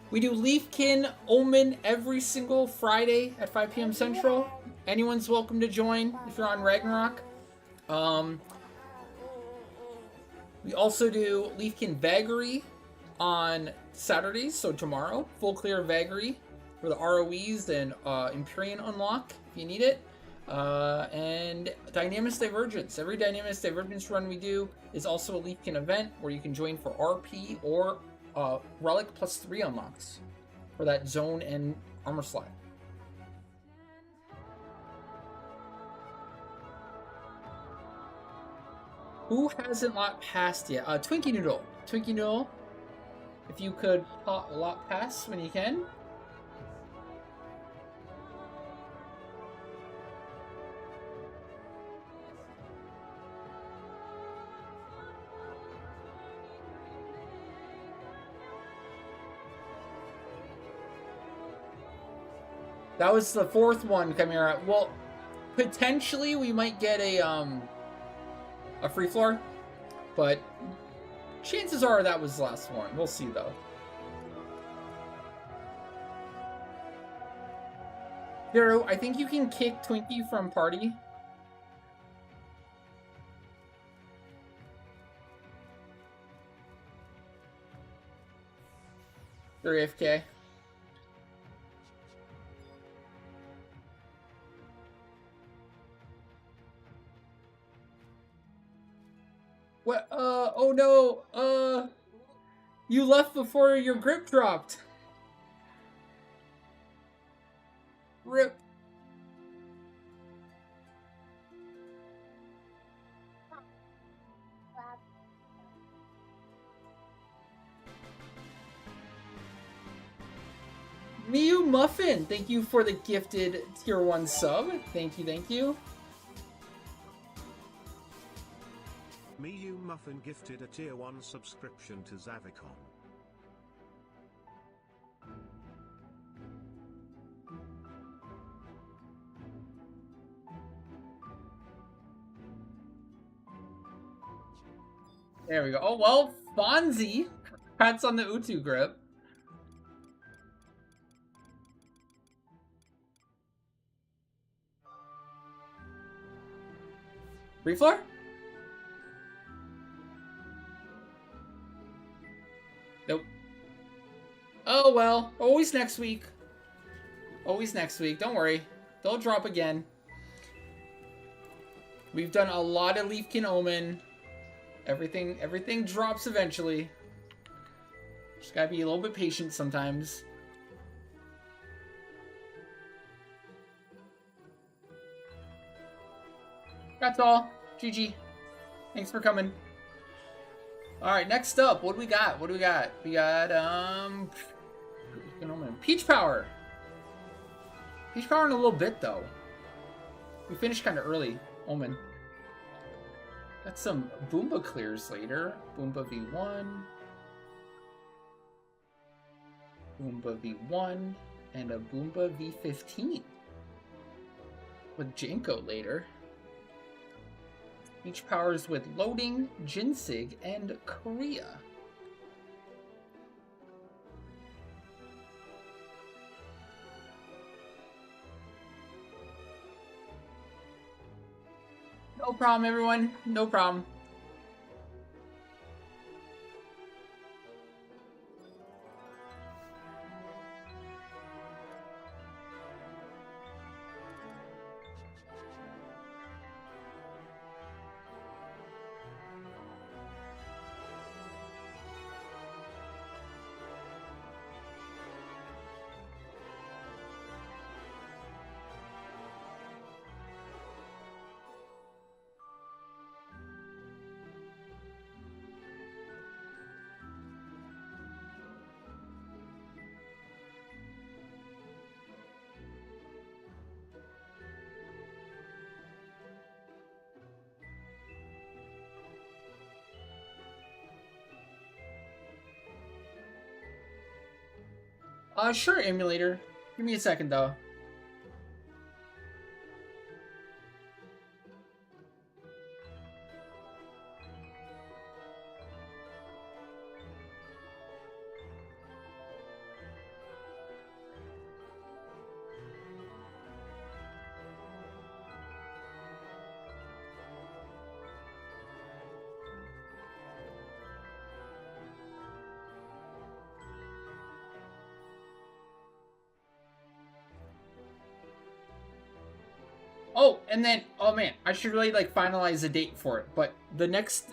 We do Leafkin Omen every single Friday at 5 p.m. Central. Anyone's welcome to join if you're on Ragnarok. We also do Leafkin Vagary on Saturdays, so tomorrow. Full clear Vagary for the ROEs and Empyrean unlock if you need it. And Dynamis Divergence. Every Dynamis Divergence run we do is also a Leafkin event where you can join for RP or Relic +3 unlocks for that zone and armor slot. Who hasn't lot passed yet? Twinkie Noodle. Twinkie Noodle, if you could lot pass when you can. That was the 4th one, Chimera. Well, potentially we might get a free floor, but chances are that was the last one. We'll see though. Zero, I think you can kick Twinkie from party. They're AFK. What? Oh no. You left before your grip dropped. Rip. Miu Muffin, thank you for the gifted tier 1 sub. Thank you, thank you. Miu Muffin gifted a tier 1 subscription to Zavicon. There we go. Oh, well, Fonzie. Congrats on the Utu grip. Refloor? Nope. Oh, well. Always next week. Always next week. Don't worry. They'll drop again. We've done a lot of Leafkin Omen. Everything drops eventually. Just gotta be a little bit patient sometimes. That's all. GG. Thanks for coming. Alright, next up, what do we got? What do we got? We got, Peach Power. Peach Power in a little bit, though. We finished kind of early. Omen. Got some Boomba clears later. Boomba V1. Boomba V1. And a Boomba V15. With Janko later. Each powers with Loading, Jinsig, and Korea. No problem, everyone. No problem. Sure, emulator. Give me a second, though. Oh, and then, oh man, I should really like finalize a date for it. But the next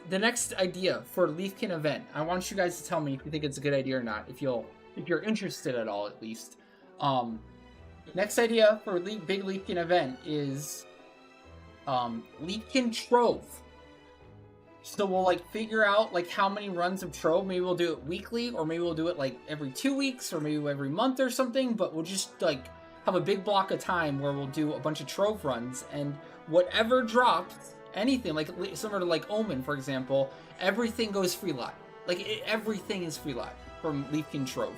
idea for Leafkin event, I want you guys to tell me if you think it's a good idea or not. If you're interested at all, at least. Next idea for big Leafkin event is Leafkin Trove. So we'll like figure out like how many runs of Trove. Maybe we'll do it weekly, or maybe we'll do it like every 2 weeks, or maybe every month or something. But we'll just like have a big block of time where we'll do a bunch of Trove runs, and whatever drops, anything like similar to like Omen, for example, everything goes free lot. Like everything is free lot from Leafkin Trove.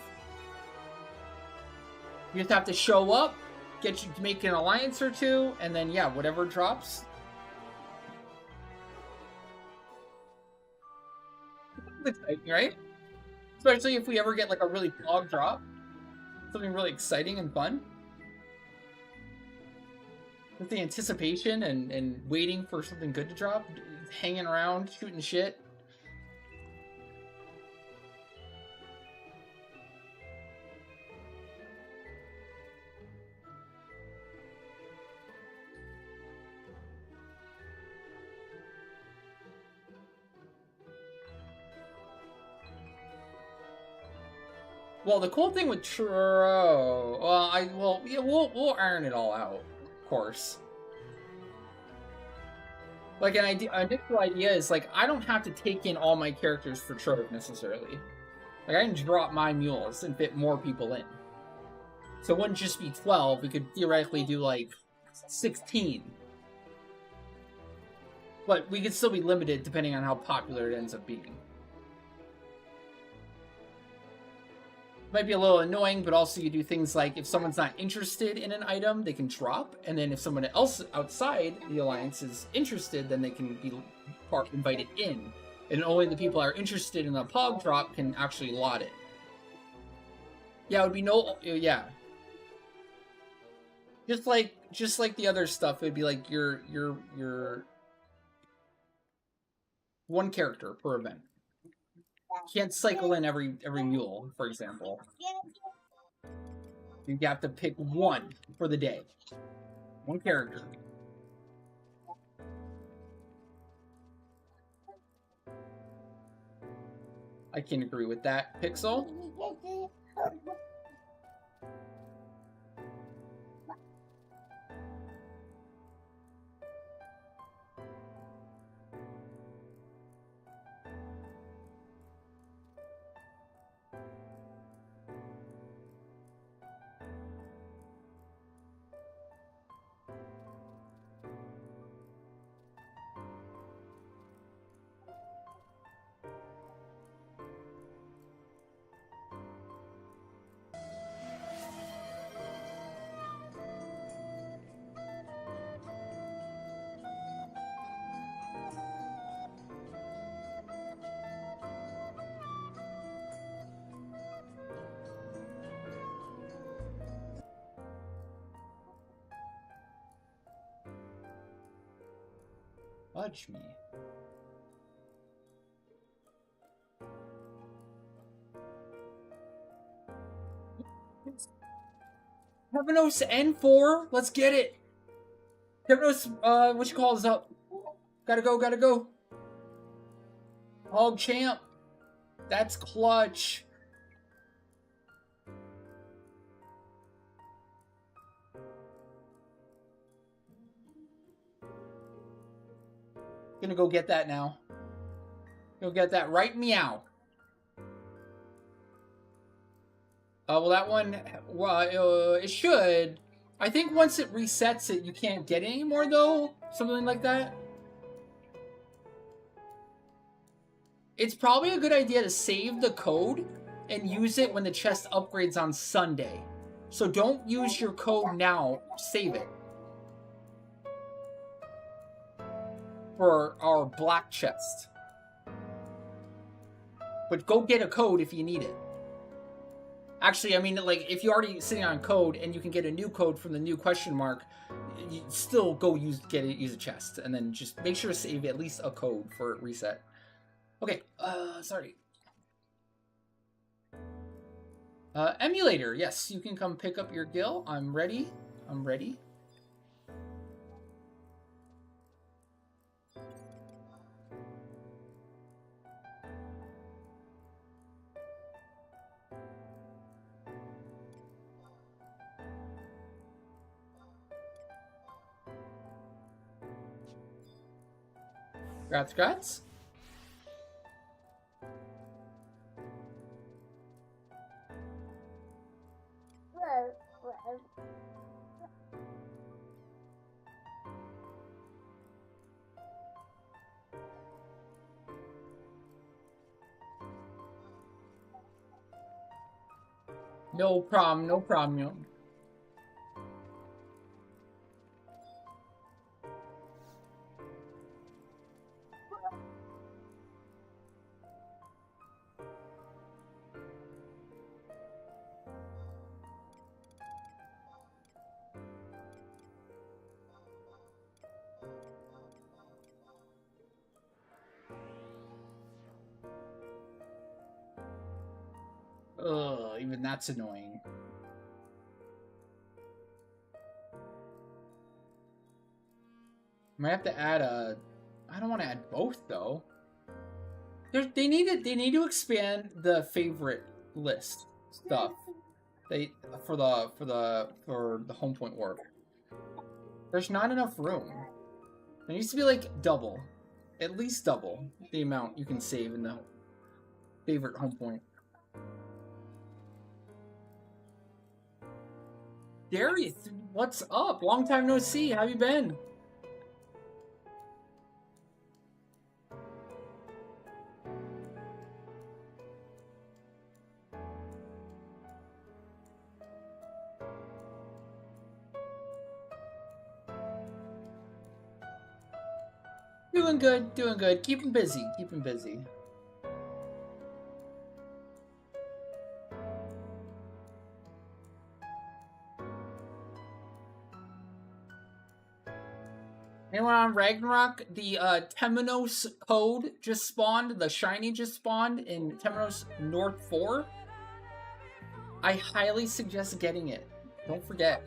You just have to show up, get you to make an alliance or two, and then yeah, whatever drops. It's exciting, right? Especially if we ever get like a really pog drop. Something really exciting and fun. With the anticipation and waiting for something good to drop, hanging around, shooting shit. Well, the cool thing with Trove, we'll iron it all out, of course. Like an initial idea is like I don't have to take in all my characters for Trove necessarily. Like I can drop my mules and fit more people in. So it wouldn't just be 12. We could theoretically do like 16. But we could still be limited depending on how popular it ends up being. Might be a little annoying, but also you do things like if someone's not interested in an item, they can drop, and then if someone else outside the alliance is interested, then they can be invited in, and only the people that are interested in the pog drop can actually lot it. Yeah, it would be yeah. Just like the other stuff, it'd be like your one character per event. You can't cycle in every mule, for example. You have to pick one for the day. One character. I can agree with that, Pixel. Fudge me. Heavenos N4, let's get it. Heavenos, what you call is up. Gotta go. Hog champ. That's clutch. Gonna go get that now. Go get that right meow. Well, that one, it should. I think once it resets it, you can't get any more, though. Something like that. It's probably a good idea to save the code and use it when the chest upgrades on Sunday. So don't use your code now. Save it. For our black chest. But go get a code if you need it. Actually, I mean, like, if you're already sitting on code and you can get a new code from the new question mark, you still go use a chest. And then just make sure to save at least a code for reset. Okay, sorry. Emulator, yes, you can come pick up your gil. I'm ready. Grats. No problem. even that's annoying. Might have to add a... I don't want to add both, though. They need to expand the favorite list stuff. For the home point warp. There's not enough room. There needs to be like double. At least double the amount you can save in the favorite home point. Darius, what's up? Long time no see. How you been? Doing good, doing good. Keep him busy, keep him busy. Anyone on Ragnarok? The Temenos code just spawned. The shiny just spawned in Temenos North 4. I highly suggest getting it. Don't forget.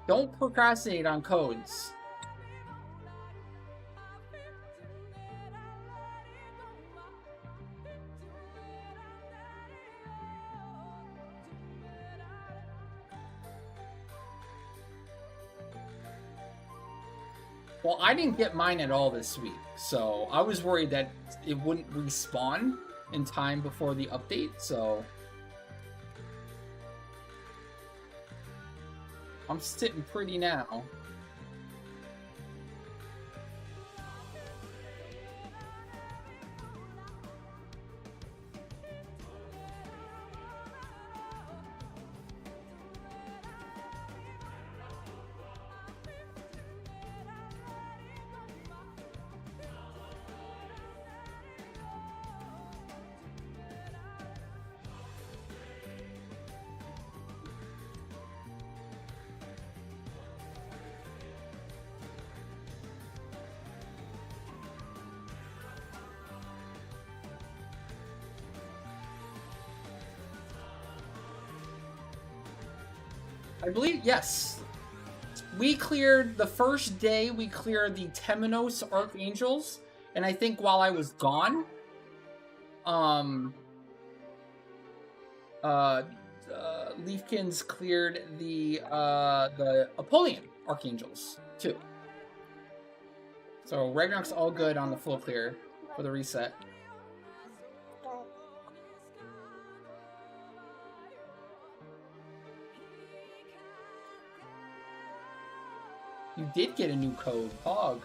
Don't procrastinate on codes. Well, I didn't get mine at all this week, so I was worried that it wouldn't respawn in time before the update, so... I'm sitting pretty now. I believe, yes. We cleared, the first day we cleared the Temenos Archangels, and I think while I was gone, Leafkins cleared the Apollyon Archangels, too. So Ragnarok's all good on the full clear for the reset. You did get a new code, Pog.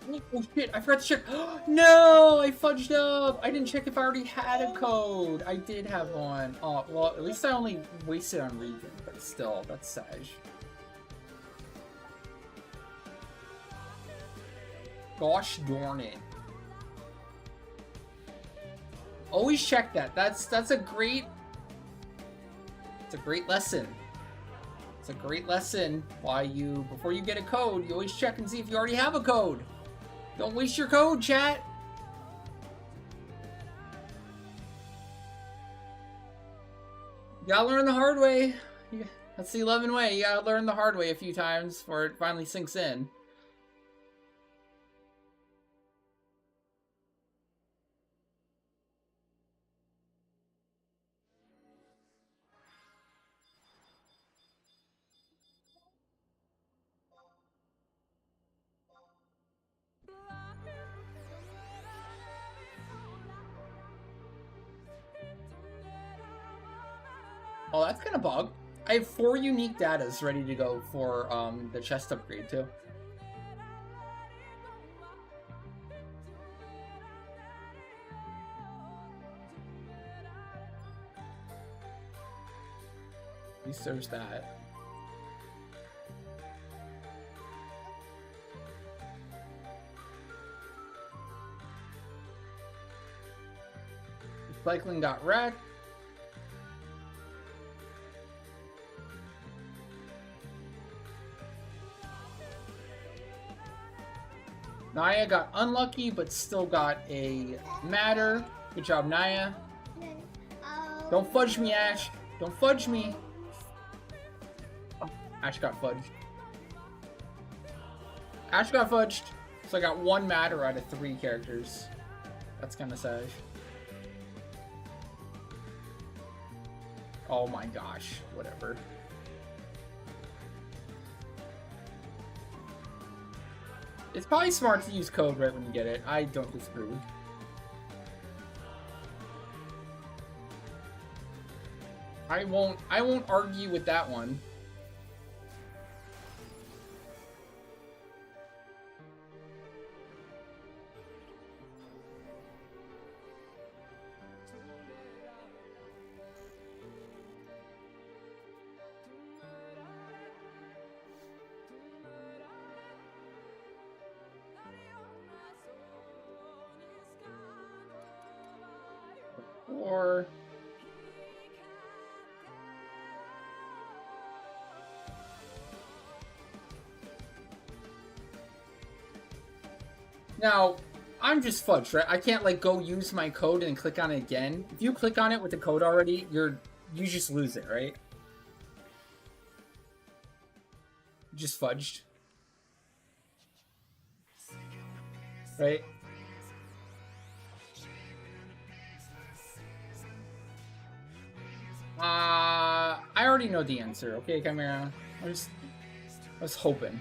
Oh shit, I forgot to check. No, I fudged up. I didn't check if I already had a code. I did have one. Oh, well, at least I only wasted on Region, but still, that's sad. Gosh darn it. Always check that. That's a great... It's a great lesson. It's a great lesson why before you get a code, you always check and see if you already have a code. Don't waste your code, chat. You gotta learn the hard way. That's the 11 way. You gotta learn the hard way a few times before it finally sinks in. Oh, that's kind of bug. I have 4 unique datas ready to go for the chest upgrade too. At least there's that. Cycling got wrecked. Naya got unlucky, but still got a matter. Good job, Naya. Don't fudge me, Ash. Don't fudge me. Oh, Ash got fudged. Ash got fudged. So I got 1 matter out of 3 characters. That's kind of sad. Oh my gosh. Whatever. It's probably smart to use code right when you get it. I don't disagree. I won't argue with that one. Or now, I'm just fudged, right? I can't like go use my code and click on it again. If you click on it with the code already, you just lose it, right? Just fudged. Right? I already know the answer, okay, Chimera? I was hoping.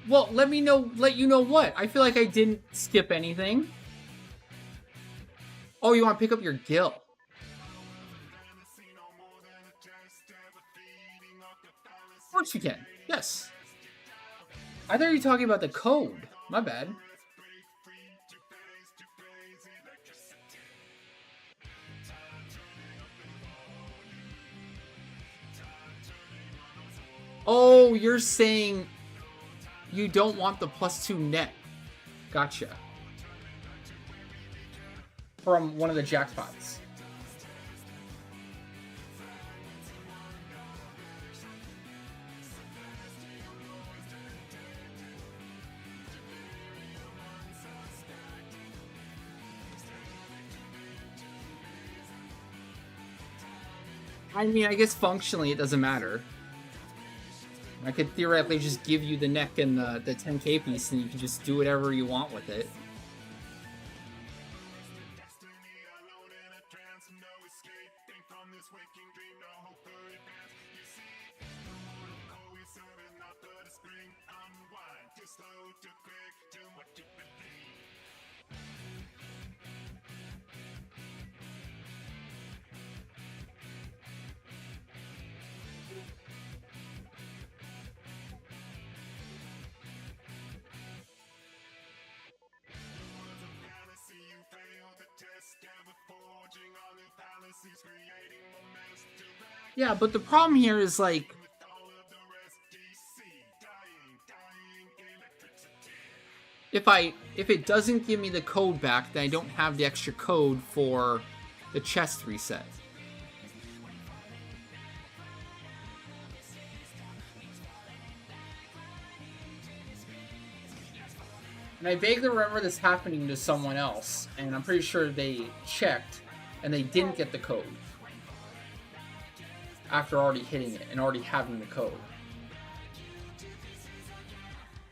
Well, let you know what? I feel like I didn't skip anything. Oh, you want to pick up your gill? Of course you can. Yes. I thought you were talking about the code. My bad. Oh, you're saying you don't want the +2 net. Gotcha. From one of the jackpots. I mean, I guess functionally it doesn't matter. I could theoretically just give you the neck and the 10k piece and you can just do whatever you want with it. Yeah, but the problem here is like if it doesn't give me the code back, then I don't have the extra code for the chest reset. And I vaguely remember this happening to someone else, and I'm pretty sure they checked and they didn't get the code after already hitting it and already having the code.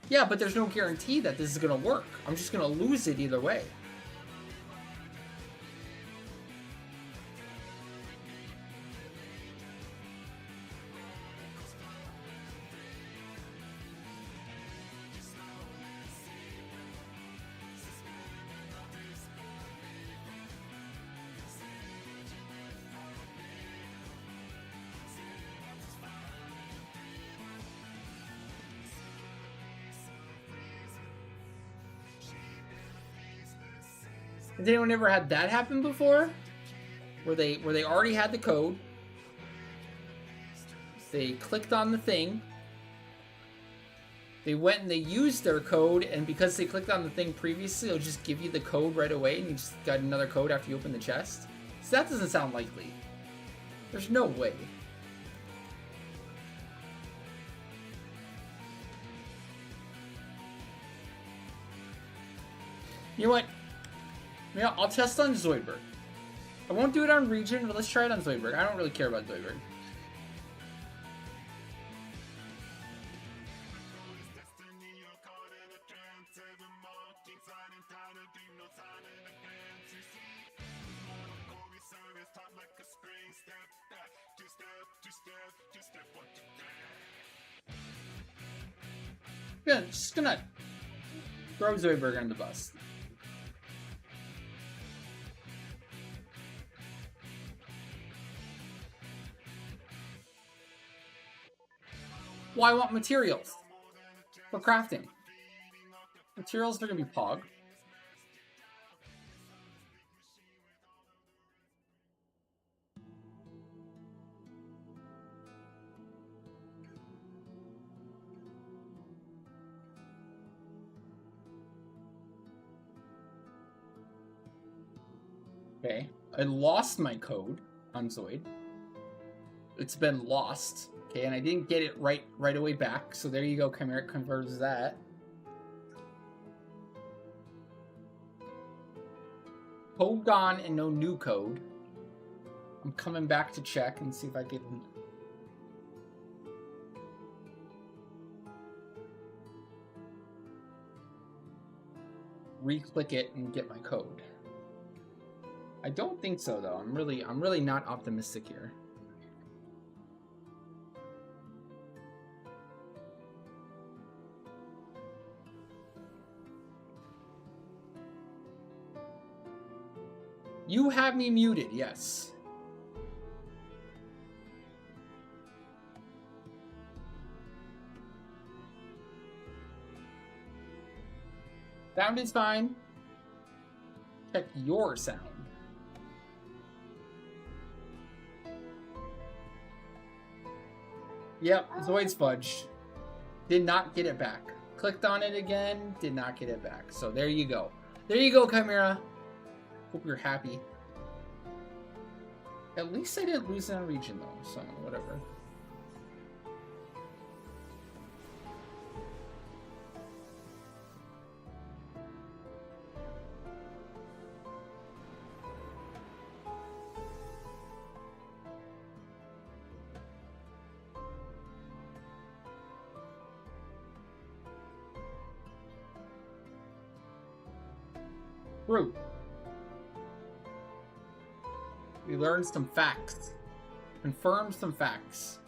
Yeah, but there's no guarantee that this is going to work. I'm just going to lose it either way. Has anyone ever had that happen before? Where they already had the code. They clicked on the thing. They went and they used their code, and because they clicked on the thing previously, it'll just give you the code right away, and you just got another code after you open the chest. So that doesn't sound likely. There's no way. You know what? Yeah, I'll test on Zoidberg. I won't do it on Region, but let's try it on Zoidberg. I don't really care about Zoidberg. Yeah, just gonna throw Zoidberg on the bus. Well, I want materials for crafting. Materials are gonna be Pog. Okay, I lost my code on Zoid. It's been lost. Okay, and I didn't get it right away back. So there you go, Chimera converts that. Code gone and no new code. I'm coming back to check and see if I can re-click it and get my code. I don't think so though. I'm really not optimistic here. You have me muted, yes. Sound is fine. Check your sound. Yep, Zoid's fudged. Did not get it back. Clicked on it again, did not get it back. So there you go. There you go, Chimera. Hope you're happy. At least I didn't lose in a region though, so whatever. True. We learned some facts. Confirmed some facts.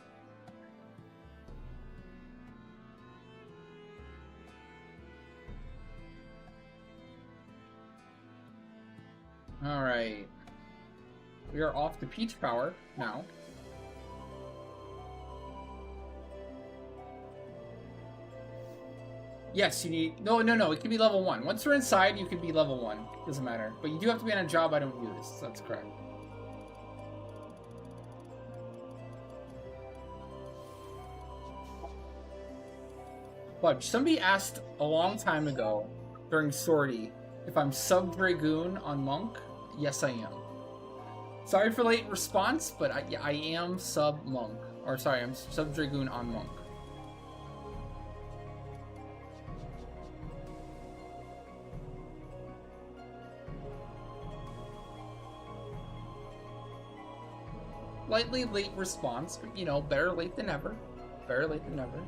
Alright. We are off to Peach Power now. Yes, you need... No, it can be level 1. Once we're inside, you can be level 1. Doesn't matter. But you do have to be on a job I don't use. That's correct. But somebody asked a long time ago, during Sortie, if I'm sub-Dragoon on Monk. Yes, I am. Sorry for late response, but I am sub-Monk. Or sorry, I'm sub-Dragoon on Monk. Slightly late response, but you know, better late than never. Better late than never.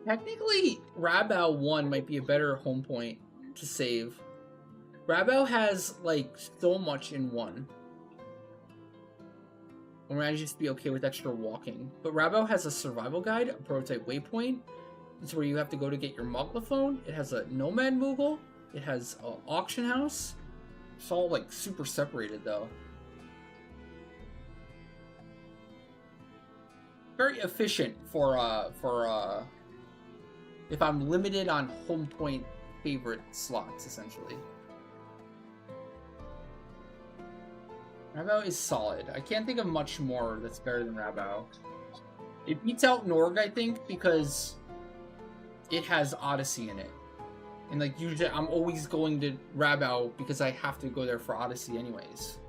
Technically, Rabao 1 might be a better home point to save. Rabao has, like, so much in 1. Or might just be okay with extra walking. But Rabao has a survival guide, a prototype waypoint. It's where you have to go to get your Moglophone. It has a Nomad Moogle. It has an auction house. It's all, like, super separated, though. Very efficient for if I'm limited on home point favorite slots, essentially. Rabao is solid. I can't think of much more that's better than Rabao. It beats out Norg, I think, because it has Odyssey in it. And, like, usually I'm always going to Rabao because I have to go there for Odyssey anyways.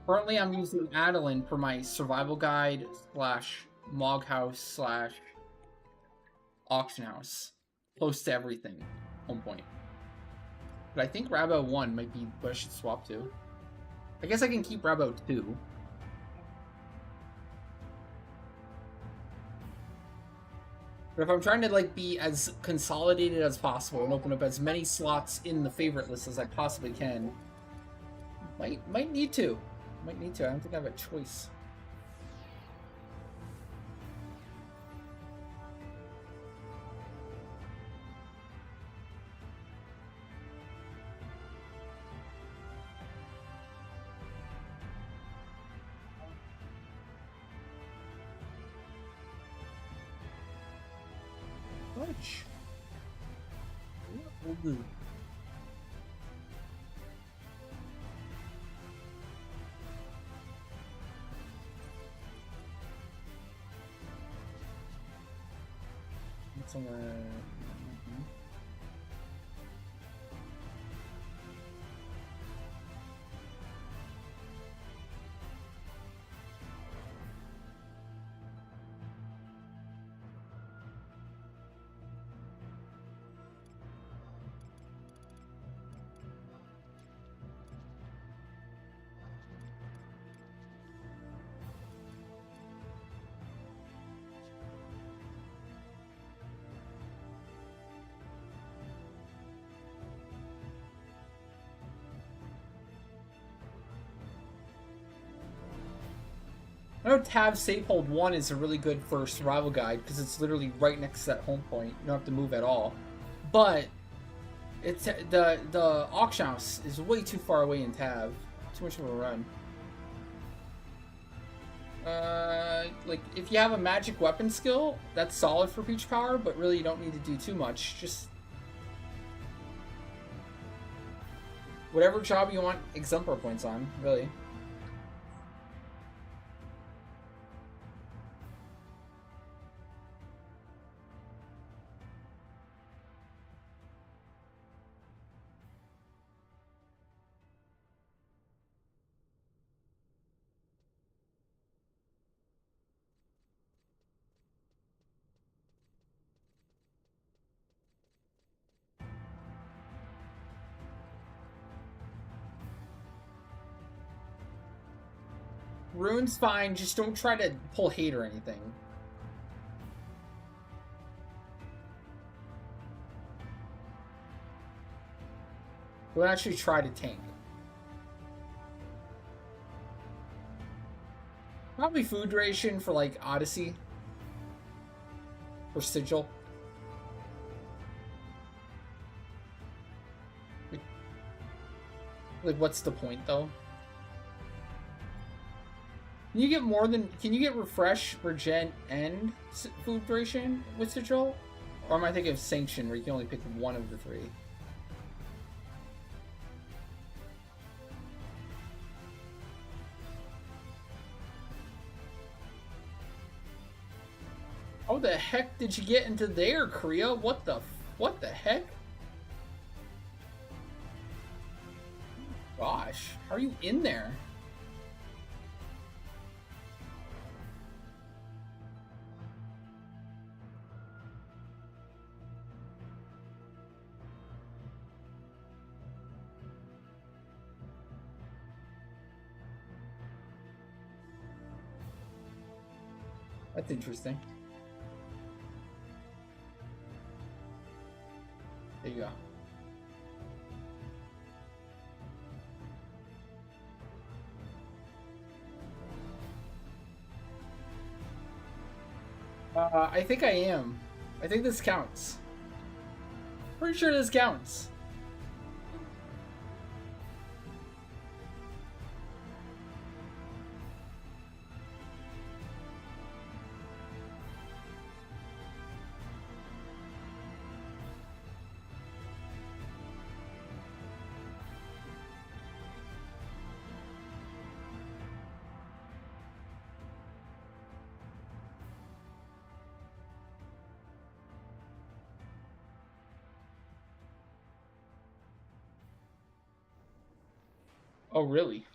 Currently, I'm using Adeline for my survival guide / Mog House / auction house. Close to everything. Home point. But I think Rabao 1 might be what I should swap to. I guess I can keep Rabao 2. But if I'm trying to, like, be as consolidated as possible and open up as many slots in the favorite list as I possibly can, might need to. Might need to. I don't think I have a choice. Fudge. What will do? Somewhere. I know Tab Safehold 1 is a really good for survival guide because it's literally right next to that home point. You don't have to move at all. But it's the auction house is way too far away in Tab. Too much of a run. Like, if you have a magic weapon skill, that's solid for Peach Power, but really you don't need to do too much. Just whatever job you want exemplar points on, really. Rune's fine, just don't try to pull hate or anything. Don't actually try to tank. Probably food ration for, like, Odyssey. Or Sigil. Like, what's the point, though? Can you get more than... Can you get Refresh, Regen, and Food Ration with Sigil? Or am I thinking of Sanction, where you can only pick one of the three? How the heck did you get into there, Kriya? What the heck? Gosh, how are you in there? That's interesting. There you go. I think I am. I think this counts. Pretty sure this counts. Oh, really?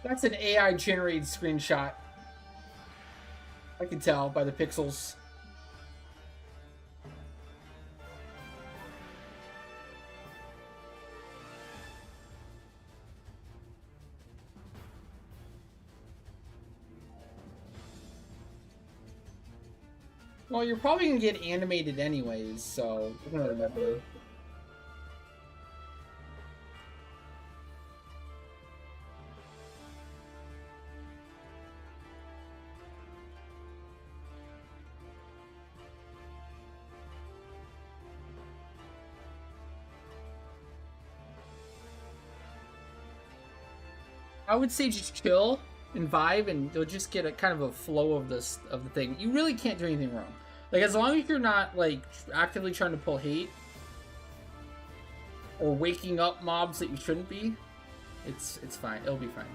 That's an AI generated screenshot. I can tell by the pixels. Well, you're probably gonna get animated anyways, so I'm gonna remember. I would say just chill and vibe, and you'll just get a kind of a flow of the thing. You really can't do anything wrong. Like, as long as you're not like actively trying to pull hate or waking up mobs that you shouldn't be, it's fine. It'll be fine.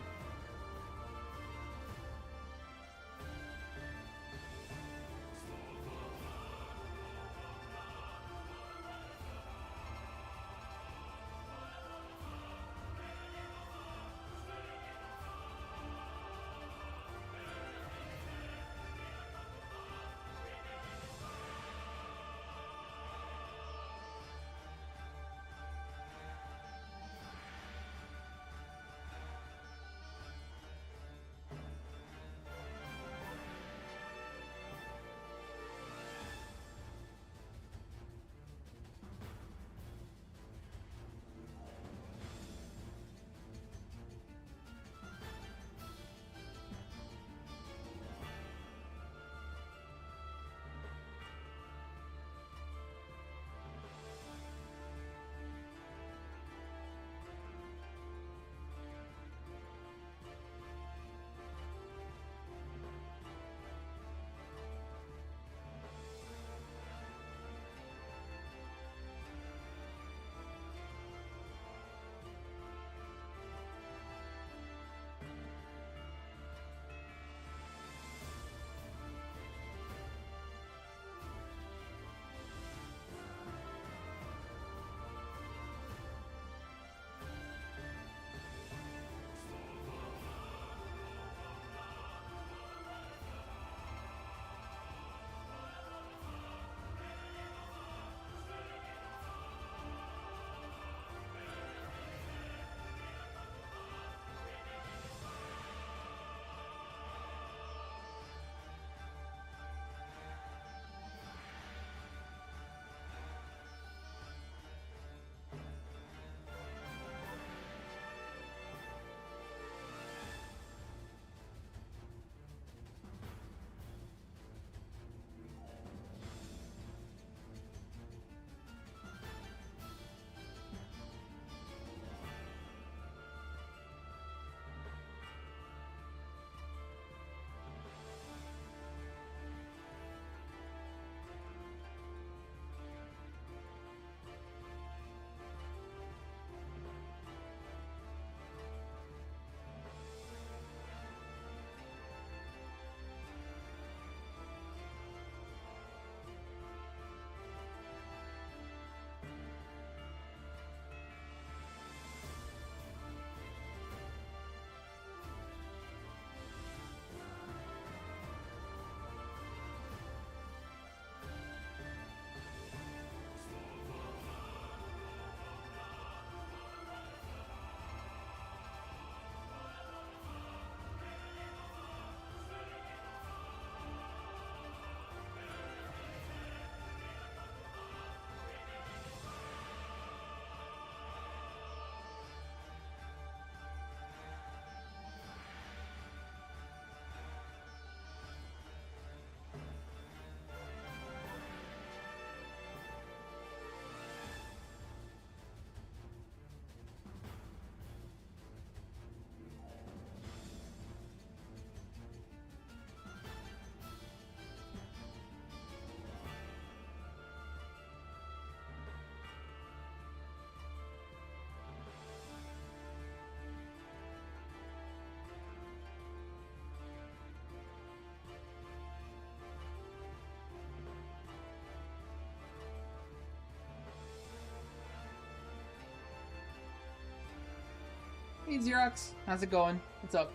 Hey Xerox, how's it going? What's up?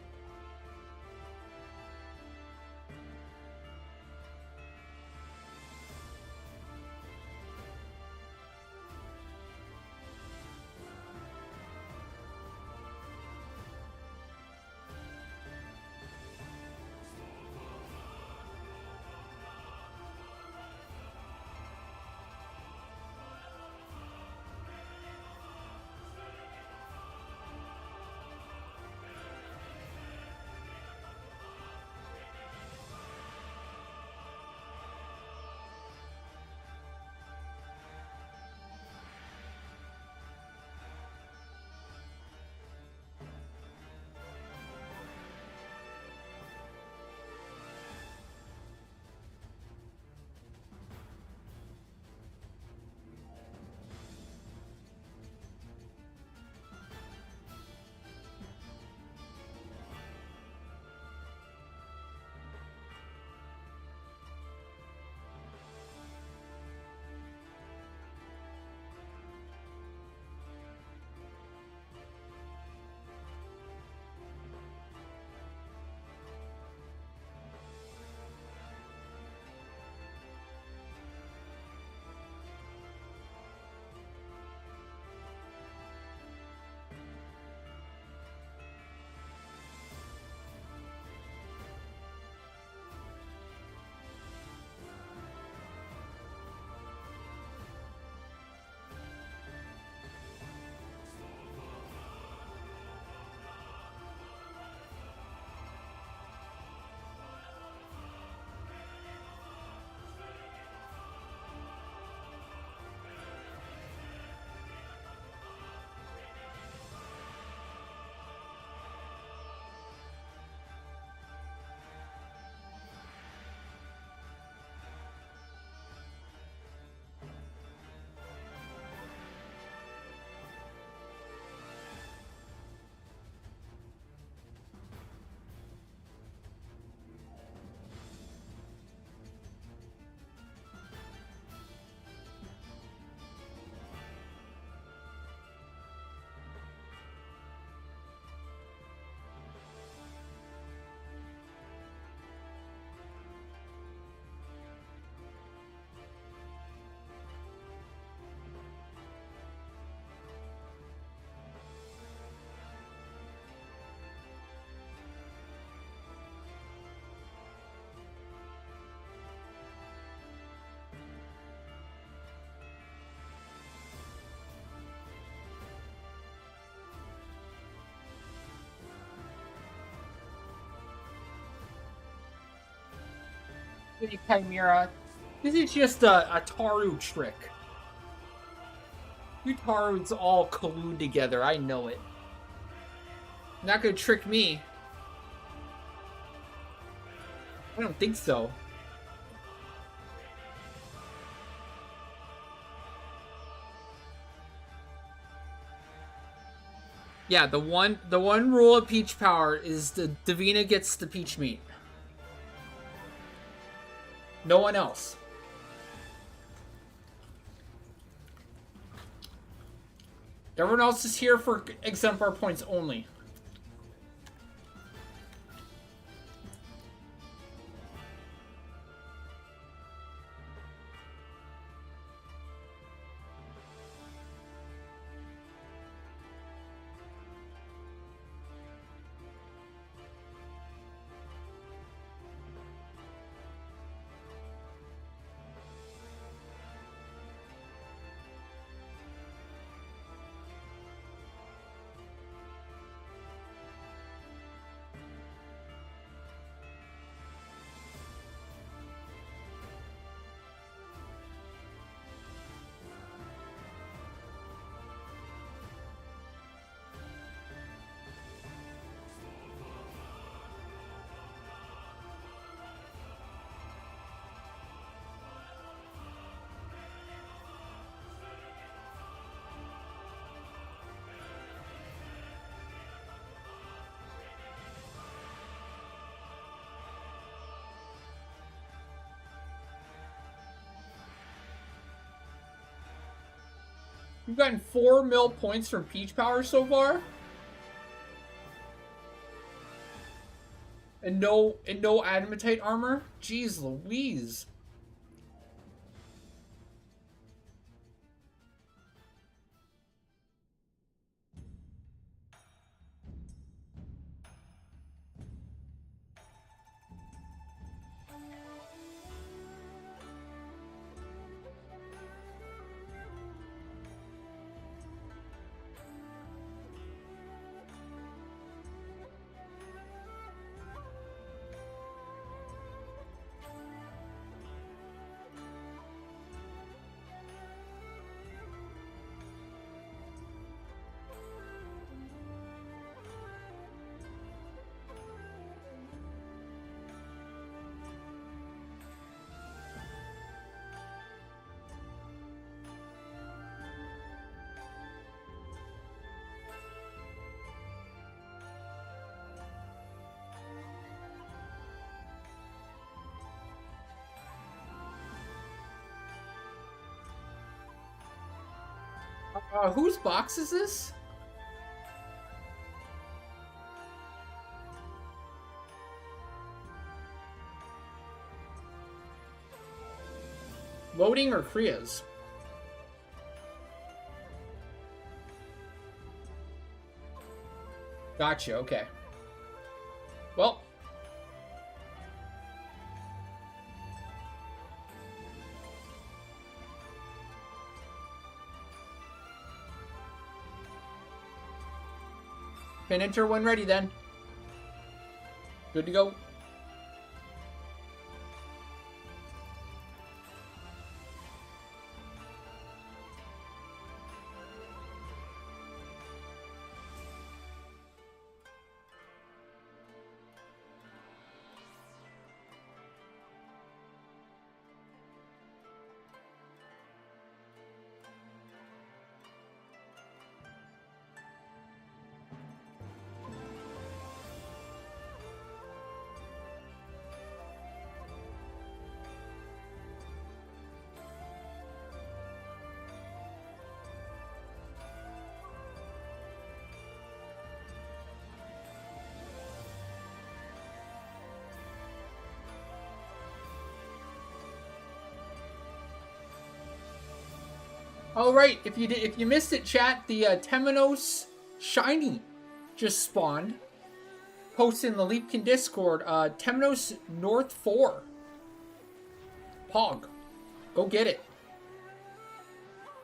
Chimera. This is just a Taru trick. You Taru's all collude together, I know it. You're not gonna trick me. I don't think so. Yeah, the one rule of Peach Power is the Davina gets the peach meat. No one else. Everyone else is here for exemplar points only. You've gotten 4 mil points from Peach Power so far? And no adamantite armor? Jeez Louise. Whose box is this? Loading or Kriya's? Gotcha, okay. Well. Pin enter when ready then. Good to go. Oh right, if you missed it, chat, the Temenos Shiny just spawned. Posted in the Leapkin Discord. Temenos North 4. Pog. Go get it.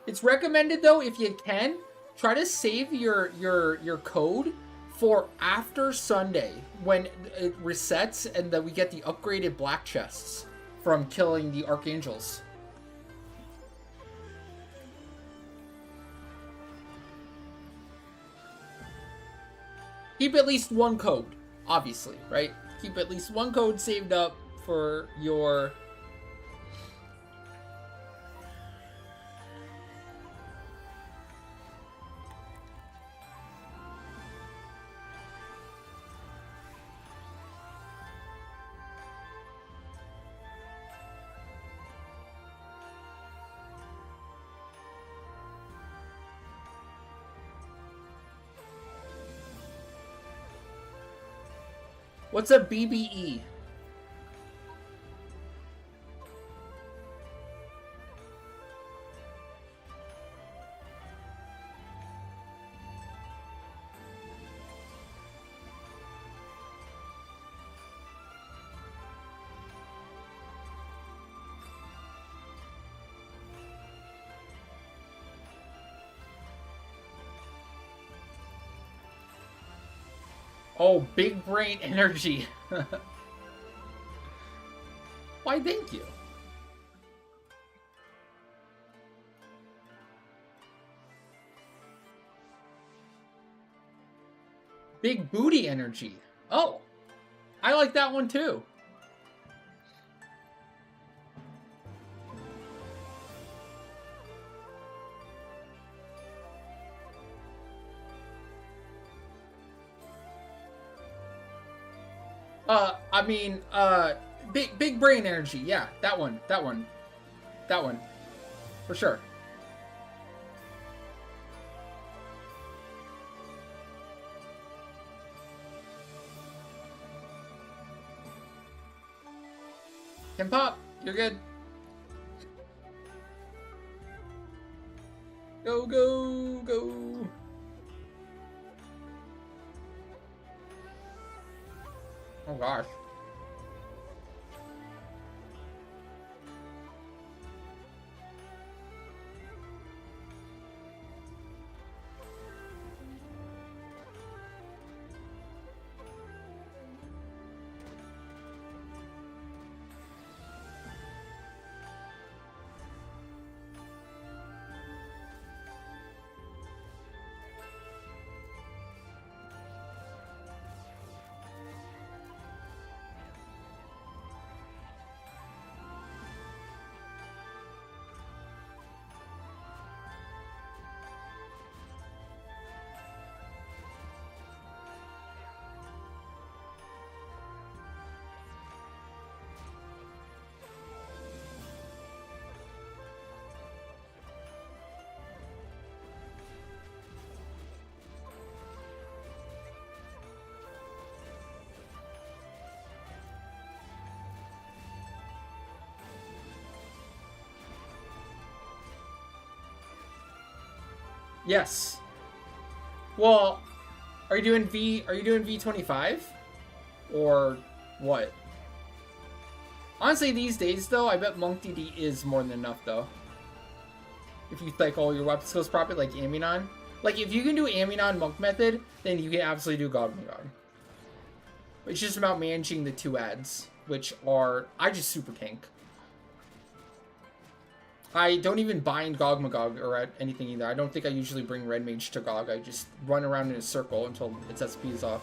It's recommended though, if you can, try to save your code for after Sunday when it resets and that we get the upgraded black chests from killing the Archangels. Keep at least one code, obviously, right? Keep at least one code saved up for your... What's a BBE? Oh, big brain energy. Why, thank you. Big booty energy. Oh, I like that one too. I mean, big brain energy. Yeah, that one. For sure. Can pop. You're good. Go, go, go. Oh gosh. Yes. Well, are you doing V25? Or what? Honestly, these days though, I bet Monk DD is more than enough though. If you like all your weapon skills properly, like Aminon. Like if you can do Aminon Monk method, then you can absolutely do God My God. It's just about managing the two ads, which are I just super tank. I don't even bind Gog Magog or anything either. I don't think I usually bring Red Mage to Gog. I just run around in a circle until its SP is off.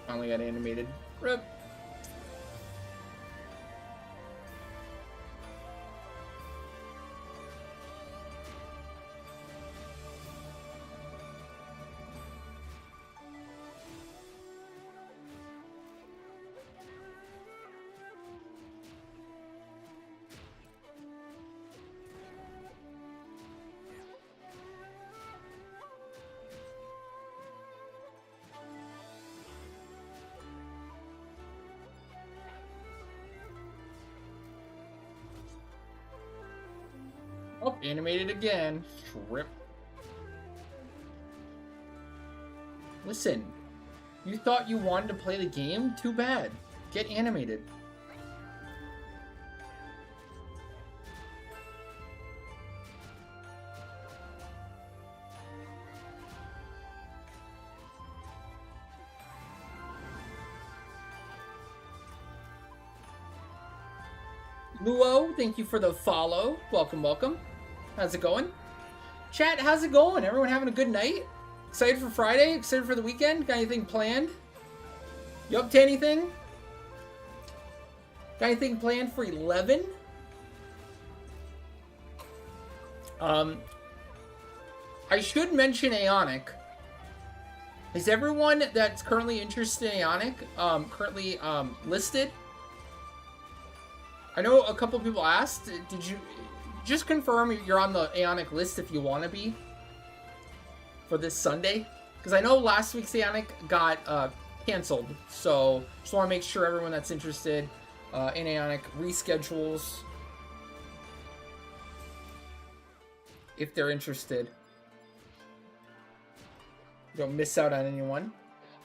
Finally got animated. Rip. Oh, animated again. Trip. Listen, you thought you wanted to play the game? Too bad. Get animated. Luo, thank you for the follow. Welcome, welcome. How's it going? Chat, how's it going? Everyone having a good night? Excited for Friday? Excited for the weekend? Got anything planned? You up to anything? Got anything planned for 11? I should mention Aeonic. Is everyone that's currently interested in Aeonic currently listed? I know a couple people asked. Did you just confirm you're on the Aeonic list if you want to be for this Sunday? Because I know last week's Aeonic got canceled, so just want to make sure everyone that's interested in Aeonic reschedules if they're interested. Don't miss out on anyone.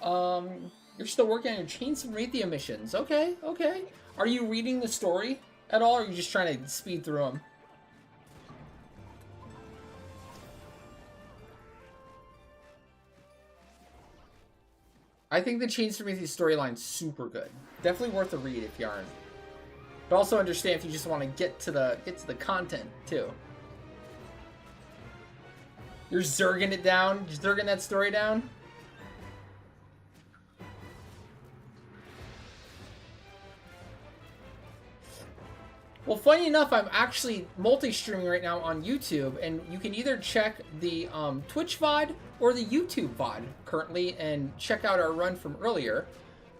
You're still working on your Chains of Wraithia missions. Okay, okay. Are you reading the story at all, or are you just trying to speed through them? I think the Chains of Wraithia storyline's super good. Definitely worth a read if you aren't. But also understand if you just want to get to the content too. You're zerging it down, zerging that story down. Well, funny enough, I'm actually multi-streaming right now on YouTube, and you can either check the Twitch VOD or the YouTube VOD currently, and check out our run from earlier.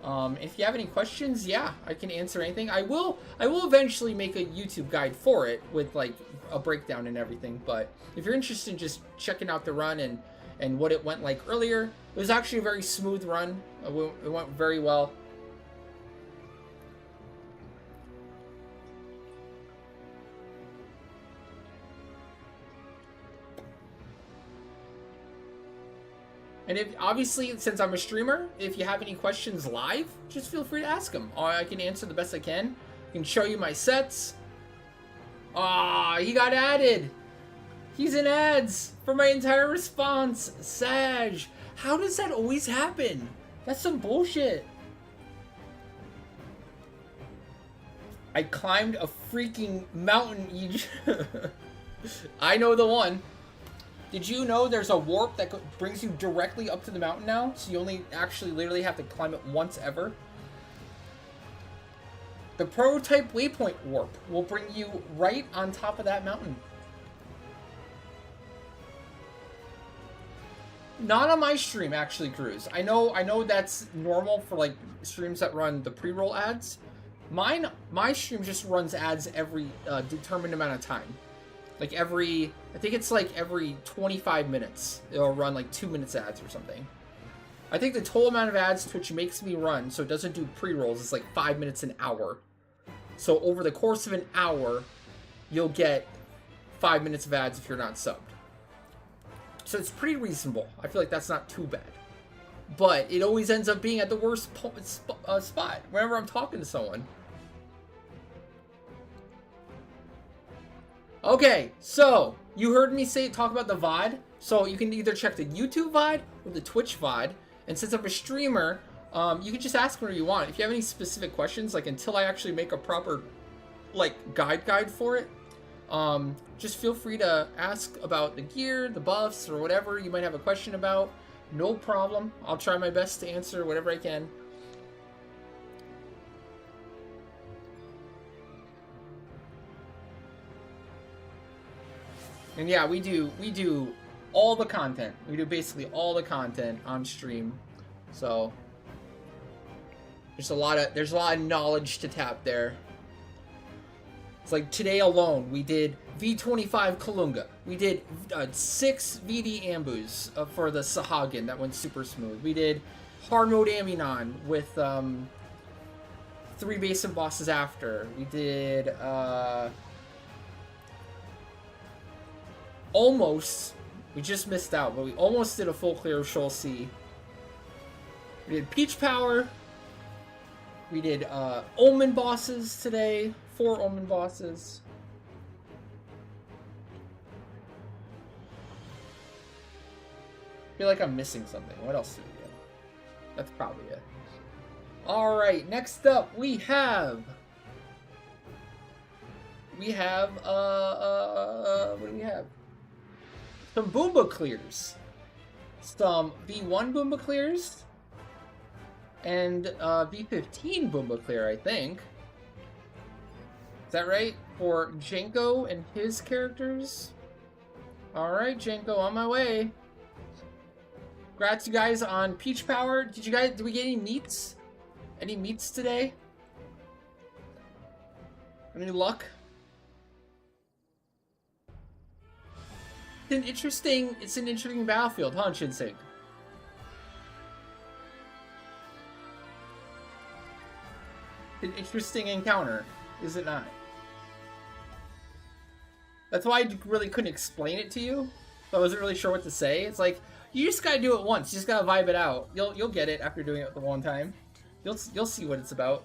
If you have any questions, yeah, I can answer anything. I will eventually make a YouTube guide for it with like a breakdown and everything. But if you're interested in just checking out the run and what it went like earlier, it was actually a very smooth run. It went very well. And if obviously, since I'm a streamer, if you have any questions live, just feel free to ask them. I can answer the best I can. I can show you my sets. Ah, he got added. He's in ads for my entire response. Sag. How does that always happen? That's some bullshit. I climbed a freaking mountain. I know the one. Did you know there's a warp that brings you directly up to the mountain now? So you only actually literally have to climb it once ever? The prototype waypoint warp will bring you right on top of that mountain. Not on my stream, actually, Cruz. I know that's normal for like streams that run the pre-roll ads. My stream just runs ads every determined amount of time. Like I think it's like every 25 minutes. It'll run like 2 minutes ads or something. I think the total amount of ads Twitch makes me run, so it doesn't do pre-rolls, it's like 5 minutes an hour. So over the course of an hour, you'll get 5 minutes of ads if you're not subbed. So it's pretty reasonable. I feel like that's not too bad. But it always ends up being at the worst spot whenever I'm talking to someone. Okay, so you heard me talk about the VOD. So you can either check the YouTube VOD or the Twitch VOD. And since I'm a streamer, you can just ask whatever you want. If you have any specific questions, like until I actually make a proper like guide for it, just feel free to ask about the gear, the buffs, or whatever you might have a question about. No problem. I'll try my best to answer whatever I can. And yeah, we do all the content. We do basically all the content on stream. So there's a lot of knowledge to tap there. It's like today alone, we did V25 Kalunga. We did 6 VD Ambus for the Sahagin that went super smooth. We did hard mode Aminon with 3 basin bosses after. We did almost, we just missed out, but we almost did a full clear of Shoal C. We did Peach Power. We did Omen bosses today. 4 Omen bosses. I feel like I'm missing something. What else did we get? That's probably it. Alright, next up we have... what do we have? Some Boomba clears. Some V1 Boomba clears. And V15 Boomba clear, I think. Is that right? For Jenko and his characters? Alright, Jenko, on my way. Congrats, you guys, on Peach Power. Did we get any meats? Any meats today? Any luck? It's an interesting battlefield, huh, Chinsig? An interesting encounter, is it not? That's why I really couldn't explain it to you. I wasn't really sure what to say. It's like, you just gotta do it once. You just gotta vibe it out. You'll get it after doing it the one time. You'll see what it's about.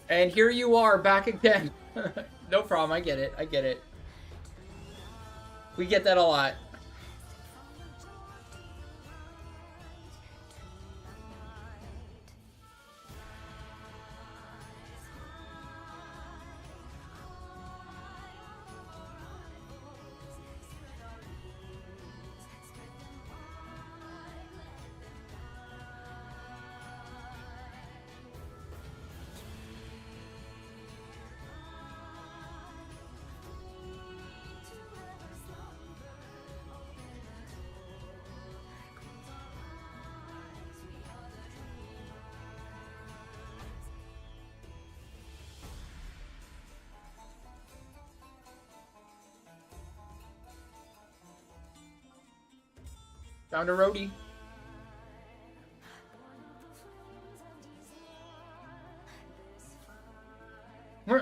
And here you are, back again. No problem, I get it, I get it. We get that a lot. Found a roadie.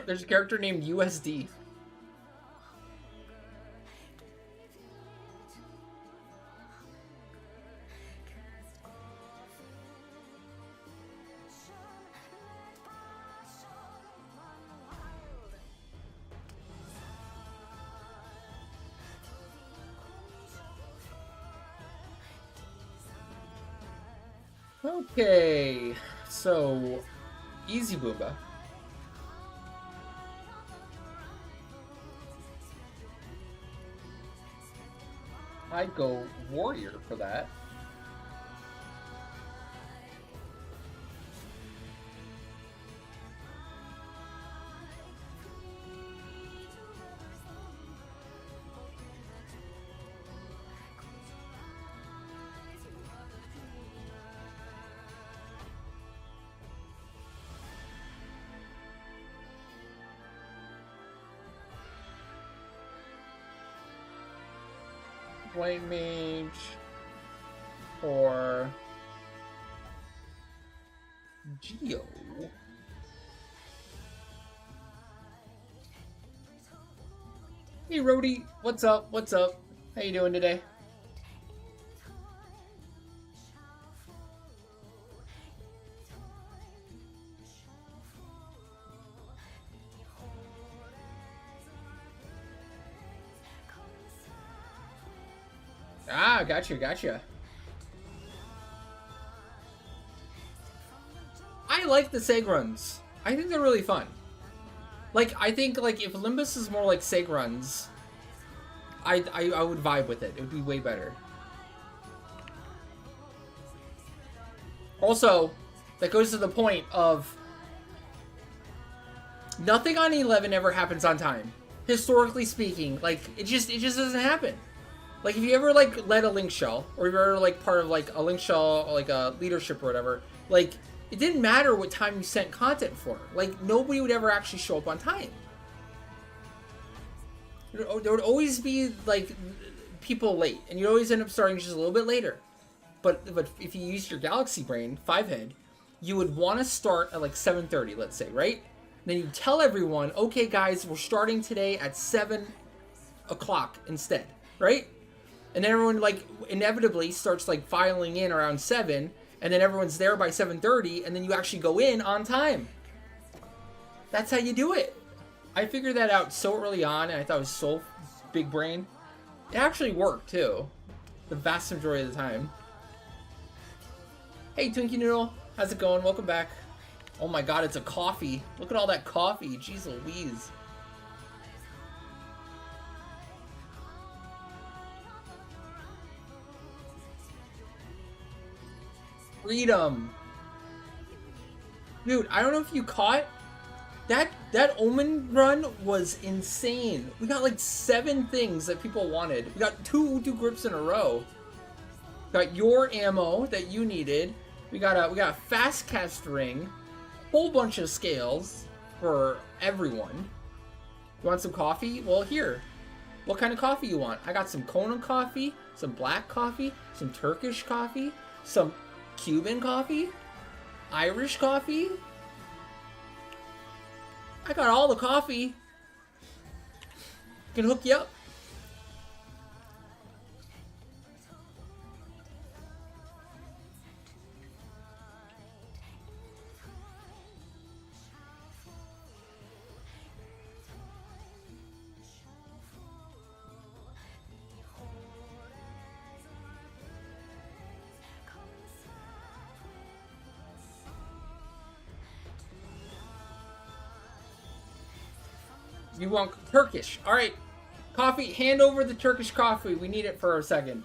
There's a character named USD. Okay, so easy Boomba. I'd go Warrior for that. White Mage or Geo. Hey Rody, what's up? What's up? How you doing today? Ah, gotcha. I like the Seg runs. I think they're really fun. Like, I think, like, if Limbus is more like Seg runs, I would vibe with it. It would be way better. Also, that goes to the point of nothing on 11 ever happens on time. Historically speaking, like, it just doesn't happen. Like, if you ever, like, led a Link Shell, or if you're ever, like, part of, like, a Link Shell, or, like, a leadership or whatever, like, it didn't matter what time you sent content for. Like, nobody would ever actually show up on time. There would always be, like, people late, and you'd always end up starting just a little bit later. But if you use your Galaxy Brain, 5-head, you would want to start at, like, 7:30, let's say, right? And then you tell everyone, okay, guys, we're starting today at 7 o'clock instead, right? And everyone, like, inevitably starts, like, filing in around 7, and then everyone's there by 7:30, and then you actually go in on time. That's how you do it. I figured that out so early on, and I thought it was so big brain. It actually worked, too. The vast majority of the time. Hey, Twinkie Noodle. How's it going? Welcome back. Oh my god, it's a coffee. Look at all that coffee. Jeez Louise. Freedom. Dude, I don't know if you caught that Omen run was insane. We got like 7 things that people wanted. We got 2 grips in a row. Got your ammo that you needed. We got a fast cast ring. Whole bunch of scales for everyone. You want some coffee? Well, here. What kind of coffee you want? I got some Kona coffee, some black coffee, some Turkish coffee, some Cuban coffee, Irish coffee. I got all the coffee. Can hook you up. You want Turkish. Alright. Coffee. Hand over the Turkish coffee. We need it for a second.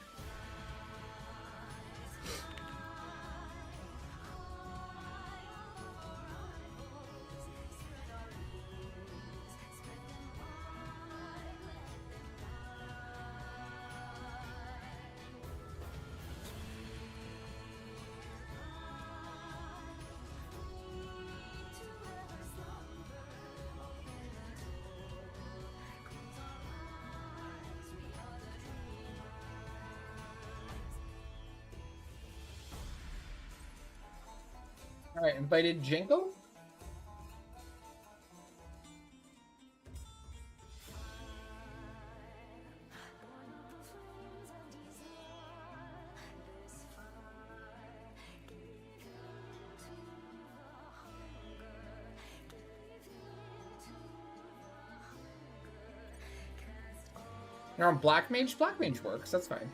Alright, invited Jinko? You're on Black Mage? Black Mage works, that's fine.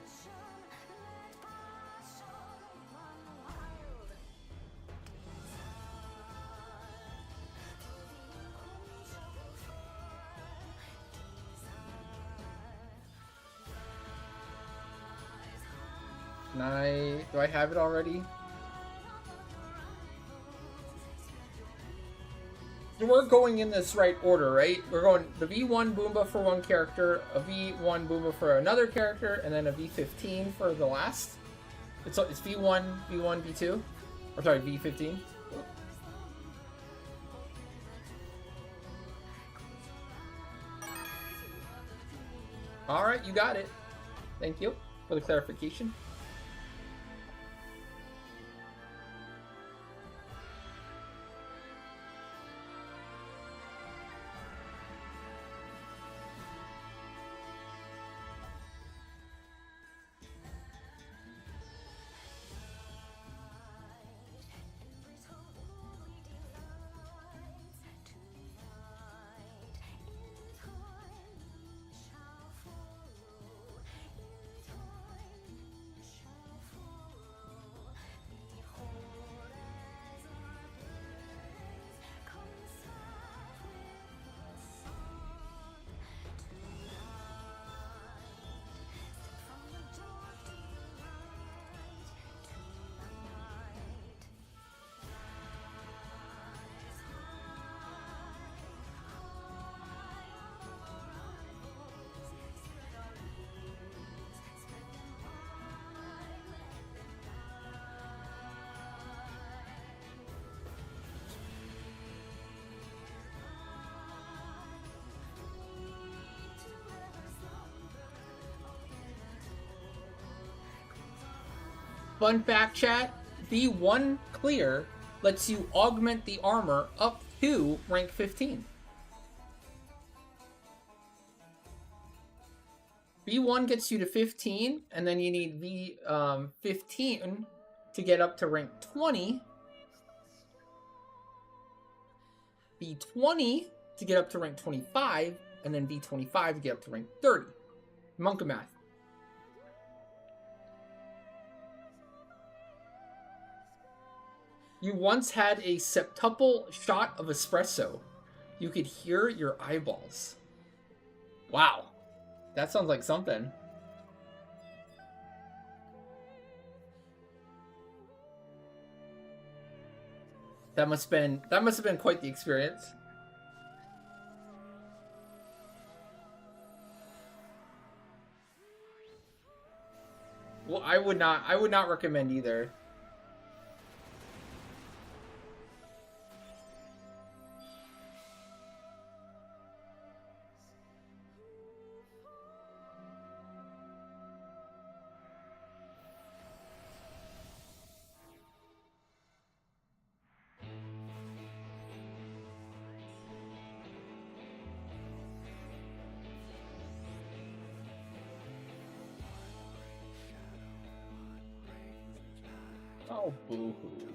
Do I have it already? We're going in this right order, right? We're going the V1 Boomba for one character, a V1 Boomba for another character, and then a V15 for the last. It's V1, V1, V2. Or sorry, V15. Alright, you got it. Thank you for the clarification. Fun fact, chat, V1 clear lets you augment the armor up to rank 15. V1 gets you to 15, and then you need V15 to get up to rank 20. V20 to get up to rank 25, and then V25 to get up to rank 30. Monka math. You once had a septuple shot of espresso. You could hear your eyeballs. Wow. That sounds like something. That must have been quite the experience. Well, I would not recommend either. Oh, boo-hoo.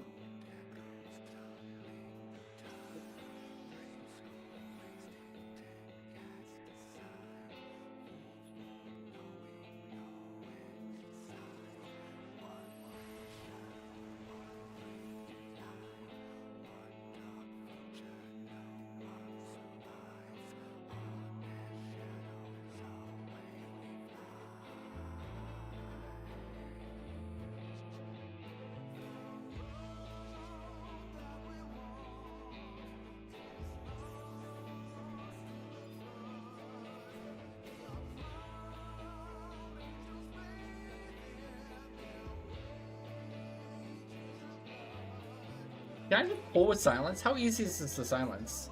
Can I just pull with silence? How easy is this to silence?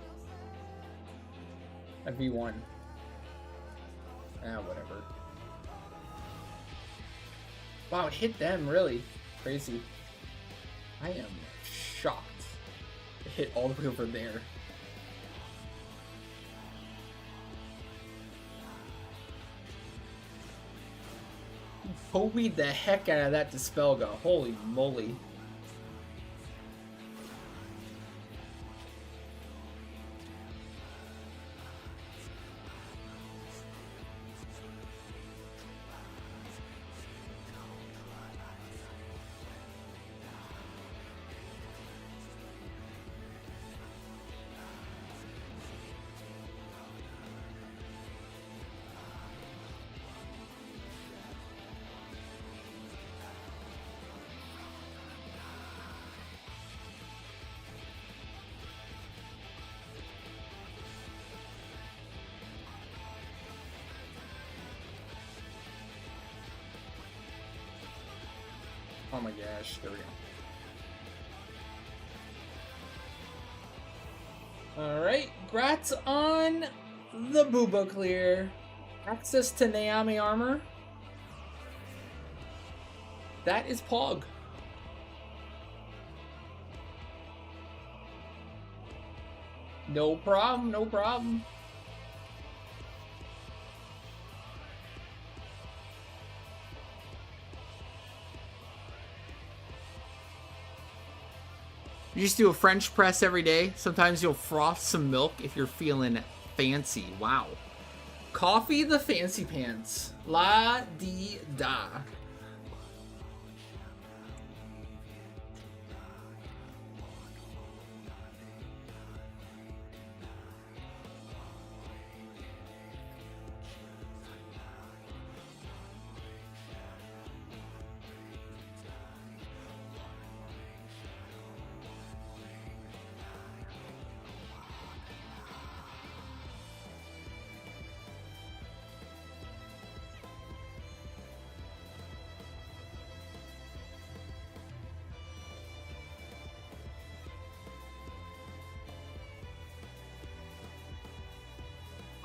At V1. Ah, whatever. Wow, it hit them, really. Crazy. I am shocked. hit all the way over there. Kobe the heck out of that Dispelga. Holy moly. Oh my gosh, there we go. Alright, grats on the Booba clear. Access to Naomi armor. That is Pog. No problem, no problem. You just do a French press every day. Sometimes you'll froth some milk if you're feeling fancy. Wow. Coffee the fancy pants. La di da.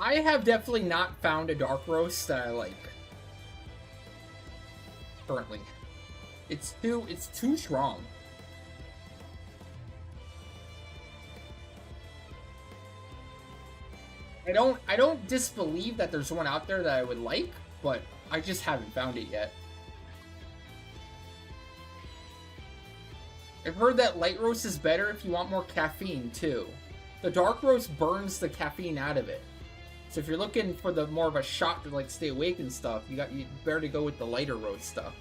I have definitely not found a dark roast that I like. Currently. It's too strong. I don't disbelieve that there's one out there that I would like, but I just haven't found it yet. I've heard that light roast is better if you want more caffeine too. The dark roast burns the caffeine out of it. So if you're looking for the more of a shot to like stay awake and stuff, you better to go with the lighter roast stuff.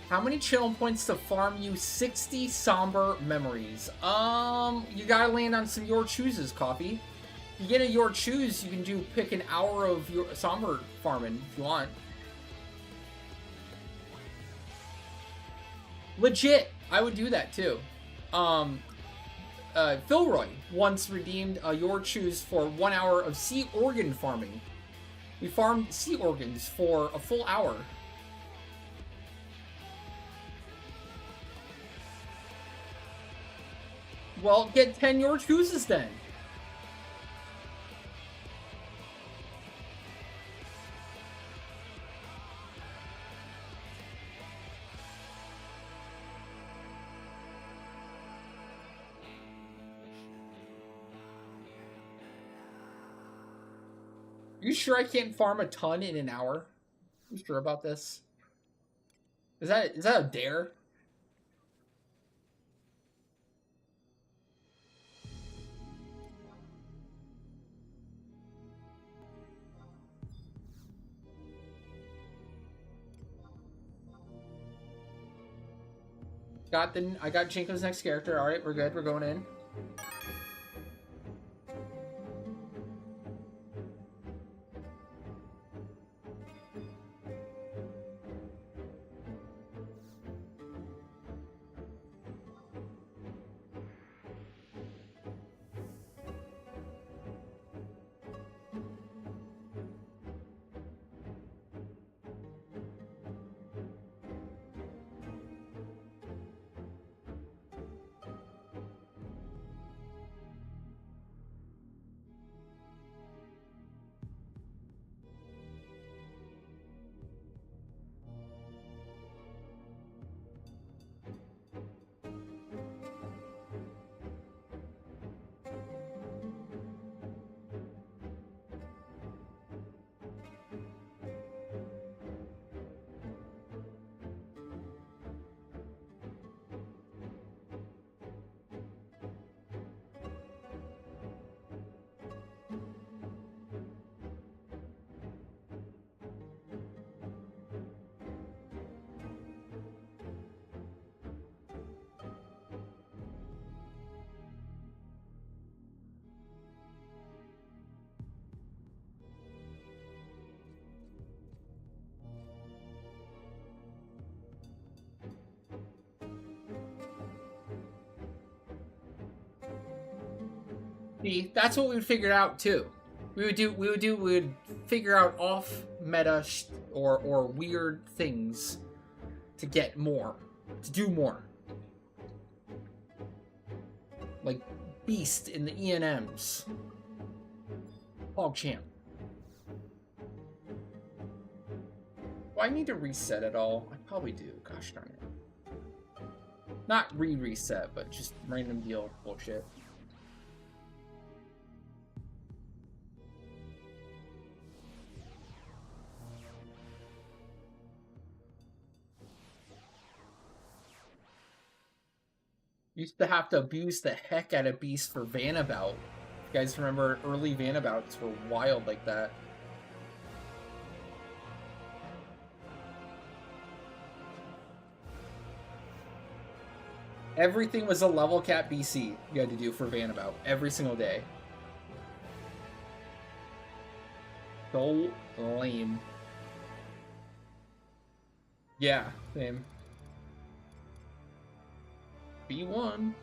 How many channel points to farm you 60 somber memories? You gotta land on some your chooses, Coffee. You get a your choose, you can pick an hour of your somber farming if you want. Legit, I would do that too. Philroy once redeemed your choose for 1 hour of sea organ farming. We farmed sea organs for a full hour. Well, get 10 your chooses then. You sure I can't farm a ton in an hour? You sure about this? Is that a dare? I got Jinko's next character. All right, we're good. We're going in. See, that's what we would figure out too. We would figure out off meta or weird things to get more, to do more. Like Beast in the ENMs. PogChamp. Do I need to reset at all? I probably do. Gosh darn it. Not reset, but just random deal bullshit. Used to have to abuse the heck out of Beast for Vanabout. You guys remember early Vanabouts were wild like that. Everything was a level cap BC you had to do for Vanabout every single day. So lame. Yeah, same. B1.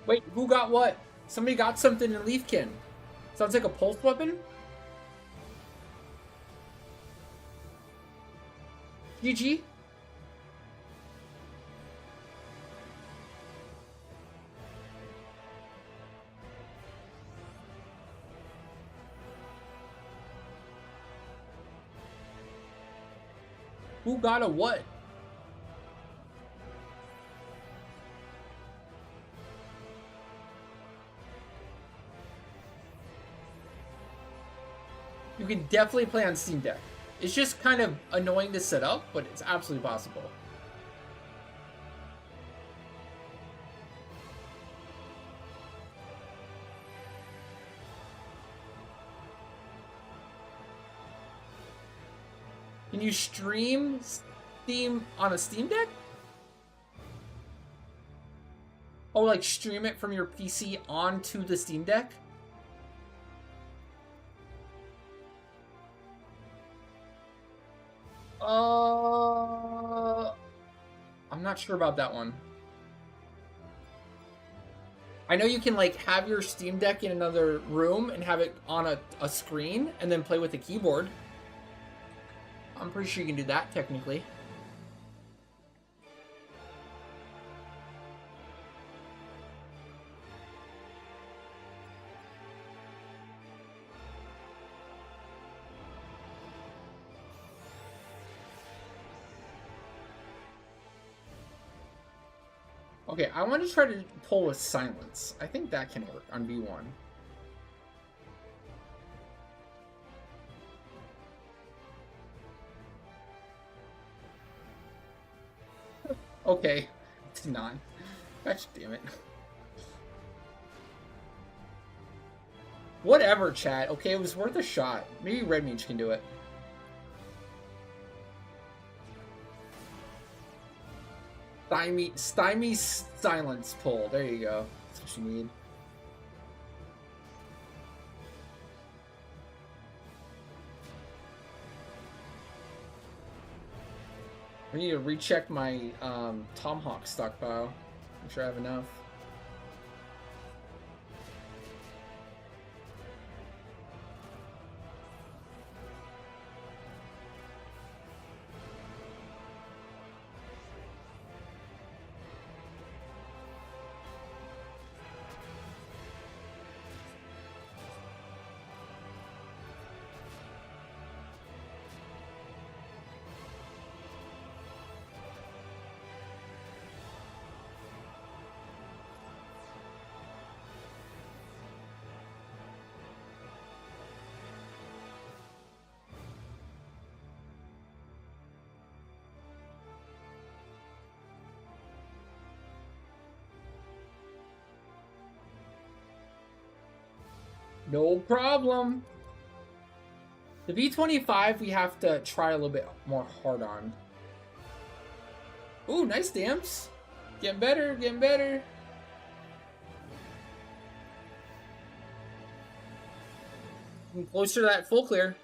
Wait, who got what? Somebody got something in Leafkin. Sounds like a pulse weapon? GG. Who got a what? You can definitely play on Steam Deck. It's just kind of annoying to set up, but it's absolutely possible. Can you stream Steam on a Steam Deck? Oh, like stream it from your PC onto the Steam Deck? I'm not sure about that one. I know you can like have your Steam Deck in another room and have it on a screen and then play with the keyboard. I'm pretty sure you can do that technically. Okay, I want to try to pull with silence. I think that can work on V1. Okay, it's not. Gosh damn it. Whatever, chat. Okay, it was worth a shot. Maybe Red Mage can do it. Stymie silence pull. There you go. That's what you need. I need to recheck my Tomahawk stockpile. Make sure I have enough. No problem. The V25 we have to try a little bit more hard on. Ooh, nice damps. Getting better, getting better. I'm closer to that full clear.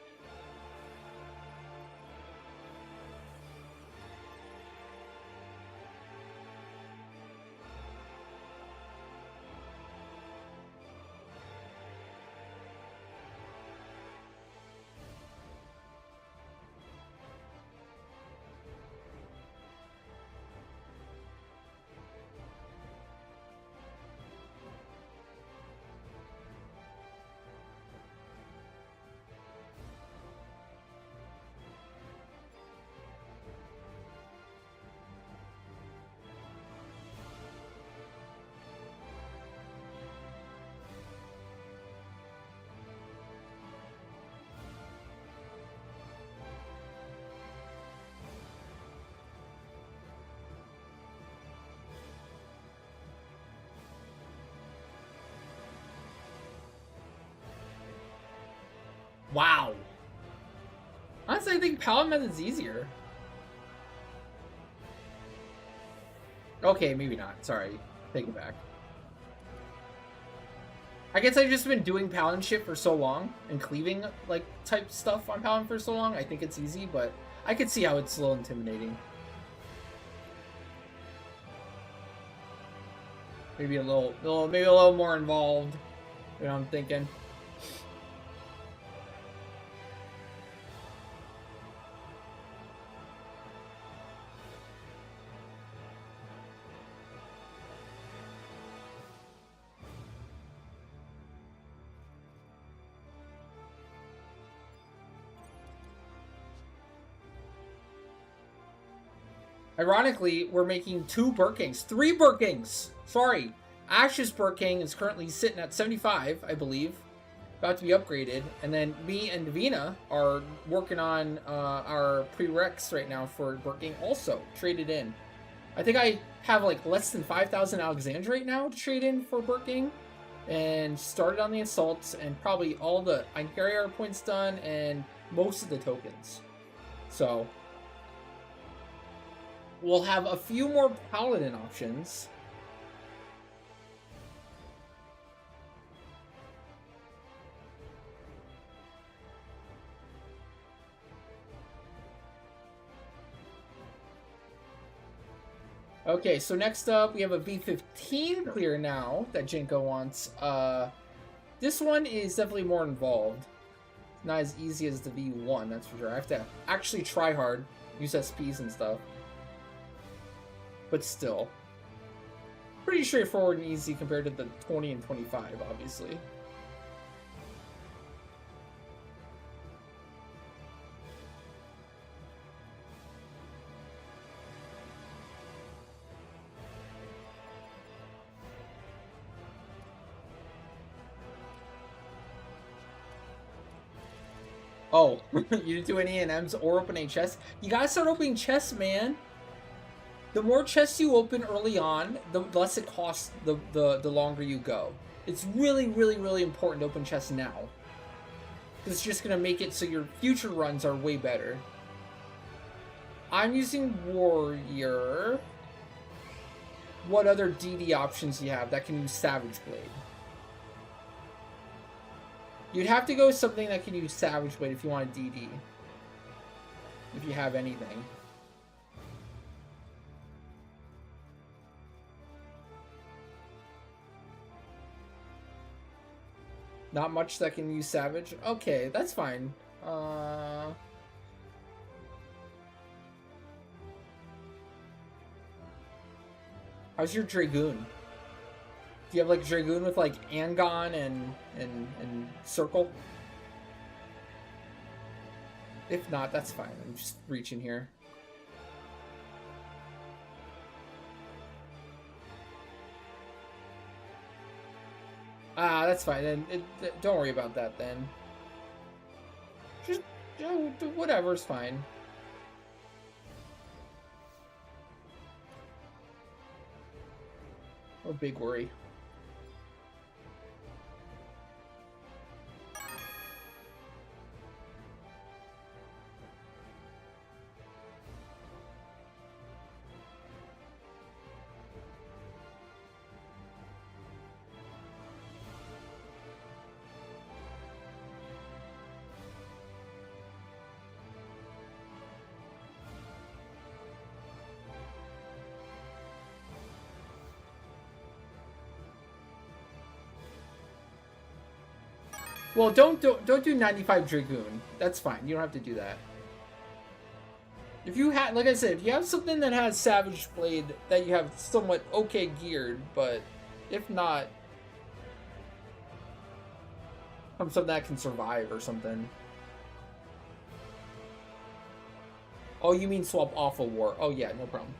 Wow. Honestly, I think palette method's easier. Okay, maybe not. Sorry. Take it back. I guess I've just been doing paladin shit for so long and cleaving like type stuff on paladin for so long. I think it's easy, but I could see how it's a little intimidating. Maybe a little more involved. You know what I'm thinking? Ironically, we're making 2 Burkings. 3 Burkings! Sorry. Ash's Burking is currently sitting at 75, I believe. About to be upgraded. And then me and Davina are working on our prereqs right now for Burking. Also, traded in. I think I have like less than 5,000 Alexandra right now to trade in for Burking. And started on the assaults and probably all the Einherjar points done and most of the tokens. So we'll have a few more paladin options. Okay, so next up we have a V15 clear now that Jinko wants. This one is definitely more involved. Not as easy as the V1, that's for sure. I have to actually try hard, use SPs and stuff. But still. Pretty straightforward and easy compared to the 20 and 25, obviously. Oh, you didn't do any NMs or open any chests? You gotta start opening chests, man. The more chests you open early on, the less it costs the longer you go. It's really, really, really important to open chests now. It's just gonna make it so your future runs are way better. I'm using Warrior. What other DD options do you have that can use Savage Blade? You'd have to go with something that can use Savage Blade if you want a DD. If you have anything. Not much that can use Savage? Okay, that's fine. How's your Dragoon? Do you have like Dragoon with like Angon and Circle? If not, that's fine. I'm just reaching here. Ah, that's fine. Then don't worry about that then. Just whatever's fine. No big worry. Well, don't do 95 Dragoon. That's fine. You don't have to do that. If you had, like I said, if you have something that has Savage Blade that you have somewhat okay geared, but if not, something that can survive or something. Oh, you mean swap off a war? Oh yeah, no problem.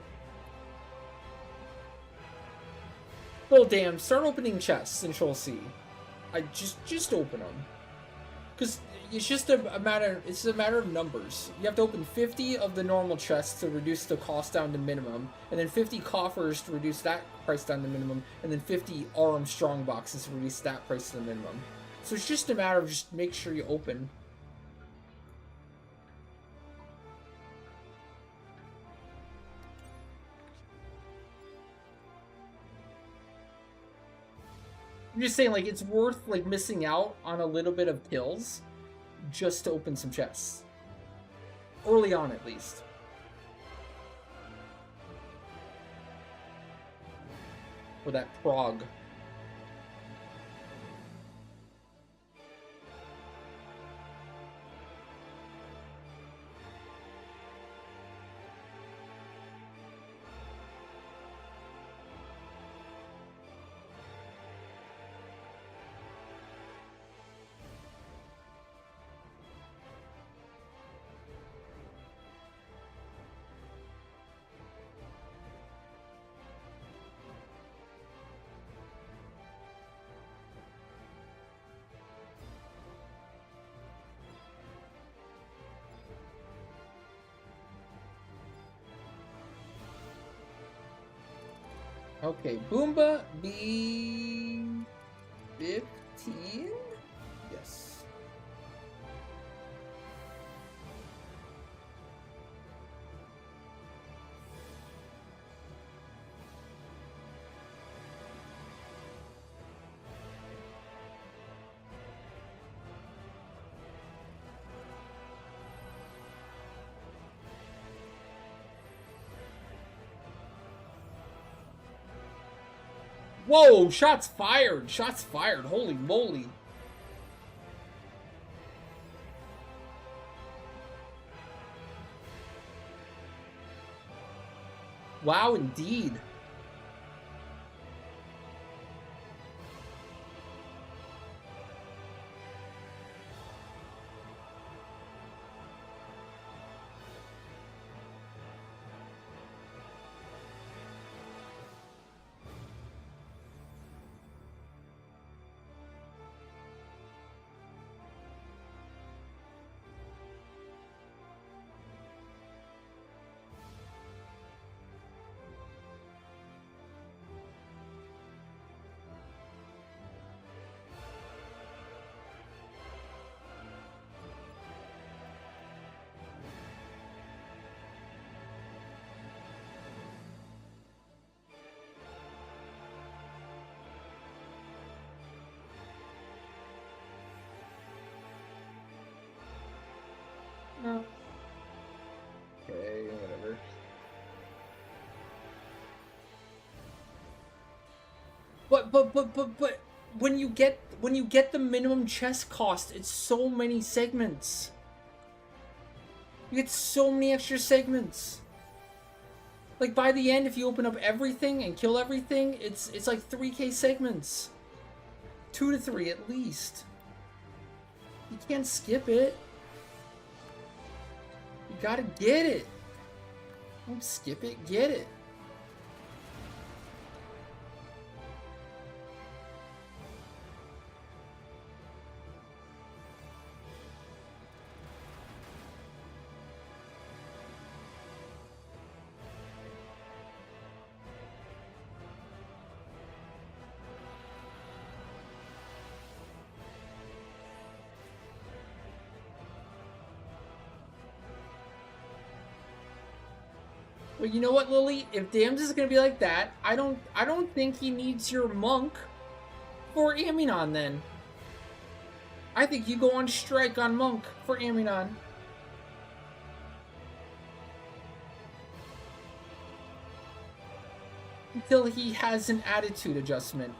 Well, damn, start opening chests and she'll see. I just open them, because it's just a matter. It's a matter of numbers. You have to open 50 of the normal chests to reduce the cost down to minimum, and then 50 coffers to reduce that price down to minimum, and then 50 Aurum strong boxes to reduce that price to the minimum. So it's just a matter of just make sure you open. I'm just saying, like, it's worth, like, missing out on a little bit of kills just to open some chests. Early on, at least. Or that prog. Okay, Boomba B15? Yes. Whoa, shots fired! Shots fired, holy moly. Wow, indeed. No. Okay, whatever. But when you get the minimum chest cost, it's so many segments. You get so many extra segments. Like by the end, if you open up everything and kill everything, it's like 3K segments. 2 to 3 at least. You can't skip it. You gotta get it. Don't skip it, get it. Well, you know what, Lily? If Dams is gonna be like that, I don't think he needs your monk for Aminon then. I think you go on strike on monk for Aminon. Until he has an attitude adjustment.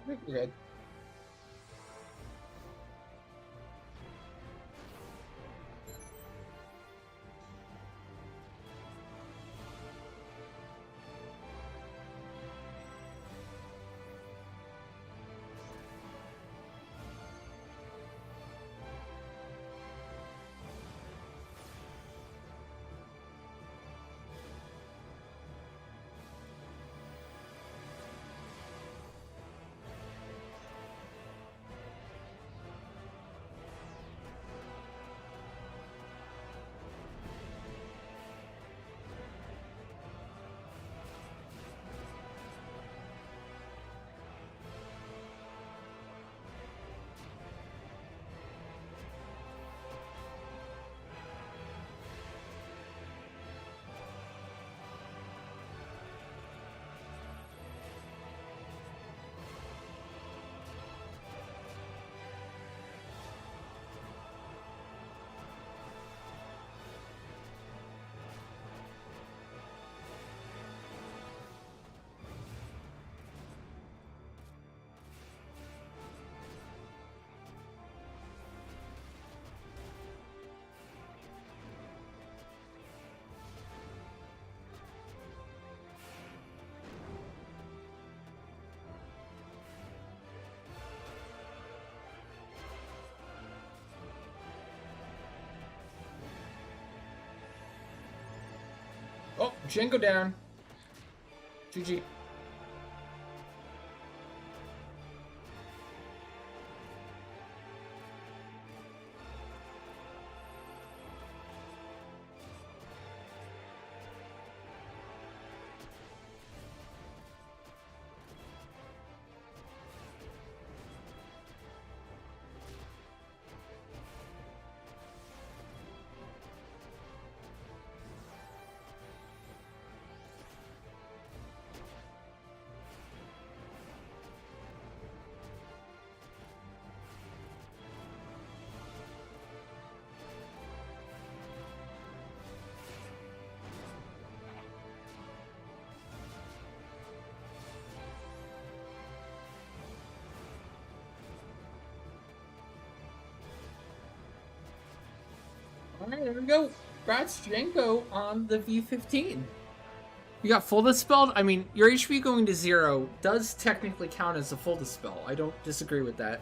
We're good. Oh, Django down. GG. Alright, there we go. Congrats, Django, on the V15. You got full dispelled? I mean, your HP going to 0 does technically count as a full dispel. I don't disagree with that.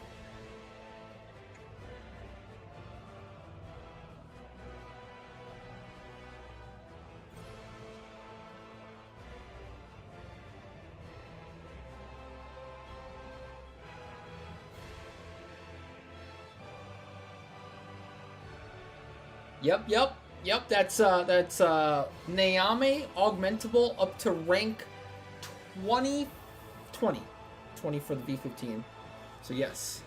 Yep. That's Naame augmentable up to rank 20 for the V15. So yes.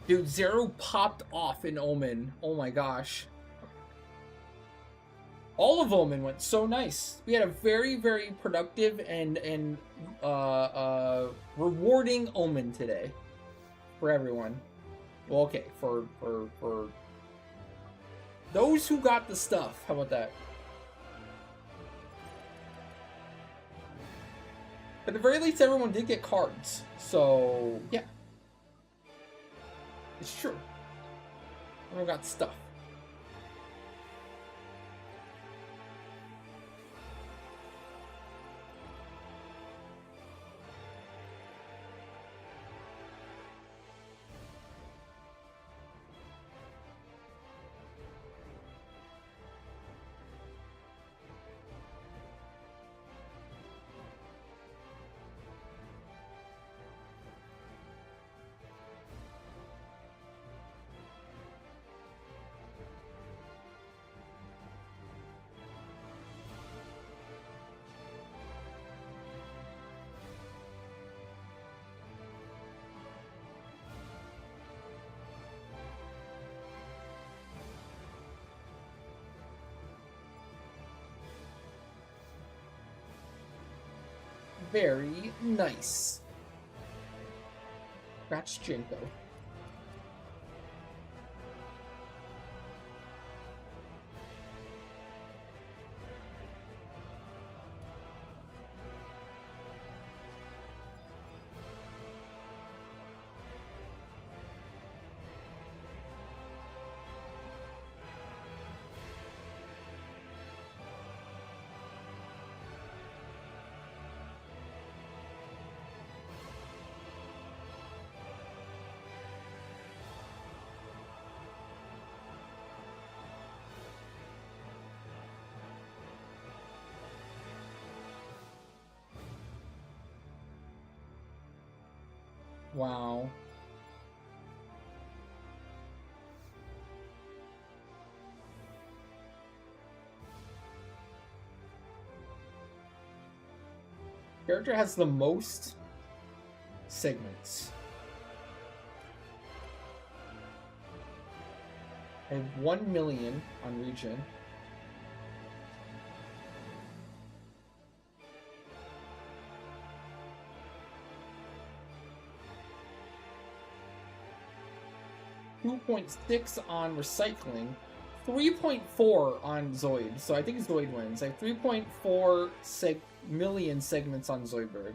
Dude, 0 popped off in Omen. Oh my gosh. All of Omen went so nice. We had a very, very productive and rewarding Omen today for everyone. Well, okay, for those who got the stuff. How about that? At the very least, everyone did get cards. So, yeah. It's true. Everyone got stuff. Very nice. That's Jinko. Wow. Character has the most segments. I have 1 million on region. .6 on recycling, 3.4 on Zoid. So I think Zoid wins. I have 3.4 million segments on Zoidberg.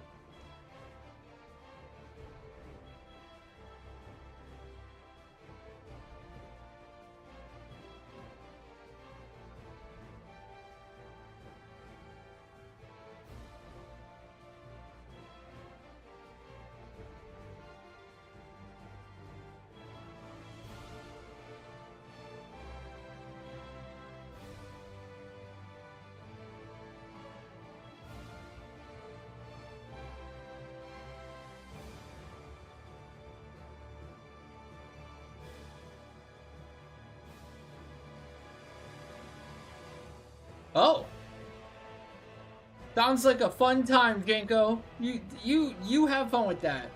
Oh, sounds like a fun time, Janko. You have fun with that.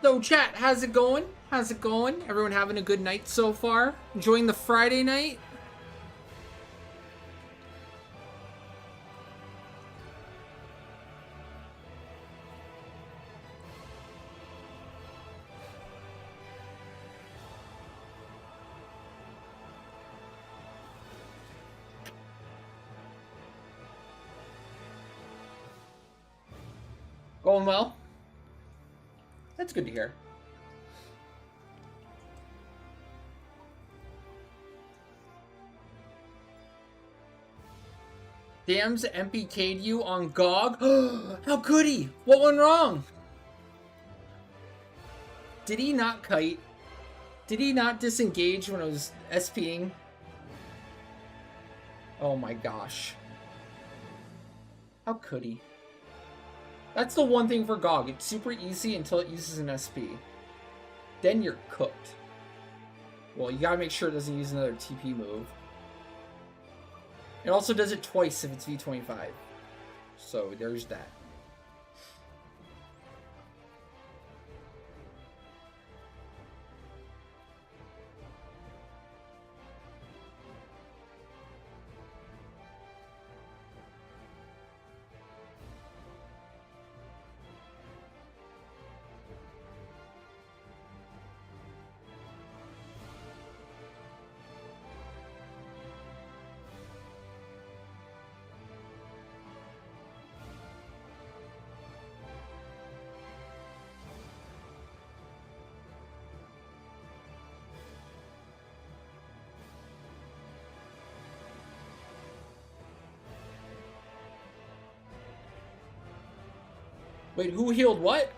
So chat, how's it going? How's it going? Everyone having a good night so far? Enjoying the Friday night? Going well? That's good to hear. Dams MPK'd you on GOG? How could he? What went wrong? Did he not kite? Did he not disengage when I was SPing? Oh my gosh. How could he? That's the one thing for GOG. It's super easy until it uses an SP. Then you're cooked. Well, you gotta make sure it doesn't use another TP move. It also does it twice if it's V25. So there's that. Wait, who healed what?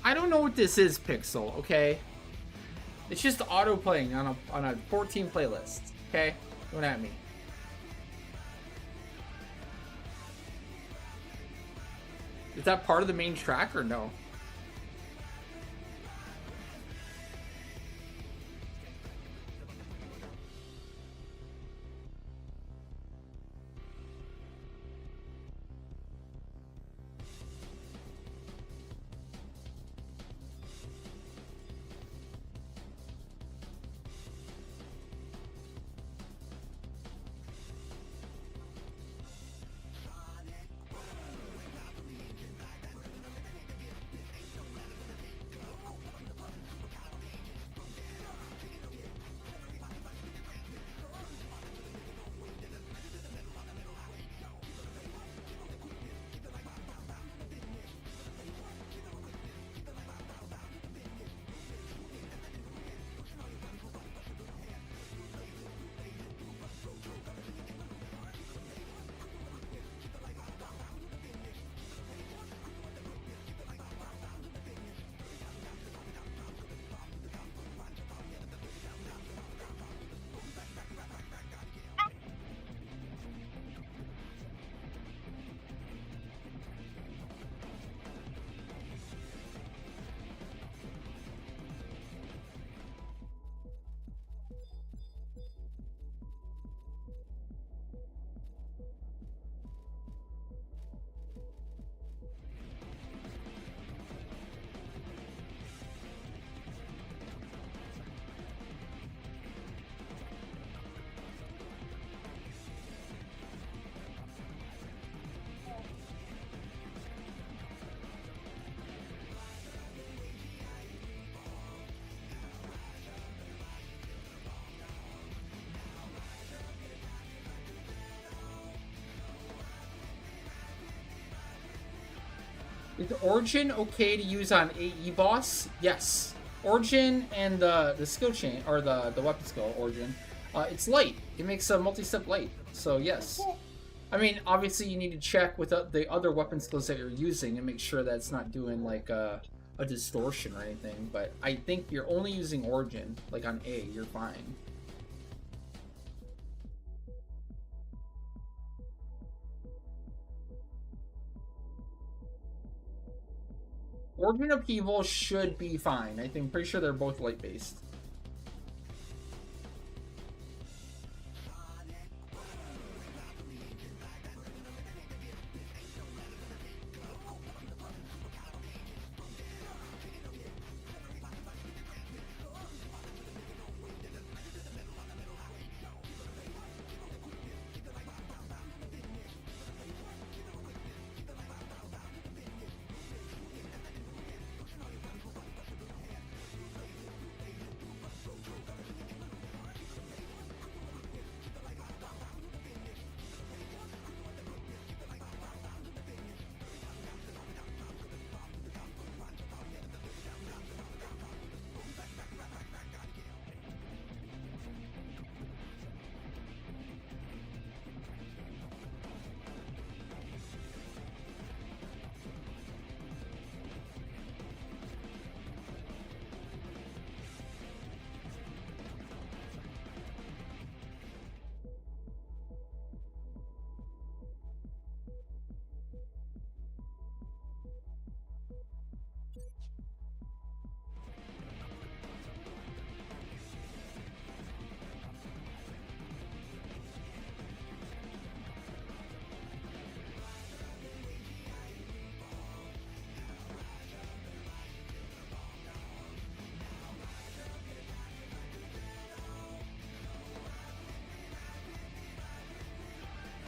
I don't know what this is, Pixel, okay? It's just auto-playing on a 14 playlist, okay? Don't at me. Is that part of the main track or no? Is Origin okay to use on AE boss? Yes. Origin and the skill chain, or the weapon skill, Origin, it's light. It makes a multi-step light. So yes. I mean, obviously you need to check with the other weapon skills that you're using and make sure that it's not doing like a distortion or anything. But I think you're only using Origin, like on A, you're fine. Origin Upheaval should be fine. I think, pretty sure they're both light based.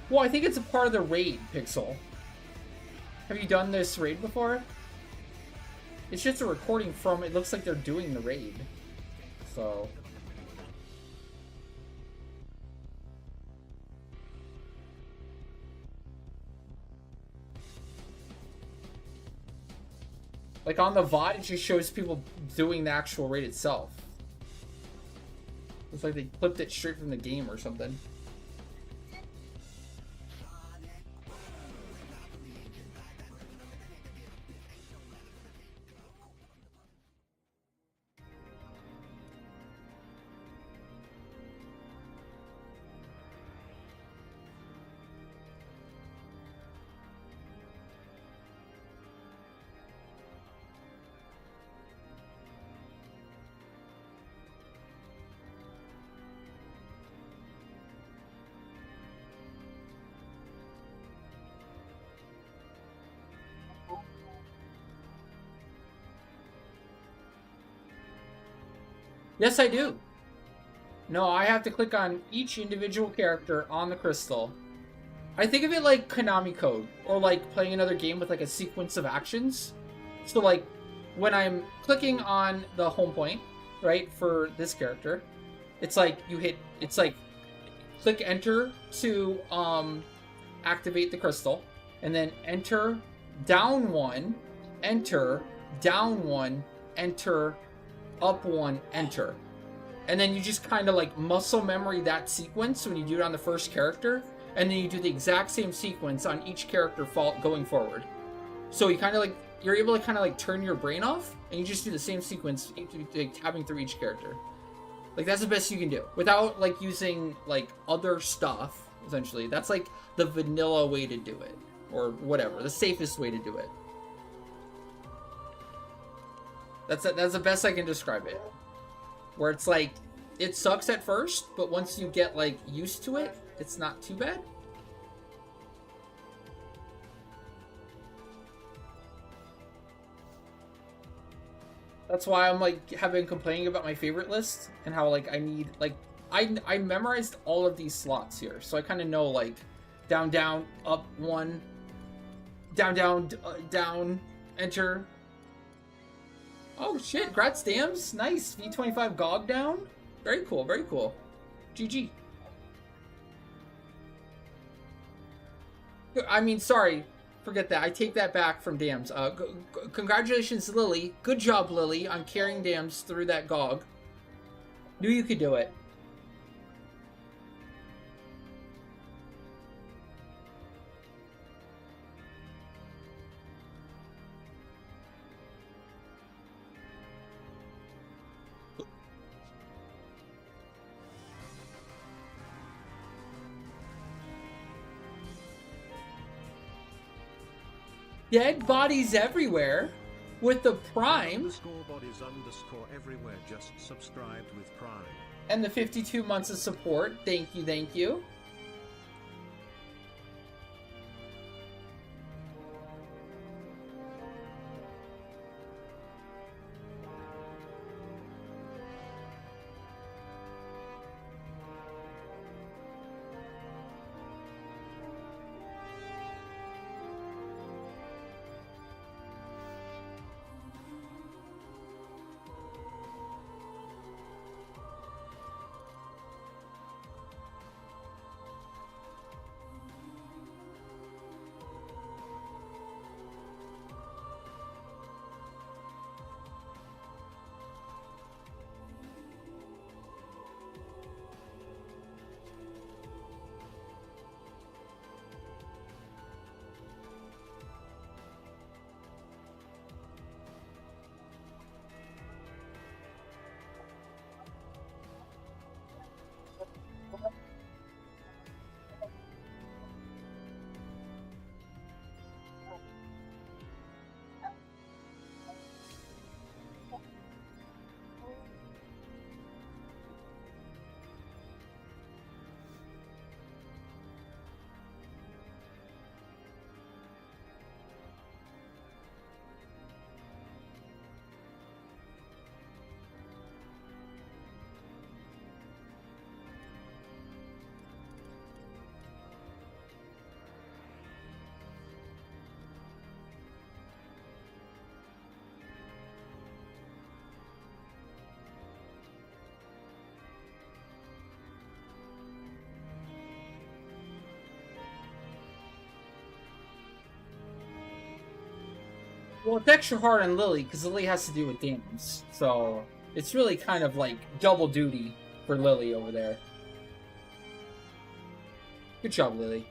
Well, I think it's a part of the raid, Pixel. Have you done this raid before? It's just a recording from, it looks like they're doing the raid. So... like on the VOD, it just shows people doing the actual raid itself. Looks like they clipped it straight from the game or something. Yes, I do. No, I have to click on each individual character on the crystal. I think of it like Konami code, or like playing another game with like a sequence of actions. So like, when I'm clicking on the home point, right, for this character, it's like it's like click enter to activate the crystal, and then enter down one, enter down one, enter up one, enter. And then you just kind of like muscle memory that sequence when you do it on the first character, and then you do the exact same sequence on each character going forward. So you kind of like, you're able to kind of like turn your brain off, and you just do the same sequence, like tapping through each character. Like that's the best you can do without like using like other stuff. Essentially, that's like the vanilla way to do it, or whatever, the safest way to do it. That's the best I can describe it. Where it's like, it sucks at first, but once you get like used to it, it's not too bad. That's why I'm like have been complaining about my favorite list and how like I need like I memorized all of these slots here, so I kind of know like down down up one, down down down, enter. Oh shit, Grats Dams, nice. V25 GOG down. Very cool, very cool. GG. I mean, sorry, forget that. I take that back from Dams. Congratulations, Lily. Good job, Lily, on carrying Dams through that GOG. Knew you could do it. Dead bodies everywhere with the Prime. Bodies everywhere, just subscribed with Prime. And the 52 months of support. Thank you, thank you. Well, it's extra hard on Lily because Lily has to do with Dams, so it's really kind of like double duty for Lily over there. Good job, Lily.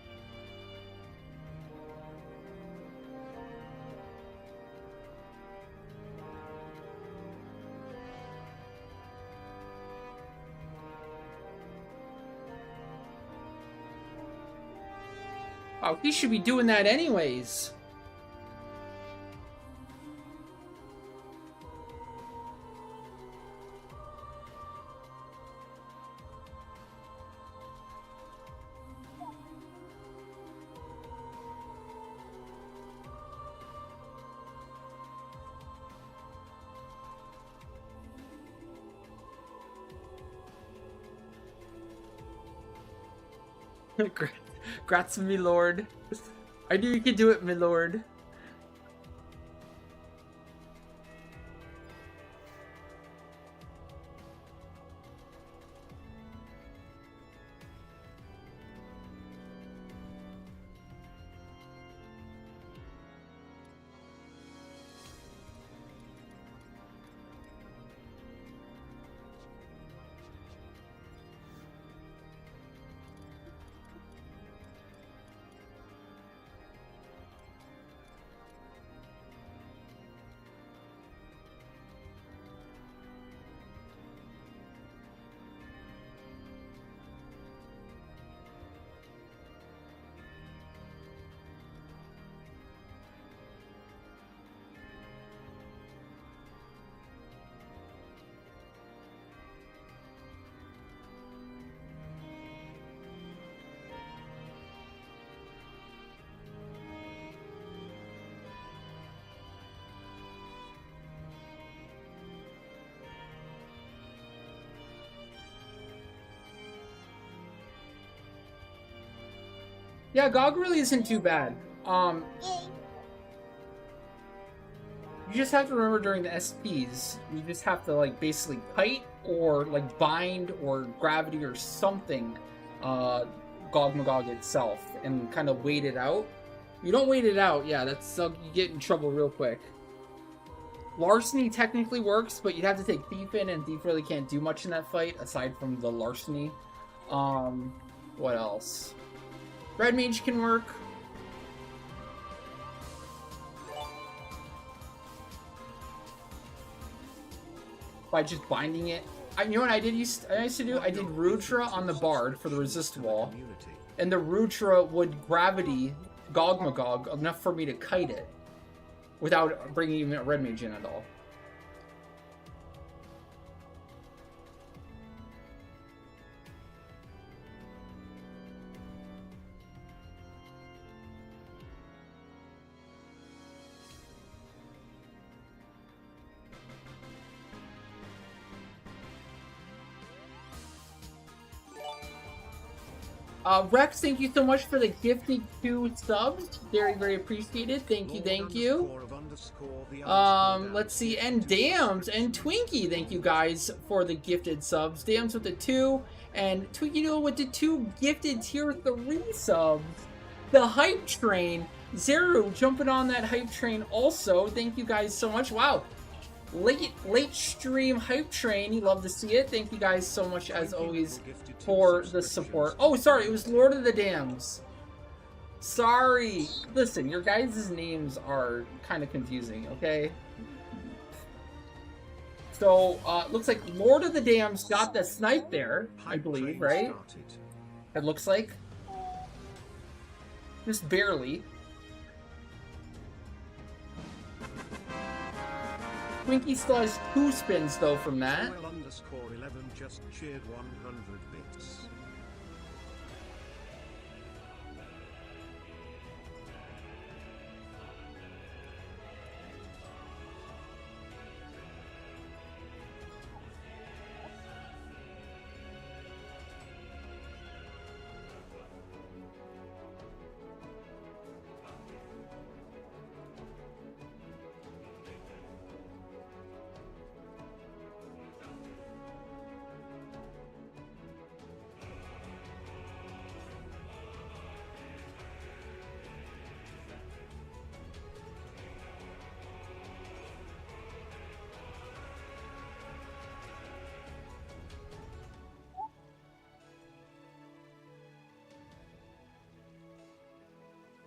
Oh, he should be doing that anyways. Grats, me lord. I knew you could do it, my lord. Yeah, GOG really isn't too bad. You just have to remember during the SPs, you just have to like basically kite or like bind or gravity or something GOG Magog itself and kind of wait it out. You don't wait it out, yeah, that's you get in trouble real quick. Larceny technically works, but you'd have to take Thief in, and Thief really can't do much in that fight aside from the Larceny. What else? Red Mage can work. By just binding it. You know what I used to do? I did Rudra on the Bard for the resist wall. And the Rudra would gravity GOG Magog enough for me to kite it. Without bringing even a Red Mage in at all. Rex, thank you so much for the gifted 2 subs. Very, very appreciated. Thank you, thank you. Let's see. And Dams and Twinkie, thank you guys for the gifted subs. Dams with the 2, and Twinkie Doodle with the 2 gifted tier 3 subs. The Hype Train. Zeru jumping on that Hype Train also. Thank you guys so much. Wow. Late stream Hype Train. You love to see it. Thank you guys so much as always for the support. Oh, sorry, it was Lord of the Dams. Sorry. Listen, your guys' names are kind of confusing, okay? So, looks like Lord of the Dams got the snipe there, I believe, right? It looks like. Just barely. Twinkie still has 2 spins though from that. _11 just cheered 100 bits.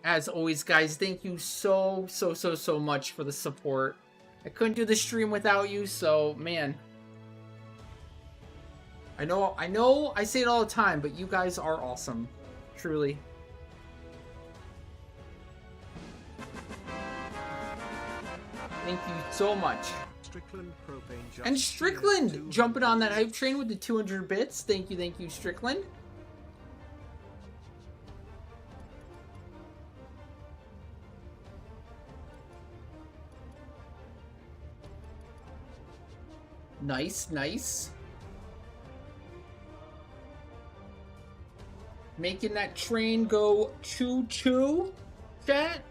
As always, guys, thank you so much for the support. I couldn't do the stream without you, so man. I know I say it all the time, but you guys are awesome. Truly. Thank you so much. And Strickland jumping on that hype train with the 200 bits. Thank you, Strickland. Nice, nice. Making that train go choo-choo, chat.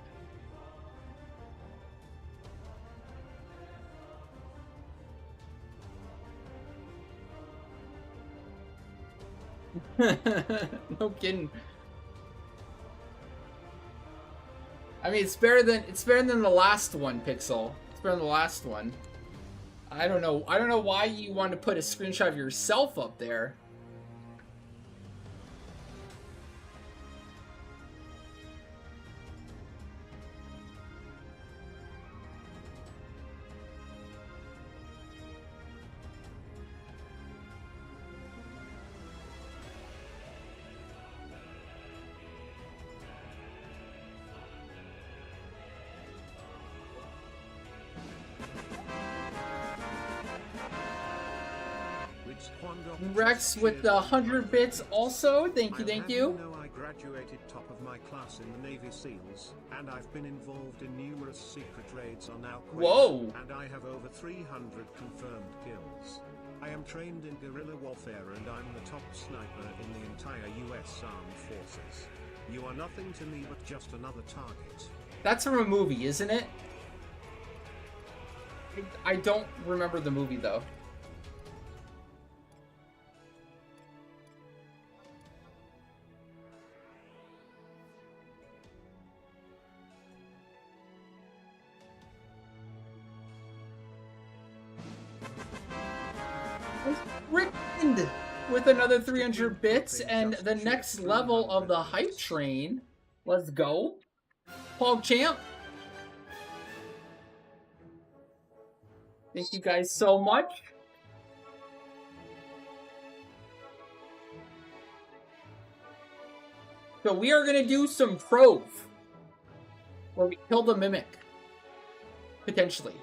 No kidding. I mean, it's better than the last one, Pixel. It's better than the last one. I don't know why you want to put a screenshot of yourself up there. Rex with the 100 bits also. Thank you, thank you. You know, I graduated top of my class in the Navy SEALs, and I've been involved in numerous secret raids on Al Qaeda. Whoa! And I have over 300 confirmed kills. I am trained in guerrilla warfare and I'm the top sniper in the entire US Armed Forces. You are nothing to me but just another target. That's from a movie, isn't it? I don't remember the movie though. Rickend with another 300 bits and the next level of the hype train. Let's go. Paul Champ. Thank you guys so much. So we are going to do some Trove, where we kill the Mimic. Potentially.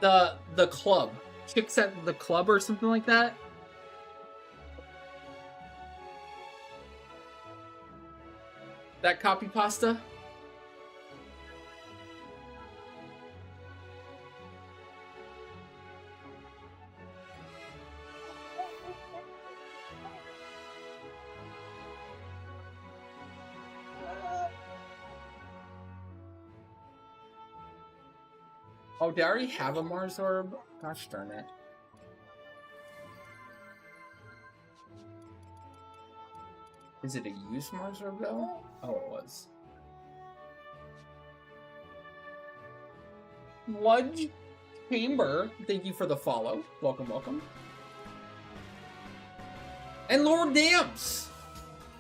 The club. Chicks at the club or something like that. That copy pasta. Oh, did I already have a Mars Orb? Gosh darn it. Is it a used Mars Orb though? Oh, it was. Sludge Chamber, thank you for the follow. Welcome, welcome. And Lord Dams!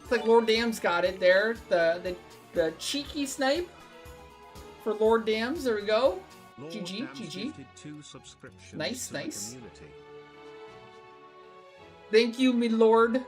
Looks like Lord Dams got it there. The cheeky snipe for Lord Dams. There we go. Lord GG, Dams GG. gifted 2 subscriptions Nice, to the nice. community. Thank you, me lord.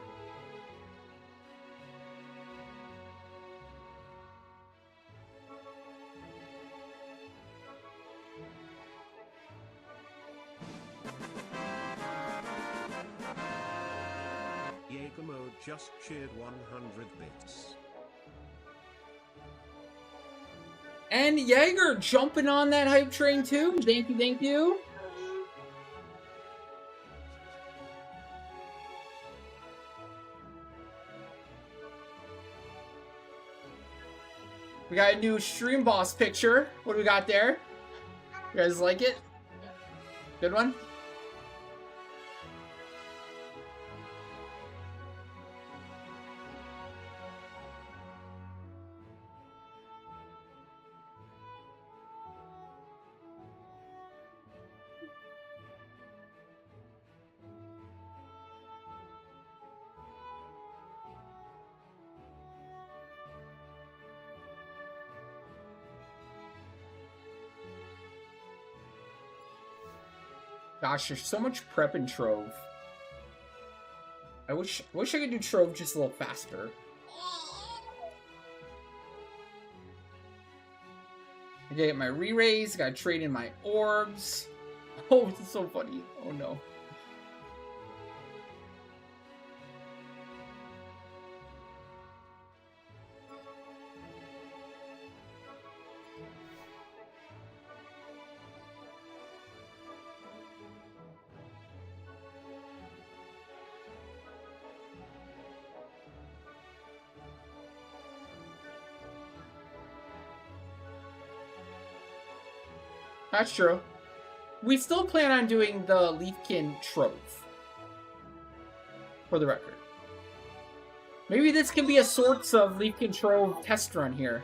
Jaeger Mode just cheered 100 bits. And Jaeger jumping on that hype train too. Thank you, thank you. We got a new stream boss picture. What do we got there? You guys like it? Good one? Gosh, there's so much prep in Trove. I wish I could do Trove just a little faster. I gotta get my re-raise, gotta trade in my orbs. Oh, this is so funny. Oh no. That's true. We still plan on doing the Leafkin Trove. For the record. Maybe this can be a sorts of Leafkin Trove test run here.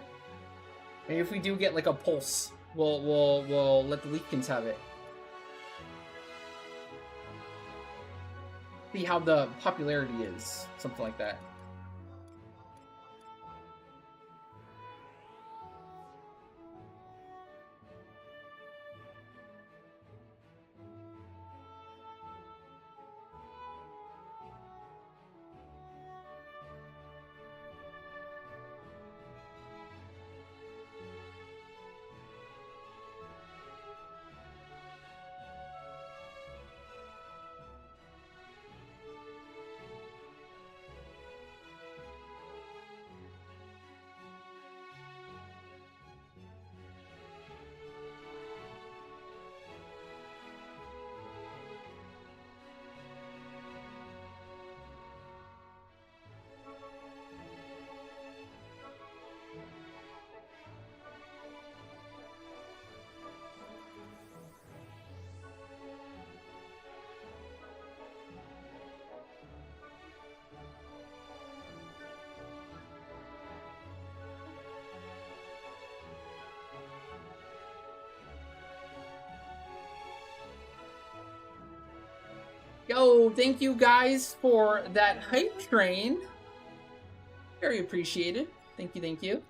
Maybe if we do get like a pulse, we'll let the Leafkins have it. See how the popularity is. Something like that. Yo, thank you guys for that hype train. Very appreciated. Thank you, thank you.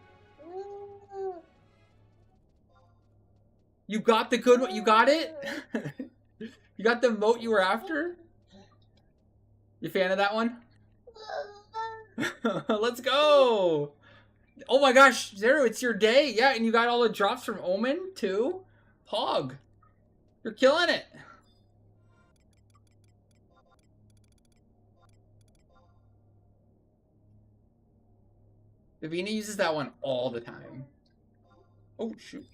You got the good one? You got it? You got the moat you were after? You a fan of that one? Let's go! Oh my gosh, Zero, it's your day. Yeah, and you got all the drops from Omen, too? Pog. You're killing it. Davina uses that one all the time. Oh, shoot.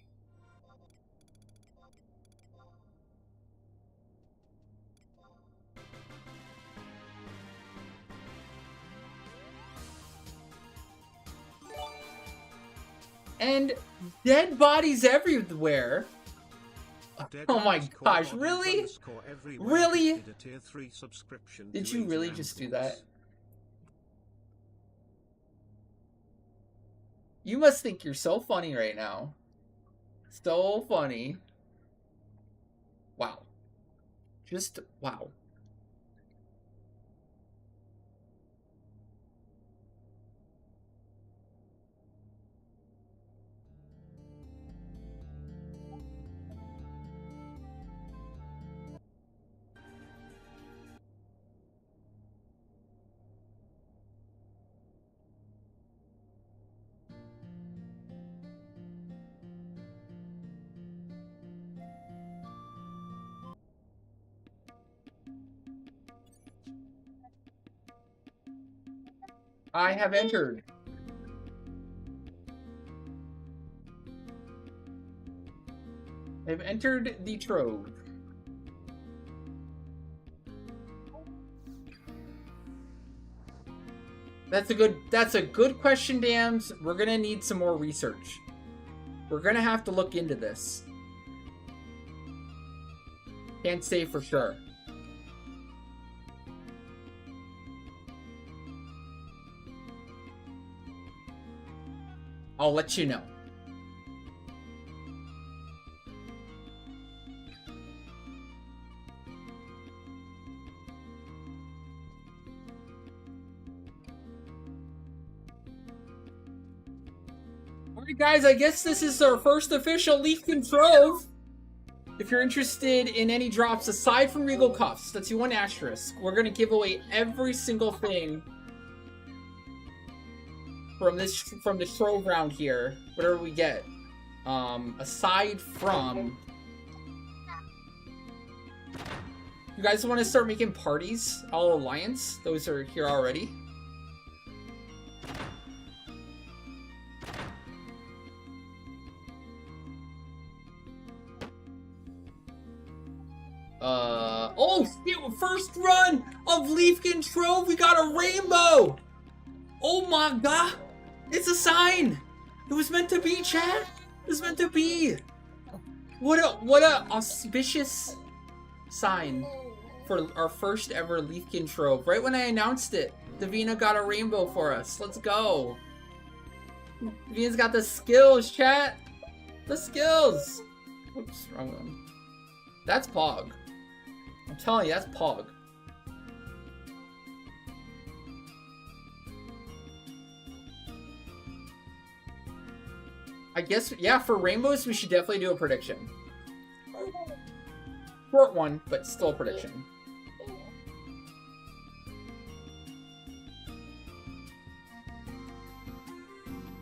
And dead bodies everywhere. Oh my gosh, really? Really? Did you really just do that? You must think you're so funny right now. So funny. Wow. Just wow. I have entered. I've entered the trove. That's a good question, Dams. We're gonna need some more research. We're gonna have to look into this. Can't say for sure. I'll let you know. Alright guys, I guess this is our first official Leafkin Trove. If you're interested in any drops aside from Regal Cuffs, that's your one asterisk. We're gonna give away every single thing from the Trove round here, whatever we get. Aside from, you guys want to start making parties? All Alliance, those are here already. Oh, first run of Leafkin Trove, we got a rainbow! Oh my god! It's a sign! It was meant to be, chat! It was meant to be! What a auspicious sign for our first ever Leafkin Trove. Right when I announced it, Davina got a rainbow for us. Let's go. Davina's got the skills, chat. The skills. Oops, wrong one. That's Pog. I'm telling you, that's Pog. I guess, yeah, for rainbows, we should definitely do a prediction. Short one, but still a prediction.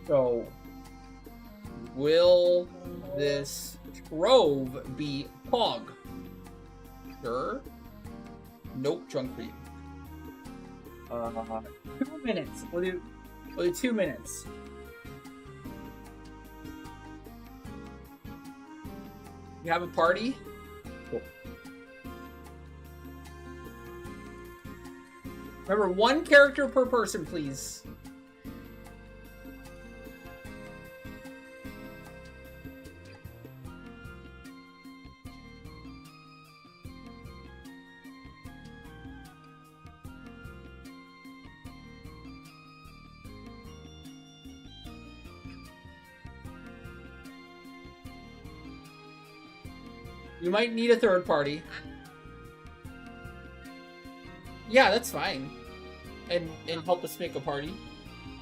So, will this trove be Pog? Sure. Nope, drunk for you. 2 minutes. We'll do 2 minutes. You have a party? Cool. Remember, 1 character per person, please. You might need a 3rd party. Yeah, that's fine. And help us make a party.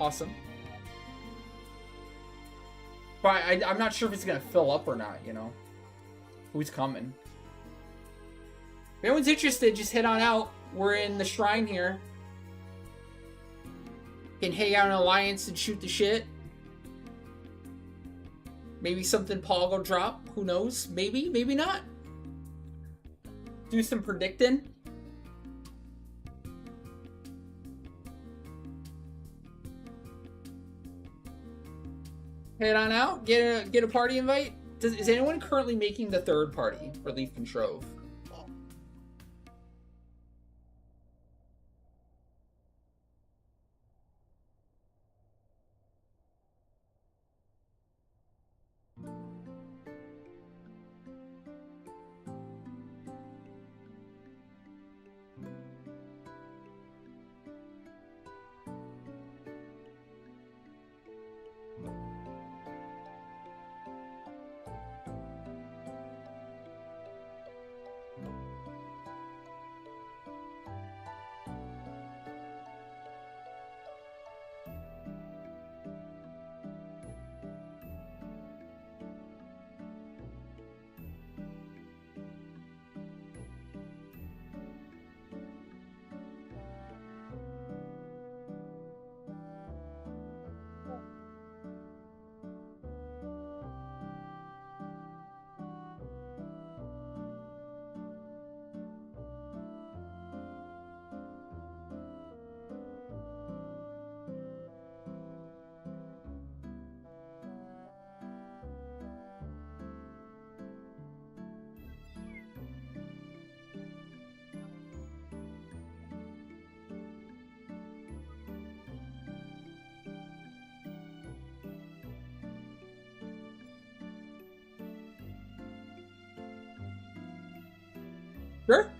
Awesome. But I'm not sure if it's gonna fill up or not, you know. Who's coming? If anyone's interested, just head on out. We're in the shrine here. Can hang out in Alliance and shoot the shit. Maybe something Pog will drop. Who knows? Maybe, maybe not. Do some predicting. Head on out. Get a party invite. Is anyone currently making the 3rd party for Leafkin Trove?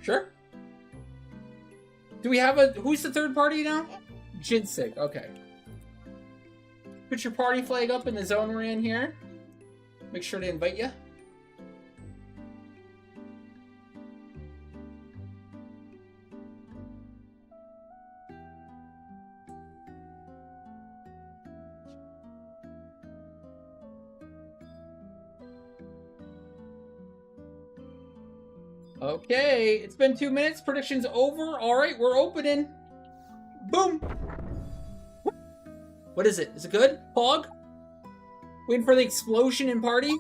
Sure. Do we have who's the 3rd party now? Jinsig, okay. Put your party flag up in the zone we're in here. Make sure to invite you. Okay, it's been 2 minutes. Prediction's over. All right, we're opening. Boom. What is it? Is it good? Pog? Waiting for the explosion in party?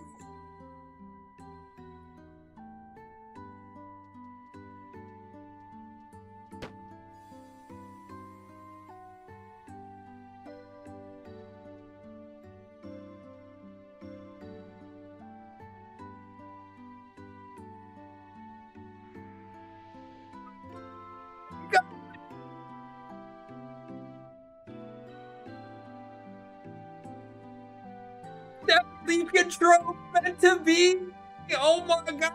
Leafkin Trove meant to be. Oh my god!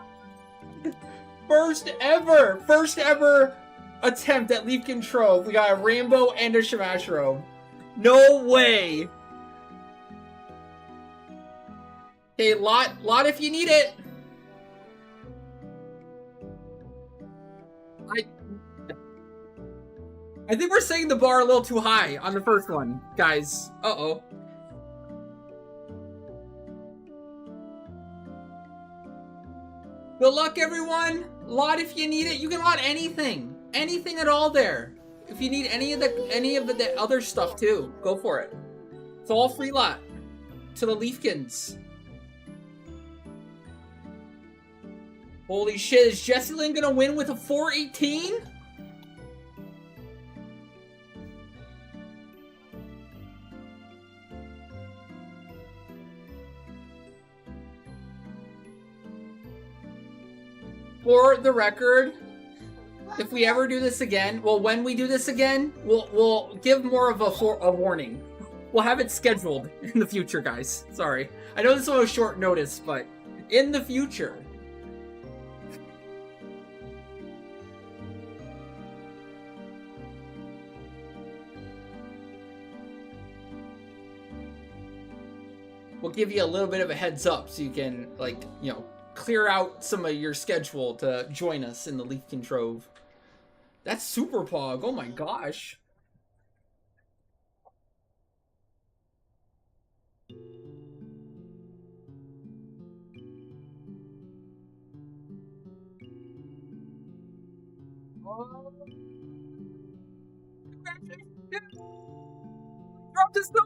First ever attempt at Leafkin Trove. We got a rainbow and a Shamash robe. No way! Okay, lot if you need it. I think we're setting the bar a little too high on the first one, guys. Uh-oh. Good luck, everyone. Lot if you need it. You can lot anything. Anything at all there. If you need any of the other stuff too, go for it. It's all free lot to the Leafkins. Holy shit, is Jessie Lynn gonna win with a 418? For the record, if we ever do this again, well, when we do this again, we'll give more of a warning. We'll have it scheduled in the future, guys. Sorry. I know this was short notice, but in the future. We'll give you a little bit of a heads up so you can, like, you know, clear out some of your schedule to join us in the Leafkin Trove. That's super pog. Oh my gosh. Drop this stuff.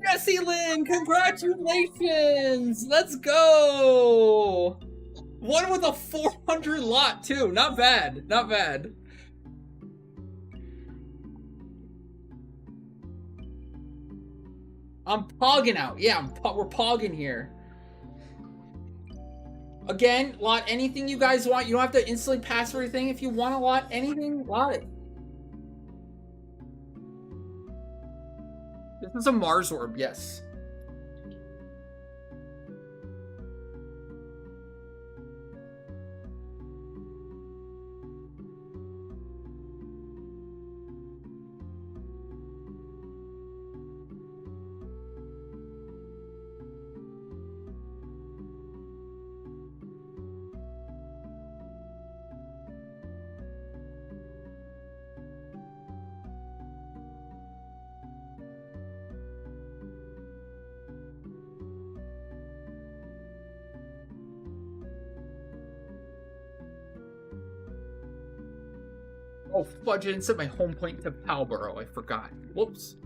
Jessie Lynn, congratulations! Let's go! One with a 400 lot too. Not bad. Not bad. I'm pogging out. Yeah, we're pogging here. Again, lot anything you guys want. You don't have to instantly pass everything. If you want to lot anything, lot it. This is a Mars orb, yes. Oh, fudge, I didn't set my home point to Palborough. I forgot. Whoops.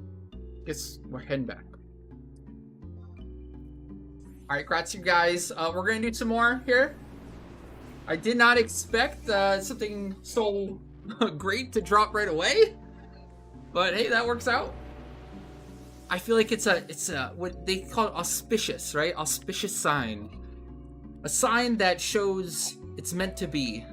Guess we're heading back. Alright, congrats you guys. We're gonna do some more here. I did not expect something so great to drop right away. But hey, that works out. I feel like it's a what they call it, auspicious, right? Auspicious sign. A sign that shows it's meant to be.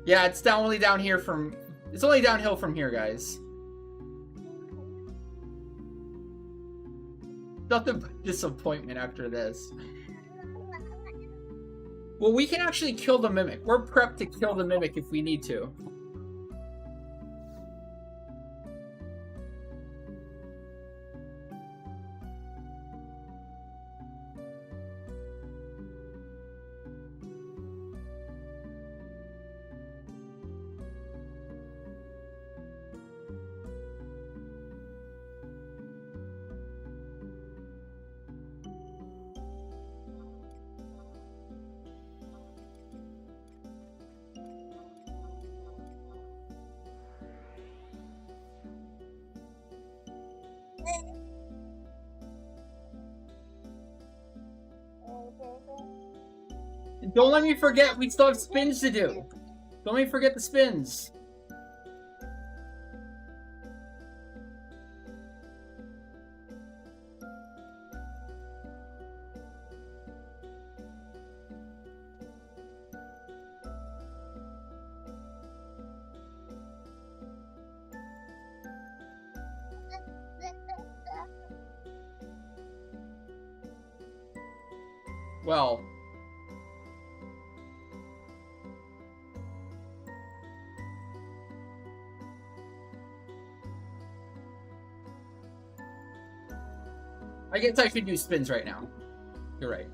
Yeah, it's only down here from... It's only downhill from here, guys. Nothing but disappointment after this. Well, we can actually kill the Mimic. We're prepped to kill the Mimic if we need to. Don't let me forget, we still have spins to do. Don't let me forget the spins. Well, I guess I should do spins right now. You're right.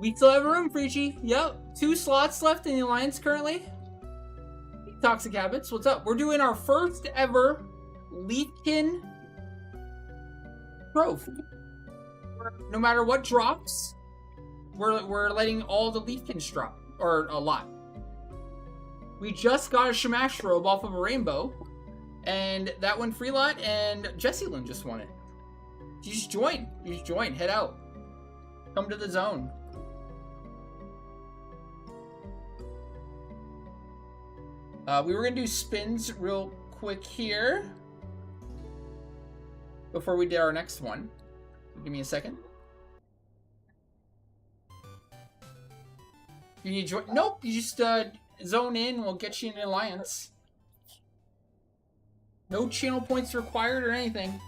We still have room, Freechy. Yep. 2 slots left in the alliance currently. Toxic Habits, what's up? We're doing our first ever Leafkin Trove. No matter what drops, we're letting all the Leafkins drop. Or a lot. We just got a Shamash robe off of a rainbow. And that went free lot, and Jessie Lynn just won it. You just join. You just join. Head out. Come to the zone. We were going to do spins real quick here before we did our next one. Give me a second. You need to join? Nope, you just zone in. We'll get you in an alliance. No channel points required or anything.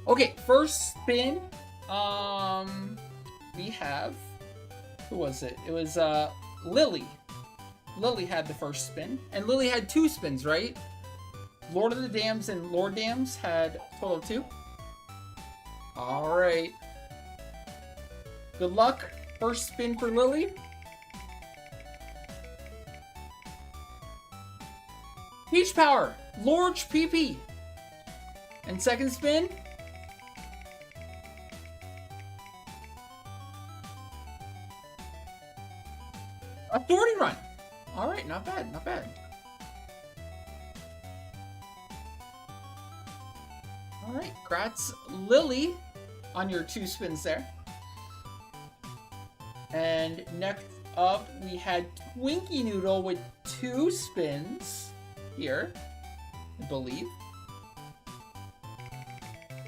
Okay, first spin. We have... Who was it? It was Lily. Lily had the first spin. And Lily had 2 spins, right? Lord of the Dams and Lord Dams had a total of 2. Alright. Good luck. First spin for Lily. Peach Power. Large PP. And second spin. Authority Run. Alright, not bad, not bad. Alright, congrats, Lily, on your 2 spins there. And next up, we had Twinkie Noodle with 2 spins here, I believe.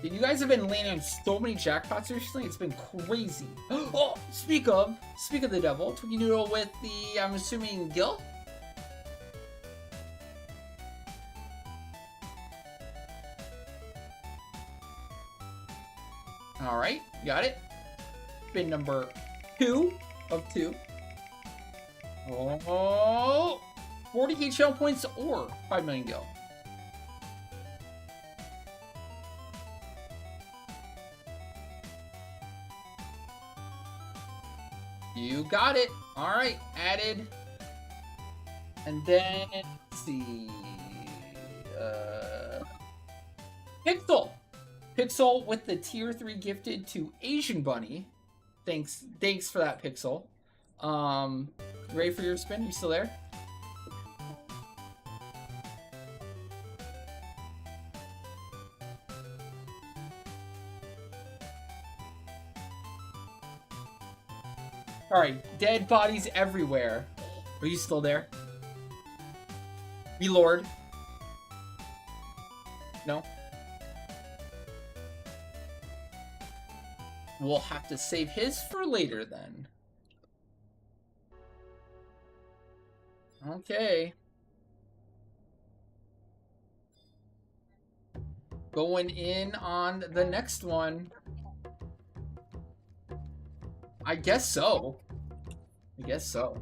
Dude, you guys have been landing so many jackpots recently, it's been crazy. Oh, speak of the devil, Twinkie Noodle with the, I'm assuming, Gil? Alright, got it. Spin number 2 of 2. Oh, 40k channel points or 5 million Gil. You got it. All right, added. And then, let's see. Pixel. Pixel with the tier 3 gifted to Asian Bunny. Thanks for that, Pixel. Ready for your spin? You still there? Alright, dead bodies everywhere. Are you still there? Lord. No? We'll have to save his for later then. Okay. Going in on the next one. I guess so. I guess so.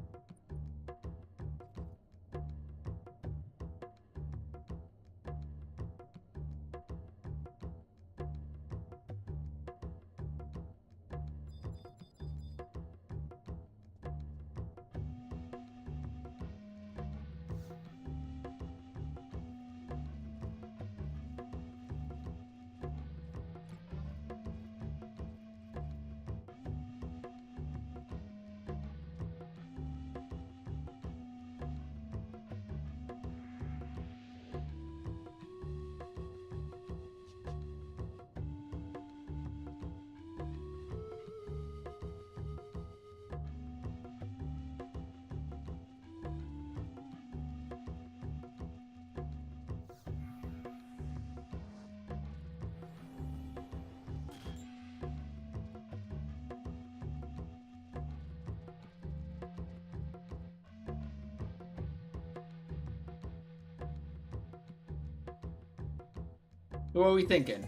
What are we thinking?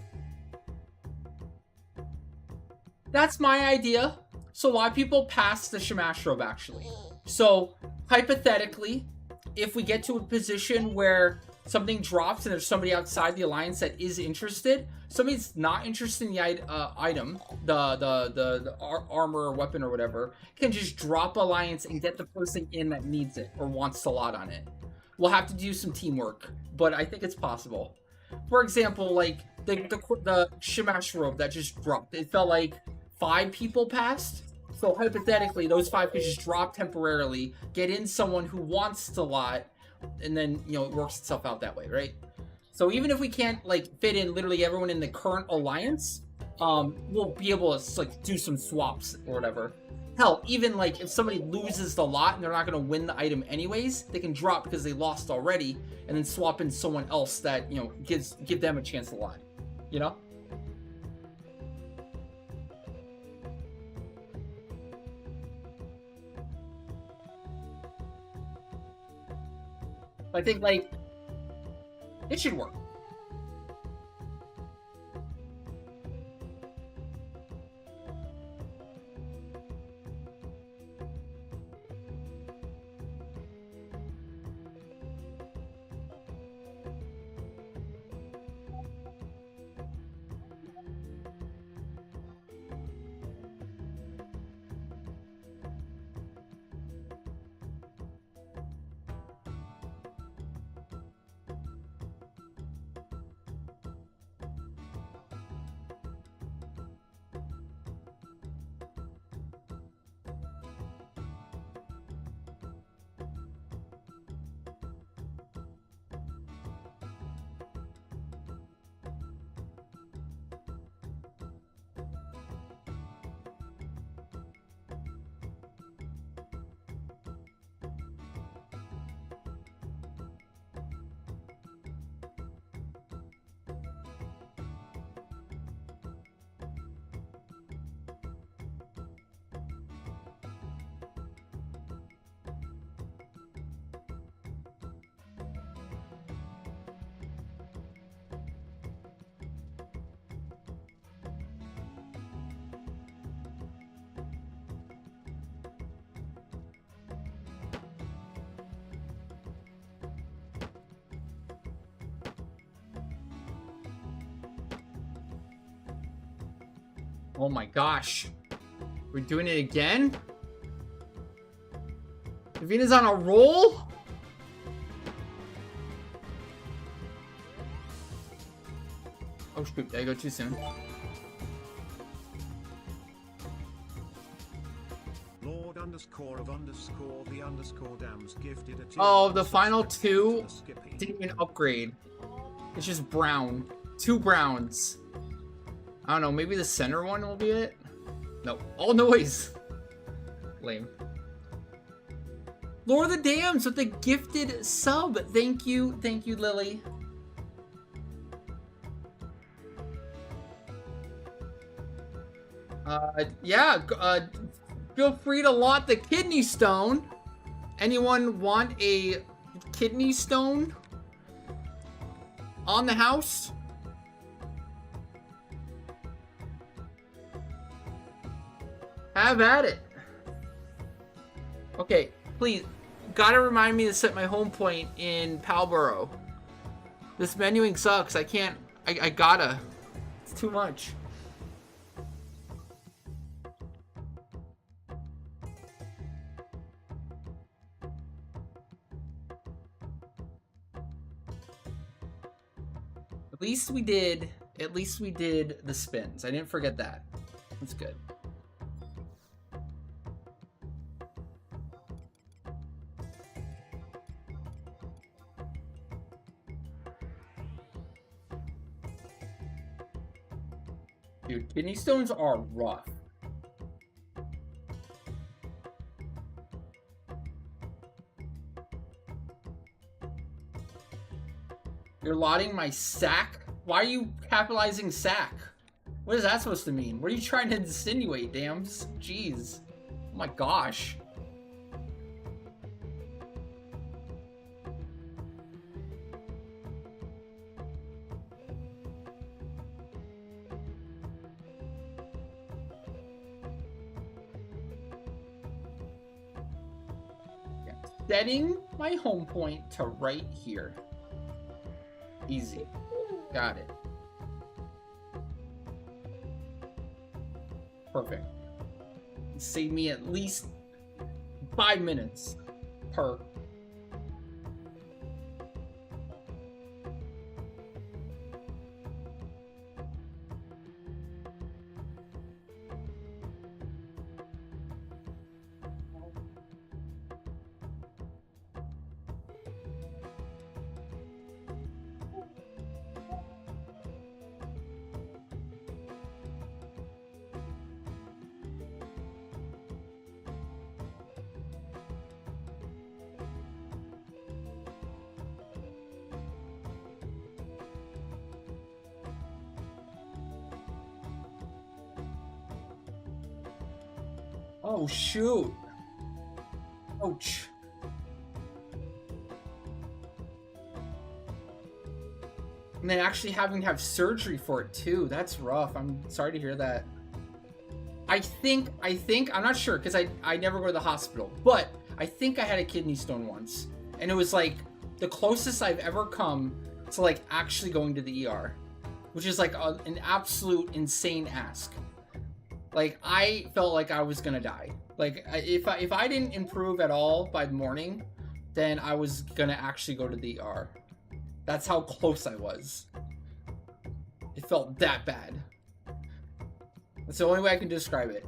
That's my idea. So a lot of people pass the Shamash Robe, actually. So, hypothetically, if we get to a position where something drops and there's somebody outside the alliance that is interested, somebody's not interested in the item, the armor or weapon or whatever, can just drop alliance and get the person in that needs it or wants to lot on it. We'll have to do some teamwork, but I think it's possible. For example, like the Shamash Robe that just dropped, it felt like 5 people passed. So hypothetically, those 5 could just drop temporarily, get in someone who wants to lot, and then, you know, it works itself out that way, right? So even if we can't, like, fit in literally everyone in the current alliance, we'll be able to, like, do some swaps or whatever. Hell, even, like, if somebody loses the lot and they're not going to win the item anyways, they can drop because they lost already, and then swap in someone else that, you know, give them a chance to lot. You know? I think, like, it should work. Oh my gosh. We're doing it again? Davina's on a roll? Oh shoot, did I go too soon? Lord underscore of underscore the underscore dams gifted a Oh, the final 2 didn't even upgrade. It's just brown. 2 browns. I don't know, maybe the center one will be it? No. All noise! Lame. Lord of the Dams with the gifted sub. Thank you, Lily. Yeah, feel free to lot the kidney stone. Anyone want a kidney stone on the house? Have at it. Okay, please, gotta remind me to set my home point in Palboro. This menuing sucks. I can't. I gotta. It's too much. At least we did the spins. I didn't forget that. That's good. Dude, kidney stones are rough. You're lauding my sack? Why are you capitalizing sack? What is that supposed to mean? What are you trying to insinuate, Dams? Jeez. Oh my gosh. Yeah. Setting my home point to right here. Easy. Got it. Perfect. Save me at least 5 minutes per. Oh, shoot. Ouch. And then actually having to have surgery for it too. That's rough. I'm sorry to hear that. I think, I'm not sure because I never go to the hospital, but I think I had a kidney stone once. And it was like the closest I've ever come to like actually going to the ER, which is like an absolute insane ask. Like, I felt like I was gonna die. Like, if I didn't improve at all by the morning, then I was gonna actually go to the ER. That's how close I was. It felt that bad. That's the only way I can describe it.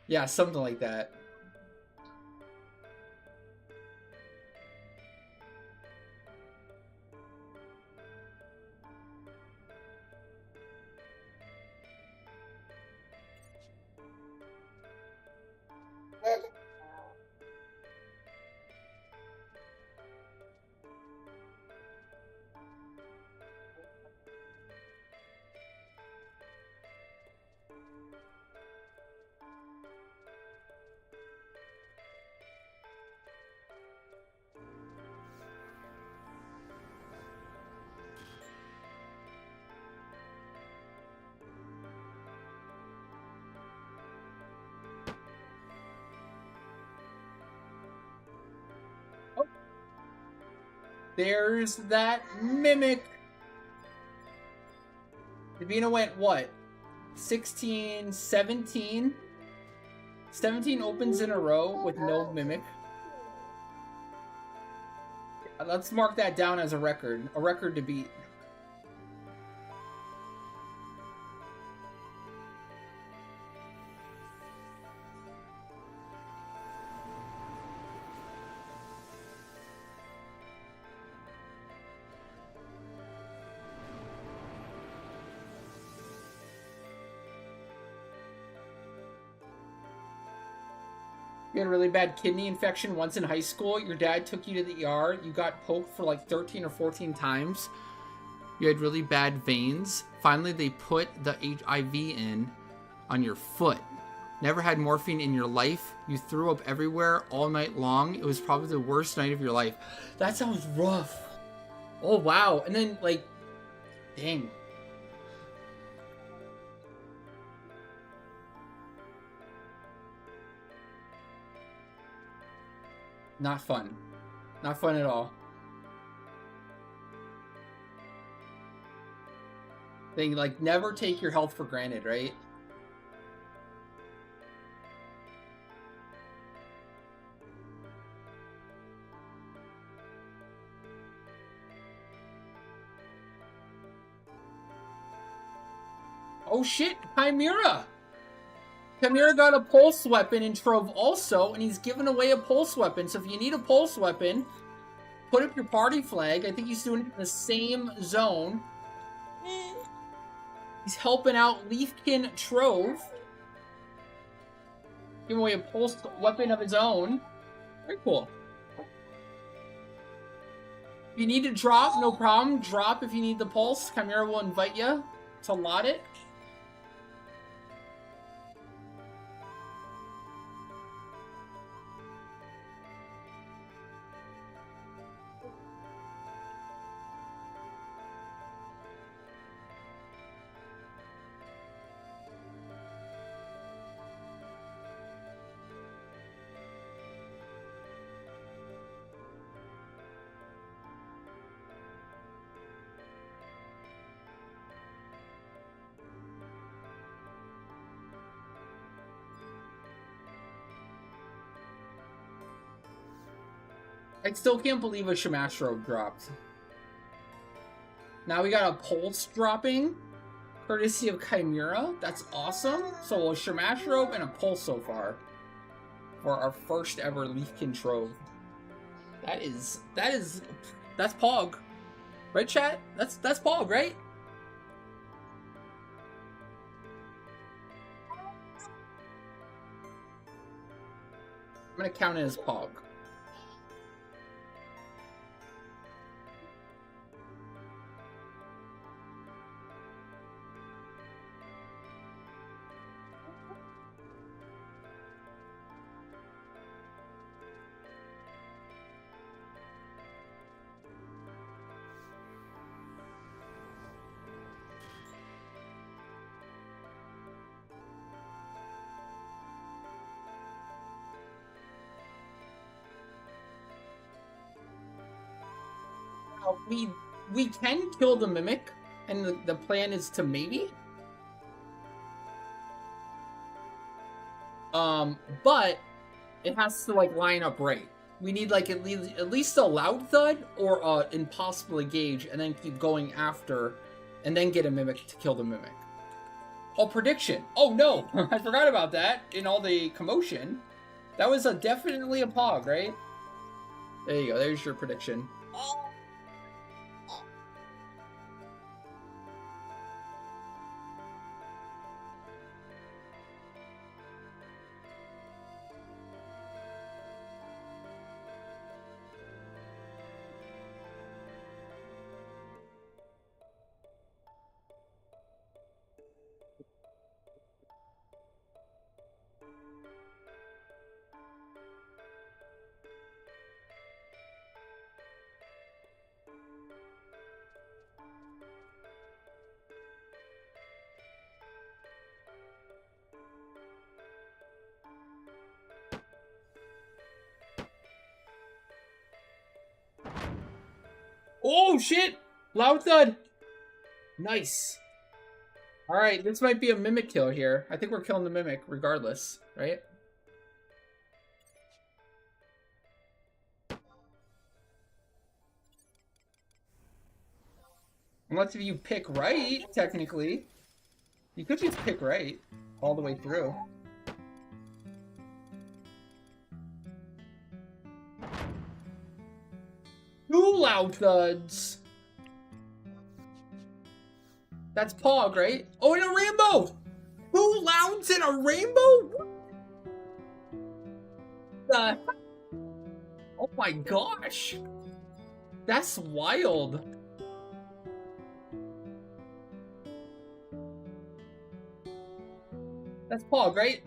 Yeah, something like that. There's that mimic. Davina went what? 16, 17? 17 opens in a row with no mimic. Let's mark that down as a record to beat. You had a really bad kidney infection once in high school. Your dad took you to the ER. You got poked for like 13 or 14 times. You had really bad veins. Finally, they put the HIV in on your foot. Never had morphine in your life. You threw up everywhere all night long. It was probably the worst night of your life. That sounds rough. Oh, wow. And then, like, dang. Not fun. Not fun at all. They, like, never take your health for granted, right? Oh shit, Chimera! Chimera got a pulse weapon in Trove also, and he's giving away a pulse weapon. So if you need a pulse weapon, put up your party flag. I think he's doing it in the same zone. He's helping out Leafkin Trove. Giving away a pulse weapon of his own. Very cool. If you need to drop, no problem. Drop if you need the pulse. Chimera will invite you to lot it. I still can't believe a Shamashrobe dropped. Now we got a Pulse dropping, courtesy of Chimera. That's awesome. So a Shamashrobe and a Pulse so far for our first ever Leafkin Trove. That's Pog. Right, chat? That's Pog, right? I'm gonna count it as Pog. We can kill the Mimic, and the plan is to maybe. But it has to like line up right. We need like at least a Loud Thud or Impossible Engage, and then keep going after, and then get a Mimic to kill the Mimic. Oh, prediction! Oh no, I forgot about that in all the commotion. That was definitely a Pog, right? There you go. There's your prediction. Oh shit! Loud Thud! Nice. Alright, this might be a Mimic kill here. I think we're killing the Mimic regardless, right? Unless if you pick right, technically. You could just pick right all the way through. Two Loud Thuds! That's Pog, right? Oh, and a Rainbow! 2 Louds and a Rainbow? the? Oh my gosh. That's wild. That's Pog, right?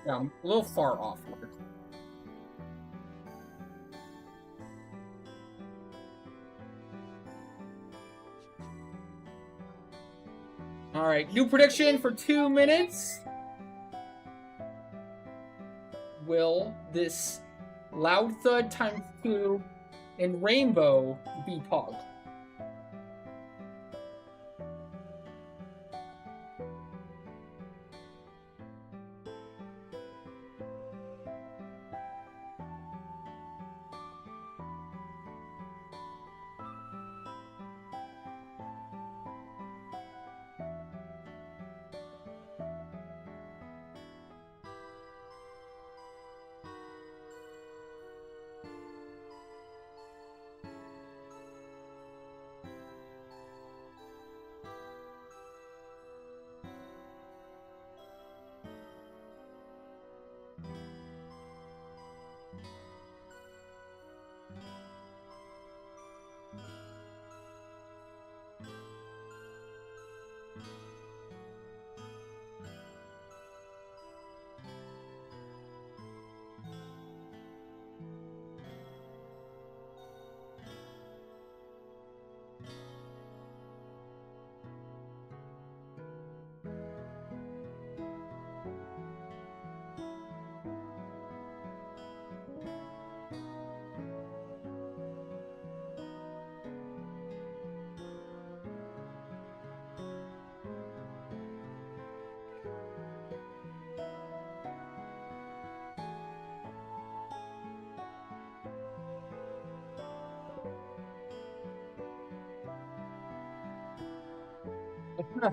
Yeah, I'm a little far off here. Alright, new prediction for 2 minutes. Will this Loud Thud times 2 and Rainbow be Pog?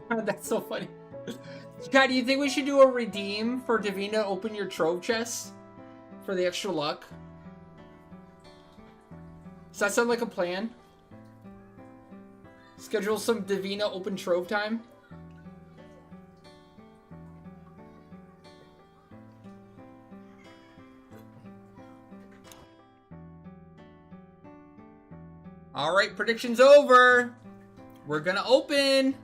That's so funny. Kai, do you think we should do a redeem for Davina open your trove chest for the extra luck? Does that sound like a plan? Schedule some Davina open trove time? Alright, prediction's over. We're gonna open.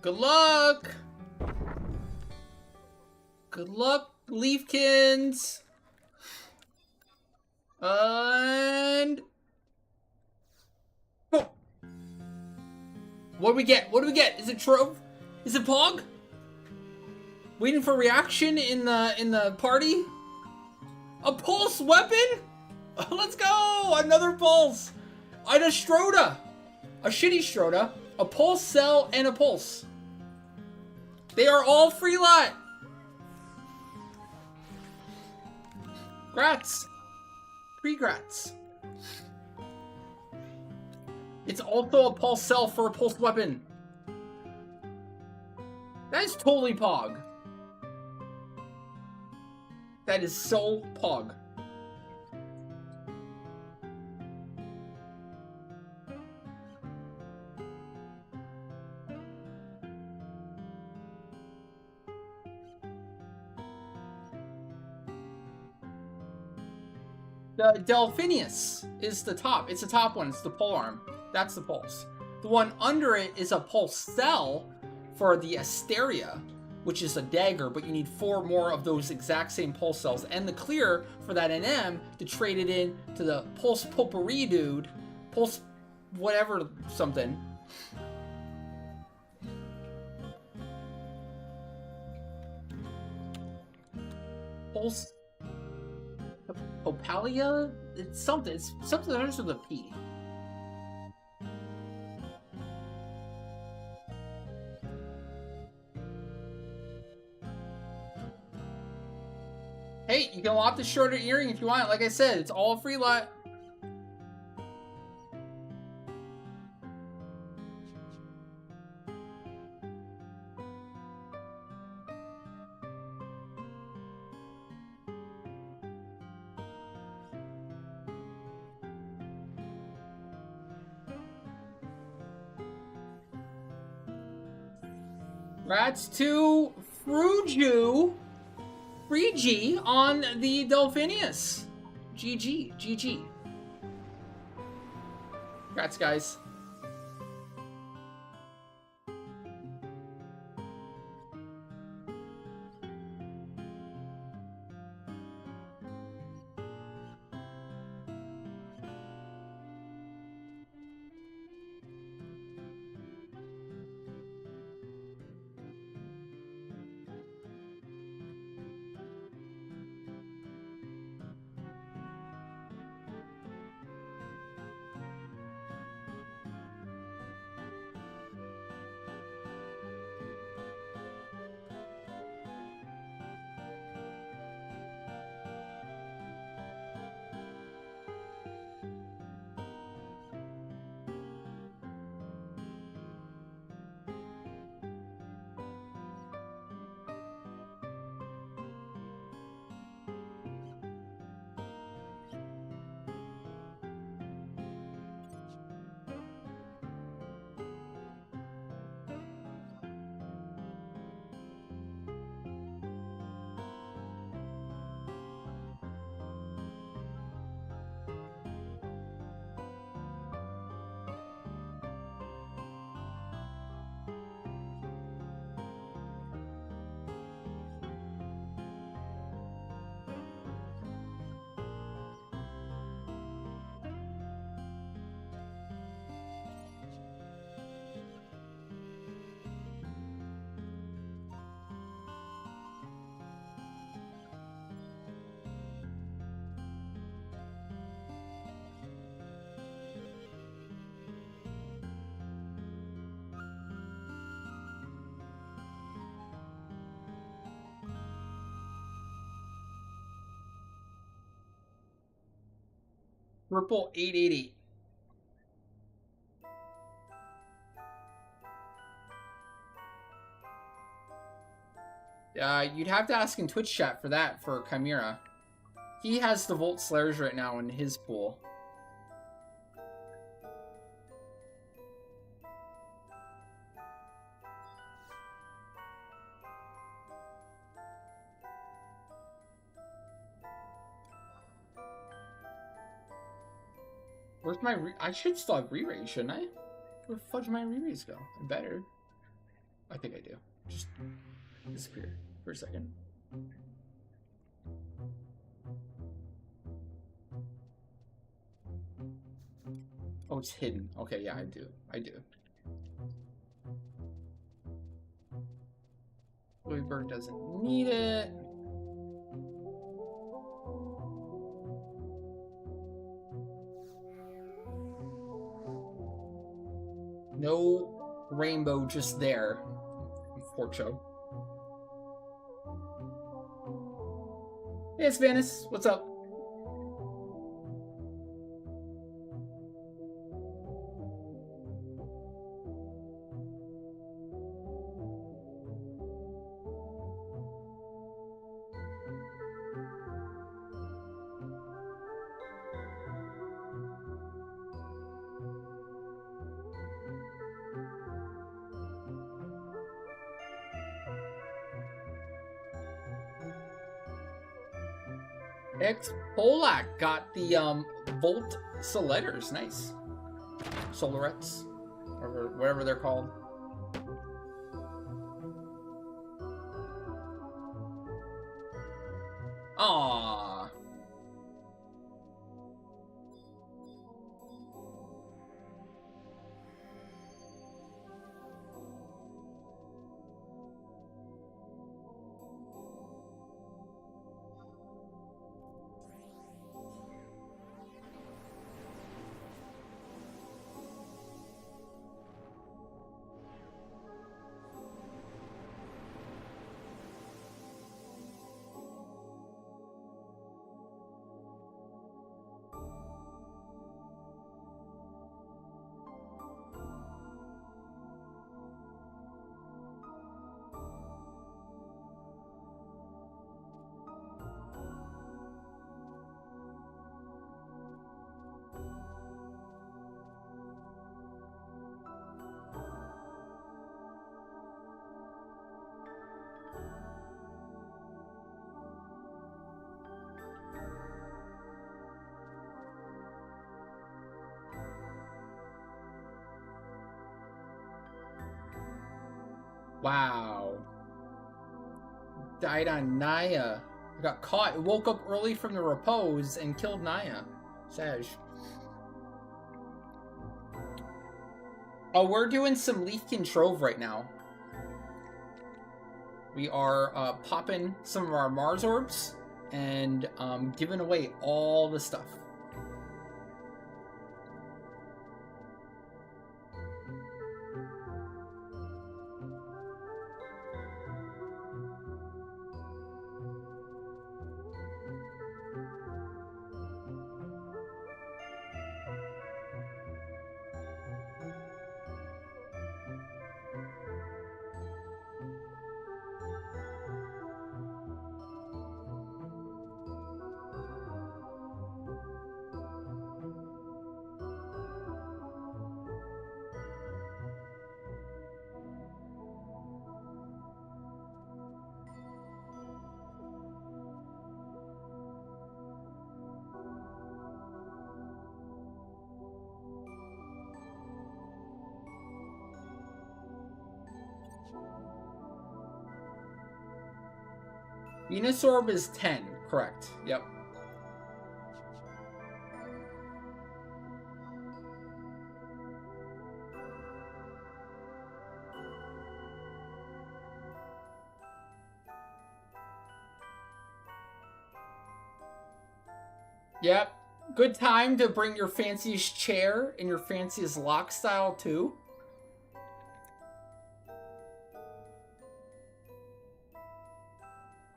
Good luck! Good luck, Leafkins! And... oh. What do we get? What do we get? Is it Trove? Is it Pog? Waiting for reaction in the party? A pulse weapon? Let's go! Another pulse! And a Stroda! A shitty Stroda, a pulse cell, and a pulse. They are all free lot! Grats! Pre-grats. It's also a pulse cell for a pulse weapon. That is totally Pog. That is so Pog. The Delphinius is the top. It's the top one. It's the pole arm. That's the pulse. The one under it is a pulse cell for the Asteria, which is a dagger, but you need 4 more of those exact same pulse cells. And the clear for that NM to trade it in to the pulse potpourri dude. Pulse whatever something. Pulse Opalia? It's something that starts with a P. Hey, you can lock the shorter earring if you want. Like I said, it's all free lot. Congrats to Frigi on the Delphinius. GG, GG. Congrats, guys. Ripple 888. You'd have to ask in Twitch chat for that, for Chimera. He has the Volt Slayers right now in his pool. Where's my I should still have re-raise, shouldn't I? Where the fuck did my re-raise go? I better. I think I do. Just disappear for a second. Oh, it's hidden. Okay, yeah, I do. I do. Louisburg doesn't need it. No rainbow just there. Unfortunately. Hey, it's Vanis. What's up? X Polak got the Volt Soletters. Nice. Solarettes. Or whatever they're called. Aww. Wow. Died on Naya. Got caught. Woke up early from the repose and killed Naya. Sag. Oh, we're doing some Leafkin Trove right now. We are popping some of our Mars orbs and giving away all the stuff. Venus orb is 10, correct. Yep. Yep. Good time to bring your fanciest chair and your fanciest lock style too.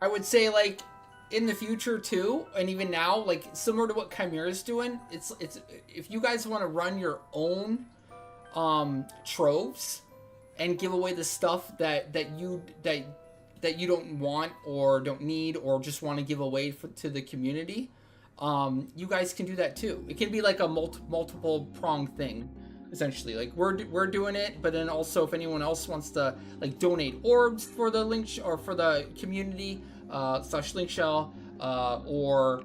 I would say, like, in the future too, and even now, like, similar to what Chimera's doing, it's if you guys want to run your own troves and give away the stuff that you don't want or don't need or just want to give away to the community, you guys can do that too. It can be like a multiple pronged thing, essentially. Like we're doing it, but then also if anyone else wants to like donate orbs for the link or for the community / link shell, or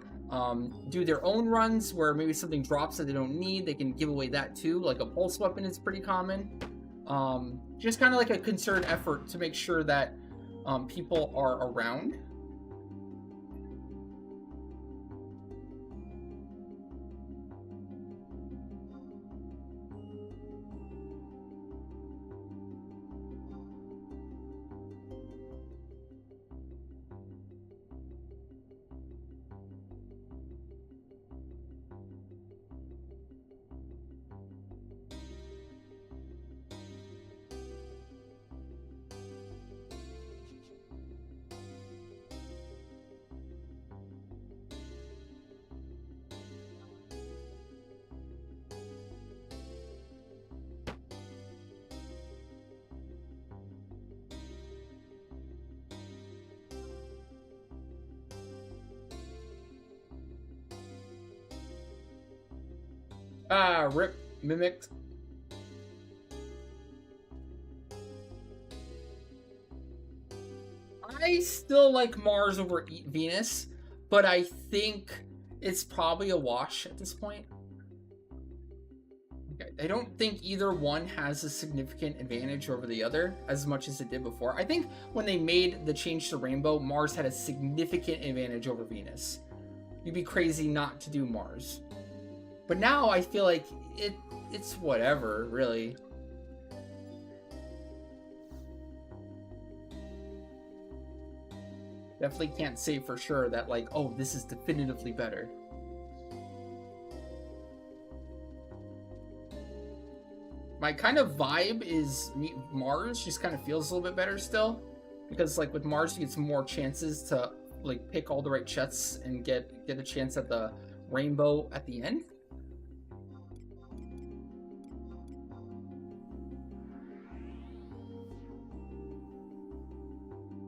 do their own runs where maybe something drops that they don't need, they can give away that too. Like a pulse weapon is pretty common. Just kind of like a concerted effort to make sure that people are around. Rip Mimic. I still like Mars over Venus, but I think it's probably a wash at this point. Okay. I don't think either one has a significant advantage over the other as much as it did before. I think when they made the change to Rainbow, Mars had a significant advantage over Venus. You'd be crazy not to do Mars. But now I feel like it's whatever, really. Definitely can't say for sure that, like, oh, this is definitively better. My kind of vibe is Mars just kind of feels a little bit better still. Because, like, with Mars, you get some more chances to, like, pick all the right chests and get a chance at the rainbow at the end.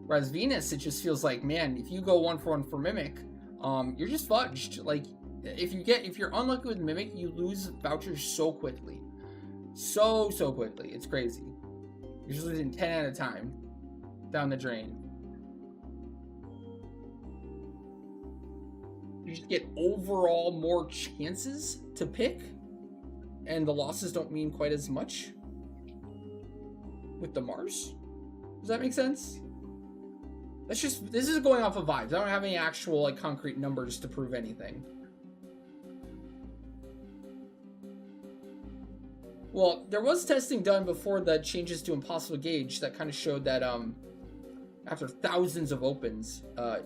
Whereas Venus, it just feels like, man, if you go 1-for-1 for Mimic, you're just fudged. Like, if you're unlucky with Mimic, you lose vouchers so quickly. So quickly. It's crazy. You're just losing 10 at a time. Down the drain. You just get overall more chances to pick, and the losses don't mean quite as much with the Mars. Does that make sense? This is going off of vibes. I don't have any actual like concrete numbers to prove anything. Well, there was testing done before the changes to Impossible Gauge that kind of showed that after thousands of opens,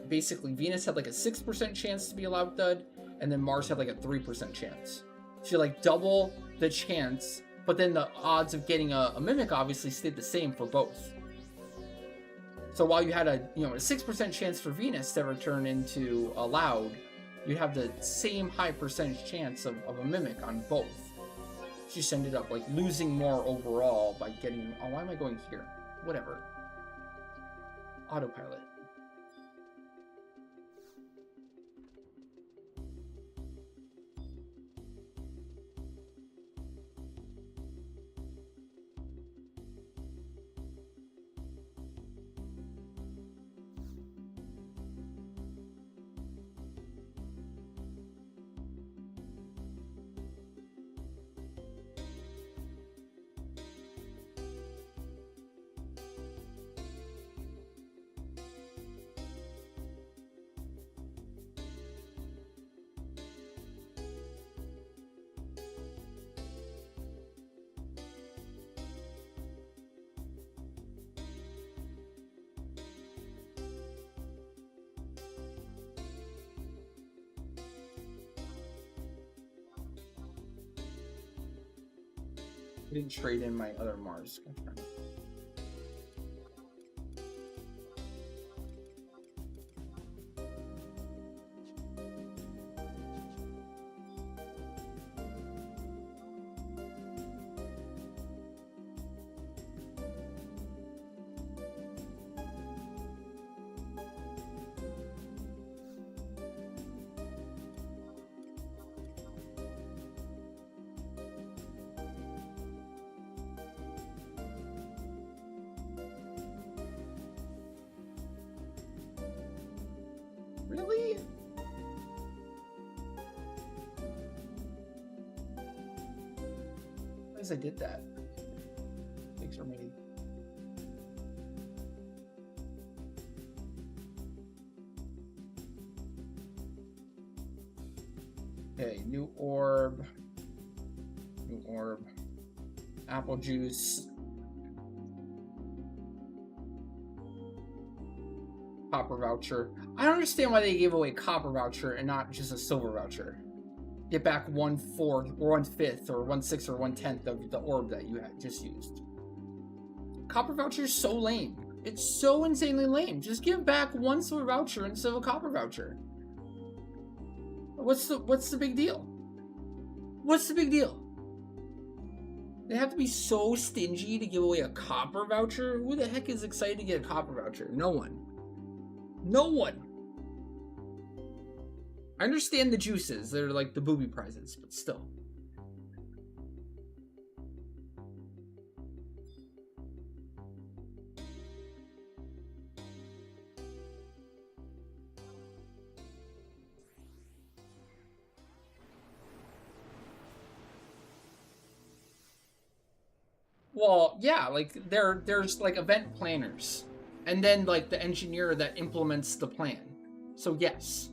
basically Venus had like a 6% chance to be allowed dud, and then Mars had like a 3% chance. So you like double the chance, but then the odds of getting a mimic obviously stayed the same for both. So while you had a 6% chance for Venus to return into allowed, you'd have the same high percentage chance of a mimic on both. She just ended up like losing more overall by getting. Oh, why am I going here? Whatever. Autopilot. I didn't trade in my other Mars. Really? As I did that. Thanks for me. Okay, new orb. New orb. Apple juice. Copper voucher. I don't understand why they gave away copper voucher and not just a silver voucher. Get back 1/4 or 1/5 or 1/6 or 1/10 of the orb that you had just used. Copper voucher is so lame. It's so insanely lame. Just give back 1 silver voucher instead of a copper voucher. What's the big deal? What's the big deal? They have to be so stingy to give away a copper voucher? Who the heck is excited to get a copper voucher? No one. No one. I understand the juices. They're like the booby prizes, but still. Well, yeah, like there's like event planners, and then like the engineer that implements the plan. So yes,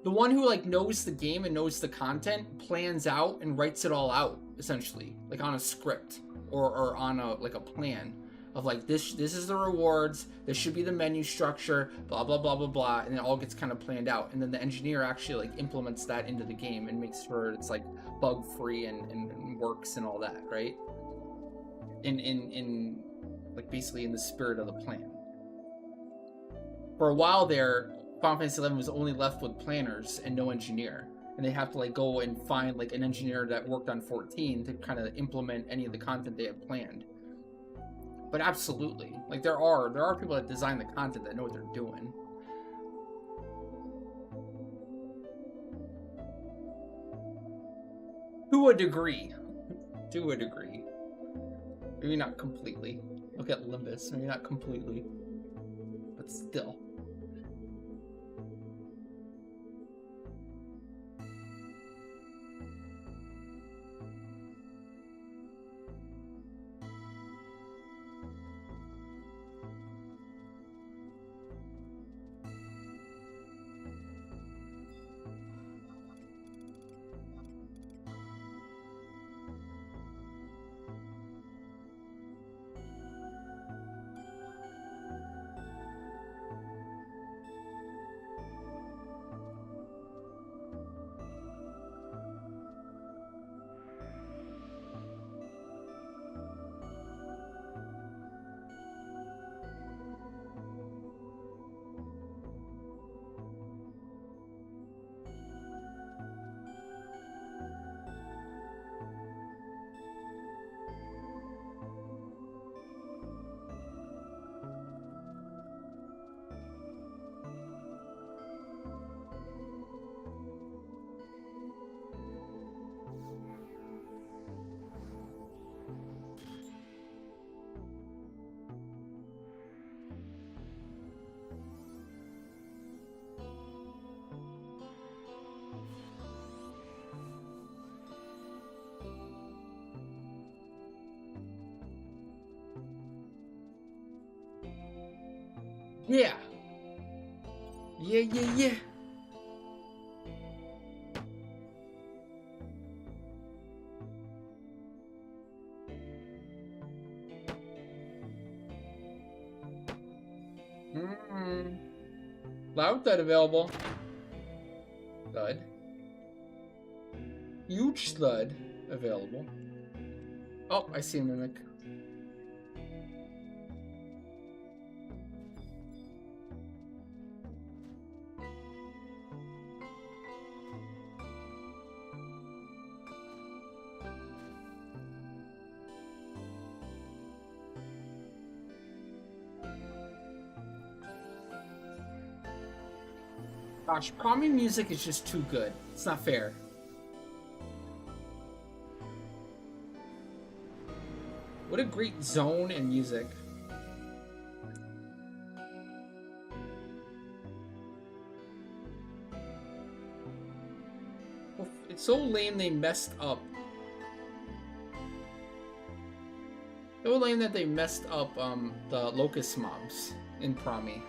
the one who like knows the game and knows the content plans out and writes it all out essentially, like on a script or on a like a plan of like this is the rewards, this should be the menu structure, blah blah blah blah blah, and it all gets kind of planned out, and then the engineer actually like implements that into the game and makes sure it's like bug free and works and all that, right? In like basically in the spirit of the plan. For a while there, Final Fantasy XI was only left with planners and no engineer, and they have to like go and find like an engineer that worked on 14 to kind of implement any of the content they had planned. But absolutely, like there are people that design the content that know what they're doing. To a degree. To a degree. Maybe not completely. Look at Limbus. Maybe not completely. But still. Yeah. Yeah. Loud thud available. Thud. Huge thud available. Oh, I see a mimic. Gosh, Promi music is just too good. It's not fair. What a great zone and music. It's so lame they messed up. So lame that they messed up the locust mobs in Promi.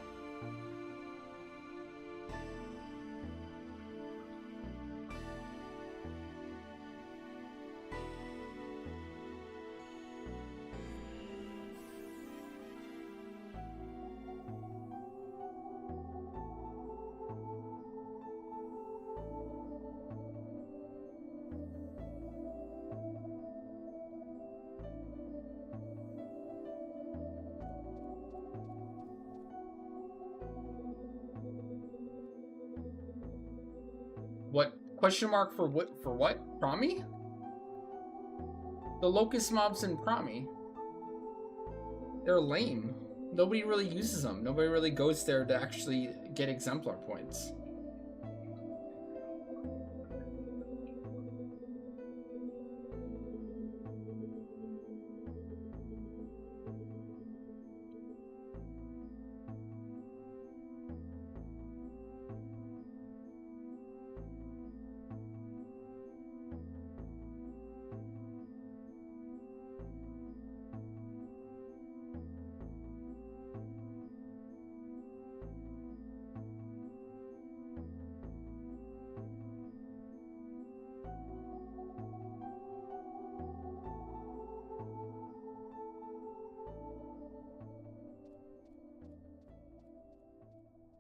What? Question mark for what? For what? Promi? The locust mobs in Promi. They're lame. Nobody really uses them. Nobody really goes there to actually get exemplar points.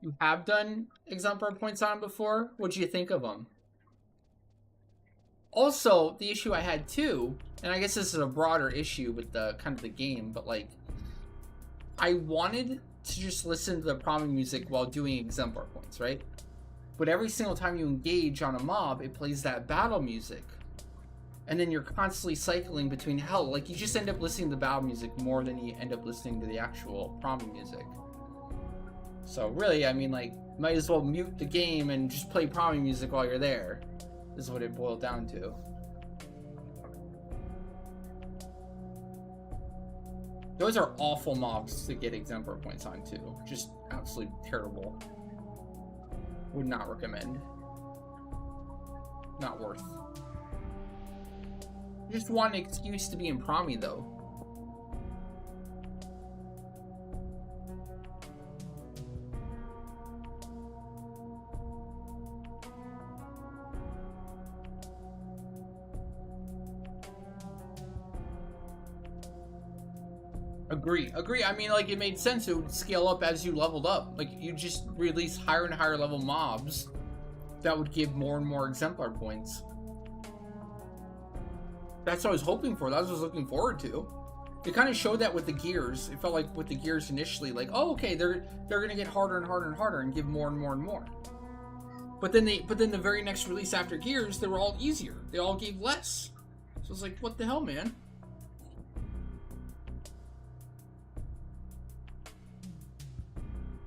You have done exemplar points on before? What'd you think of them? Also, the issue I had too, and I guess this is a broader issue with the kind of the game, but like, I wanted to just listen to the Promi music while doing exemplar points, right? But every single time you engage on a mob, it plays that battle music. And then you're constantly cycling between hell. Like, you just end up listening to the battle music more than you end up listening to the actual Promi music. So really, I mean, like, might as well mute the game and just play Promi music while you're there. Is what it boiled down to. Those are awful mobs to get exemplar points on too. Just absolutely terrible. Would not recommend. Not worth. Just want an excuse to be in Promi though. Agree. I mean, like, it made sense. It would scale up as you leveled up. Like, you just release higher and higher level mobs that would give more and more exemplar points. That's what I was hoping for. That's what I was looking forward to. It kind of showed that with the gears. It felt like with the gears initially, like, oh, okay, they're gonna get harder and harder and harder and give more and more and more. But then the very next release after gears, they were all easier. They all gave less. So it's like, what the hell, man?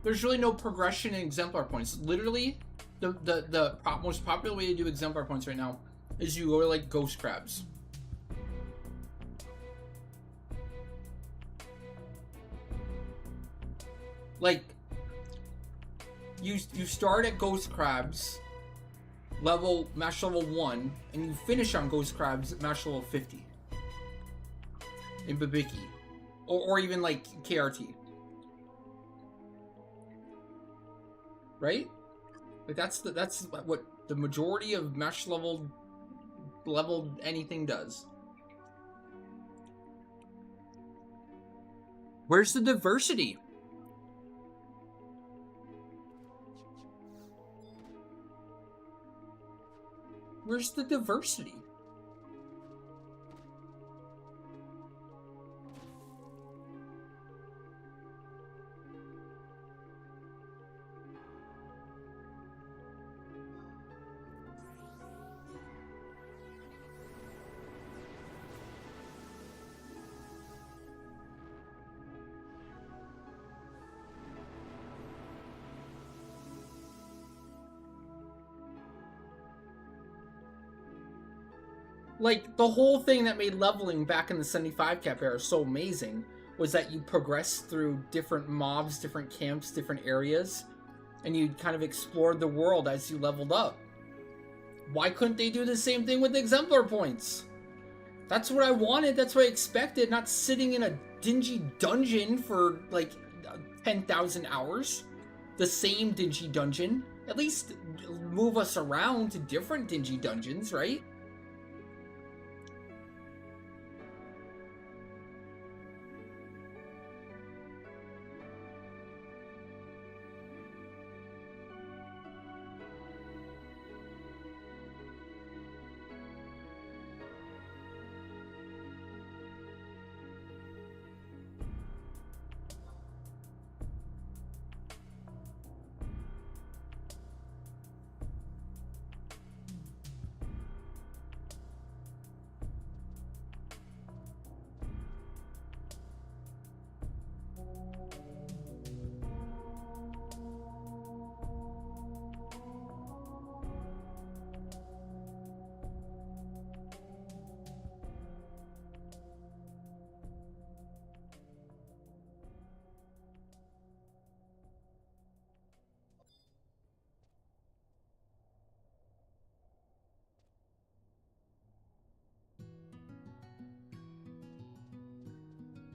There's really no progression in exemplar points. Literally, the most popular way to do exemplar points right now is you go to, like, ghost crabs. Like, you start at ghost crabs, match level 1, and you finish on ghost crabs at match level 50 in Babiki, or even like KRT. right? Like that's what the majority of mesh leveled anything does. Where's the diversity? Where's the diversity? Like, the whole thing that made leveling back in the 75 cap era so amazing was that you progressed through different mobs, different camps, different areas, and you kind of explored the world as you leveled up. Why couldn't they do the same thing with exemplar points? That's what I wanted, that's what I expected, not sitting in a dingy dungeon for, like, 10,000 hours. The same dingy dungeon. At least move us around to different dingy dungeons, right?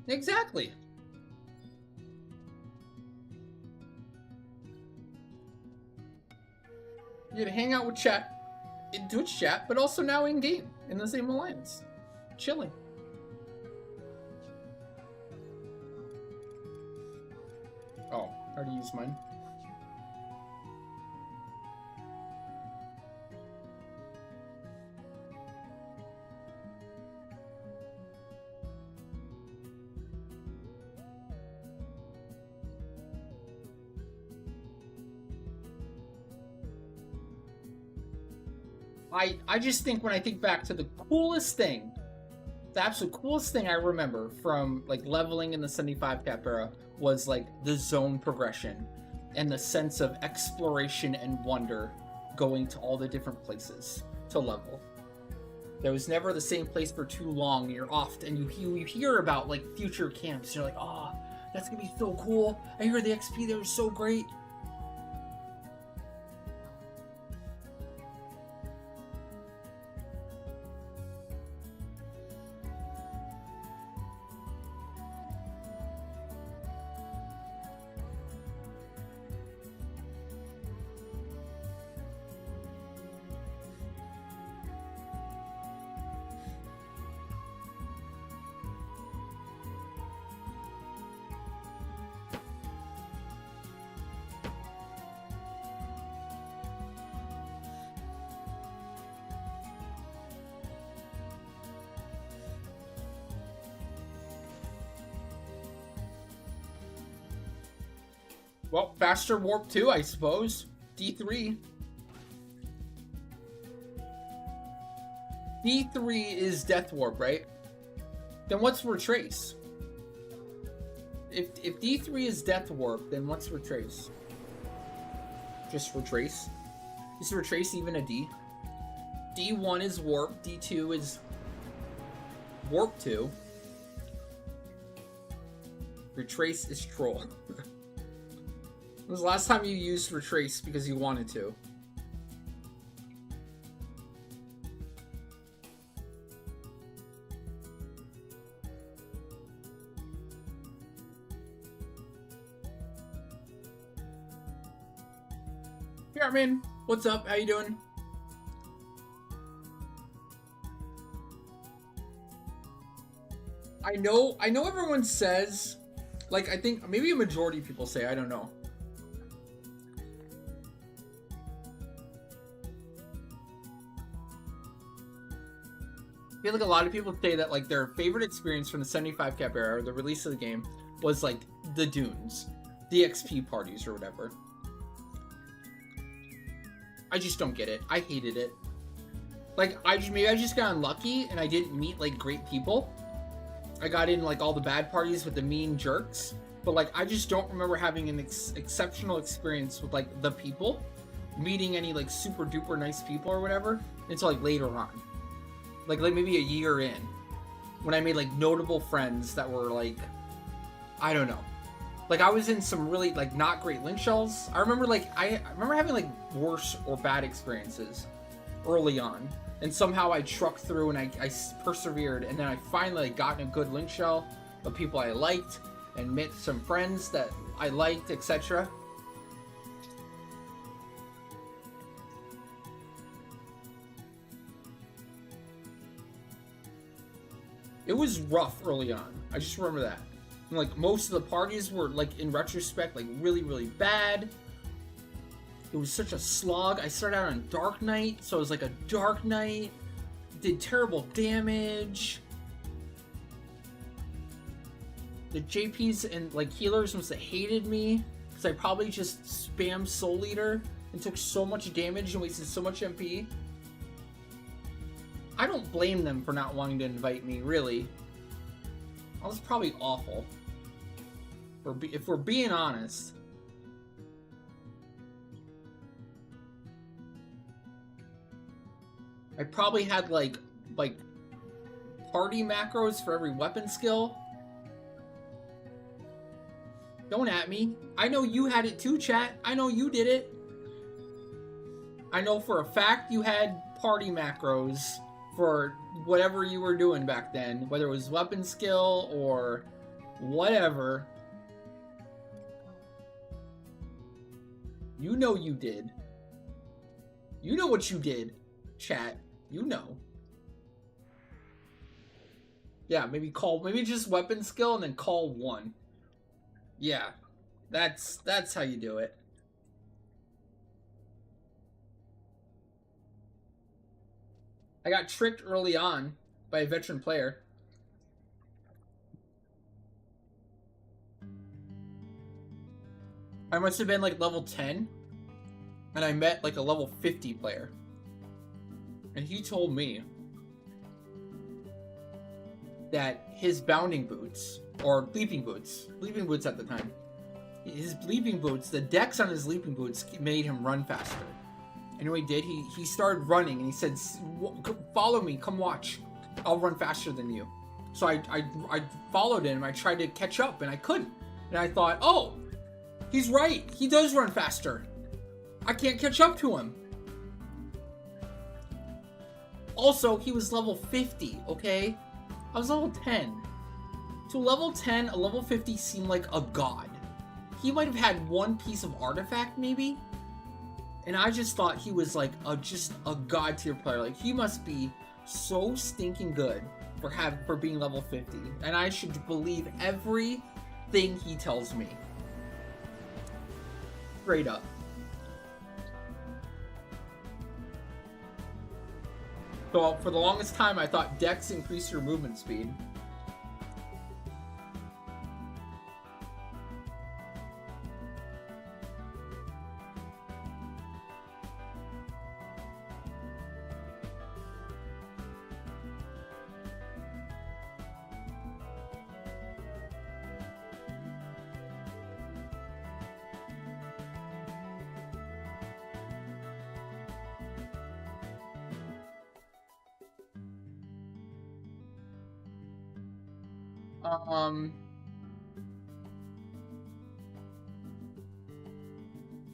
Exactly. You're gonna hang out with chat, in Twitch chat, but also now in game, in the same alliance. Chilling. Oh, I already used mine. I just think when I think back to the coolest thing, the absolute coolest thing I remember from like leveling in the 75 cap era was like the zone progression and the sense of exploration and wonder going to all the different places to level. There was never the same place for too long. You're off and you hear about like future camps. You're like, oh, that's gonna be so cool. I hear the XP there is so great. Well, faster warp 2, I suppose. D3. D3 is death warp, right? Then what's retrace? If D3 is death warp, then what's retrace? Just retrace? Is retrace even a D? D1 is warp, D2 is warp 2. Retrace is troll. When was the last time you used retrace because you wanted to? Yarman, what's up? How you doing? I know everyone says, like, I think maybe a majority of people say, I don't know. I feel like a lot of people say that, like, their favorite experience from the 75 cap era, or the release of the game, was, like, the dunes. The XP parties or whatever. I just don't get it. I hated it. Like, maybe I just got unlucky and I didn't meet, like, great people. I got in, like, all the bad parties with the mean jerks. But, like, I just don't remember having an exceptional experience with, like, the people. Meeting any, like, super duper nice people or whatever. Until, like, later on. Like maybe a year in. When I made, like, notable friends that were, like, I don't know. Like, I was in some really, like, not great link shells. I remember, like, I remember having, like, worse or bad experiences early on. And somehow I trucked through and I persevered. And then I finally, like, got in a good link shell of people I liked. And met some friends that I liked, etc. It was rough early on. I just remember that. And, like, most of the parties were, like, in retrospect, like, really, really bad. It was such a slog. I started out on Dark Knight, so it was like a Dark Knight. Did terrible damage. The JPs and, like, healers must have hated me, because I probably just spammed Soul Eater and took so much damage and wasted so much MP. I don't blame them for not wanting to invite me, really. I was probably awful. If we're being honest. I probably had, like party macros for every weapon skill. Don't at me. I know you had it too, chat. I know you did it. I know for a fact you had party macros for whatever you were doing back then, whether it was weapon skill or whatever. You know you did. You know what you did, chat. You know. Yeah, maybe just weapon skill and then call 1. Yeah. That's how you do it. I got tricked early on by a veteran player. I must have been like level 10, and I met like a level 50 player. And he told me that his bounding boots, or leaping boots at the time, his leaping boots, the dex on his leaping boots made him run faster. And what he did, he started running, and he said, follow me, come watch. I'll run faster than you. So I followed him, I tried to catch up, and I couldn't. And I thought, oh, he's right, he does run faster. I can't catch up to him. Also, he was level 50, okay? I was level 10. To level 10, a level 50 seemed like a god. He might have had one piece of artifact, maybe? And I just thought he was like just a god tier player. Like, he must be so stinking good for being level 50. And I should believe everything he tells me. Straight up. So for the longest time, I thought Dex increased your movement speed.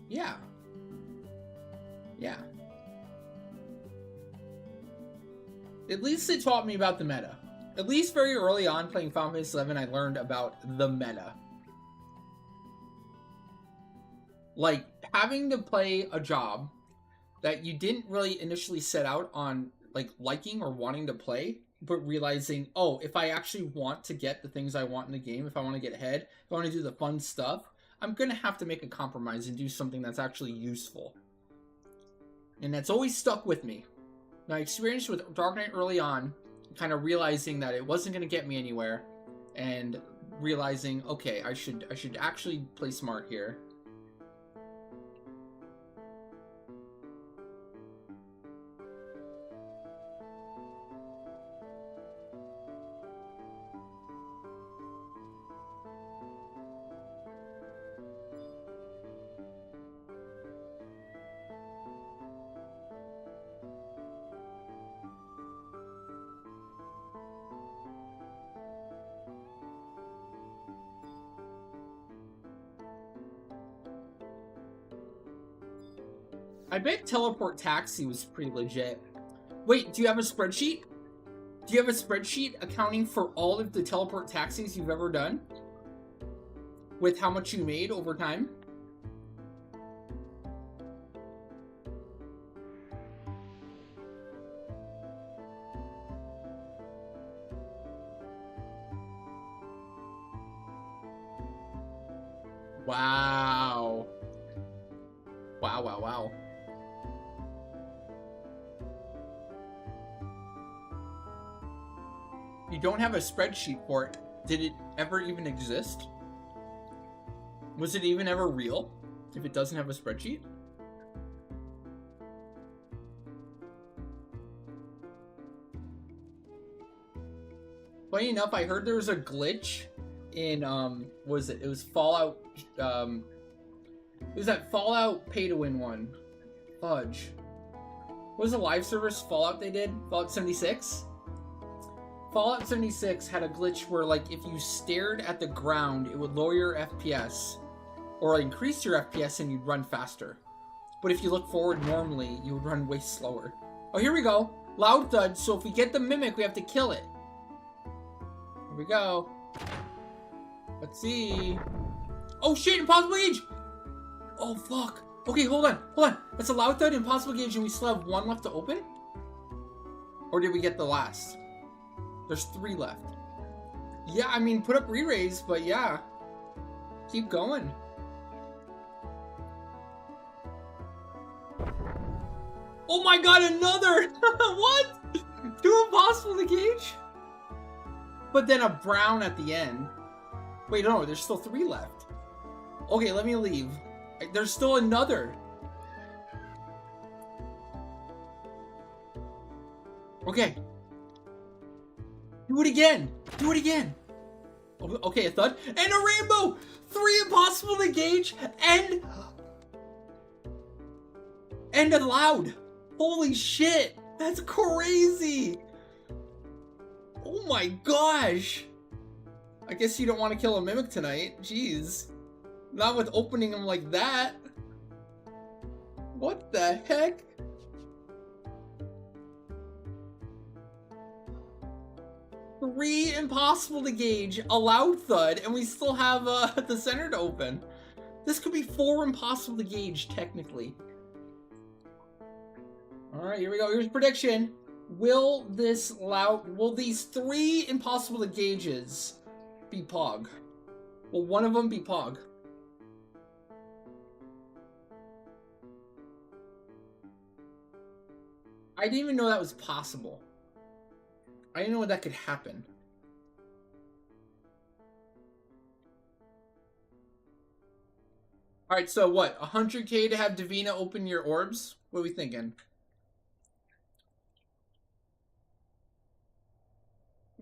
Yeah. Yeah. At least it taught me about the meta. At least very early on playing Final Fantasy XI, I learned about the meta. Like, having to play a job that you didn't really initially set out on, like, liking or wanting to play, but realizing, oh, if I actually want to get the things I want in the game, if I want to get ahead, if I want to do the fun stuff, I'm going to have to make a compromise and do something that's actually useful. And that's always stuck with me. My experience with Dark Knight early on, kind of realizing that it wasn't going to get me anywhere, and realizing, okay, I should actually play smart here. I bet Teleport Taxi was pretty legit. Wait, do you have a spreadsheet? Do you have a spreadsheet accounting for all of the Teleport Taxis you've ever done? With how much you made over time? Wow. Wow, wow, wow. You don't have a spreadsheet for it. Did it ever even exist? Was it even ever real if it doesn't have a spreadsheet? Funny enough, I heard there was a glitch in, what was it? It was Fallout, it was that Fallout pay-to-win one. Fudge. What was the live service Fallout they did? Fallout 76? Fallout 76 had a glitch where, like, if you stared at the ground, it would lower your FPS, or increase your FPS and you'd run faster. But if you look forward normally, you would run way slower. Oh, here we go. Loud thud, so if we get the mimic, we have to kill it. Here we go. Let's see. Oh shit, impossible gauge! Oh fuck. Okay, hold on. That's a loud thud, impossible gauge, and we still have one left to open? Or did we get the last? There's 3 left. Yeah, I mean, put up re-raise, but yeah. Keep going. Oh my god, another! What? 2 impossible to gauge? But then a brown at the end. Wait, no, there's still 3 left. Okay, let me leave. There's still another. Okay. Do it again. Do it again. Okay, a thud. And a rainbow! 3 impossible to gauge and a loud. Holy shit. That's crazy. Oh my gosh. I guess you don't want to kill a mimic tonight. Jeez. Not with opening them like that. What the heck? Three impossible to gauge, a loud thud, and we still have the center to open. This could be 4 impossible to gauge, technically. Alright, here we go. Here's a prediction. Will these 3 impossible to gauges be Pog? Will one of them be Pog? I didn't even know that was possible. I didn't know that could happen. Alright, so what? 100k to have Davina open your orbs? What are we thinking?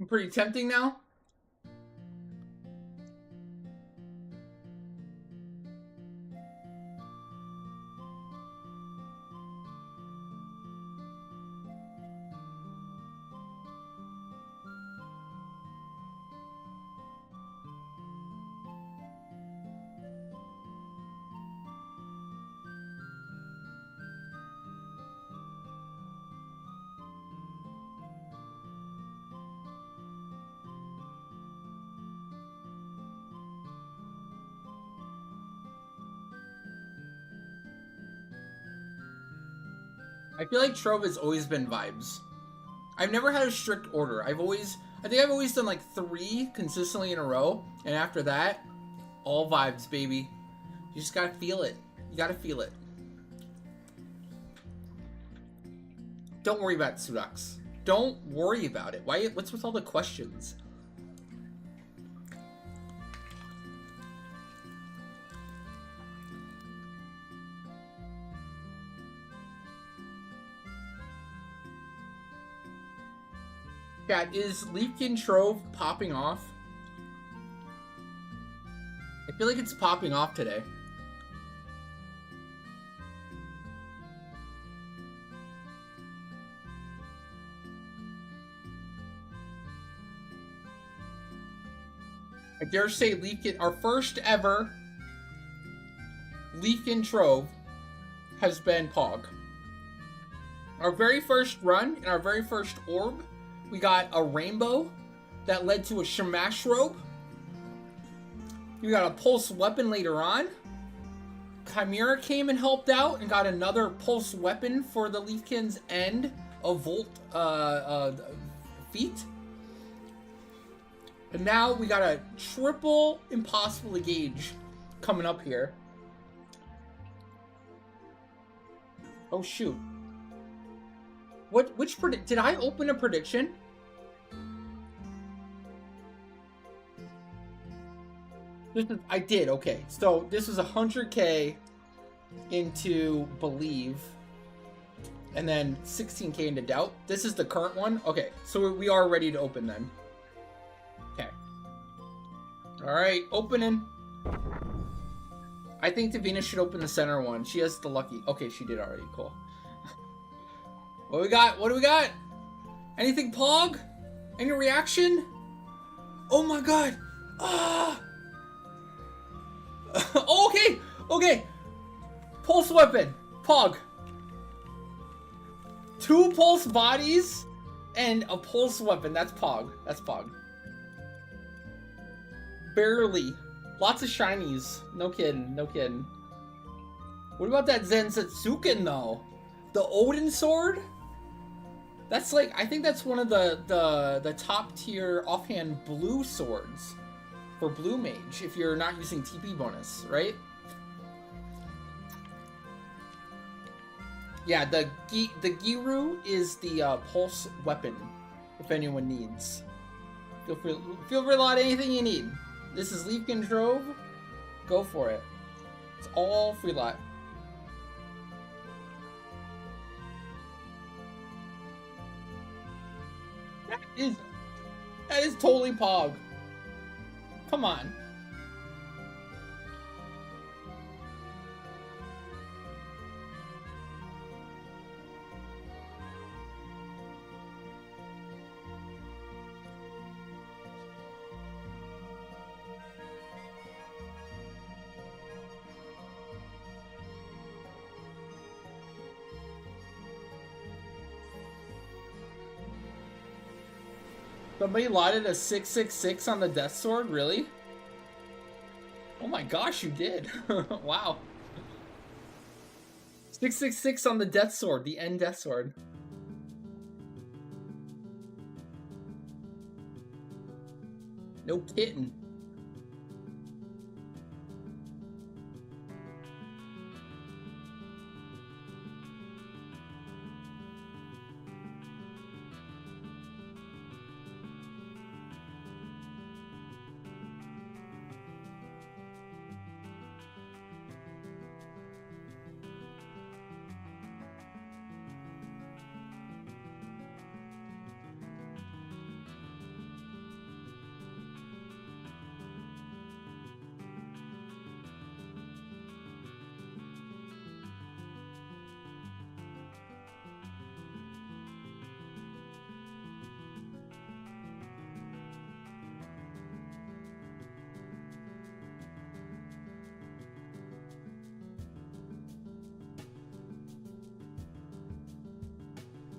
Pretty tempting now? I feel like Trove has always been vibes. I've never had a strict order. I think I've always done like 3 consistently in a row, and after that, all vibes, baby. You just gotta feel it. You gotta feel it. Don't worry about it, Sudaks. Don't worry about it. Why? What's with all the questions? Chat, is LEAFKIN Trove popping off? I feel like it's popping off today. I dare say LEAFKIN, our first ever LEAFKIN Trove has been Pog. Our very first run, in our very first orb, we got a rainbow that led to a Shamash robe. We got a pulse weapon later on. Chimera came and helped out and got another pulse weapon for the LEAFKIN's end of Volt feat. And now we got a triple impossible to gauge coming up here. Oh shoot. Which did I open a prediction? I did, okay. So this was 100k into Believe. And then 16k into Doubt. This is the current one? Okay, so we are ready to open then. Okay. Alright, opening. I think Davina should open the center one. She has the lucky. Okay, she did already. Cool. What we got? What do we got? Anything Pog? Any reaction? Oh my god! Ah! Oh, okay! Okay! Pulse weapon! Pog! 2 pulse bodies and a pulse weapon. That's Pog. That's Pog. Barely. Lots of shinies. No kidding. No kidding. What about that Zensetsuken though? The Odin sword? That's like, I think that's one of the top tier offhand blue swords for blue mage if you're not using TP bonus, right? Yeah, the Giru is the pulse weapon if anyone needs. Feel free to lot anything you need. This is LEAFKIN Trove. Go for it. It's all free lot. That is totally Pog. Come on. Somebody lotted a 666 on the Death Sword? Really? Oh my gosh, you did. Wow. 666 on the Death Sword, the end Death Sword. No kidding.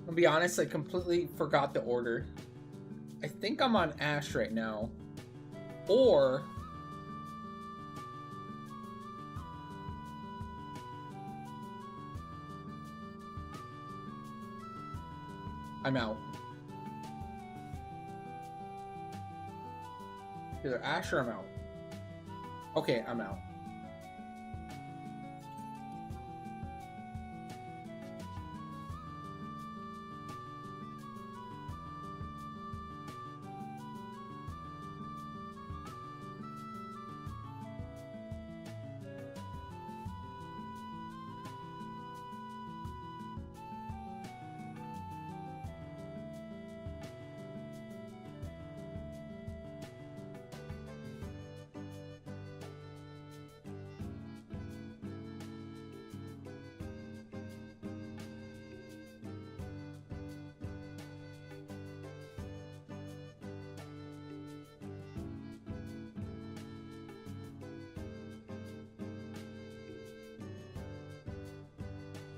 I'll be honest, I completely forgot the order. I think I'm on Ash right now. Or... I'm out. Either Ash or I'm out. Okay, I'm out.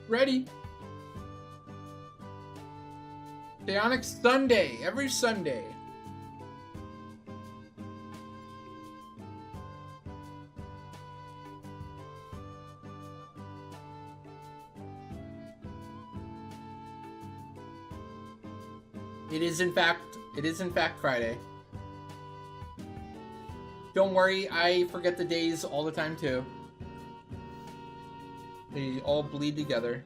Ready. Chaotic Sunday, every Sunday. It is in fact Friday. Don't worry, I forget the days all the time too. They all bleed together.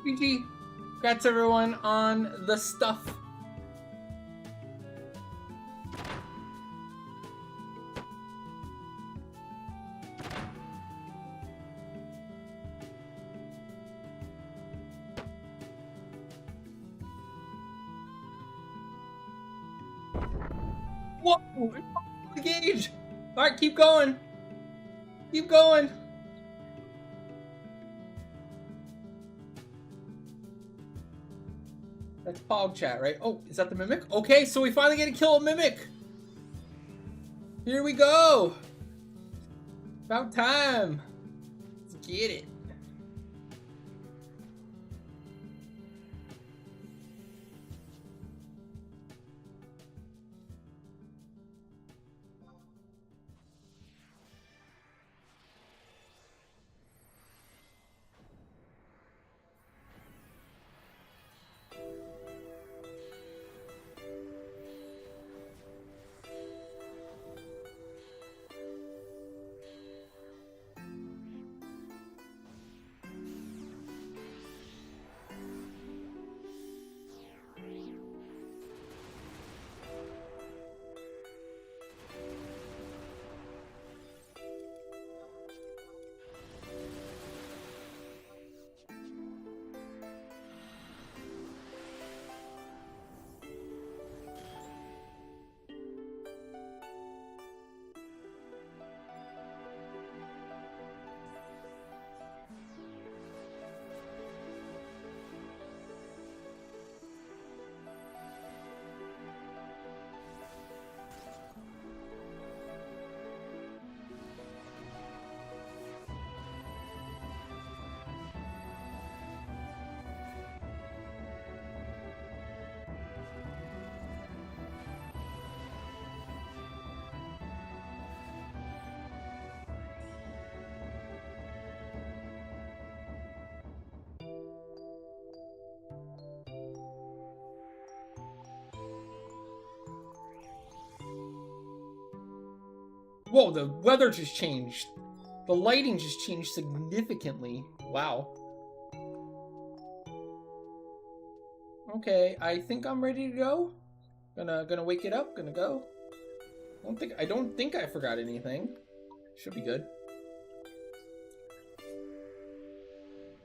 GG. Congrats everyone on the stuff. Whoa! The gauge! Alright, keep going. Keep going. That's Pog Chat, right? Oh, is that the Mimic? Okay, so we finally get to kill a Mimic! Here we go! About time! Let's get it. Whoa, the weather just changed. The lighting just changed significantly. Wow. Okay, I think I'm ready to go. Gonna wake it up, gonna go. I don't think I forgot anything. Should be good.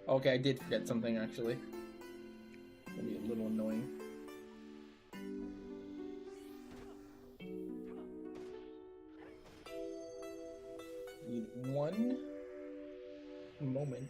Okay, I did forget something actually. Maybe little annoying. Need one moment.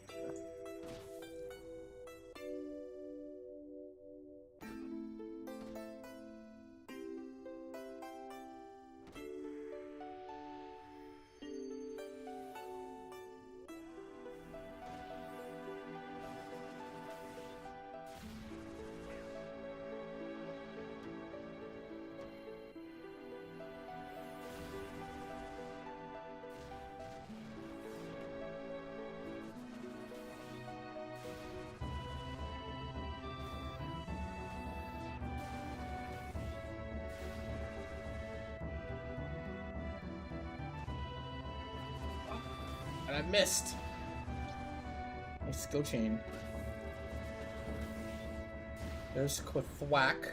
And I missed. My skill chain. There's Quathwack.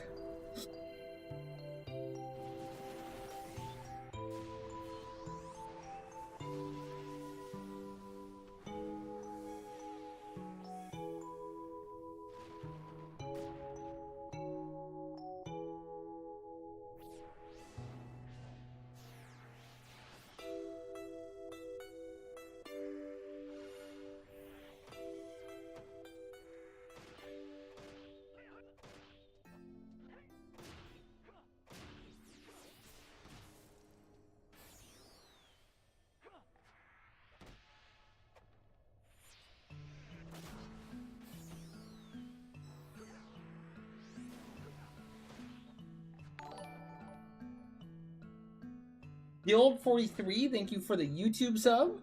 The old 43, thank you for the YouTube sub.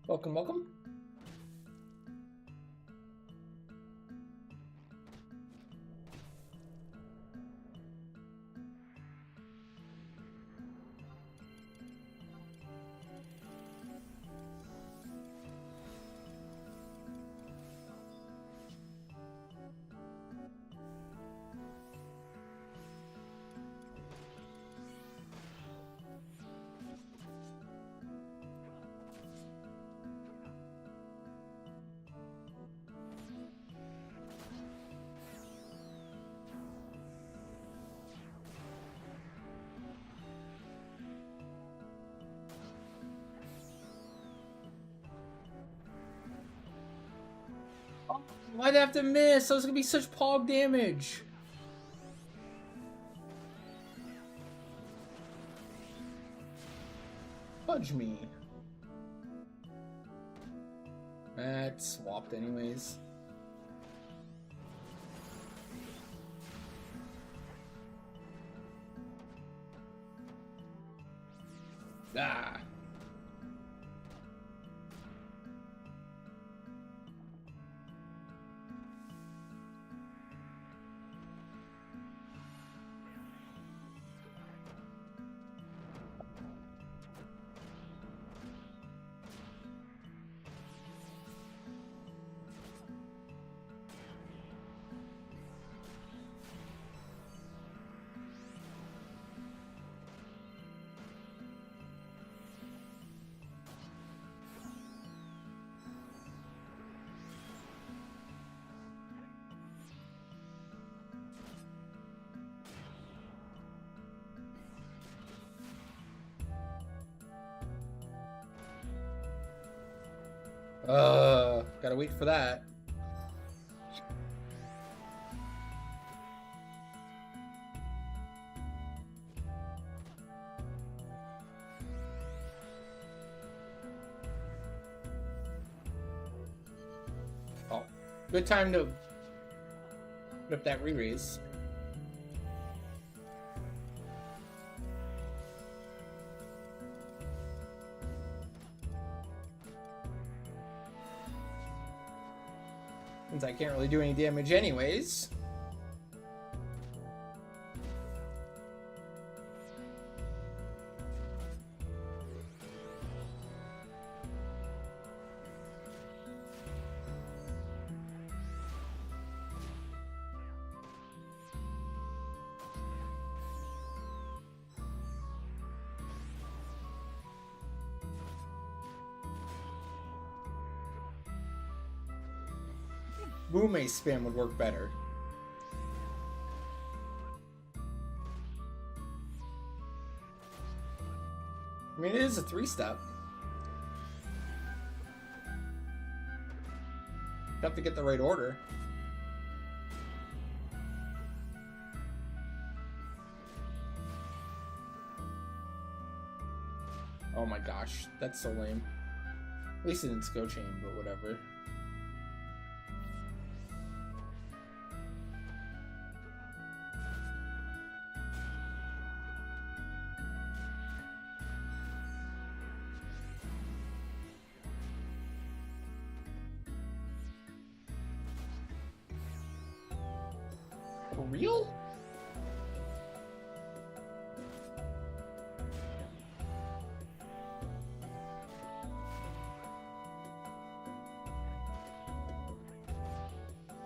Welcome, welcome. Why'd I have to miss? That was gonna be such pog damage. Fudge me. That swapped anyways. Ah. Gotta wait for that. Oh, good time to rip that re-raise. Since I can't really do any damage anyways. Boom Ace spam would work better. I mean, it is a 3-step. You have to get the right order. Oh my gosh, that's so lame. At least it didn't skill chain, but whatever. For real?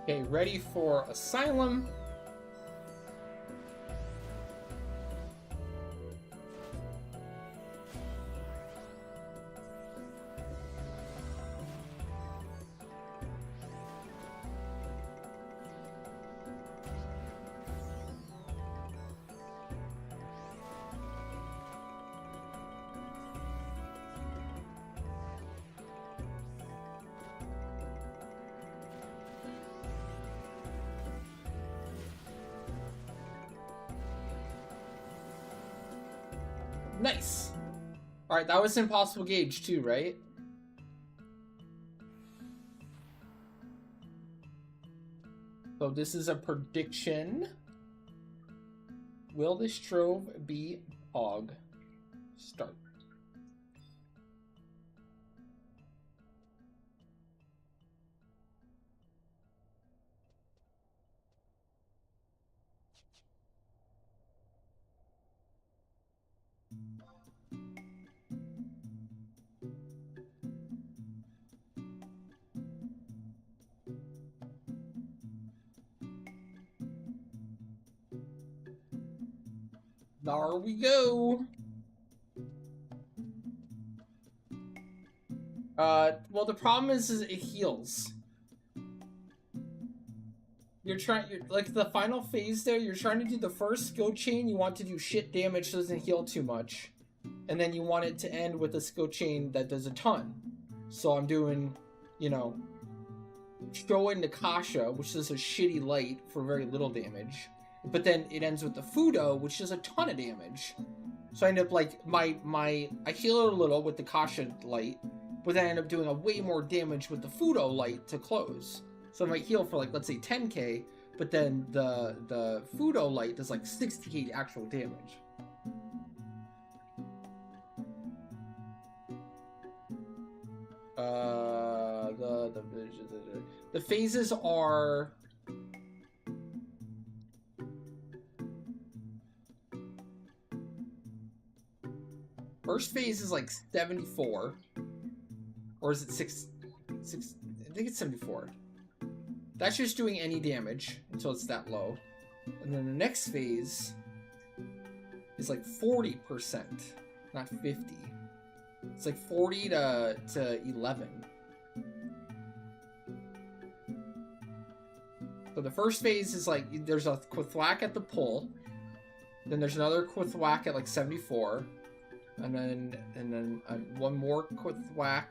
Okay, ready for Asylum. Nice. Alright, that was Impossible Gauge too, right? So this is a prediction. Will this trove be Pog? Start. There we go. Well, the problem is it heals. You're like the final phase there, you're trying to do the first skill chain, you want to do shit damage so it doesn't heal too much. And then you want it to end with a skill chain that does a ton. So I'm doing, you know, Showa and Nakasha, which does a shitty light for very little damage. But then it ends with the Fudo, which does a ton of damage. So I end up like, I heal it a little with the Kasha light, but then I end up doing a way more damage with the Fudo light to close. So I might heal for like, let's say 10k, but then the Fudo light does like 60k actual damage. The phases are... First phase is like 74. Or is it 6? I think it's 74. That's just doing any damage until it's that low. And then the next phase is like 40%, not 50. It's like 40 to 11. So the first phase is like, there's a Quithwack at the pull. Then there's another Quithwack at like 74. And then one more Quithwack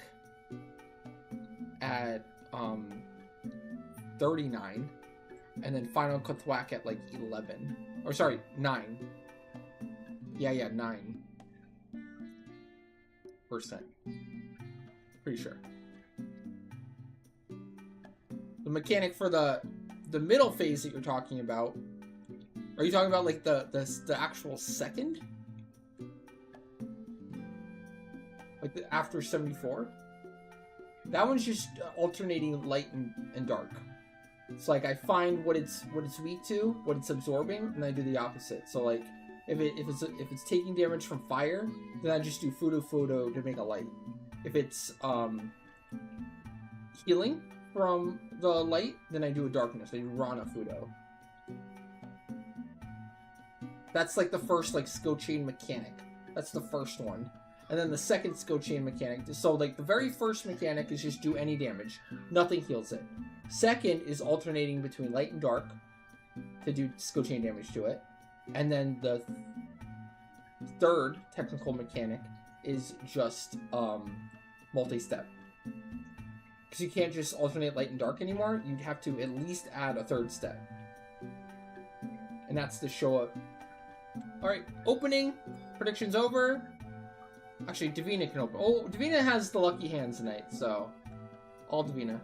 at 39. And then final Quithwack at like 11. Or sorry, 9. Yeah, 9%. Pretty sure. The mechanic for the middle phase that you're talking about, are you talking about like the actual second? Like after 74? That one's just alternating light and dark. It's like I find what it's weak to, what it's absorbing, and I do the opposite. So like if it's taking damage from fire, then I just do Fudo to make a light. If it's healing from the light, then I do a darkness. I do Rana Fudo. That's like the first like skill chain mechanic. That's the first one. And then the second skill chain mechanic, so like the very first mechanic is just do any damage. Nothing heals it. Second is alternating between light and dark to do skill chain damage to it. And then the third technical mechanic is just multi-step. Because you can't just alternate light and dark anymore. You'd have to at least add a third step. And that's to show up. Alright, opening. Prediction's over. Actually, Davina can open. Oh, Davina has the lucky hands tonight, so all Davina.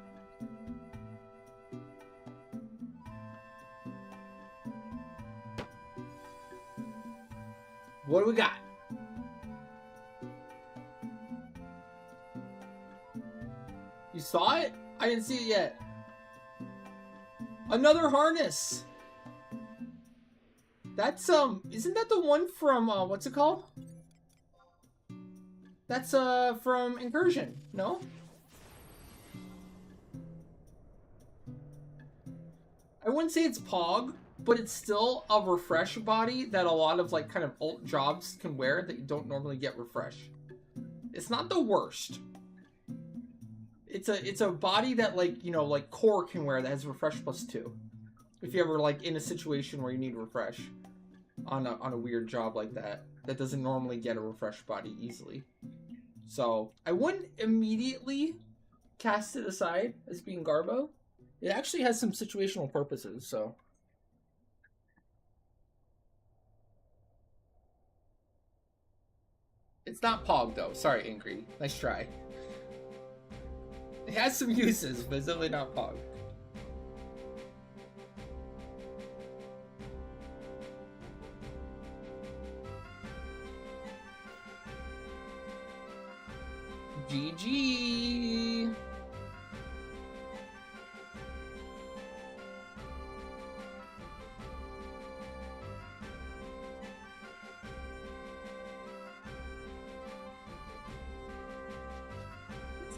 What do we got? You saw it? I didn't see it yet. Another harness. That's isn't that the one from what's it called? That's from Incursion, no? I wouldn't say it's Pog, but it's still a refresh body that a lot of like kind of alt jobs can wear that you don't normally get refresh. It's not the worst. It's a body that like, you know, like Core can wear that has refresh +2. If you're ever like in a situation where you need refresh on a weird job like that doesn't normally get a refresh body easily. So I wouldn't immediately cast it aside as being Garbo. It actually has some situational purposes, so. It's not Pog though. Sorry, Ingrid. Nice try. It has some uses, but it's definitely not Pog. GG.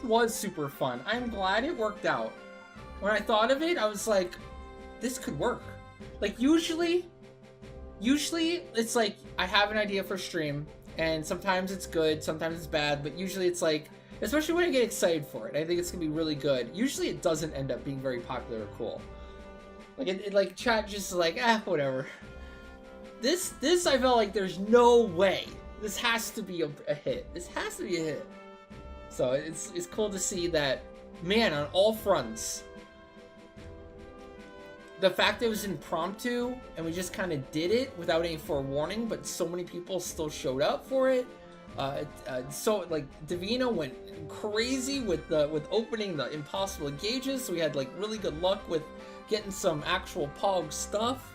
Was super fun. I'm glad it worked out. When I thought of it, I was like, this could work. Like usually it's like I have an idea for stream and sometimes it's good, sometimes it's bad, but usually it's like, especially when I get excited for it, I think it's gonna be really good. Usually it doesn't end up being very popular or cool. Like it like chat just like, whatever. This I felt like there's no way. This has to be a hit. This has to be a hit. So it's cool to see that, man, on all fronts. The fact that it was impromptu and we just kind of did it without any forewarning, but so many people still showed up for it. So like Davina went crazy with opening the impossible gauges. So we had like really good luck with getting some actual Pog stuff.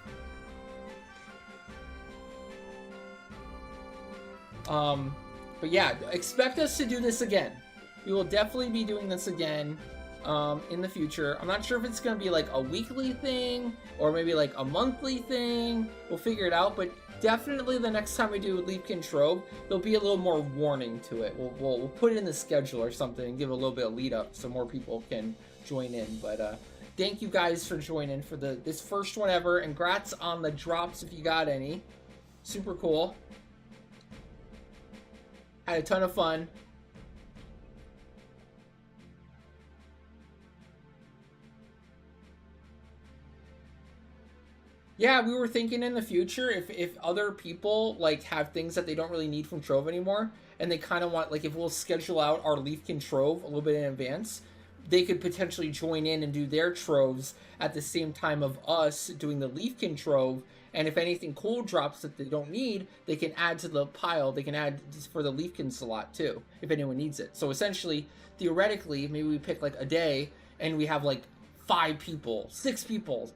But yeah, expect us to do this again. We will definitely be doing this again in the future. I'm not sure if it's going to be like a weekly thing or maybe like a monthly thing. We'll figure it out, but definitely the next time we do LEAFKIN TROVE, there'll be a little more warning to it. We'll put it in the schedule or something and give a little bit of lead up so more people can join in. But thank you guys for joining for this first one ever, and congrats on the drops if you got any. Super cool. Had a ton of fun. Yeah, we were thinking in the future if other people like have things that they don't really need from Trove anymore, and they kind of want, like, if we'll schedule out our LEAFKIN Trove a little bit in advance, they could potentially join in and do their Troves at the same time of us doing the LEAFKIN Trove. And if anything cool drops that they don't need, they can add to the pile. They can add for the LEAFKIN slot too, if anyone needs it. So essentially, theoretically, maybe we pick like a day and we have like 5 people, 6 people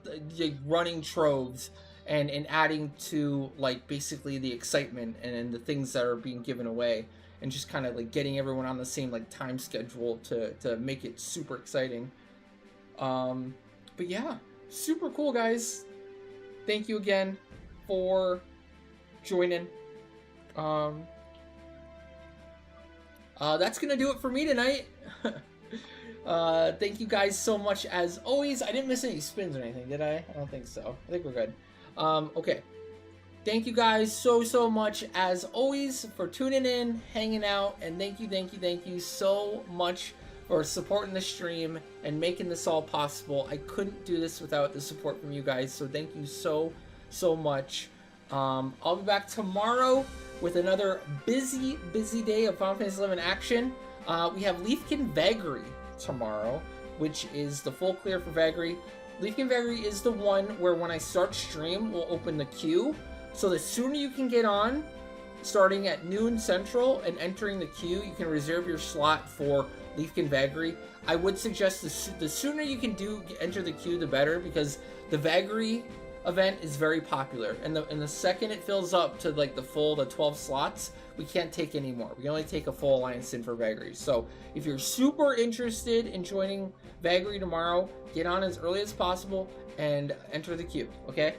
running Troves and adding to like basically the excitement and the things that are being given away, and just kind of like getting everyone on the same like time schedule to make it super exciting. But yeah, super cool, guys. Thank you again for joining. That's gonna do it for me tonight. Thank you guys so much as always. I didn't miss any spins or anything, did I? I don't think so. I think we're good. Okay. Thank you guys so much as always for tuning in, hanging out, and thank you so much for supporting the stream and making this all possible. I couldn't do this without the support from you guys, so thank you so much. I'll be back tomorrow with another busy day of Final Fantasy XI action. We have Leafkin Vagary tomorrow, which is the full clear for Vagary. Leafkin Vagary is the one where when I start stream, we'll open the queue. So the sooner you can get on, starting at noon Central and entering the queue, you can reserve your slot for Leafkin Vagary. I would suggest the sooner you can enter the queue, the better, because the Vagary event is very popular, and the second it fills up to like the 12 slots, we can't take any more. We can only take a full alliance in for Vagary. So if you're super interested in joining Vagary tomorrow, get on as early as possible and enter the queue, okay?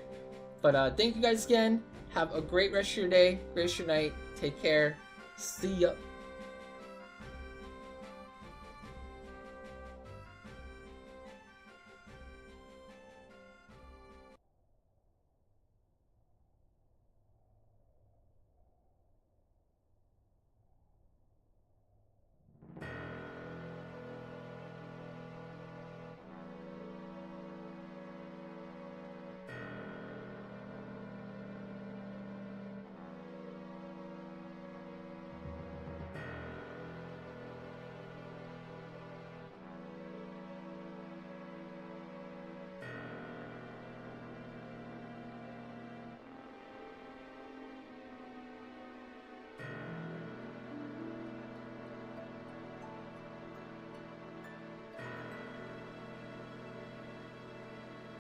But thank you guys again. Have a great rest of your day, great rest of your night. Take care. See ya.